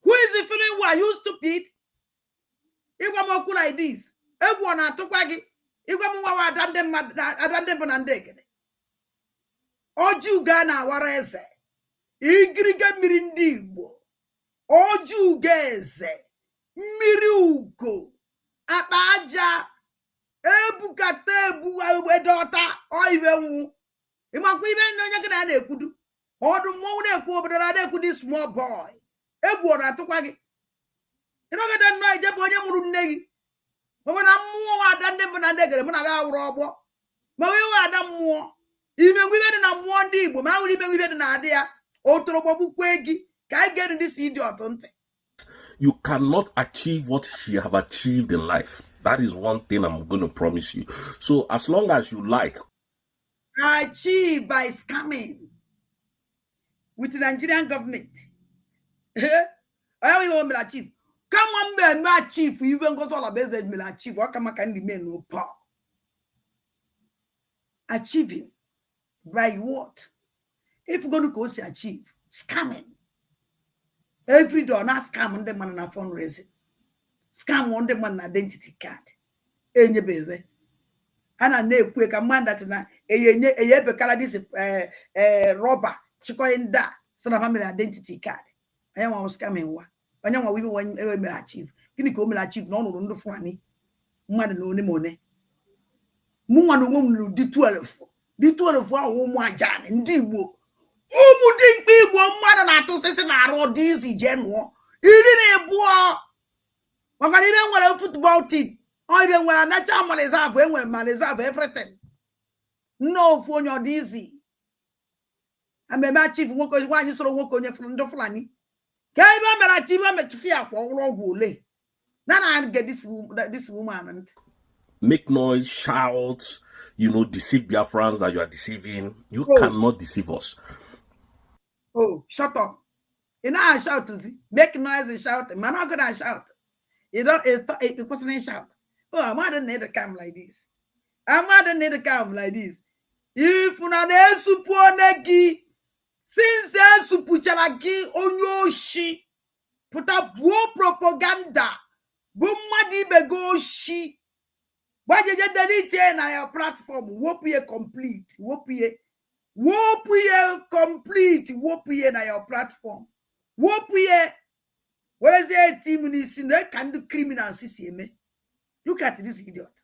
who is the feeling who are you stupid igwa m okwu like this egwu ọ na-atụkwa gị igwa m nwa adande mbụ na ndị egede oji uga na awara eze igirige mmiri ndị Igbo oji uga eze mmiri ugo akpa aja ebukata edota oibenwu imakwa ibe onye gị na-ekwudu ọdụ mmọnwụ na-ekwu obodo na-ekwudi small boy egwu ọ na-atụkwa gị ịnọgide nnọọ ije bụ onye mụrụ nne gị ma na mmụọ ada ndị mbụ na ndị egere mụ na gị awụrụ ọgbọ ma wee we ada mmụọ ime ngwibe na mmụọ ndị Igbo ma nwere ime ngwibe dị na adị ya otorogbobukwe gị ka anyị get this idiot ntị. You cannot achieve what she have achieved in life. That is one thing I'm going to promise you. So as long as you like. Achieve by scamming with the Nigerian government. I will achieve. Come on, man, achieve. Even go to all the best will achieve. What can the men no power? Achieving by what? If you're going to go see achieve, scamming. Every door, not scam on the man on a fundraising. Scam on the man identity card. Any baby. And I know quick a man that na a bekala this robber chiko in that son of family identity card. I am scamming one. I am we will achieve. Can you come achieve no no funny? Man no money. Muman won't do 12. The 12 home one jan and dibo. Umu ding people man and to say na ro dizzy general. You didn't boy. What can even want a football team? Or even when a natural man is have when man is have everything. No phone your dizzy. I may achieve one you sort of work on your friend of Flani. Can you achieve a fear for Wole? Then I get this woman and Make noise, shout, deceive Biafrans that you are deceiving. You cannot deceive us. Oh, shut up. You know I shout to see. Make noise and shout. Man, I'm gonna shout. It wasn't shout. Oh, I'm not need to come like this. I'm not need to come like this. If una ne supu onegi, since supu chalaki onyoshi, put up war propaganda, bumadi begoshi. Why you just delete na your platform? Wopie complete. Wopie complete. Wopie na your platform. Wopie. What is the team in this? They can do criminal CCMA. Look at this idiot.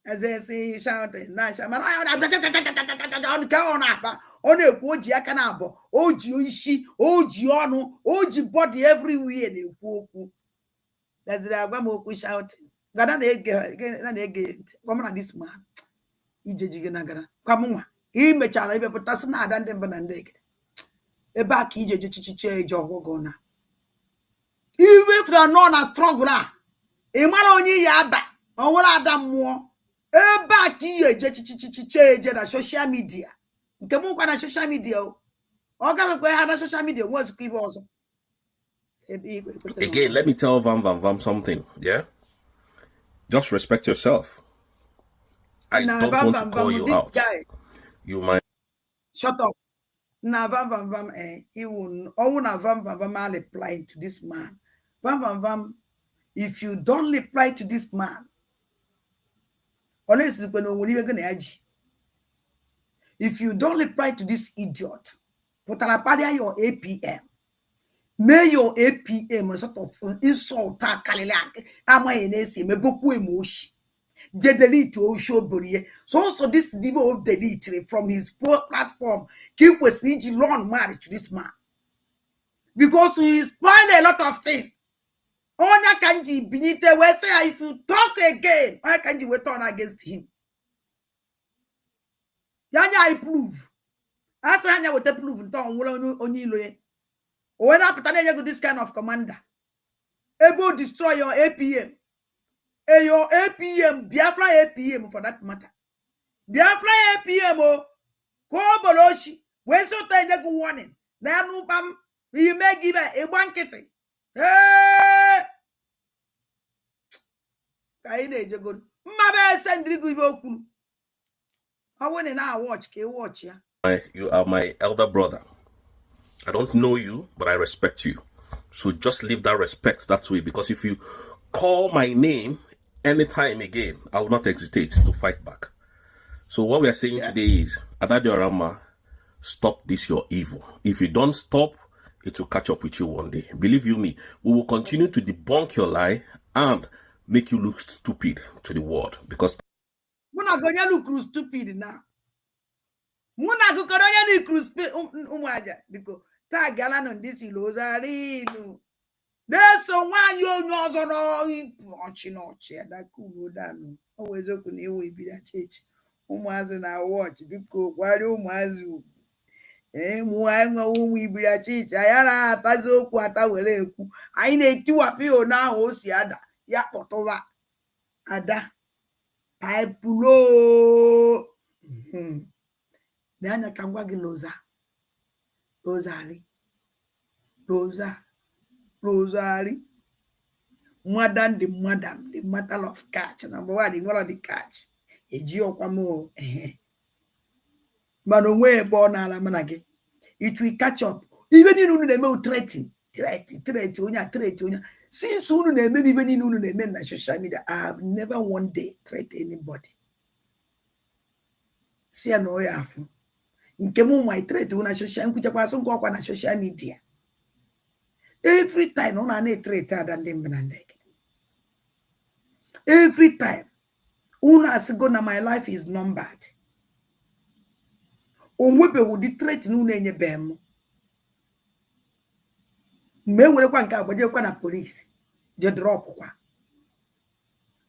As they say, shouting, nice. Man, on a koji akanabo, oji ishi, oji ono, oji body everywhere. That's the Abamoku shouting. Gadan again. Come on, this man. Ijigana. Come on. He may challenge, but that's not done them banandeg. A back ije johogona. Even if they're not as strong, a man only yada, or what Adam more. A back ije na social media. Come on, social media. Or come on, social media. What's people also? Again, let me tell Vam something, yeah? Just respect yourself. I don't want to call you out. You might... Shut up. Na Vam, he won't. Oh, na Vam reply to this man. Vam, if you don't reply to this man, unless if you don't reply to this idiot, put your APM. May your APM sort of insult Kalilag. Am I in AC? Me boku emotion. They delete to show body. So this Divo delete from his platform. Keep with CG long married to this man. Because he spoiled a lot of things. Onya kanji binite we say if you talk again, onya kanji we turn against him. Yanya I prove. After Yanya will prove in town only loye. When I put this kind of commander, able to destroy your APM, and your APM, Biafra APM for that matter. Biafra APM, oh, Koboloshi, when so time you go warning, then you may give a blankety. Hey, Kaine Jago, my send Rigu. I want to now watch, yeah. You are my elder brother. I don't know you, but I respect you. So just leave that respect that way, because if you call my name anytime again, I will not hesitate to fight back. So what we are saying today is, Adadiorama, stop this your evil. If you don't stop, it will catch up with you one day. Believe you me, we will continue to debunk your lie and make you look stupid to the world, because we're not going to look stupid now. Muna gukodonya ni cruise umwaja because tag galan on this ilozarino. There's so one you know no watching that cool dano. Always open here will be that church. ụmụazị na watch biko gwara ụmụazị ugwu mụ anyị nwe ụmụ ibiri achịcha ya na-atazi okwu ata were ekwu anyị na-etiwafe ya na ahụ o si ada ya kpọtụwa ada paipulo na anya ka ngwa gị Rosary madam the matter of catch number one nwere the catch eji ọkwa m mana onwe ebe ọ na-ala mana gị it will catch up ibe niile unu na-eme threat onye since unu na-eme ibe niile unu na-eme na social media I have never one day threat anybody si ya na ọ ya afụ nke m my threat una social nkwuchakwa asụ nke ọkwa na social media every time ọ na-threat ada ndị mbe na ndị every time una asigo na my life is numbered onwebeghị ụdị threat na unu enyebe m mgbe werekwa nke agbajekwa na polisi je drop kwa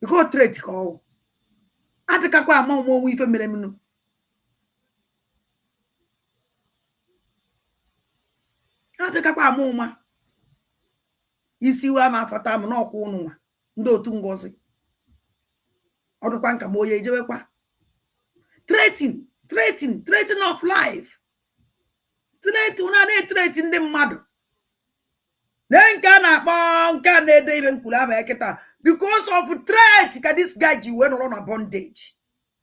because threat ka ọ adịkakwa ama onwe ife mere m adịkakwa ama ụma isi wa ma afata m n'ọkwa unu nwa ndị otu ngozi ọdụkwa nka m onye ejewekwa threatening of life una na-threat ndị mmadụ na nke a na-akpọ nke a na-ede ibe nkwulu aba kịta because of threat ka this guy ji wee nọrọ na bondage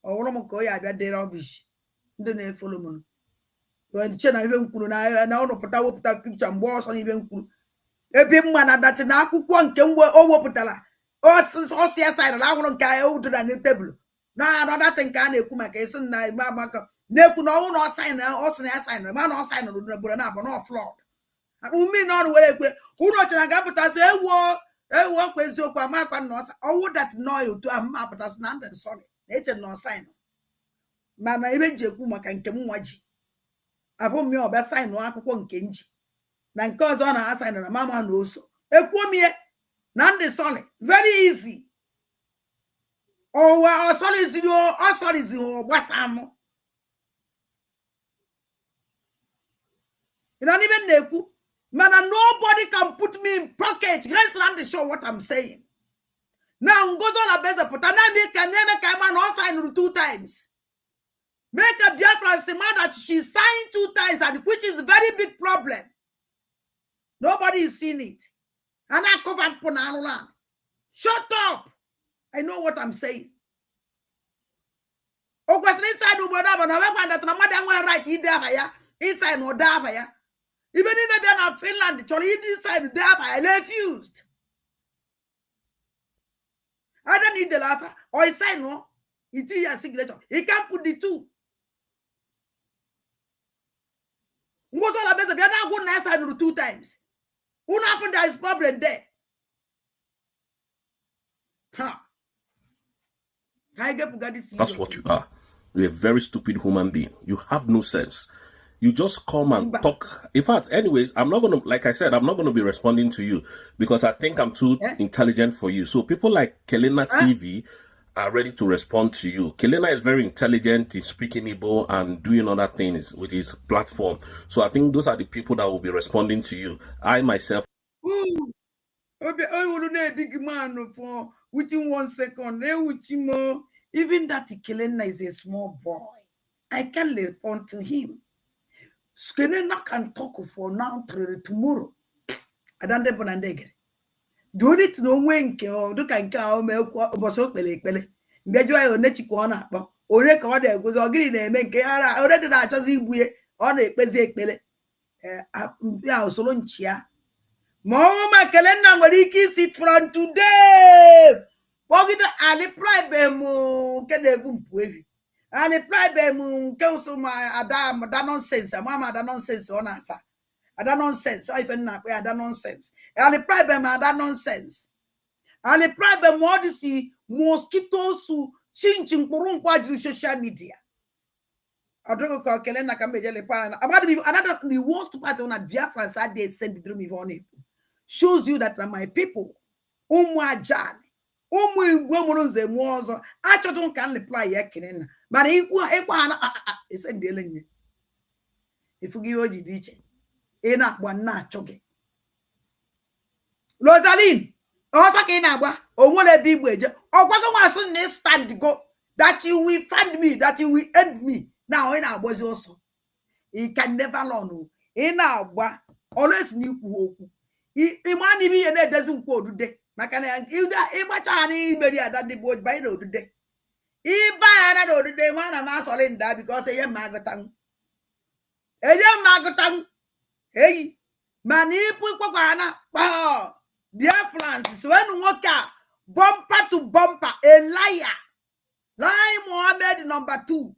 ọwụrụ m ka o ya abịa dere rubbish ndị na-efolo m che na ibe nkwulu na ụlọ pụta wepụta picture mgbe ọsọ na ibe nkwulu ebe mma na datị na akwụkwọ nke o wepụtara ọsịa saịrị agwụrụ nke o dara na tebụl na datị nke a na-ekwu maka esi na igbe amaka na-ekwu na ọnwụ na ọ sị na ya saịnụ ma na ọ saịnụrụ n'obodo na abụ na flọd mmiri na ọrụ were ekwe ụrụ ọchara ga-apụtasị ewu ọkwa eziokwu amakwa na ọsa ọwụ dat nọya otu ahụ ma apụtasị na ndị nsọrị na-eche na ọsaịnụ mana ebe ji ekwu maka nke m nwa ji abụ m ya ọbịa saịnụ akwụkwọ nke nji na nke ọzọ ọ na asaịnụ na mama na oso ekwuo m ihe na ndị sọrị very easy ọwa ọsọrịzi gbasa m na n'ibe na-ekwu mana nobody can put me in pocket. Let's run the show what I'm saying. Now ngozo na beze pụta na me ka man no sign 2 times. Make a Biafran say that she signed 2 times, and which is a very big problem. Nobody is seeing it. And I cover Ponanolan. Shut up. I know what I'm saying. O kwesịrị inside obodo abụ na wepụ that na mmadụ enwe right ide aba ya inside na ọda aba ya. Even in the Finland, chọrọ ide inside the aba ya refused. I don't need the laugh or inside no. It is your signature. He can't put the 2. Ngozo la beze bia na go na inside 2 times. Who happen there is problem there. That's what you are. You're a very stupid human being. You have no sense. You just come and talk. In fact, anyways, I'm not going to, like I said, I'm not going to be responding to you because I think I'm too intelligent for you. So people like Kelena TV are ready to respond to you. Kelena is very intelligent. He's speaking Igbo and doing other things with his platform. So I think those are the people that will be responding to you. I myself. Big man for within 1 second. Even that Kelena is a small boy. I can respond to him. Kelena can talk for now till tomorrow. I don't know what do it no wenke or do can cow milk was so pele. Mejoy or Nechikwana, or record there was already the men already that just on a pesek pele. Solonchia. Mama Kelena Wariki sit from today. Pogida Ali Pribemu Kedevum Puevi. Ali Pribemu Kelsuma Adam, that nonsense, Mama, that nonsense on us. That nonsense. I even not that nonsense. Ali Pribemu that nonsense. Ali Pribemu all this mosquitoes who chinging Purumpa social media. I don't call Kelena Kamejele Pan. About another the worst part on a Biafran side they send it through me on it. Shows you that my people, Umwajan, Umu Womunze Mozo, I don't can reply Yakin. But it's a dealing. If you give you teacher, ena one na choge. Rosaline, also can abwa, or won't be wager, or what was stand to go that you will find me, that you will end me. Now, in our was also. He can never learn. In our always new who. He money be and it doesn't go today. Makana, you that much honey, maybe than the board by no today. He buy another day, one of us all in that because I am Magatang. I am Magatang. Hey, mani pukwana. Wow. Dear Francis, when walker bumper to bumper, a liar. Lie Mohammed number 2.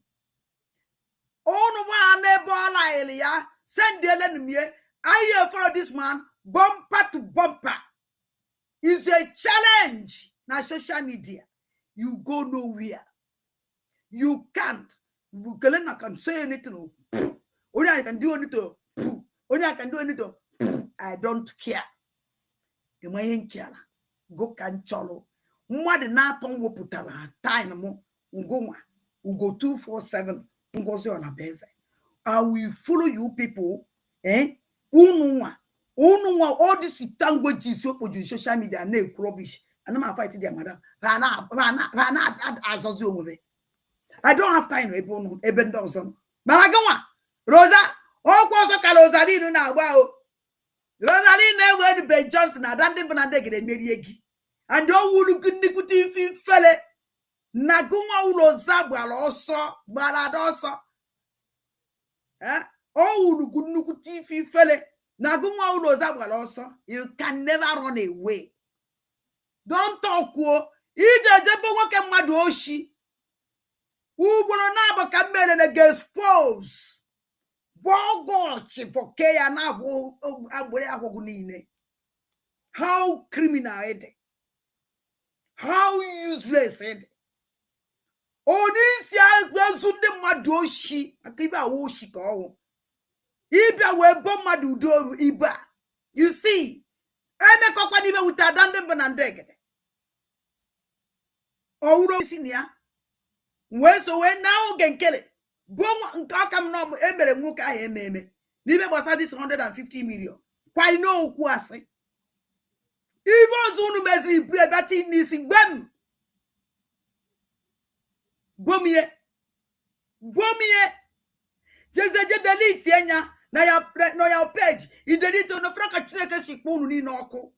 On one neighbor Elia, send the enemy. I hear follow this man bumper to bumper. It's a challenge. Now social media, you go nowhere. You can't. Kelena can say anything. Only I can do anything. Only I can do anything. I don't care. Emayin kiala. Go can cholo. Mwade na ton woputala. Time mo. Ngoma. Ugo 247. Ngozi on a base. I will follow you people. Unwa. All this languages you social media na rubbish. And I'm fighting their madam. I don't have time to even dozen. Malagawa. Rosa. Oh, was a calozarino now. Wow. Rosaline never Ben Johnson. I don't even get a mediagi. And don't look good nicotine felle. Naguma ulo zabwa also. Baladosa. Oh, look good nicotine felle. Naguma ulo zabwa also. You can never run away. Don't talk. Ija jebo wake madoshi. Ubono naba kamele na expose. For how criminal it? How useless it? Onisia Sunday Madoshi, Akiba Woshiko. Iba webo madudo Iba. You see, I make up even with a dandem banandeg. Oh, senior. So when now can kill it. Bon come no emere nwoke ahụ ememe n'ibe gbasa this 150 million kwa ino okwu asị ibe ọzọ unu meziri brie bati n'isi gbem bomie jezeje delete enya na ya page I delete no franka Chineke si kpọ unu ni n'ọkụ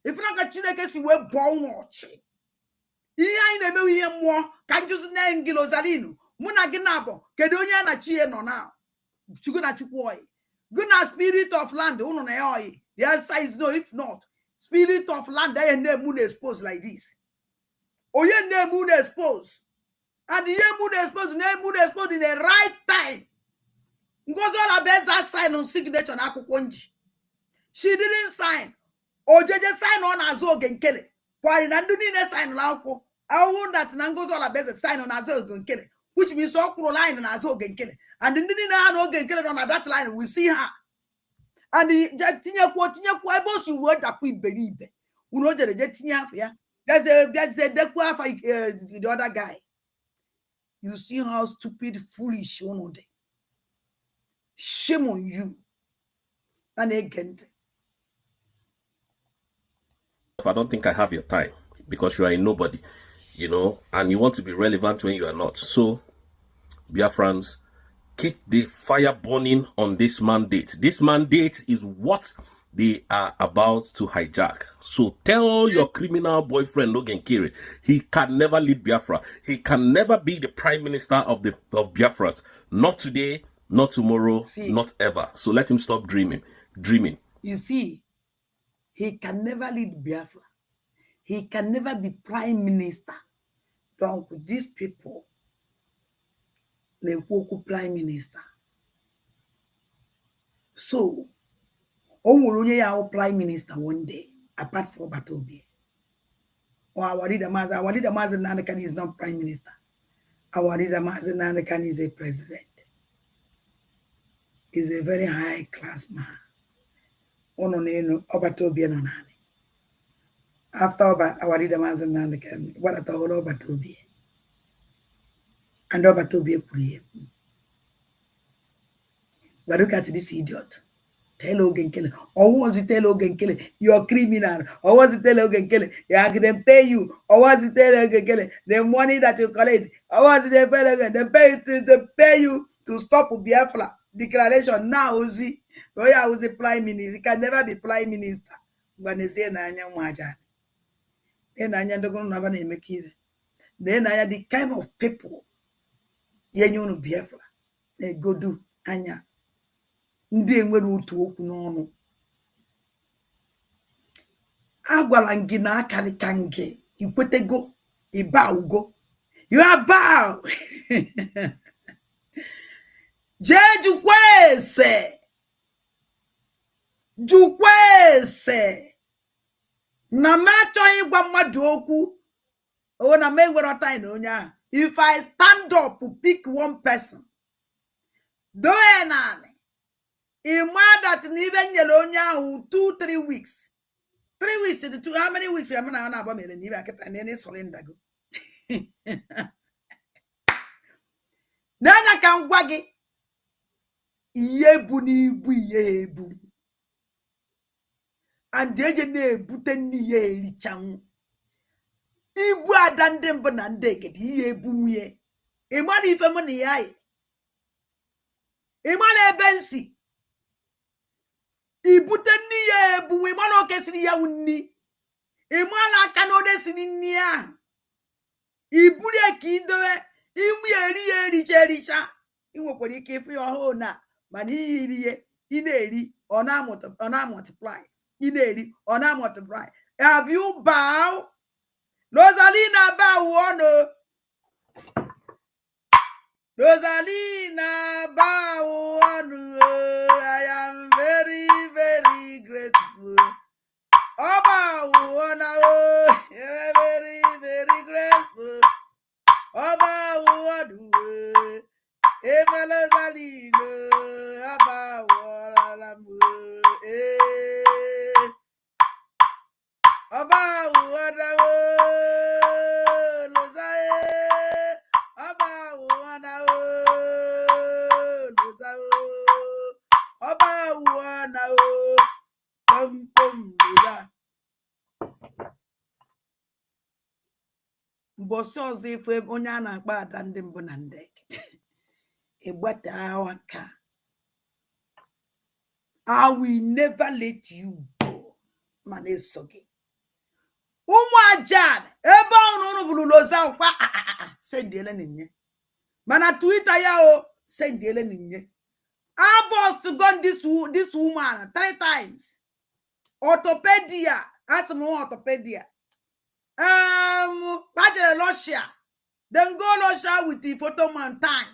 ifranka Chineke si we bo unu ọchị ihe anyị na-emewe ihe mmụọ ka njuzu na ngilo zalinu Muna ginabo, kedonya na chie no now. Chukuna chukwoy. Guna spirit of land, uno na yoy. The answer is no, if not. Spirit of land, they name moon exposed like this. Oh, ye name moon exposed. And the ye moon exposed, name moon exposed in the right time. Ngozo la beza sign on signature na kukonji. She didn't sign. Ojeje sign on azo genkele. Why nanduni ne sign lauko. I want that nangozo la beza sign on azo genkele. Which means all line and Azo Genkele. And the Nina Genkele on that line, we see her. And the Jatinia Quabos, you word that we believe. We know that the Jatinia, there's a Dequa the other guy. You see how stupid, foolish one day. Shame on you. And again. I don't think I have your time because you are a nobody, you know, and you want to be relevant when you are not. So, Biafrans, keep the fire burning on this mandate. This mandate is what they are about to hijack. So tell your criminal boyfriend Logan Kiri, he can never lead Biafra. He can never be the prime minister of Biafra. Not today, not tomorrow, not ever. So let him stop dreaming. You see, he can never lead Biafra. He can never be prime minister. Donc, these people, they woke prime minister. So, will only our prime minister one day, apart from Batobie. Or our leader Mazi Nandekan is not prime minister. Our leader Mazi Nandekan is a president. He's a very high class man. Obatobie Nonani. After our leader Mazi Nandekan, what at all Obatobie? and over to be a prayer. But look at this idiot. Tell Ogen Kelly. Or was it tell Ogen Kelly? You're criminal. Or was it tell Ogen Kelly? Yeah, they pay you. Or was it tell Ogen Kelly? The money that you collect. Or was it they pay you to stop Biafra declaration now, Uzi. Oh yeah, was a prime minister. He can never be prime minister. When they say Nanya Wajan. Then Nanya don't never make it. Then I the kind of people you Biafra. They go do Anya. Ndị enwere otu okwu n'ọnụ agwala gị na akarịka gị ikwetego ịba ugo you are bow jee jukwese na m achọghị ịgwa mmadụ okwu o na m enwere time na onye ahụ if I stand up to pick one person do enani that even nyele 2-3 weeks 3 weeks to 2 how many weeks am na aba mere ni ba kita na ni surrender go nanya ka ngwa gị ihe bu n'ibu ihe ebu and eje na-ebute nni ya erichanwu ibu ada ndị mbụ na ndị egede ihe ebu nwunye ịmara ife mụ na ya yi ịmara ebe nsi ibute nni ya ebu ịmara oke siri ya nni ịmara aka na ode siri nni ahụ iburu ka idowe imu eri ya ericha inwekwara ike ife ya ọhụụ na mana ihe iri ya ị na-eri ọ na-multiply ị na-eri ọ na-multiply. Have you bow? Rosalina bow ono. Rosalina bow ono. I am very, very grateful. Oh, bow ono. Very, very grateful. Oh, bow ono. Rosalina bow ono. Aba uwana o lozae aba uwana o lozae aba uwana o pom pom loza mbosi ọzọ ife onye a na-akpa ada ndị mbụ na ndị egbata aka I will never let you go man esoge ụmụ ajan ebe ọnụnụ bụrụ loza kwa sendiele ninye mana Twitter ya o sendiele ninye I boss to go this woman 3 times orthopedia as mo orthopedia bajere Russia then go Russia with the photo mountain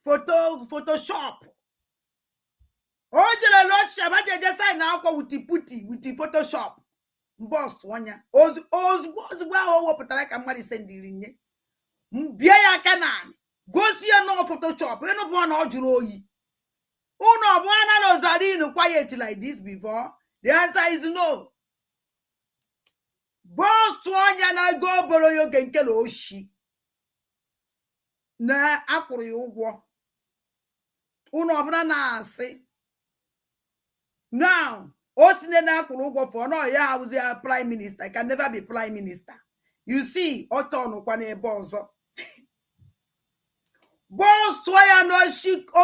photoshop ojere Russia bajeje sign akwọ with the putty with the photoshop boss onya ozugbo ahụ wepụtara ka mmadụ sendiri nye mbie ya aka naanị gosi ya no photoshop ịnụpụ na ọ jụrụ oyi unu ọ bụ ana na Ozarino quiet like this before? The answer is no. Boss onya na go boro yo genkele oshi na akwụrụ ya ụgwọ unu ọ bụla na-asị now Osine na kwụrụ ụgwọ for no ya was a prime minister. I can never be prime minister. You see, oton kwa n'ebe ọzọ. Boss toya no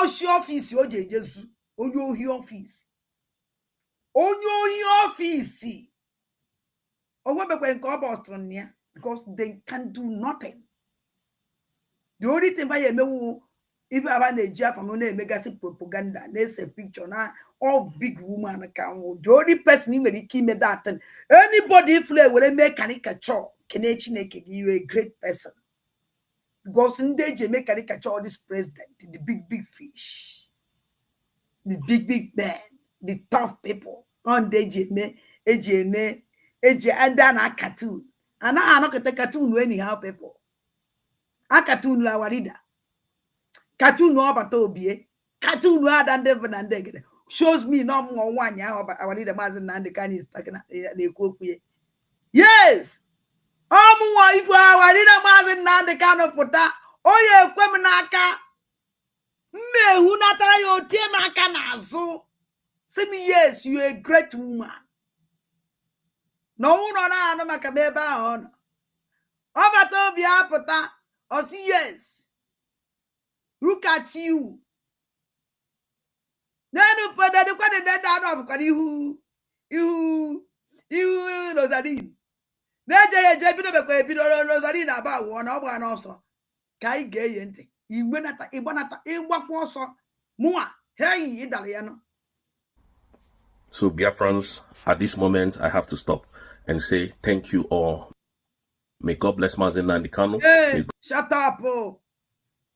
oshi office oje Jesu. Onye ohi office. Onye ohi office. Onwebekwe nke obostron nia because they can do nothing. The only thing by emewu if I want a job from mega propaganda, there's a picture now all big woman account. The only person who will keep me that thing. Anybody fly will make caricature. You a great person. Because in the make caricature this president, the big fish, the big man, the tough people. On the ejeme, and then a cartoon. And I not get a cartoon anyhow people. A cartoon la warida. Cartoon no about obie. Cartoon no other than Devon and Degger. Shows me no more 1 year about our leader Mazi and the can is taken the cook. Yes. If our leader Mazi and the can of put that Oye kwem n'aka. Mmehu natara ya otie m aka n'azụ. Say me, yes, you're a great woman. No one on a maka ebe ahụ nọ. Ọbata obi apụta. O si yes. Look at you. Nenu pada de kwa de da of kwa ihu Rosaline. Neje je bido bekwa ebido Rosaline aba wo na ogba na ọsọ. Ka I ga-eye ntị. Igwe nata igbanata ịgbakwa ọsọ. Mụa, hey, ịdala ya no. So Biafrans, at this moment, I have to stop and say thank you all. May God bless Mazi Nnamdi Kanu. Hey, shut up, oh.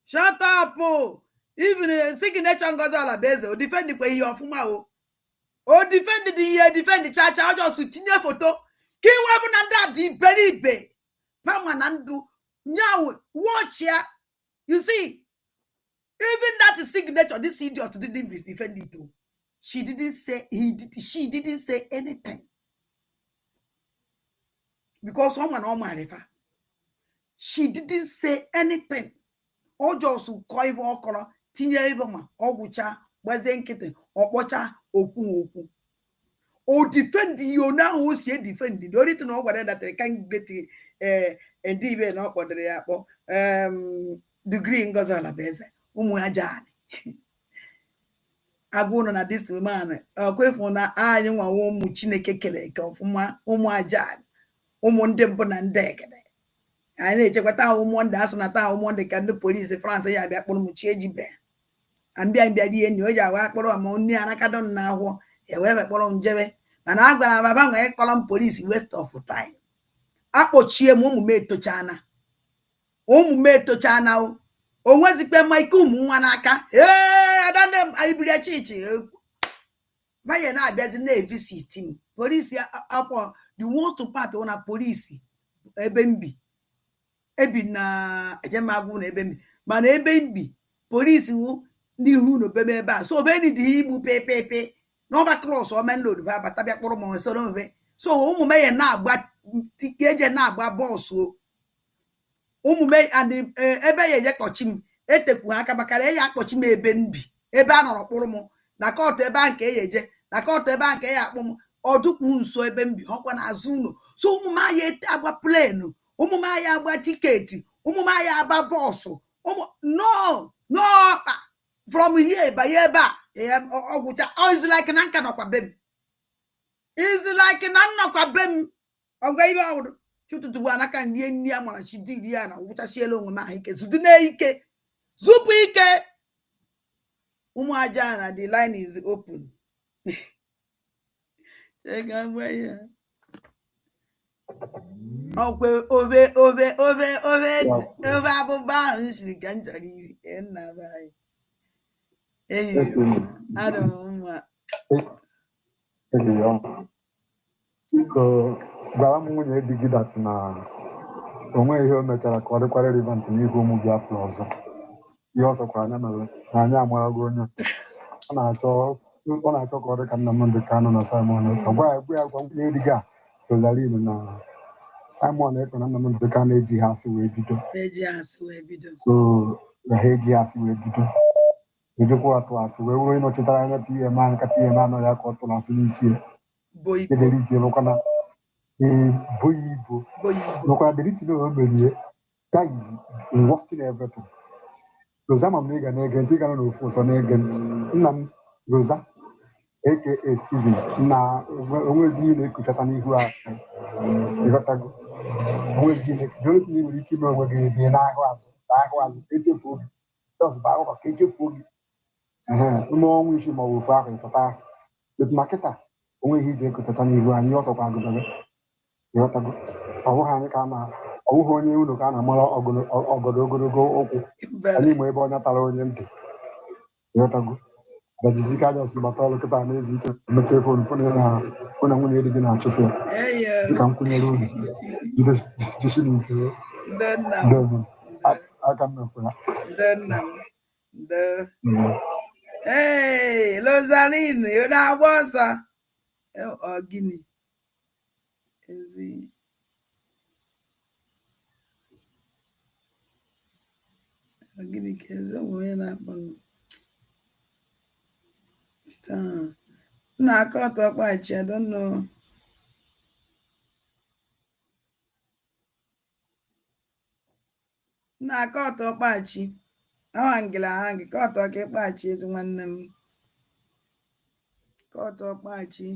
Shut up, oh. Even a signature Ngozi Alabeze, o defend the ihe ọfụma o. O defend the year, defend the church, I just tinye photo. Ki wabu na nda di beribe. Pama na ndu. Nyawo, watch ya. You see, even that signature, this idiot didn't defend it too. She didn't say she didn't say anything. Because someone on my refer. She didn't say anything. O just call even okoro, tinye even ma, ogwucha, gbaze nkịtị, okpocha, okwu. O defend you now who say defend. The only thing that I can get and even not what they are degree in Ngozi Alabeze. Ajani. Agụnọ na this woman kwefụ na anyị nwa ụmụ Chineke kele ka ọfụma ụmụ aja ụmụ ndị mbụ na ndị egede anyị na-echekwata ụmụ ndị asị na taa ụmụ ndị ka ndị polisi France ya bịa kpọrọ m chi ejibe ambịa dị enyi o ji awa akpọrọ ma nne anakadọ na ahụ ewere kpọrọ m jebe mana a gwara baba nwee kpọrọ m polisi waste of time akpọchie m ụmụ m etochana onwezikpe Mike ụmụ nwa n'aka adane aibiri chichi maye na abịazi na visit m polisi akpọ the worst part na polisi ebe mbi ebi na ejemagwu na ebe mbi mana ebe mbi polisi wu n'ihu no bebe ebe a so be ni di igbu pepepe no ba cross o men load va bata bịa kpọrọ m so no ve so ụmụ maye na agba tikeje na agba boss o ụmụ me and ebe ye je kọchi m etekwu aka makara ya akpọchi m ebe nbi ebe a nọrọ kpụrụ m na kọtụ ebe a nke eje na kọtụ ebe a nke ya akpụ m ọdụkwu nso ebe mbi ọkwa na azụ ụlọ so ụmụ m aya agba plenu ụmụ m aya agba tiketi ụmụ m aya agba bọọsụ no from here by ebe a ọgwụcha is like na nka nọkwa be m is like na nnọkwa be m ọgwa ibe ọhụrụ chututu anaka nri amara chidiri ya na gwụchasiela onwe m ahụ ike zudu na ike zupu ike ụmụ aja na the line is open okwe ove abụba ahụ nsiri ka m chọrọ iri nna be anyị Biko gwara m nwunye di gị dat na onwe ihe o mechara ka ọ dịkwa relevant n'ihu ụmụ Biafra ọzọ ihe ọ sọkwara anya mere na anyị amarago onye ọ na-achọ ka ọ dị ka Nnamdi Kanu na Simon gwa nwunye di gị a Rosaline na Simon Ekpa na Nnamdi Kanu ejighị asị wee bido so ha ejighị asị wee bido ejikwa atụ asị wee were nọchitere anya PM anyị ka PM anọ ya ka ọ tụrụ asị n'isi ya delete lukana boyi ibo lukana delete no merie that is worst in everything Rosa mam nega nti kana no fu so nega nna m Rosa aka Steven na onwezi ile kutata n'ihu a ịghọtago onwezi ile kudoleti ni wuri kime onwe gị bi na ahụ azụ echefu obi just ba ahụ ka echefu obi ụmụ ọnwụ isi ma ọ bụ ofu ahụ ịfụta etu makịta onweghị ije ekotata n'ihu anyị ọsọkwa agụbere ịghọtago ọbụghị anyị ka ọbụghị onye unu ka a na-amara ọgọdọ ogologo ụkwụ anyị ma ebe onye tara onye ntị ịghọtago dajizike aja ọsọ gbata ọrụ kịta na-ezi ike emeka fon na nwunye di gị na-achụfe ya si ka m kwụnyere unu jisi n'ike aka m mekwa ya Rosaline ị na-agba ọsọ gịnị ezi Gini keze onye na-akpọ na-akọ ọtọ kpachi, I don't know. Na-akọ ọtọ kpachi. Ahangila ahangi ka ọtọ ka kpachi ezi nwanne m. Ka ọtọ kpachi.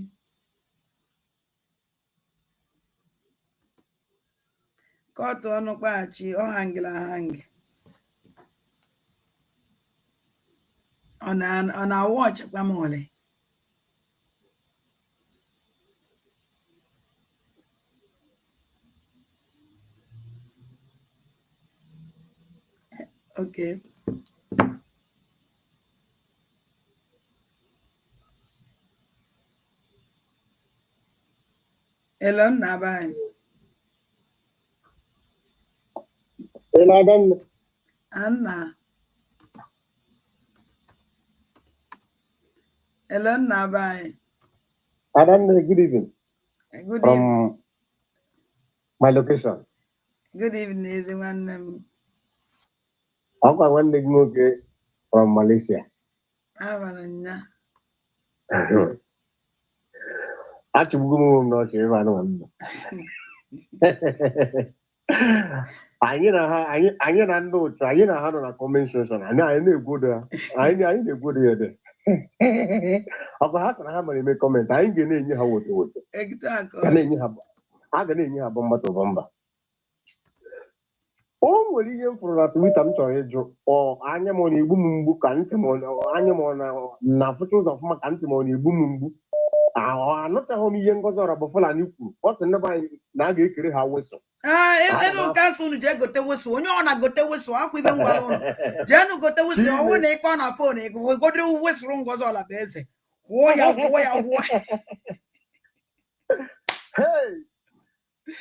Ka ọtọ ọnụ kpachi, ọhangila ahangi. Ọ na-watch kwa m ole. Okay. Hello, Nabai. Hello, Adam. Anna. Hello, Nabai. Adam, good evening. Good evening. My location. Good evening, everyone. I'm one nigga from Malaysia. Avalanya. Actually, I'm not sure. I know how convention. I know good. I know good here. Aku Hasan Hamani make comments. I ain't getting any how to. Exactly. I can have bomba to bomba. Oh, will you for that with them to or Anyamoni boom book antimon or Anyamon na photos of my antimony boom. I'm not a homie young goes or a buffalo new. What's the number? Nagi how whistle. I don't cancel the go te whistle. You wanna go te whistle. I'm even one. Janu go te whistle. I want to on a phone. We go to whistle room goes all a base. Woya.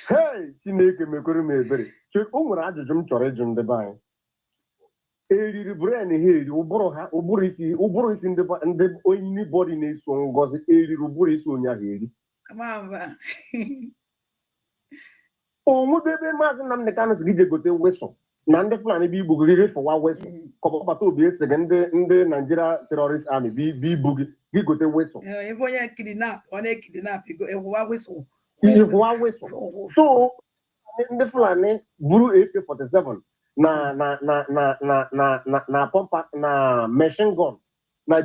Hey, Chineke mekuru mebere. Chek o nwere ajụjụ m chọrọ ịjụ ndị be anyị. Eriri brain here, ụbụrụ isi ndị anybody na-eso ngozi eriri ụbụrụ isi onye ahụ eri. Mama. Onwudebe Mazi Nnamdi Kanu si gije gote wesọ na ndị Fulani bụ igbo gị fọwa wesọ ka ọ bata obi ese gị ndị Nigeria Terrorist Army bụ igbo gị gote wesọ. Ebe onye kidnap, ọ na-ekidnap ịhụwa wesọ. Ịhụwa wesọ. So ndị Fulani buru AK-47 na pompa na machine gun na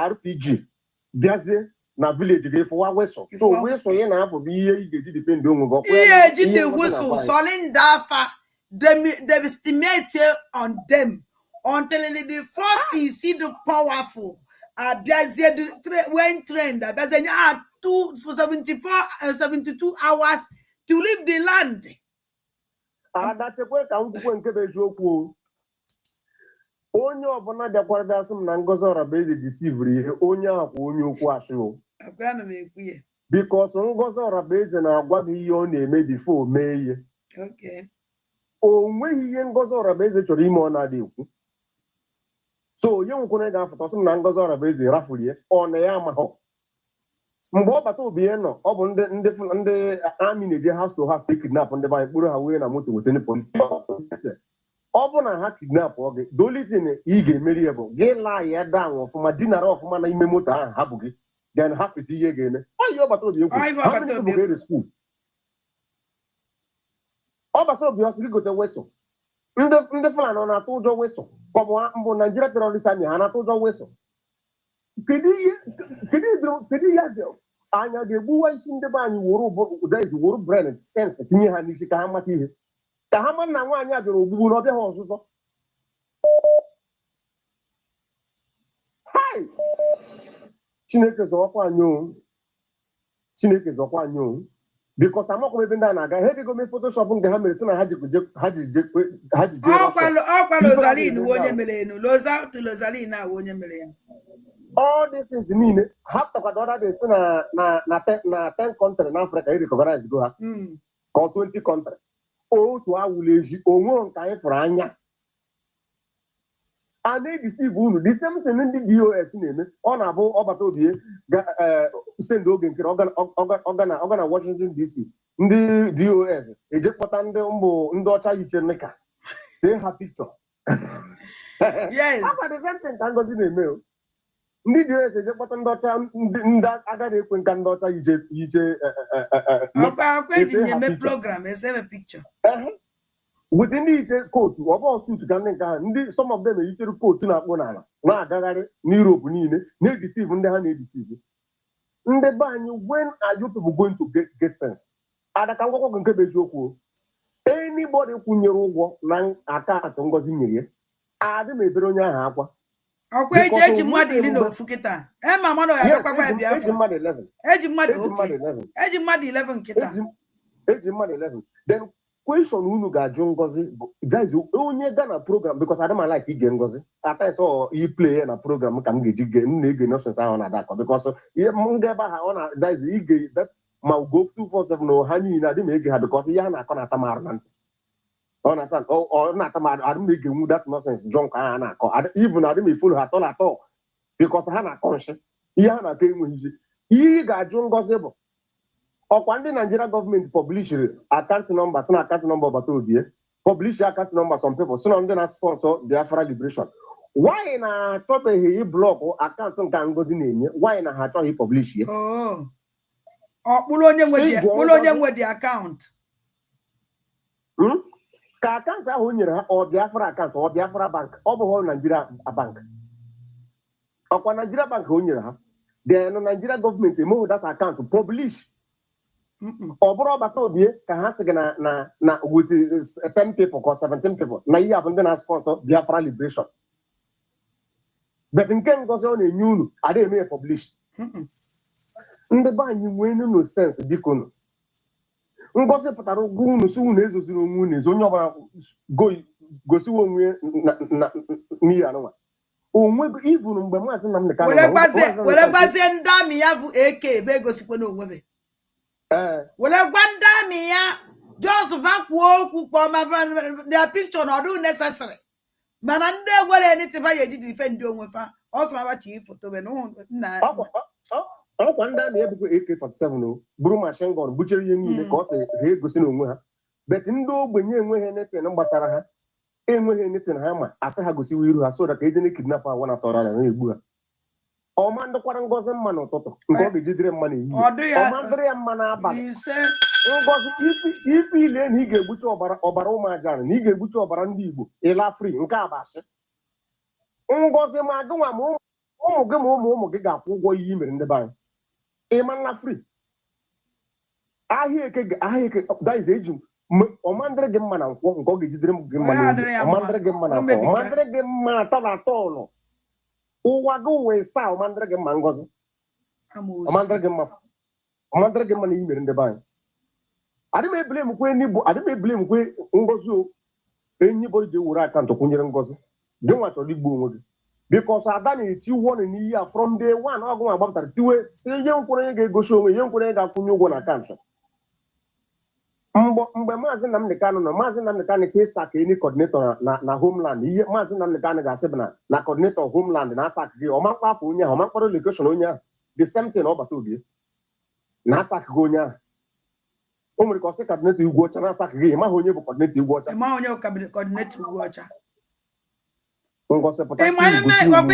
RPG bịazie na village gị fọwa wesọ. So wesọ ya na-afọ bụ ihe ị ga-eji defend onwe gị. Ihe ji the whistle solid dafa they estimate on them until the forces see the powerful when trained are 72 hours to leave the land. Adachekwe ka nkwukwe nke bụ eziokwu. Onye ọbụla bịakwara bịa sị m na Ngozi Orabaeze deceive ihe onye ahụ kwa onye okwu ashịo. Agwana m ekwu ya. Because Ngozi Orabaeze na-agwa gị ihe ọ na-eme before o mee ihe. Okay. O nweghị ihe Ngozi Orabaeze chọrọ ime ọ na-adị ekwu. So onye nkwụrụ ga-afụta sị m na Ngozi Orabaeze rafuru ya ọ na ya amaghọ. Mgbe ọ bata obi ya nọ ọ bụ ndị amị na-eje house to house kidnap ndị banyị kpụrụ ha wee na moto wetene polisi. Ọ bụ na ha kidnap ọ gị dolitin ị ga-emeri ya bụ gị laa ya daa ọfụma dinara ọfụma na ime moto ahụ ha bụ gị then ha fesi ihe ga-eme ọ ọbata obi ekwu ha mere bụ ga-ere skuul ọ basa obi ọsị gị gote wesọ ndị Fulani ọ na-atụ ụjọ wesọ ka ọ bụ mbụ Nigeria Terrorist Army ha na-atụ ụjọ wesọ. Kedu ihe anya ga-egbuwa isi ndị be anyị woro brain sense tinye ha n'isi ka ha mata ihe ka ha mara na nwaanyị a bịara ogbugbu na ọbịa ha ọzụzọ. Chineke zọkwa anyị o because amakwa ebe ndị a na-aga ha ejego mee Photoshop nke ha mere sị na ha ji ọkwa Lozalin onye mere enu Lozalin a onye mere ya. All these things niile ha pụtakwado ọda dị sị na 10 country na Africa e recognize go ha ka 20 country otu awụla eji onwe nke anyị fụrụ anya a na-edisive unu the same thing ndị DOS na-eme ọ na-abụ ọbata obie send oge nkiri ọga na Washington DC ndị DOS eje kpọta ndị ọcha yiche nika see ha picture Yes. After the same thing, Ngozi na-eme. Ndị dị ese je kpọta ndị ọcha ndị agaghị ekwe nka ndị ọcha ije program ese picture. With ndị iche kootu ọ bụ suit ka ndị nke ha ndị some of them eyichere kootu na-akpụ n'ala na-agagharị n'Europe niile na-edeceive ndị ha na-edeceive. Ndị be anyị, when are you people going to get sense? Adaka ngwakọ gị nke bụ eziokwu. Anybody kwụnyere ụgwọ na akaụntụ Ngozi nyere ya, adị m ebere onye ahụ akwa. Ọkwa eji mmadụ iri na ofu kịta. Ema mmadụ ya akwakwa bịa. Eji mmadụ 11. Eji mmadụ 11 kịta. Eji mmadụ 11. Then question unu ga-ajụ Ngozi bụ onye ga na program because I don't like ige Ngozi. Ata so you play na program ka m ga-eji ge m na-ege nonsense ahụ na dakọ because ihe m ga ebe ha ọ na that ige that ma go 247 no ha niile adị m ege ha because ihe ha na-akọ na atamarụ na ntị. Understand? Or not, I don't make you that nonsense junk. Even I didn't follow her at all because I had conscience. Yana came with you. He got John Gossip. Or when the Nigeria government publish account number, some account number, but publish account number, some people, so I'm going to sponsor Biafra liberation. Why in a top he block or account can go in? Why in a hat he publish here? Oh, Polonia with the account. Ka akaụntụ ahụ nyere ha ọ Biafra akaụntụ ọ Biafra bank ọ bụ Nigeria bank ọkwa Nigeria bank o nyere ha then Nigeria government emeghị that account publish ọ bụrụ ọbata obie ka ha sị gị na with 10 people or 17 people na ihe abụ ndị na sponsor Biafra liberation but nke Ngozi ọ na-enye unu adịghị eme publish ndị be anyị nwee no sense biko nụ Ngozi pụtara ụgwọ unu si unu ezoziri onwe unu ezo onye ọbụla gosiwe onwe n'ihe anụnwa onwe ivunu mgbe Maazị Nnamdi Kanu were gbazie ndị amị ya bụ AK ebe egosikwa n'onwe be were gwa ndị amị ya just bakwuo okwu kpọma their picture na ọdụ necessary mana ndị egwere enitiba ya eji defend onwe fa ọsọ abachi ifoto be na ọkwa ndị a na-ebukwa AK-47 o buru machine gun buchere ihe niile ka ọ sị ha egosi n'onwe ha bet ndị ogbenye enweghị netin gbasara ha enweghị netin ha ma asị ha gosiwe iru ha so that ejene kidnap ha wana tọrọ na egbu ha ọma ndịkwara Ngozi mma n'ụtụtụ nke ọ ga-ejidere mma n'ehihie ọma ndịrị ya mma n'abalị Ngozi ife ile na ị ga-egbucha ọbara ụmụaja na ị ga-egbucha ọbara ndị Igbo ịla free nke abasị Ngozi ma gịnwa ma ụmụ gị ma ụmụ gị ga-akwụ ụgwọ ihe mere ndị be anyị ịmanla free ahịa eke daiz eji ọmandịrị gị mma na nkwọ nke ọ ga-ejidere gị mma n'ehihie ọmandịrị gị mma na nkwọ ọmandịrị gị mma atọ na atọ ụlọ ụwa gị wee saa ọmandịrị gị mma Ngozi ọmandịrị gị mma na ihe mere ndị be anyị adị m ebule m kwe Ngozi o enyi bụ ji were akaụntụ kwụnyere Ngozi gị nwa chọrọ igbu onwe gị because ada na-eti ụgwọ n'iyi ya from day one ọgụ nwa gbapụtara tiwe si ihe nkwere onye ga-egosi onwe ihe nkwere onye ga-akwụnye ụgwọ na akaụntụ mgbe Maazị Nnamdi Kanu nọ Maazị Nnamdi Kanu ka ịsa ka eni coordinator na homeland ihe Maazị Nnamdi Kanu ga-asị bụ na coordinator homeland na-asa gị ọmakpa afọ onye ahụ ọmakpara location onye ahụ the same thing ọbata obi na-asa gị onye ahụ o nwere ka ọ sị coordinator ugwu ọcha na-asa gị ịmaghị onye bụ coordinator ugwu ọcha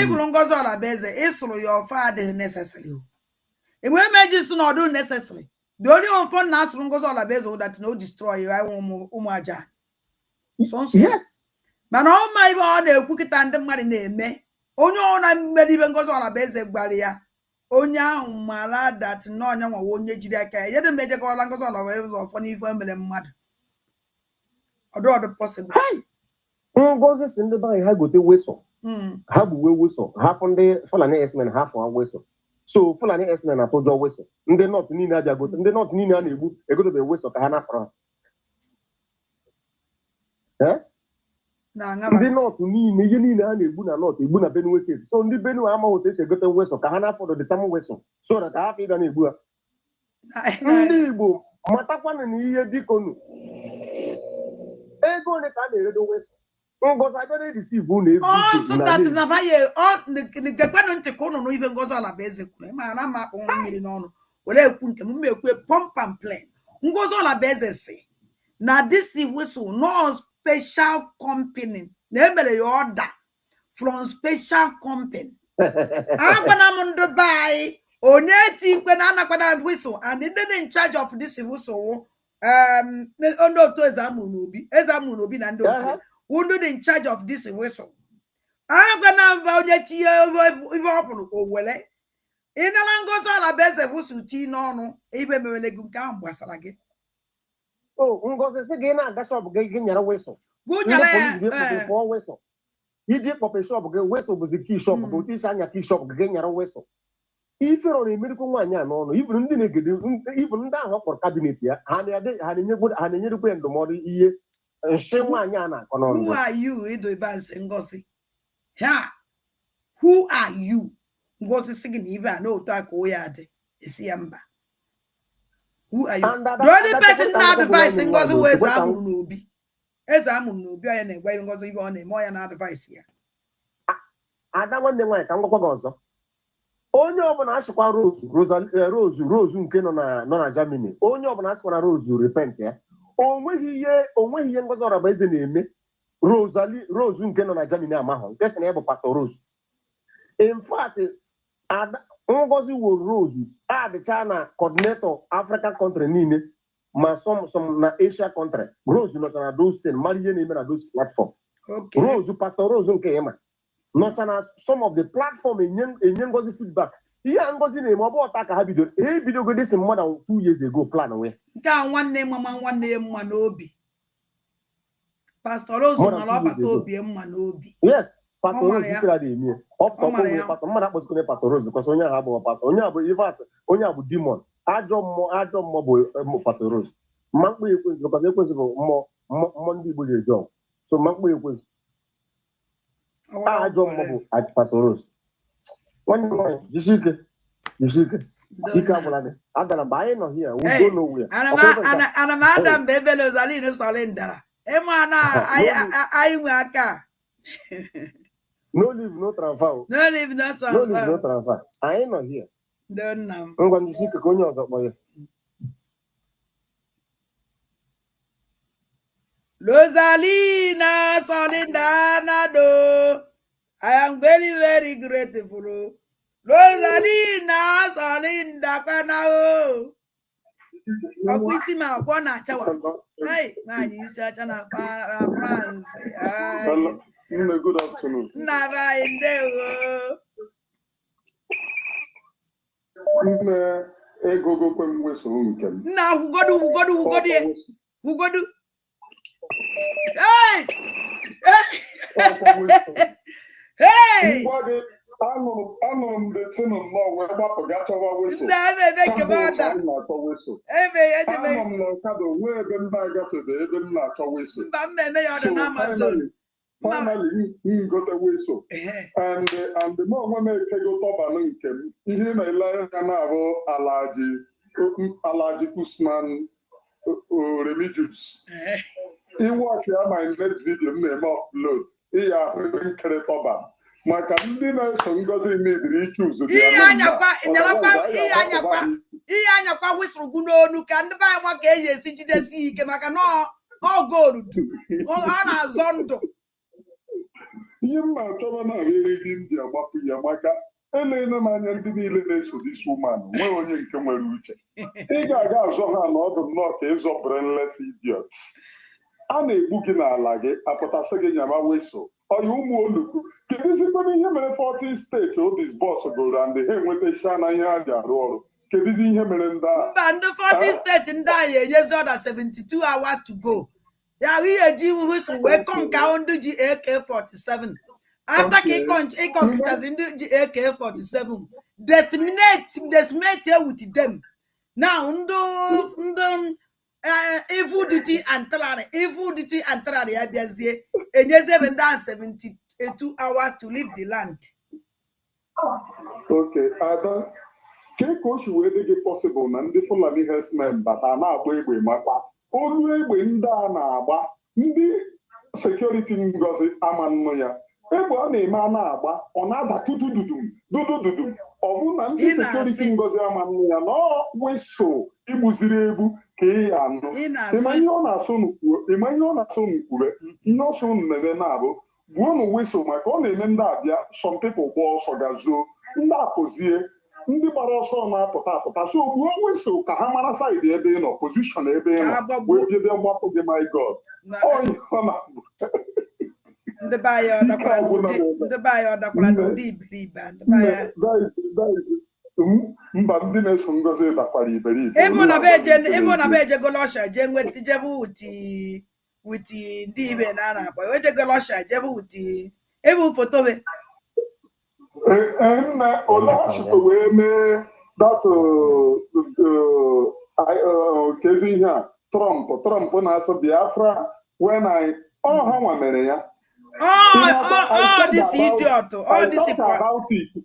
ịbụrụ Ngozi Olabeze ịsụrụ ya ọfa adịghị necessary enwere meji si na ọdụ necessary the only one fun na asụrụ Ngozi Olabeze that no destroy ụmụ aja yes mana ọ ma ibe ọ na-ekwu kịta ndị mmadụ na-eme onye ọ na-emere ibe Ngozi Olabeze gbara ya onye ahụ mara dat na onye nwa onye jiri aka ya yedị mejekọla Ngozi Olabeze ọfọ n'ife emere mmadụ ọdụ possible Ngozi si ndị be ha gote weso ha bụ uwe weso ha fụ ndị Fulani esmen ha fụ weso so Fulani esmen atụjọ weso ndị nọt niile abịa gote ndị nọt niile a na-egbu egotobe weso ka ha na-afọrọ ha ndị nọt niile ihe niile ha na-egbu na nọt egbu na Benue steeti so ndị Benue amaghị otu esi egote weso ka ha na-afọdụ the same weso so na ka ha ịga na-egbu ha ndị Igbo matakwanụ na ihe bikonu ego ole ka a na-eredo weso Ngozi abịara receive unu ego na baye gekwanụ ntị ka ụnụ n'ibe Ngozi Olabeze kwuru ma na ma akpụ mmiri n'ọnụ were ekwu nke m ekwu pump and plan Ngozi Olabeze si na this whistle no special company. Nemele order from special company. I'm Dubai. Oneti kwenana kwada whistle and they in charge of this whistle. Ondo to ezamunobi na ndo tie. Who in charge of this whistle? I'm gonna oneti even owele. Inala ngozo ala beze whistle ti no ibe mewele gunka ambasara ge. Oh, ngozi si ge na aga shop ge nyara whistle. Gunyala police ge for whistle. You did pop a shop ge whistle was the key shop go teach anya key shop ge nyara whistle. If you're on a medical one, no, even the even that hot cabinet here, and you good and you do the model here, and shame one yana. Who are you, Edo Evans and Gossi? Ha! Who are you? Gossi singing even no talk oyade. Is yamba. Who are you? The only person not advising Gossi was Amunobi. As Amunobi, and why Gossi on a more advice here. I don't want the way I'm going to onye ọbụla asịkwa Rose nke nọ na Germany onye ọbụla asịkwa Rose repent ya onweghị ihe Ngozi Orabaeze na-eme Rose nke nọ na Germany amahụ nke sị na ya bụ Pastor Rose. In fact Ngozi wo Rose adịcha na coordinator African country niile ma some na Asia country. Rose nọ na those things mara ihe na-eme na those platform. Rose Pastor Rose nke ya not as some of the platform in Ngozi feedback. Here Ngozi name about a video. A video go this more than 2 years ago. Plan away. One name, Manobi. Pastor Rose Manobi, Manobi. Yes, Pastor Rose is here. Up top of Pastor Mana was going to Pastor Rose because Onya have a pastor. Onya have demon. I don't more Pastor Rose. Mango equals because it was more Monday with your job. So Mango equals. I don't know at Pastor Rose. One more, you see, you can't I got a buy no here. We go nowhere. And I'm Madam Bebelos Alina Solenda. Emana, I waka. No leave, no transfer. No leave, no transfer. No leave, no transfer. I ain't not here. Don't know. I'm going to see the conyos of my. Rosalina Solindana do. I am very, very grateful. Rosalina Solinda Kanao. Akwisi kwana chawa. Hey, man, you such an France. Good afternoon. Never in there. Go kwem whistle unkem. Now who go do? Hey! Hey! Anụrụ the tin of law wee gbapụgachawa whistle. Anọ m n'ọkada nwee ebe m na-agafebe ebe m na-achọ whistle. Finally, he got a whistle. And the more women go to Balinkem, he na-ele anya Alaji Usman Remigius. He watched my next video name upload. He has been Toba. My candidate Ngozi made choose the anya whistle guno can buy one case CGC Kemakano all gold. Ana Zondo. You might have a very India Yamaka. Elena Manya did the this woman. Well, you can reach it. He got a lot of knockers of brainless idiots. And a booking a lag, a potassagan Yama whistle. Or you won't look. Can you see him in 14 states? Oh, this boss go and the him with a shana yard or can you see him in that? And the 14 states in that years other 72 hours to go. Yeah, we are doing whistle. Welcome down to AK-47. After K-Con has in the AK-47. Decimate here with them. Now, evil duty and Tarari, Abiazie, and yes, 72 hours to leave the land. Okay, Ada, K-Coach will make it possible, and the Fulani herdsmen, but I'm not way Maka. Only when Dana, the security Ngozi Amanoya. Ebe ọ na-eme a na-agba ọ na-ada dudududu ọ bụ na ndị sekuriti Ngozi Amanoya na wesụ igbuziri egbu some people ball for gazo ndị gbara ọsọ na-apụta apụta so gbuo wesel ka ha mara saịdị ebe ị nọ pozishọn ebe ị nọ wee biebe mgbapụ gị my god ndị be anyị ọdakwara n'ụdị iberibe mba ndị na-eso ngozi dakwara iberibe ịbụ na be ejegolo ọsha jee nweta jebe wuti ndị ibe na a na-akpọ ejegolo ọsha jebe wuti ịbụ foto be nne olachikwe wee mee that kezi ihe a Trump na-asụ Biafra when ha nwa mere ya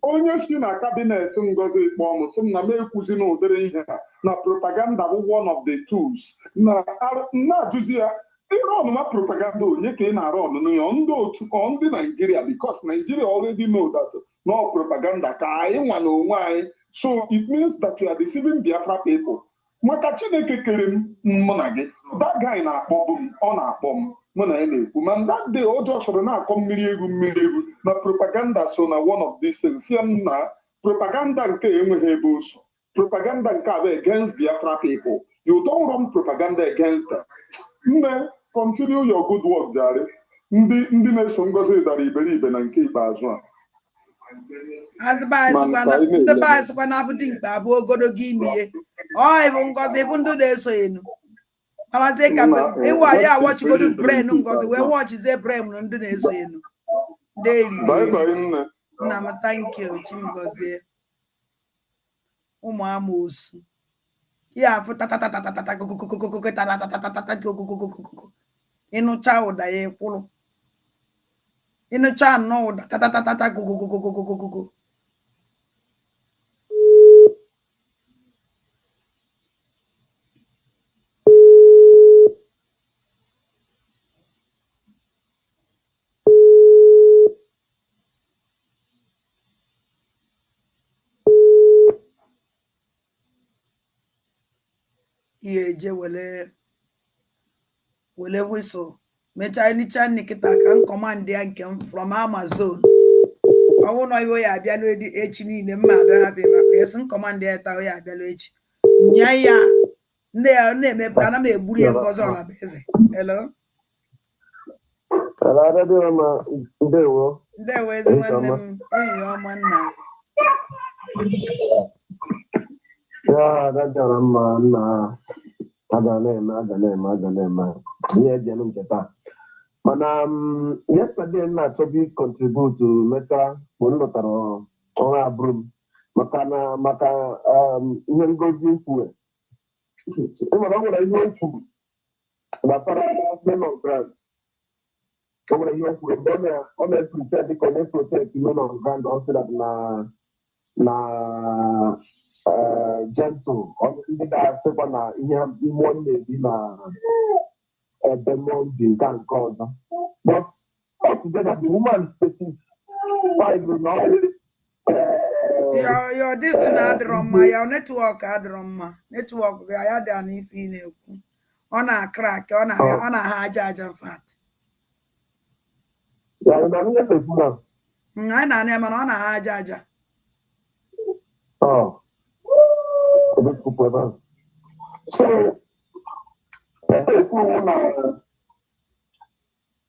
onye si na kabinet Ngozi kpọọ m sị m na m ekwuzi na ụdịrị ihe na propaganda bụ one of the tools na-ajụzi ya ịrụ ọnụma propaganda onye ka ị na-arụ ọnụnụ ya ndị otu ndị Nigeria because Nigeria already know that no propaganda ka anyị nwa na onwe anyị so it means that you are deceiving Biafra people maka Chineke kere m mụ na gị that guy na-akpọbụ m ọ na-akpọ m mụ na ya na-ekwu ma that day o jọsọrọ na-akọ mmiri egwu na propaganda so na one of these things ya m na propaganda nke enweghị ebe oso propaganda nke abụ against Biafra people you don't run propaganda against them nne continue your good work jare ndị na-eso Ngozi dara iberibe na nke ikpeazụ a ndị be anyị sịkwa na abụdị mkpa abụ ogologo ime ịbụ Ngozi bụ ndị na-eso enu marazie ka ịwa ya awọchigodu bren Ngozi wee wọchizie bren na ndị na-eso enu ndị eriri nna m thank you Chimgozie ụmụ amoosu ya afụ ịnụcha ụda ya ekwụrụ ịnụcha nnọọ ụda tatatata gogogogogogogogo ihe eje wele whistle mechaa nicha nkịta ka nkọmandị ya nke from Amazon ọnwụ nọ iwe ya abịalụ echi niile mma adabịa maka esi nkọmandị ya taa ya abịalụ echi nya ya ndị ya na-emepe ana m egburu ya Ngozi Ọlabeze hello ndewo ezi nwanne m enyi ya ọma nna ya dajara mma nna aga na-eme ihe eji eme nke taa mana yesterday m na-achọbi contribute mechaa mgbe m lụtara ọrụ abụrụ m maka ihe Ngozi kwuwe ịmara ọ nwere ihe kwuru gbasara men on ground o nwere ihe kwuru mgbe ọ na-eprite dịka ọ na-eprotect men on ground ọ sị na gentle ndị ga-asịkwa na ihe mmụọ na-ebi na ebe mmụọ dị nke ọzọ but altogether the woman species your this thing adịrọ mma ya netwọk adịrọ mma netwọk ga ya dị ana ife ị na-ekwu ọ na-akrak ọ na-aha aja mfat anyị na-anụ ya mana ọ na-aha aja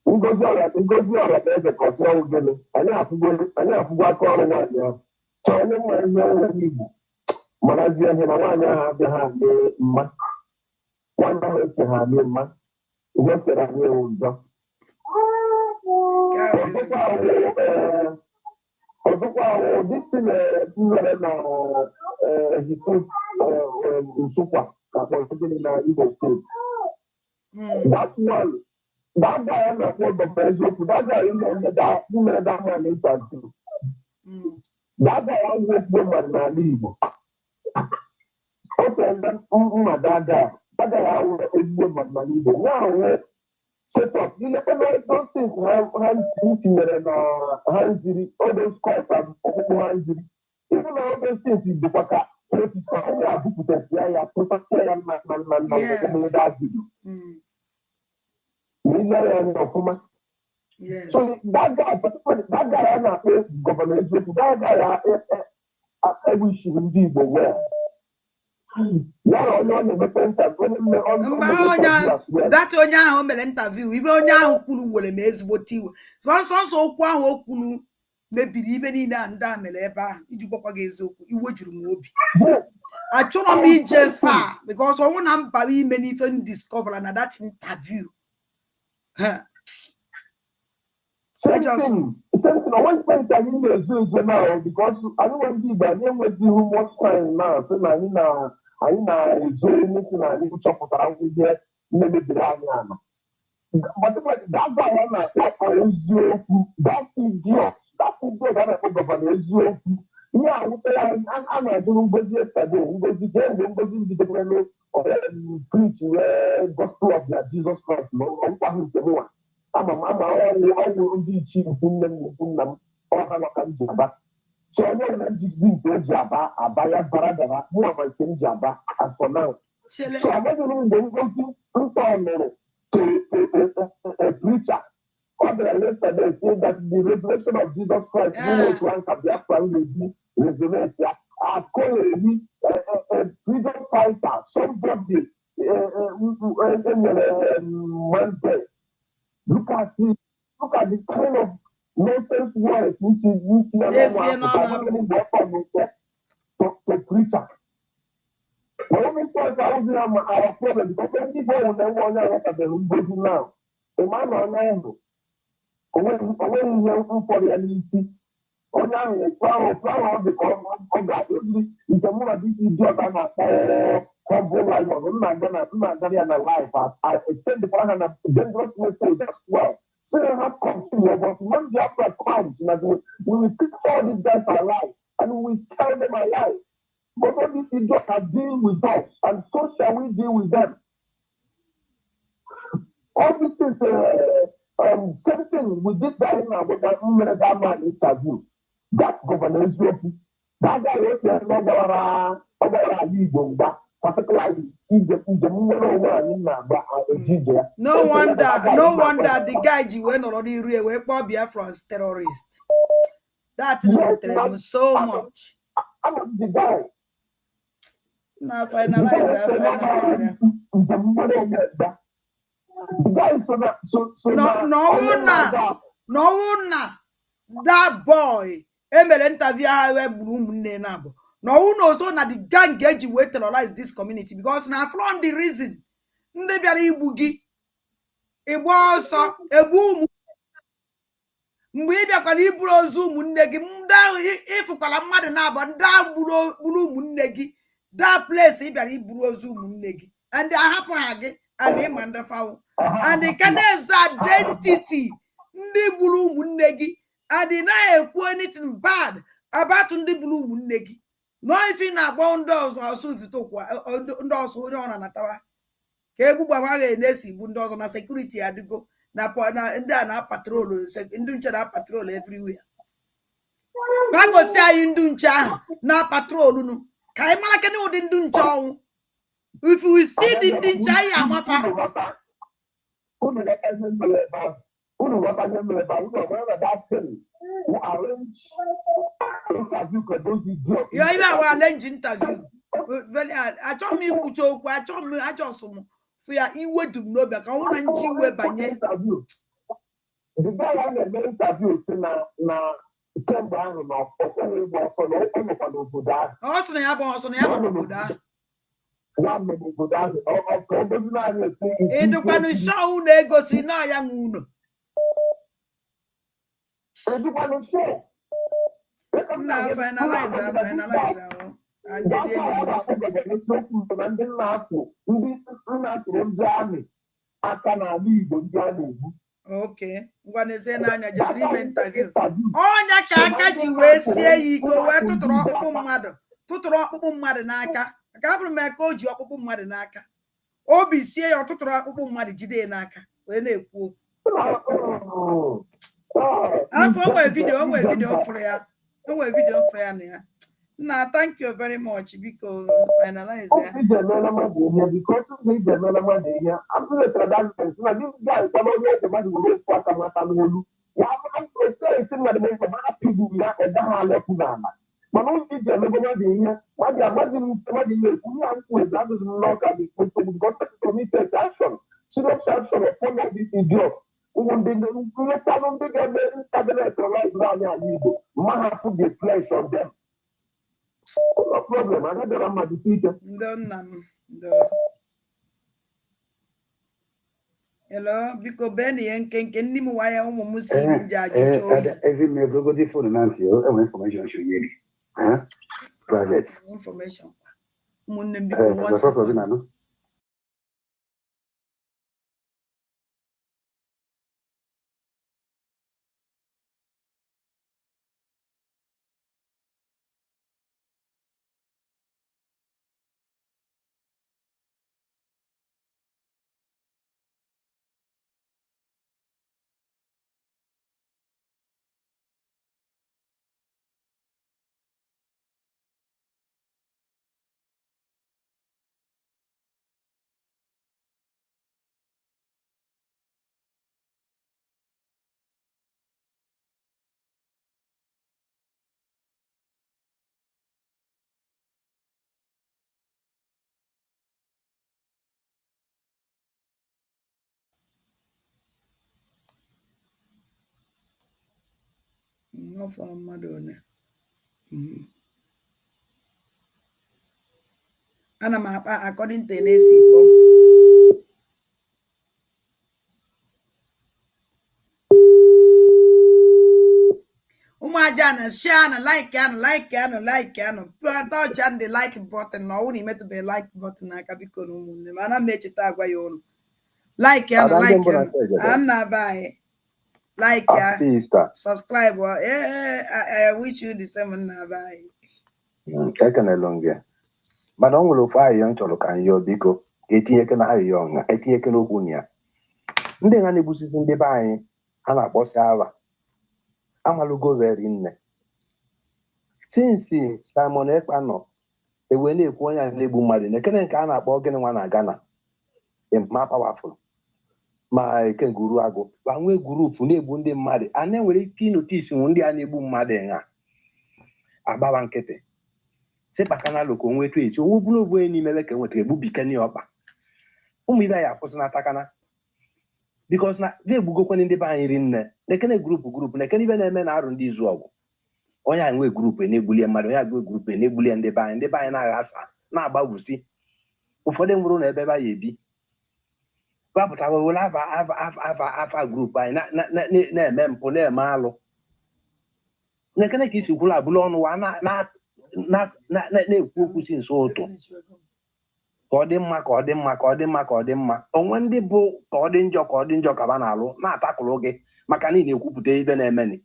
Ngozi Ọlabeze ka ọsịa ugele anyị afụgo aka ọrụ nwaanyị ahụ chọọ onye mma ihe ọrụ Igbo marazie ihe na nwaanyị ahụ abịaghị adị mma nwaanyị ahụ eche ha adị mma ihe kere anyị ụjọ ọzọkwa ụdị si mere na ehiku Nsụkwa ka kpọrọ na Igbo steeti that one that guy na-akpọ Dr. Eziokwu that guy mere that man interview that guy ahụ ezigbo mmadụ n'ala Igbo o tere mma that guy ahụ ezigbo mmadụ n'ala Igbo nwa ahụ setọp those things ha tinyere na ha njiri all those courts and ọkpụkpụ ha njiri even na all those things dịkwa ka Yes. So that guy, particularly that guy, I'm not governor. That guy, I wish he would do well. That onye ahụ mere interview ibe onye ahụ kwuru were m ezigbote iwe sọsọ okwu ahụ o kwuru mebiri ibe niile a ndị a mere ebe ahụ iji gwakwa gị eziokwu iwe juru m obi achọrọ m ije far because ọnwụ na mbara ime n'ife m discover na that interview Same thing. I want to tell you now because I don't want to be but I want to much time now. So I anything I need to chop around with here, maybe the now. But that guy, that idiot, that governor, yeah, I would say I'm doing good yesterday. We go to preach gospel of Jesus Christ. No, I'm ndị ichie nna m ọha maka m ji aba so onye na njizi nke o ji aba ya bara dara mụ ama nke m ji aba as for now so amaghị m mgbe ngozi ntọ nụrụ a preacher ọ bịara yesterday say that the resurrection of Jesus Christ n'otu nka Biafra na-ebi resurrect ya akọghị a freedom fighter somebody man. Look at the kind of nonsense words we see to preacher. But let me start out our problem because when people will never want to look at the Ngozi now. A man on now, when you for the NEC, on now, flower become ungodly. It's a more of this idiot and a I'm not gonna life. I send the plan a dangerous message as well. So they have continue, but when the after comes, we will pick all these guys alive and we will scare them alive. But all these idiots are dealing with us, and so shall we deal with them. All this is same thing with this guy now, with that man interview. That governor is that guy is not particularly no wonder the guy ji wee nọrọ n'iru ya wee kpọọ Biafrans terrorist. That him so much. Na finalize. No, that boy emere interview ha wee gburu ụmụnne na abụ. No one also na the gang eji wee terrorize this community because na from the reason ndị bịara igbu gị ịgba ọsọ egbu ụmụ mgbe ị bịakwara iburu ozu ụmụnne gị ndị ahụ ịfụkwara mmadụ na-abụ ndị ahụ gburu ụmụnne gị that place ị bịara iburu ozu ụmụnne gị and ahapụ ha gị and ịma ndị fawo and can identity ndị gburu ụmụnne gị and na-ekwu anything bad about ndị gburu ụmụnne gị. No, if you na agba ndị ọzọ asụ vitokwa ndị ọzọ onye ọ na-anatawa ka egwu gbagha na-esi bụ ndị ọzọ na security adịgo na ndị a na patrol ndị nche na patrol everywhere. Ka gosi anyị ndị nche ahụ na patrol nu ka anyị mara kene ụdị ndị nche ọnwụ. If we see ndị nche anyị amafa you even arrange interview. Very achọ m ikwucha okwu achọ m ajọsụ m for ya iwe dum n'obi ka ọ na nji iwe banye. The guy na-eme interview si na kemgbe ahụ na ọkpọkọghị ịgba ọsọ na ọ nọkwa n'obodo ahụ. Ọ sị na ya bụ ọsọ na ya nọ n'obodo ahụ. Ịdịkwanụ show na-egosi na ya nwe ụlọ. Na finalize okay ngwaneze n'anya jesiri ime interview onya ka aka ji wee sie ya ike wee tụtụrụ ọkpụkpụ mmadụ n'aka ka abụrụ m aka o ji ọkpụkpụ mmadụ n'aka obi sie ya ọtụtụrụ ọkpụkpụ mmadụ jide n'aka wee na-ekwu okwu afọ onwe vidio fụrụ ya na ya Nah, thank you very much because finalize. Because I'm the tradition. Now this guy come out here, the man will for Kamatanu. Yeah, I'm saying that the man people we are a damn level. But no teach them about the here. What they are what the we are with that is not at the because committed action. Serious action upon this idiot. Let's have them big cabinet right now. Man have put the flesh on them. No problem. I had the decision. Hello, because Benny and Ken ni mu waya umu musiri njaji cho. As in, everybody for the nancy, information should you. Private. Information. Munne biko That's also the No for Madonna. Ana mapa according to Nesipo. Umajana share like touch and the like button. No, only met the like button. I can be consumed. Mana made it agwa yon. Like Anna bye. Like subscribe. I wish you the same bye. Mana ọ nwere ofu ahịhịa m chọrọ ka m yọọ biko etinyeke na ahịhịa ọṅa etinyeke n'okwu ya ndị ha na-egbusisi ndị be anyị a na-akpọsi ala amalụgo veri nne sinsi Simon Ekpa nọ ewe na-ekwu onye a na-egbu mmadụ nekene nke a na-akpọ gịnị nwa na Ghana ma pawafụl ma ekenguru agụ ma nwee gurupu na-egbu ndị mmadụ a na-enwere ike ịnotisi ndị a na-egbu mmadụ ha agbawa nkịtị sepakana loko nwetu eti onwe bụrụ ovu enyi mebe ka nwetara egbubikeni ọkpa ụmụ ibe ya akwụsị na takana bikos na ga-egbugokwana ndị be anyị ri nne nekene grupu nekene ibe na-eme na arụ ndị izu ọgwụ onye a nwee grupu na-egbulie mmadụ onye agụ grupu na-egbulie ndị be anyị na-aghasa na-agbagwusi ụfọdụ nwụrụ na ebe ba ya ebi gbapụta wewere afa grupu anyị na-eme mpụ na-eme alụ nekene ka isi kwuru abụla ọnụ wa na-ekwu okwu si nso ụtụ ka ọ dị mma onwe ndị bụ ka ọ dị njọ ka ba na-alụ na-atakụrụ gị maka na ị na-ekwupụta ibe na-emeni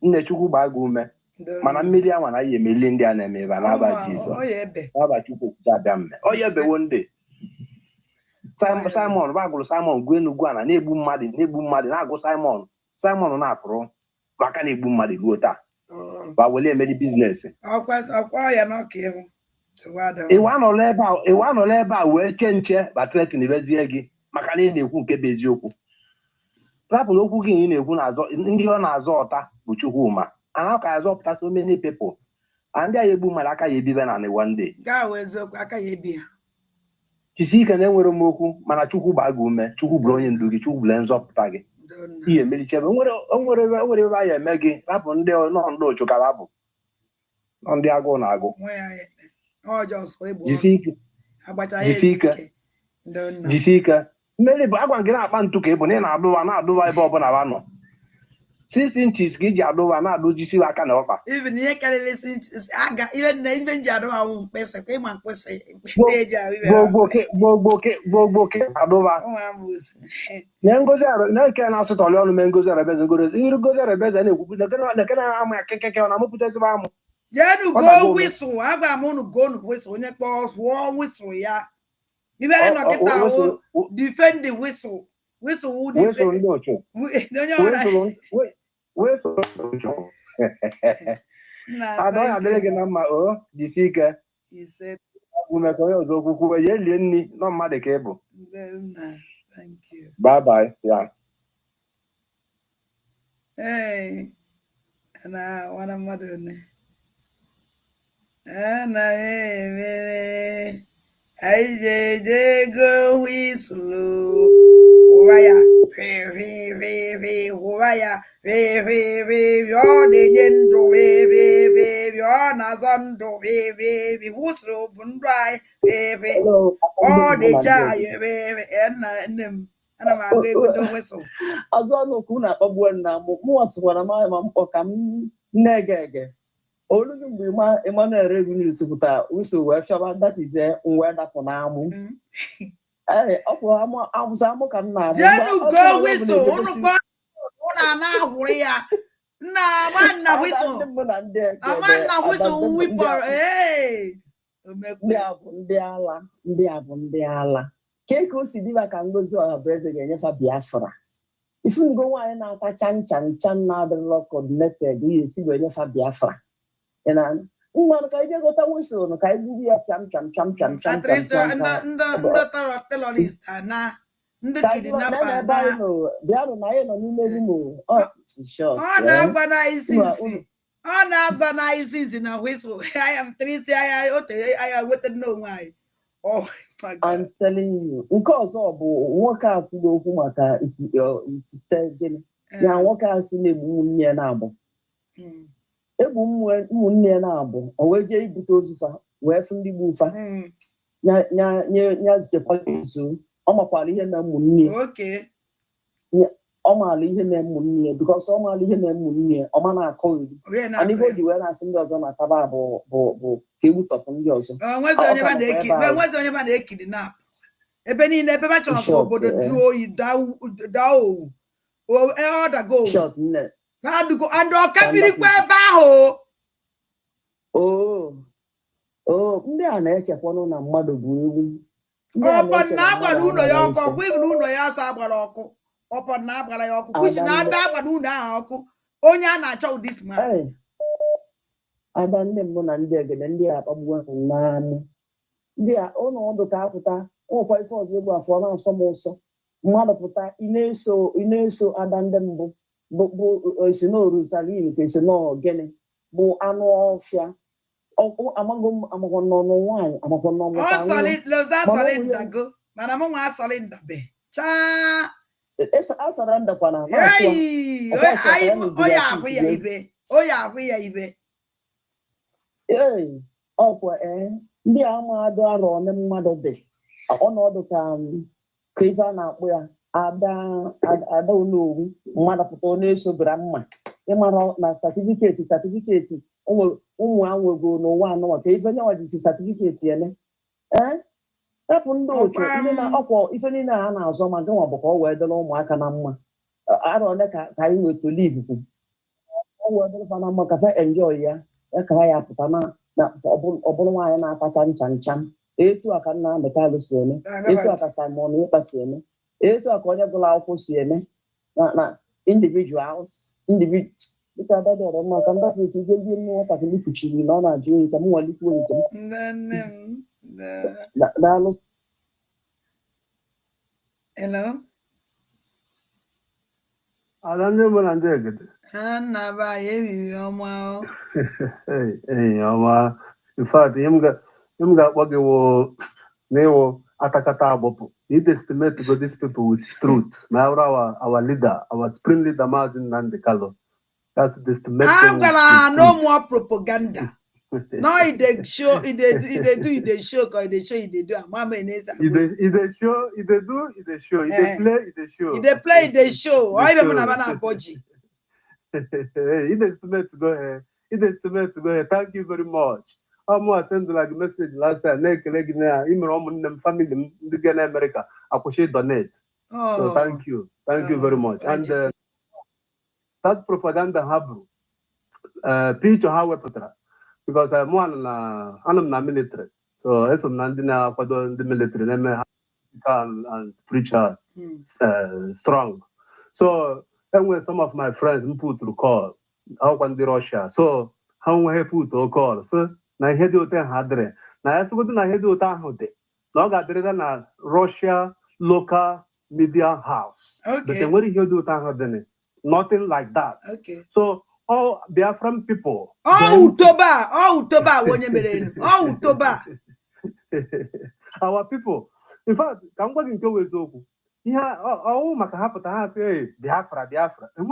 nne Chukwu gbaa gị ume mana mmiri anwa na ya emeli ndị a na-eme ebe n'aba Jizọs n'aba Chukwu okwute abịa mme onye ebewo ndị Simon bagụrụ Simon gụọ enugwu ana na-egbu mmadụ na-agụ Simon na-apụrụ maka na-egbu mmadụ ruo taa ba wele emeri biznes iwa anọla ebe a wee che nche batret na ibezie gị maka na ị na-ekwu nke bụ eziokwu rapụ n'okwu gị ị na-ekwu ndị ọ na-azọ ọta bụ Chukwuma ana ka azọpụta so many people ndị a egbu mmadụ aka ya ebibe na one day chisi ike na-enwere m okwu mana Chukwu gbaa gị ume Chukwu bụrụ onye ndu gị Chukwu bụrụ nzọpụta gị ihe emerichebe onwere ebe a ya eme gị rapụ ndị ndị ochukara bụ ndị agụụ na-agụ jisi ike mmeri bụ agwa gị na-akpa ntụ ka ị bụ na ị na-adụwa ebe ọbụla ba nọ 6 inches ka iji adụwa na-adụjisi aka na ọkpa gbogboke adụwa na ngozi na-eke na-asụtọli ọnụ mee ngozi erebeze iru ngozi erebeze na-ekwupụ nekene amụ ya kekeke ọ na-amụpụta ezigbo amụ jenu go whistle agwa m unu go whistle onye kpọọ swụọ whistle ya ibe anyị nọ kịta defend the whistle whistle ndị ochu Nah, don't have thank to you. the figure. He said, No matter cable. nah, thank you. Bye bye. Yeah. Hey, and I want a mother. And I go whistle. Waya, waya, you're the yendo, you're Nazando, whistle, bundry, all the jay, and I'm going with the whistle. Azọ n'okwu na-akpagbu nna m mụwasịkwara m ma mkpọ ka m na-ege oluzi mgbe Emmanuel Revenue sipụta uso wee fiaba dasize wee dapụ n'amụ ọ bụ amụsa amụ ka m na-amụ Jenu go whistle una na hụrụ ya nna amanna whistle amanna whistle wipọ ndị a bụ ndị ala ka o si dịba ka Ngozi Ọhabueze ga-enyefa Biafra ifungo nwaanyị na-atacha ncha na-adịrịla coordinated ihe esi ga-enyefa Biafra mmanụ ka ije gota whistle ka igburu ya pịam terrorist na ndị kidnapper na bịanụ na anyị nọ n'ime rumo ọ na-agba na isi na whistle I am triste I wetara n'onwe anyị. Oh my God. I'm telling you nke ọzọ bụ nwoke a kwuru okwu maka ifite gịnị na nwoke a si na-egbu ụmụnne ya na-abụ egbu ụmụnne ya na-abụ o wee jee ibute ozufa wee fụ ndị gbu ụfa nya zitekwa izu ọ makwara ihe na ụmụnne ọ maara ihe na ụmụnne bikọs ọ maara ihe na ụmụnne ọ ma na-akọ iri and ife o ji wee na-asị ndị ọzọ na-ataba bụ ka egbutọpụ ndị ọzọ nwezi onye ba na-ekiri na ebe niile ebe ba chọrọ ka obodo jụọ oyi daa owu ọdago and ọkabirikwa ebe ahụ ndị a na-echekwanụ na mmadụ bụ ewu ọpọ na agbara ụlọ ya ọkụ ọkụ iburu ụlọ ya asọ agbara ọkụ ọpọ na agbara ya ọkụ kwuchi na abịa agbara ụlọ ahụ ọkụ onye a na-achọ ụdị man ada ndị mbụ na ndị egede ndị a akpagbuo n'amụ ndị a ọnọdụ ka apụta nwekwa ife ọzọ egbu afọ na-asọ m ụsọ mmadụ pụta ị na-eso ada ndị mbụ bụ esinorosarin ka esinogene bụ anụ ọfịa amaghị n'ọnụ nwaanyị amaghị n'ọnụ mana mụ nwa asọrị ndabe asara ndakwana oya ahụ ya ibe ọkwa ndị a amadụ arọ onye mmadụ dị ọnọdụ ka ife a na-akpụ ya ada onowu mmadụ pụta ọ na-esobara mma ịmara na satifiketi ụmụ anwego n'ụwa anụwa ka ife nyewa dịsi satifiketi eme rapụ ndị otu ndị na ọkwọ ife niile a na-azọ ma gịnwa bụ ka ọ wee dịrị ụmụaka na mma arọ ole ka anyị nweta liv kwu ọ wee dịrịfa na mma ka fa enjoy ya ka ya pụta na ọ bụrụ nwaanyị na-atacha ncha etu a ka Nnamdi Kanu si eme etu a ka Simon Ekpa si eme etu a ka onye gụrụ akwụkwọ si eme na individuals dịka adadọrọ mma ka ndapụ ike ije ndị nwatakịrị fuchiri na ọ na-ajụ oyi ka m nwalite nke m daalụ. Hello. Ada ndị mbụ na ndị egede nnaba ehihie ọma ọma in fact ihe m ga-akpọ gị n'ịwụ atakata agbapụ need estimate to go these people with truth ma our leader our supreme leader Mazi Nnamdi Kanu that's the estimate no more propaganda no they show they show mama eneza they play they show why people na boji estimate to go ahead thank you very much I send like a message last time na-ekele gị na imere ụmụnne m family m ndị ga na America akwụsị donate so thank you very much and that propaganda ha bụ picture ha wepụtara because anọ m na military so eso m na ndị na-akwado ndị military na-eme ha and spiritual strong so enwere some of my friends m put to call akwụkwa ndị Russia so ha nweghị put okol so na ihe dị ote ha dịrị na ya sịgodo na ihe dị ote ahụ dị na ọ ga-adịrịda na Russia local media house but enwere ihe dị ote ahụ dị nothing like that so all Biafran people Utoba onye mere enu Utoba our people in fact ka m gwa gị nke wụ eziokwu ihe ọwụ maka ha pụta ha sị Biafra o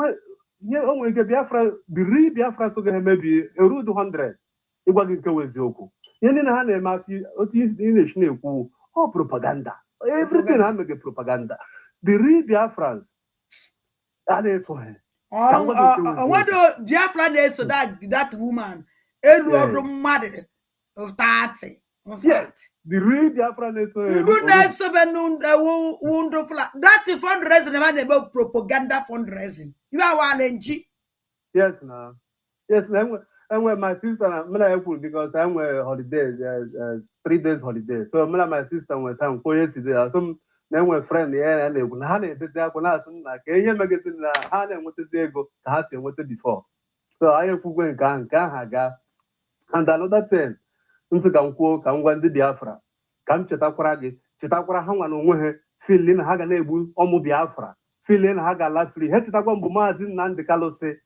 nwere ike Biafra dịrị Biafra so ga-emebi erud 100 ịgwa gị nke wụ eziokwu ihe niile ha na-eme asị otu ị na-esi na-ekwu ọ propaganda everything ha mege propaganda dịrị Biafrans a na-eso ha onwedo Biafra na-eso that woman elu ọdụ mmadụ 30 yes the real Biafra na-eso ndu na-esobe n'undu fla that fundraising ma na-eme propaganda fundraising you are one nji yes na enwe my sister na mena ekwu because I enwe holidays 3 days holiday so mena my sister nwe time koye side so na enwe friend ya na-ekwu na ha na-ebezi akwa na-asị na ka ihe megazin na ha na-enwetazi ego ka ha si enweta before so anyị ekwugwe nke ahụ aga and another thing nsị ka m kwuo ka m gwa ndị Biafra ka m chetakwara ha nwa na onwe ha fili na ha ga na-egbu ọmụ Biafra fili na ha ga-ala free ha chetakwa mbụ Mazi Nnamdi Kanu sị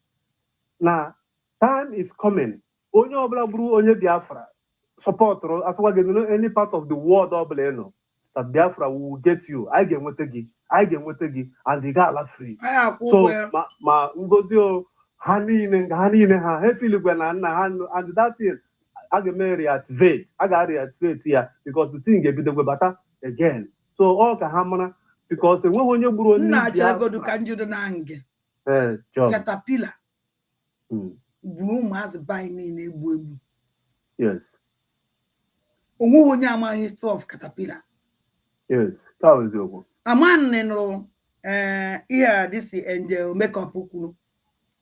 na time is coming onye ọbụla bụrụ onye Biafra sọpọtụrụ asịkwa gị any part of the world ọbụla ịnọ that Biafra will get you anyị ga-enweta gị and ị ga-ala free so ma ngozi ha niile ha efiligwe na nna ha and that is a ga-eme reactivate a ga-reactivate ya because the thing ga-ebidogwe bata again so ọ ka ha mara because enweghị onye gburu onye na-acharagodu ka njudo na nge Caterpillar gburu ụmụazị bai niile egbu yes onweghị onye ama history of Caterpillar yes ka eziokwu amanne nụrụ ihe disi angel makeup kwuru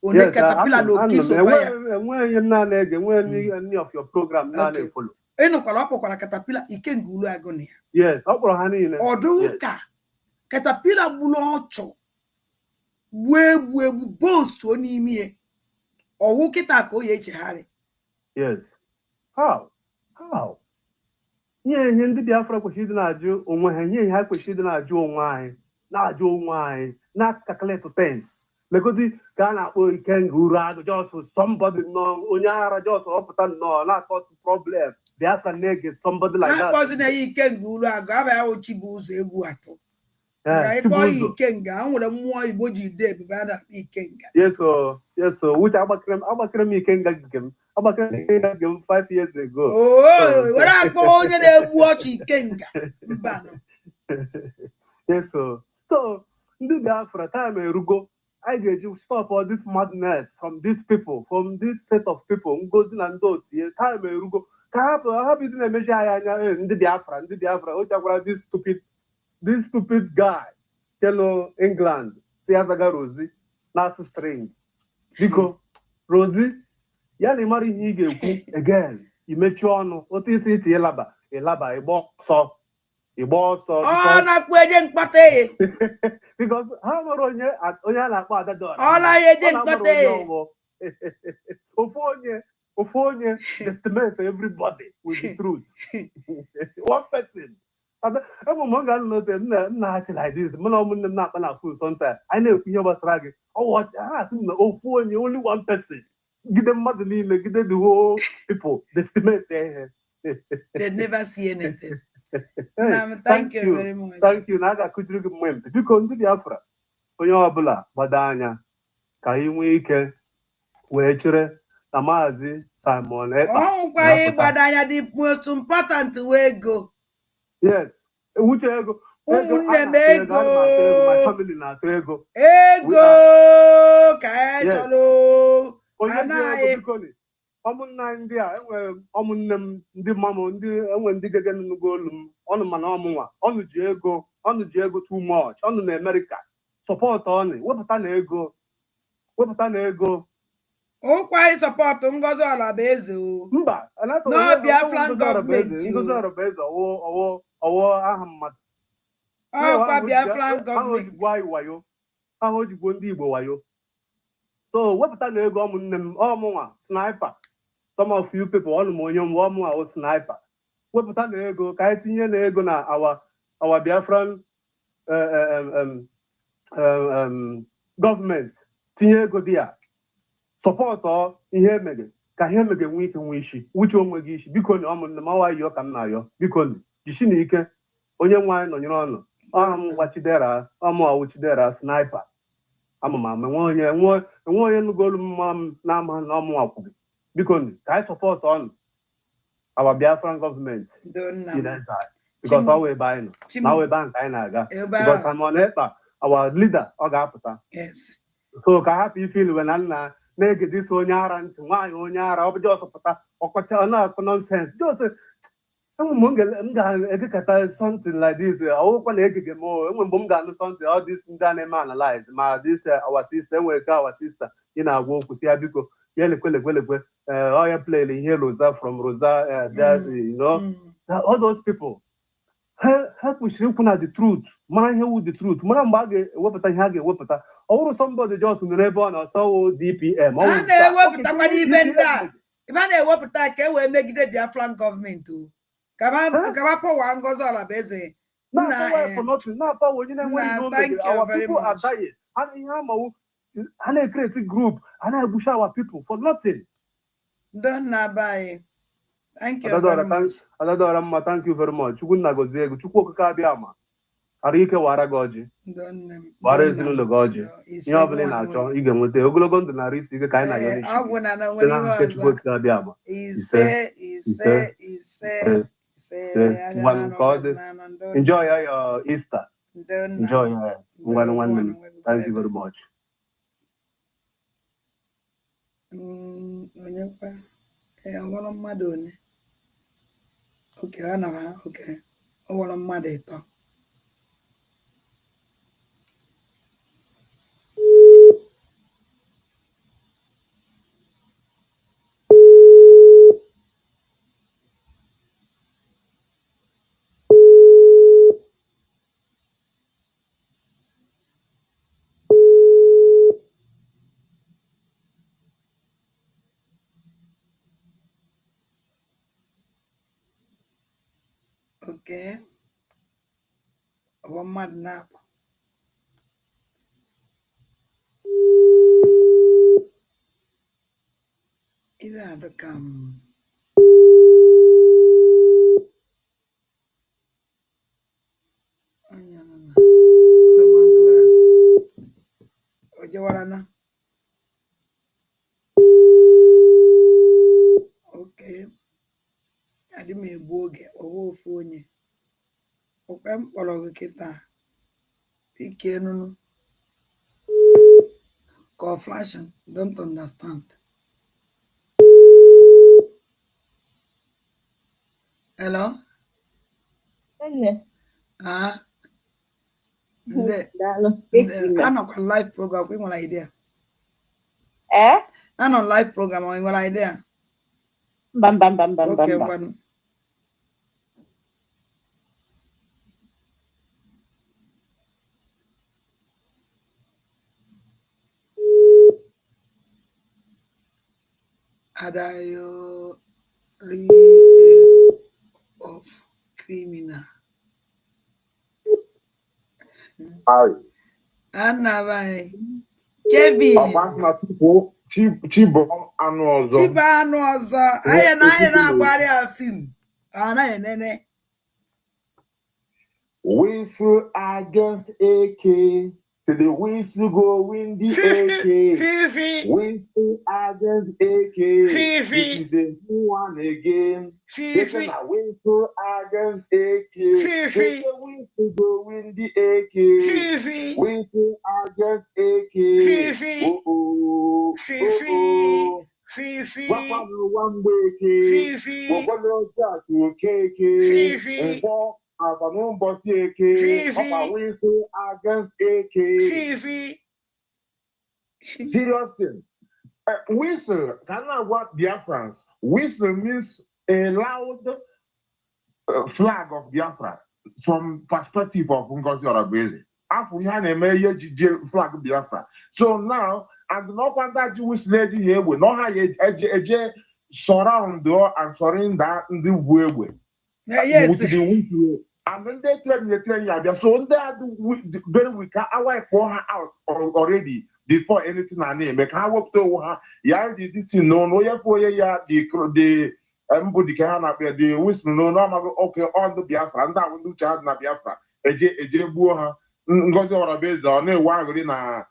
onye Caterpillar na oki sovaya enweghị m na-ege enweghị any of your program na-follow ịnụkwara ọ kpọkwara Caterpillar Ikenga Uluagụ na ya yes ọ kpọrọ ha niile ọdụ ka Caterpillar gburu ọchụ gbuo egbu boast n'ime ya ọwụ kịta ka o ya echegharị yes how ihe ndị Biafra kwesịrị ịdị na-ajụ onwe ha ihe ha kwesịrị ịdị na-ajụ onwe anyị na calculate things legodi ka a na-akpọ Ikenga Uluagụ just somebody nọ onye ara just ọpụta nnọọ na-akọsụ problem Biafra na-ege somebody like that akpọzi na ya Ikenga Uluagụ aba ya ochi bụ ụzọ egwu atọ ịkpọ ya Ikenga nwere mmụọ Igbo ji de ebube a na-akpọ Ikenga yes uche agbakere m Ikenga nke m agbakere m 5 years ago were akpọ onye na-egbu ọchụ Ikenga mba yes so ndị Biafra time erugo I get you stop all this madness from these people, from this set of people. Ngozi na ndị otu ya time erugo ka ha bido na-emechi anya ndị Biafra this stupid guy kelo England si azaga Rosie na-asụ string biko Rosie ya na ịmara ihe ị ga-ekwu again imechi ọnụ otu isi iche ịlaba ịgba ọsọ na-akpọ eje mkpata because ha nwere onye a na-akpọ Adadora ọla ya eje mkpata ofu onye estimate everybody with the truth one person enwe m ga nnote nna ha chi like this mana ụmụnne m na-akpa na phone sometimes anyị na-ekwu ihe gbasara gị ha asị m na ofu onye only one person gide mmadụ niile gide the whole people they estimate ihe they never see anything. Thank you very much. Thank you. Na aga akụjiri gị mmemme biko ndị Biafra onye ọbụla gbado anya ka anyị nwee ike wee chere na Maazị Simon Ekpa ọkwa ịgbado anya the most important wee ego yes ewuche ego ụmụnne m ego my family na-atụ ego ka anyị chọrọ anaghị ụmụnne anyị ndị a enwere ụmụnne m ndị mama ndị enwe ndị gege n'ugwu olu m ọnụ mana ọmụnwa ọnụ ji ego too much ọnụ na Amerịka sọpọtụ ọnụ wepụta na ego ụkwa ịsọpọtụ Ngozi Ọlabeze mba Biafran gọọmenti Ngozi Ọlabeze ọwụ aha mmadụ ọkwa Biafran gọọmenti aha ojigbo ndị Igbo wayo so wepụta na ego ụmụnne m ọmụnwa sniper some of you people on Monyum Wamu or sniper. What put on ego, Kaitian ego na our Biafran government, Chukwu Di Ya, support or ihe mege, ka ihe mege nwike nwishi, which one will gish, because I'm the Mawa yo can now, because Jishinike, onye nwanyị nọnyere ọnụ, wachidera, wachidera sniper. I'm a man, onye nugolu mom nama no akwụghị. Because I support on our Biafran government in that side. Because now we're buying. Now we're buying Kainaga. Because I'm on it, our leader, Ogapata. Yes. So I happy feel when I'm naked this one yard and why on yard, I'll just put nonsense. Just something like this. I open egg more when Bunga something, all this man analyze. This our sister, our sister in our work with Yabiko. I play here Rosa from Rosa, you know, all those people. Help me share the truth. Man, hear the truth. Man, bag what I have a or somebody just reborn or so DPM. And they were but even that. If I were to we make the Biafran government too. Kavapo one goes all a busy. No, for nothing. Now, Thank you our very people much. are dying. And I create a group and I push our people for nothing. Don't buy. Thank you very much. Thank you very much. Chukwu Kabiama. Arike wara goji. Wara ezinụlọ goji. Ihe ọbụla ị na-achọ ị ga-enweta ogologo ndụ narị isi ike ka anyị na-ayọ n'isi. Ọgwụ na nwere ihe ọzọ. Chukwu Kabiama. Ise. Enjoy your Easter. Enjoy your one. Thank you very much. Onye kwa ọwụrụ mmadụ one. Okay, I know. Okay, ọwụrụ mmadụ ịtọ. Okay. One mad nap. If I had to come. Lemon glass. Ojawarana. Okay. I didn't make boge or phone. Okay, follow the kita. Pick call flashing. Don't understand. Hello? I'm on live program. We want idea. I'm on live program. We want idea. Bam. Okay, one. Adayo of criminal. Anna, Kevin. Chibo anụ ọzọ. Anyị na-agbari afim. Ana nene. Whistle against AK. So the whistle go win the AK. Whistle against AK. This is a new one again. Listen, whistle against AK. The whistle go win the AK. Whistle against AK. Oh. Fifi. One way, Fifi. Whistle against AK. Serious thing. Whistle cannot what Biafrans. Whistle means a loud flag of Biafra from perspective of Ngozi Orabeze. Flag Biafra. So now, and no one that you whistle here will not have surround and surrender the way. Yes. And then they train you. So they very weak. I pour her out already before anything I name. Make her work to her. Yeah, this thing no for the everybody can have the whistle no okay on the Biafra and that will do child na Biafra. Eje buo ha. Ngozi Orabeza on a wagri na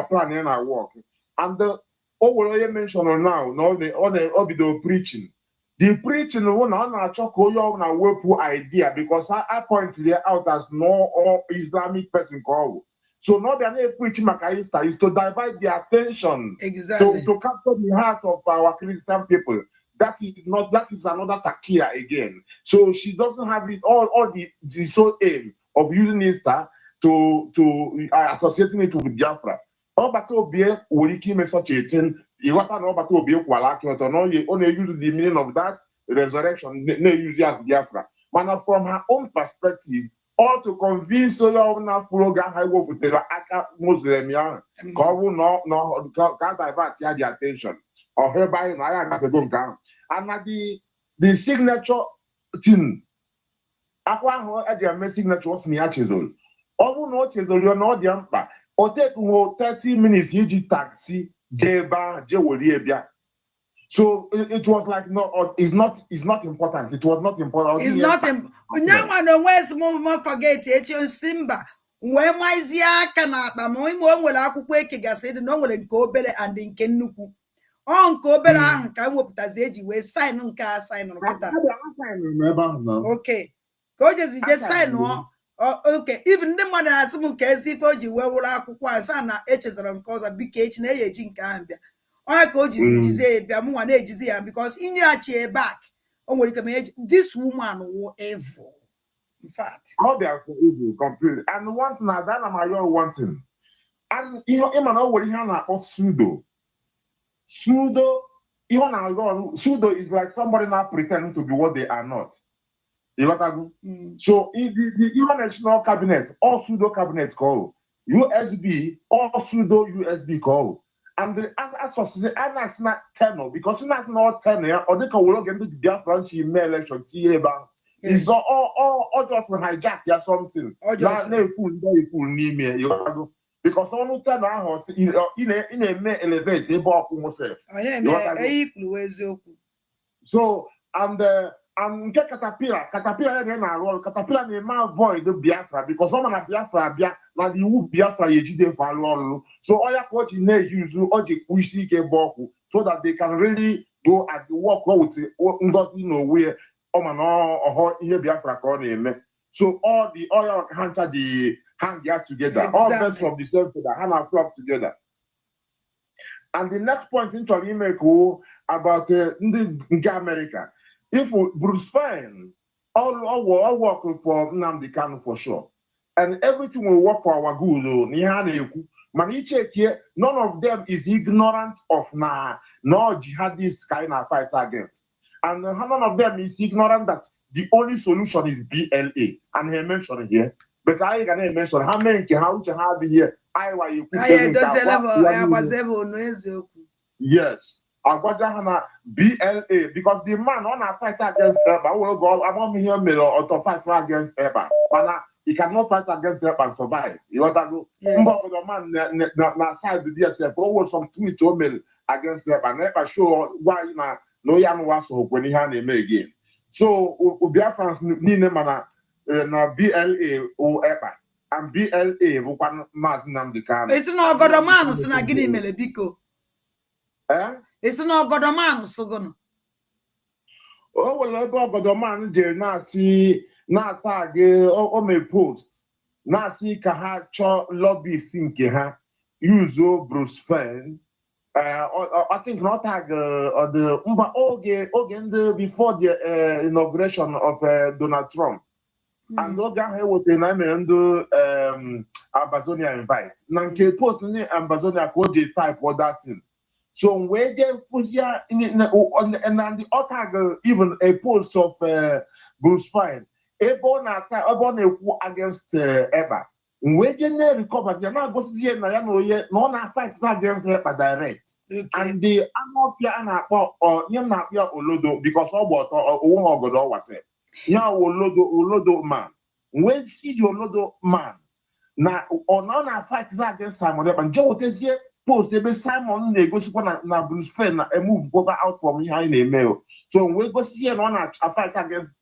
plan na work. And the you mention now, no the on preaching. The preaching one on choco na wepu idea because I point there out as no all Islamic person call. So now they are preaching Makaista is to divide the attention to capture the heart of our Christian people. That is another takia again. So she doesn't have it all the sole aim of using Easter to associating it with Biafra. Obato Bie Wuriki me such a thing. You want to know about Obie Kwalaki or no, you only use the meaning of that resurrection, no use as Biafra. But from her own perspective, or to convince you now Fuloga Highway with the Aka Muslim young, no, can't divert the attention. Or hereby I have to go down. And the signature thing. Aqua had their signature was near Chizol. All no Chizol, you're not the umpa. Or take 30 minutes, you taxi, Jeba, Jewoliebia. So it was like no, it's not important. It was not important. It's not important. No where's more forget it Simba. Where Mazi kana ba mo nwere akwụkwọ eke gasị dị no nwere nke obere and nke nnukwu. Ọ nke obere ahụ ka nwepụtazi eji wee sign nke a sign nkịta. Okay. Ka o jezi je sign okay, even ndị mmadụ na-asị m ka ezi ife o ji wee wụrụ akwụkwọ asa na echezara nke ọzọ biko echi na eji nke ahụ bịa. Onye ka o jizi bịa mụ nwa na-ejizi ya because inyeghachie back o nwere ike this woman were evil. In fact, how they are evil completely. And one thing that I'm your one thing. And you know, even know what he has pseudo. Pseudo is like somebody now pretending to be what they are not. You got to go. So in the national cabinet, all pseudo cabinets call USB, all pseudo USB call. And the associate that's not tenor because it's not tenor or they can look into the Biafran election TABA. It's all just hijack or something. Not no full name you because all tenor house in a elevate about himself. So and get caterpillar again role caterpillar may avoid the Biafra because someone at Biafra now the who Biafra yejide for so all your coach in use all the pussy ke boku so that they can really go at the work with ngozi no where or here Biafra call name. So all your hunter the hang get together, all best from the same feather, hand and flock together. And the next point into make about the America. If Bruce Fine, all working for Nnamdi Kanu for sure, and everything will work for our good. Maniche here, none of them is ignorant of no jihadist kind of fight against, and none of them is ignorant that the only solution is BLA. And he mentioned here, but I can mention how many how to have here. Yes. BLA because the man on a fight against Eba will go. I want here or to fight against Eba, but he cannot fight against Eba and survive. You want to go? But the man na side the DSF always some tweet or mail against Eba. Never sure why no young was when he had him again. So Biafrans need them na BLA or Eba and BLA who can Mazi Nnamdi Kanu. It's not got a man who's not getting Melebiko. It's not got a man so gonna. Oh, well, got a man there now see now tag me post now see Kaha cho lobby sinke ha use Bruce Fine. I think not tag or the oge before the inauguration of Donald Trump. And Oga with the name and Ambazonia invite. Nanke post ni Ambazonia code type or that thing. So where they fusia and the other even a post of Bruce Fine. Ebon against Eba. Mgbe je na-recover ya na-agosizie na ya na onye na ọ na-fight na against her direct. And the anofia a na-akpọ ihe na-akpọ ya olodo because ọ gba ọtọ onwe ha ogodo ọwase. Ya olodo man. Mgbe si the olodo man na ọ na-fight na against Simon Ekpa nje wotezie post ebe Simon na-egosikwa na Bruce Fair na move go out from ihe anyị na-eme. So mgbe gosizie na ọ na-fight against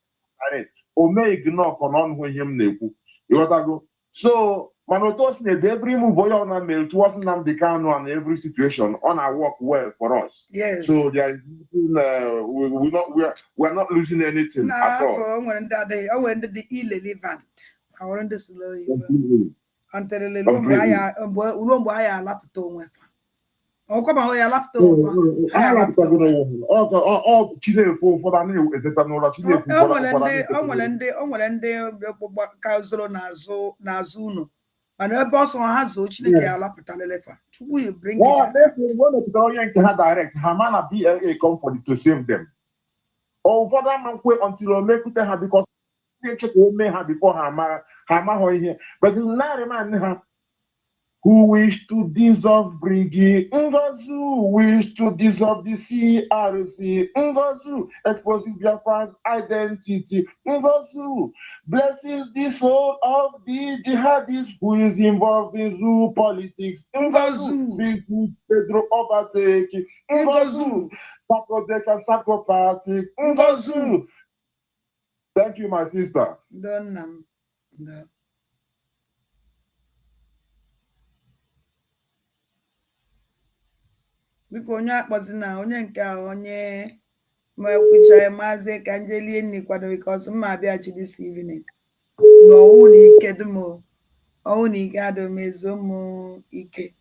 direct o mee ignore ka n'ọnụ ihe m na-ekwu. Ịghọtago? So, Manotosne, every move on a mail towards Nnamdi Kanu and every situation on our work well for us. Yes. So there is we're not losing anything at all. I went the irrelevant. I want to slow until the Ulombo I laptop with. Oh, come on, I laptop. I laptop. Oh, Chile for that new is it another Chile for Nazuno. And her boss on has so Chile laptop. We bring it. Direct. Hamana BLA come for to save them. Oh, for that man wait until make it her because they check may have before Hama here. But it's not a man who wish to dissolve Brigi, Ngozu wish to dissolve the CRC, Ngozu exposes Biafran's identity, Ngozu blesses the soul of the jihadist who is involved in zoo politics, Ngozu brings Pedro Obateki, Ngozu Sacrodec psychopathic, Ngozu. Thank you, my sister. No. Biko onye akpọzina onye nke a onye ma kwuchara Mazi ka njelie nni kwado because mma abịachi this evening no ọwụ na ike dum ọwụ na ike adụ mezo m ike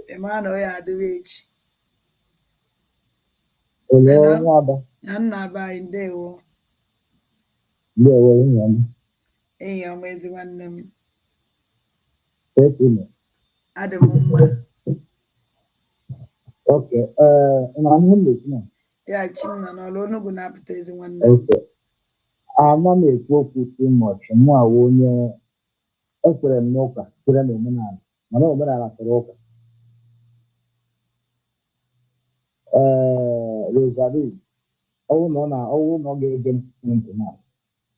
ema na ya adịrị echi ya nna ba ndewo enyi ọma ezi nwanne m adị m mma. Okay, ya chimna n'ọlụ Enugu na-apụta ezi nwanne. Okay. Ama m ekwu okwu too much. Mụ awụ onye ekwere m n'ụka kwere na omenala mana omenala tụrụ ụka. Rosary ọwụ na ọ ga-ege m ntị na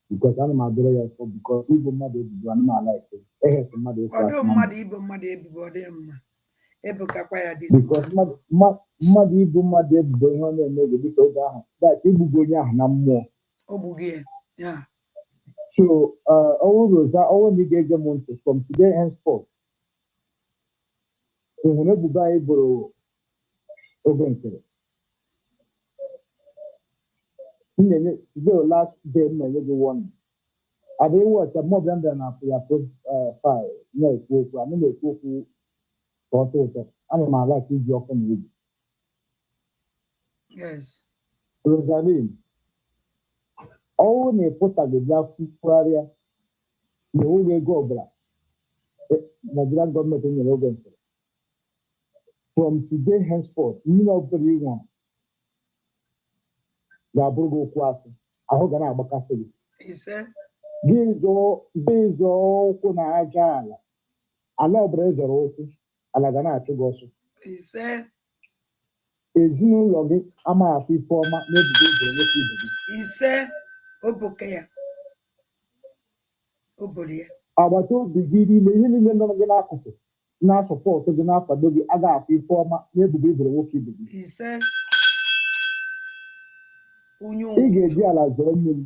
because ana m adịrị ya ụfọ because igbu mmadụ ebubo ana m ala ike ehefe mmadụ ịkwa ọdụ mmadụ ibu mmadụ ebubo ọ dị mma ebukakwa ya dị because mmadụ ibu mmadụ ebubo ihe ọ na-eme gị dịka oge ahụ that's igbugo onye ahụ na mmụọ o gbugie ya. So ọwụ na ị ga-ege m ntị from today henceforth ịhụrụ ebubo anyị bụrụ oge nkere today last day m na-enye gị warning adịghị wọcha mụ ọbịa mbịa na ya profile na-ekwu okwu ana m ekwu okwu ka ọ tọ ụtọ ana m ala ka iji ọkụ na egwu. Yes. Rosaline ọwụ na ịpụtaghị bịa kwugharịa na ụlọ ego ọbụla Nigerian gọọmenti nyere oge nkere from today henceforth mmiri ọbụla ị nwụrụ ga-abụrụ gị okwu asị ahụ ga na-agbakasị gị gị zọọ ụkwụ na aja ala ọbụla ịzọrọ ụkwụ ala ga na-achụ gị ọsọ ezinụlọ gị amaghị afọ ife ọma n'ebubo ịzọrọ nwoke ibe gị agbata obi gị niile ihe niile nọ gị n'akụkụ na-asọpọtụ gị na-akwado gị agaghị afọ ife ọma n'ebubo ịzọrọ nwoke ibe gị. Ị ga-eji ala zọrọ mmiri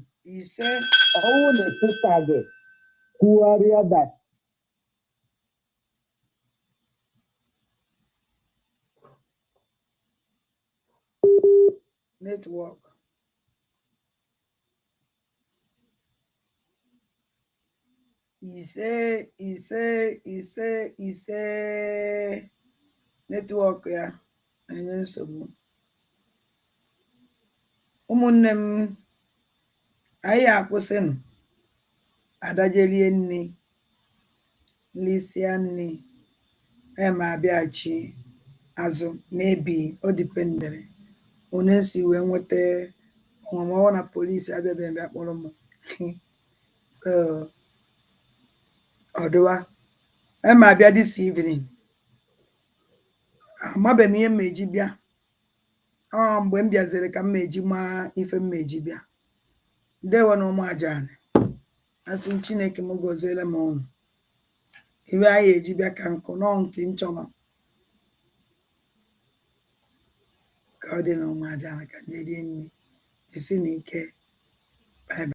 ọwụ na ịpụta gị kwugharịa that network ise network ya na-enye nsogbu. Ụmụnne m anyị akwụsịnụ adajelie nni nlisia nni ma abịachi azụ mebi o dipendere onye si wee nweta ọmụmụ na polisi abịabeghị bịa kpọrọ m so Odowa. Emma bia this evening. Amabe m ihe mmeji bịa. Mgbe m bịaziri ka mmeji ma ife mmeji bịa. Ndewo na ụmụ ajani. Asị Chineke m goziele m unu. Iwe anyị eji bịa ka nkụ nọ nke nchọma. Ka ọ dị na ụmụ ajani ka nje rie nri. Jisi n'ike.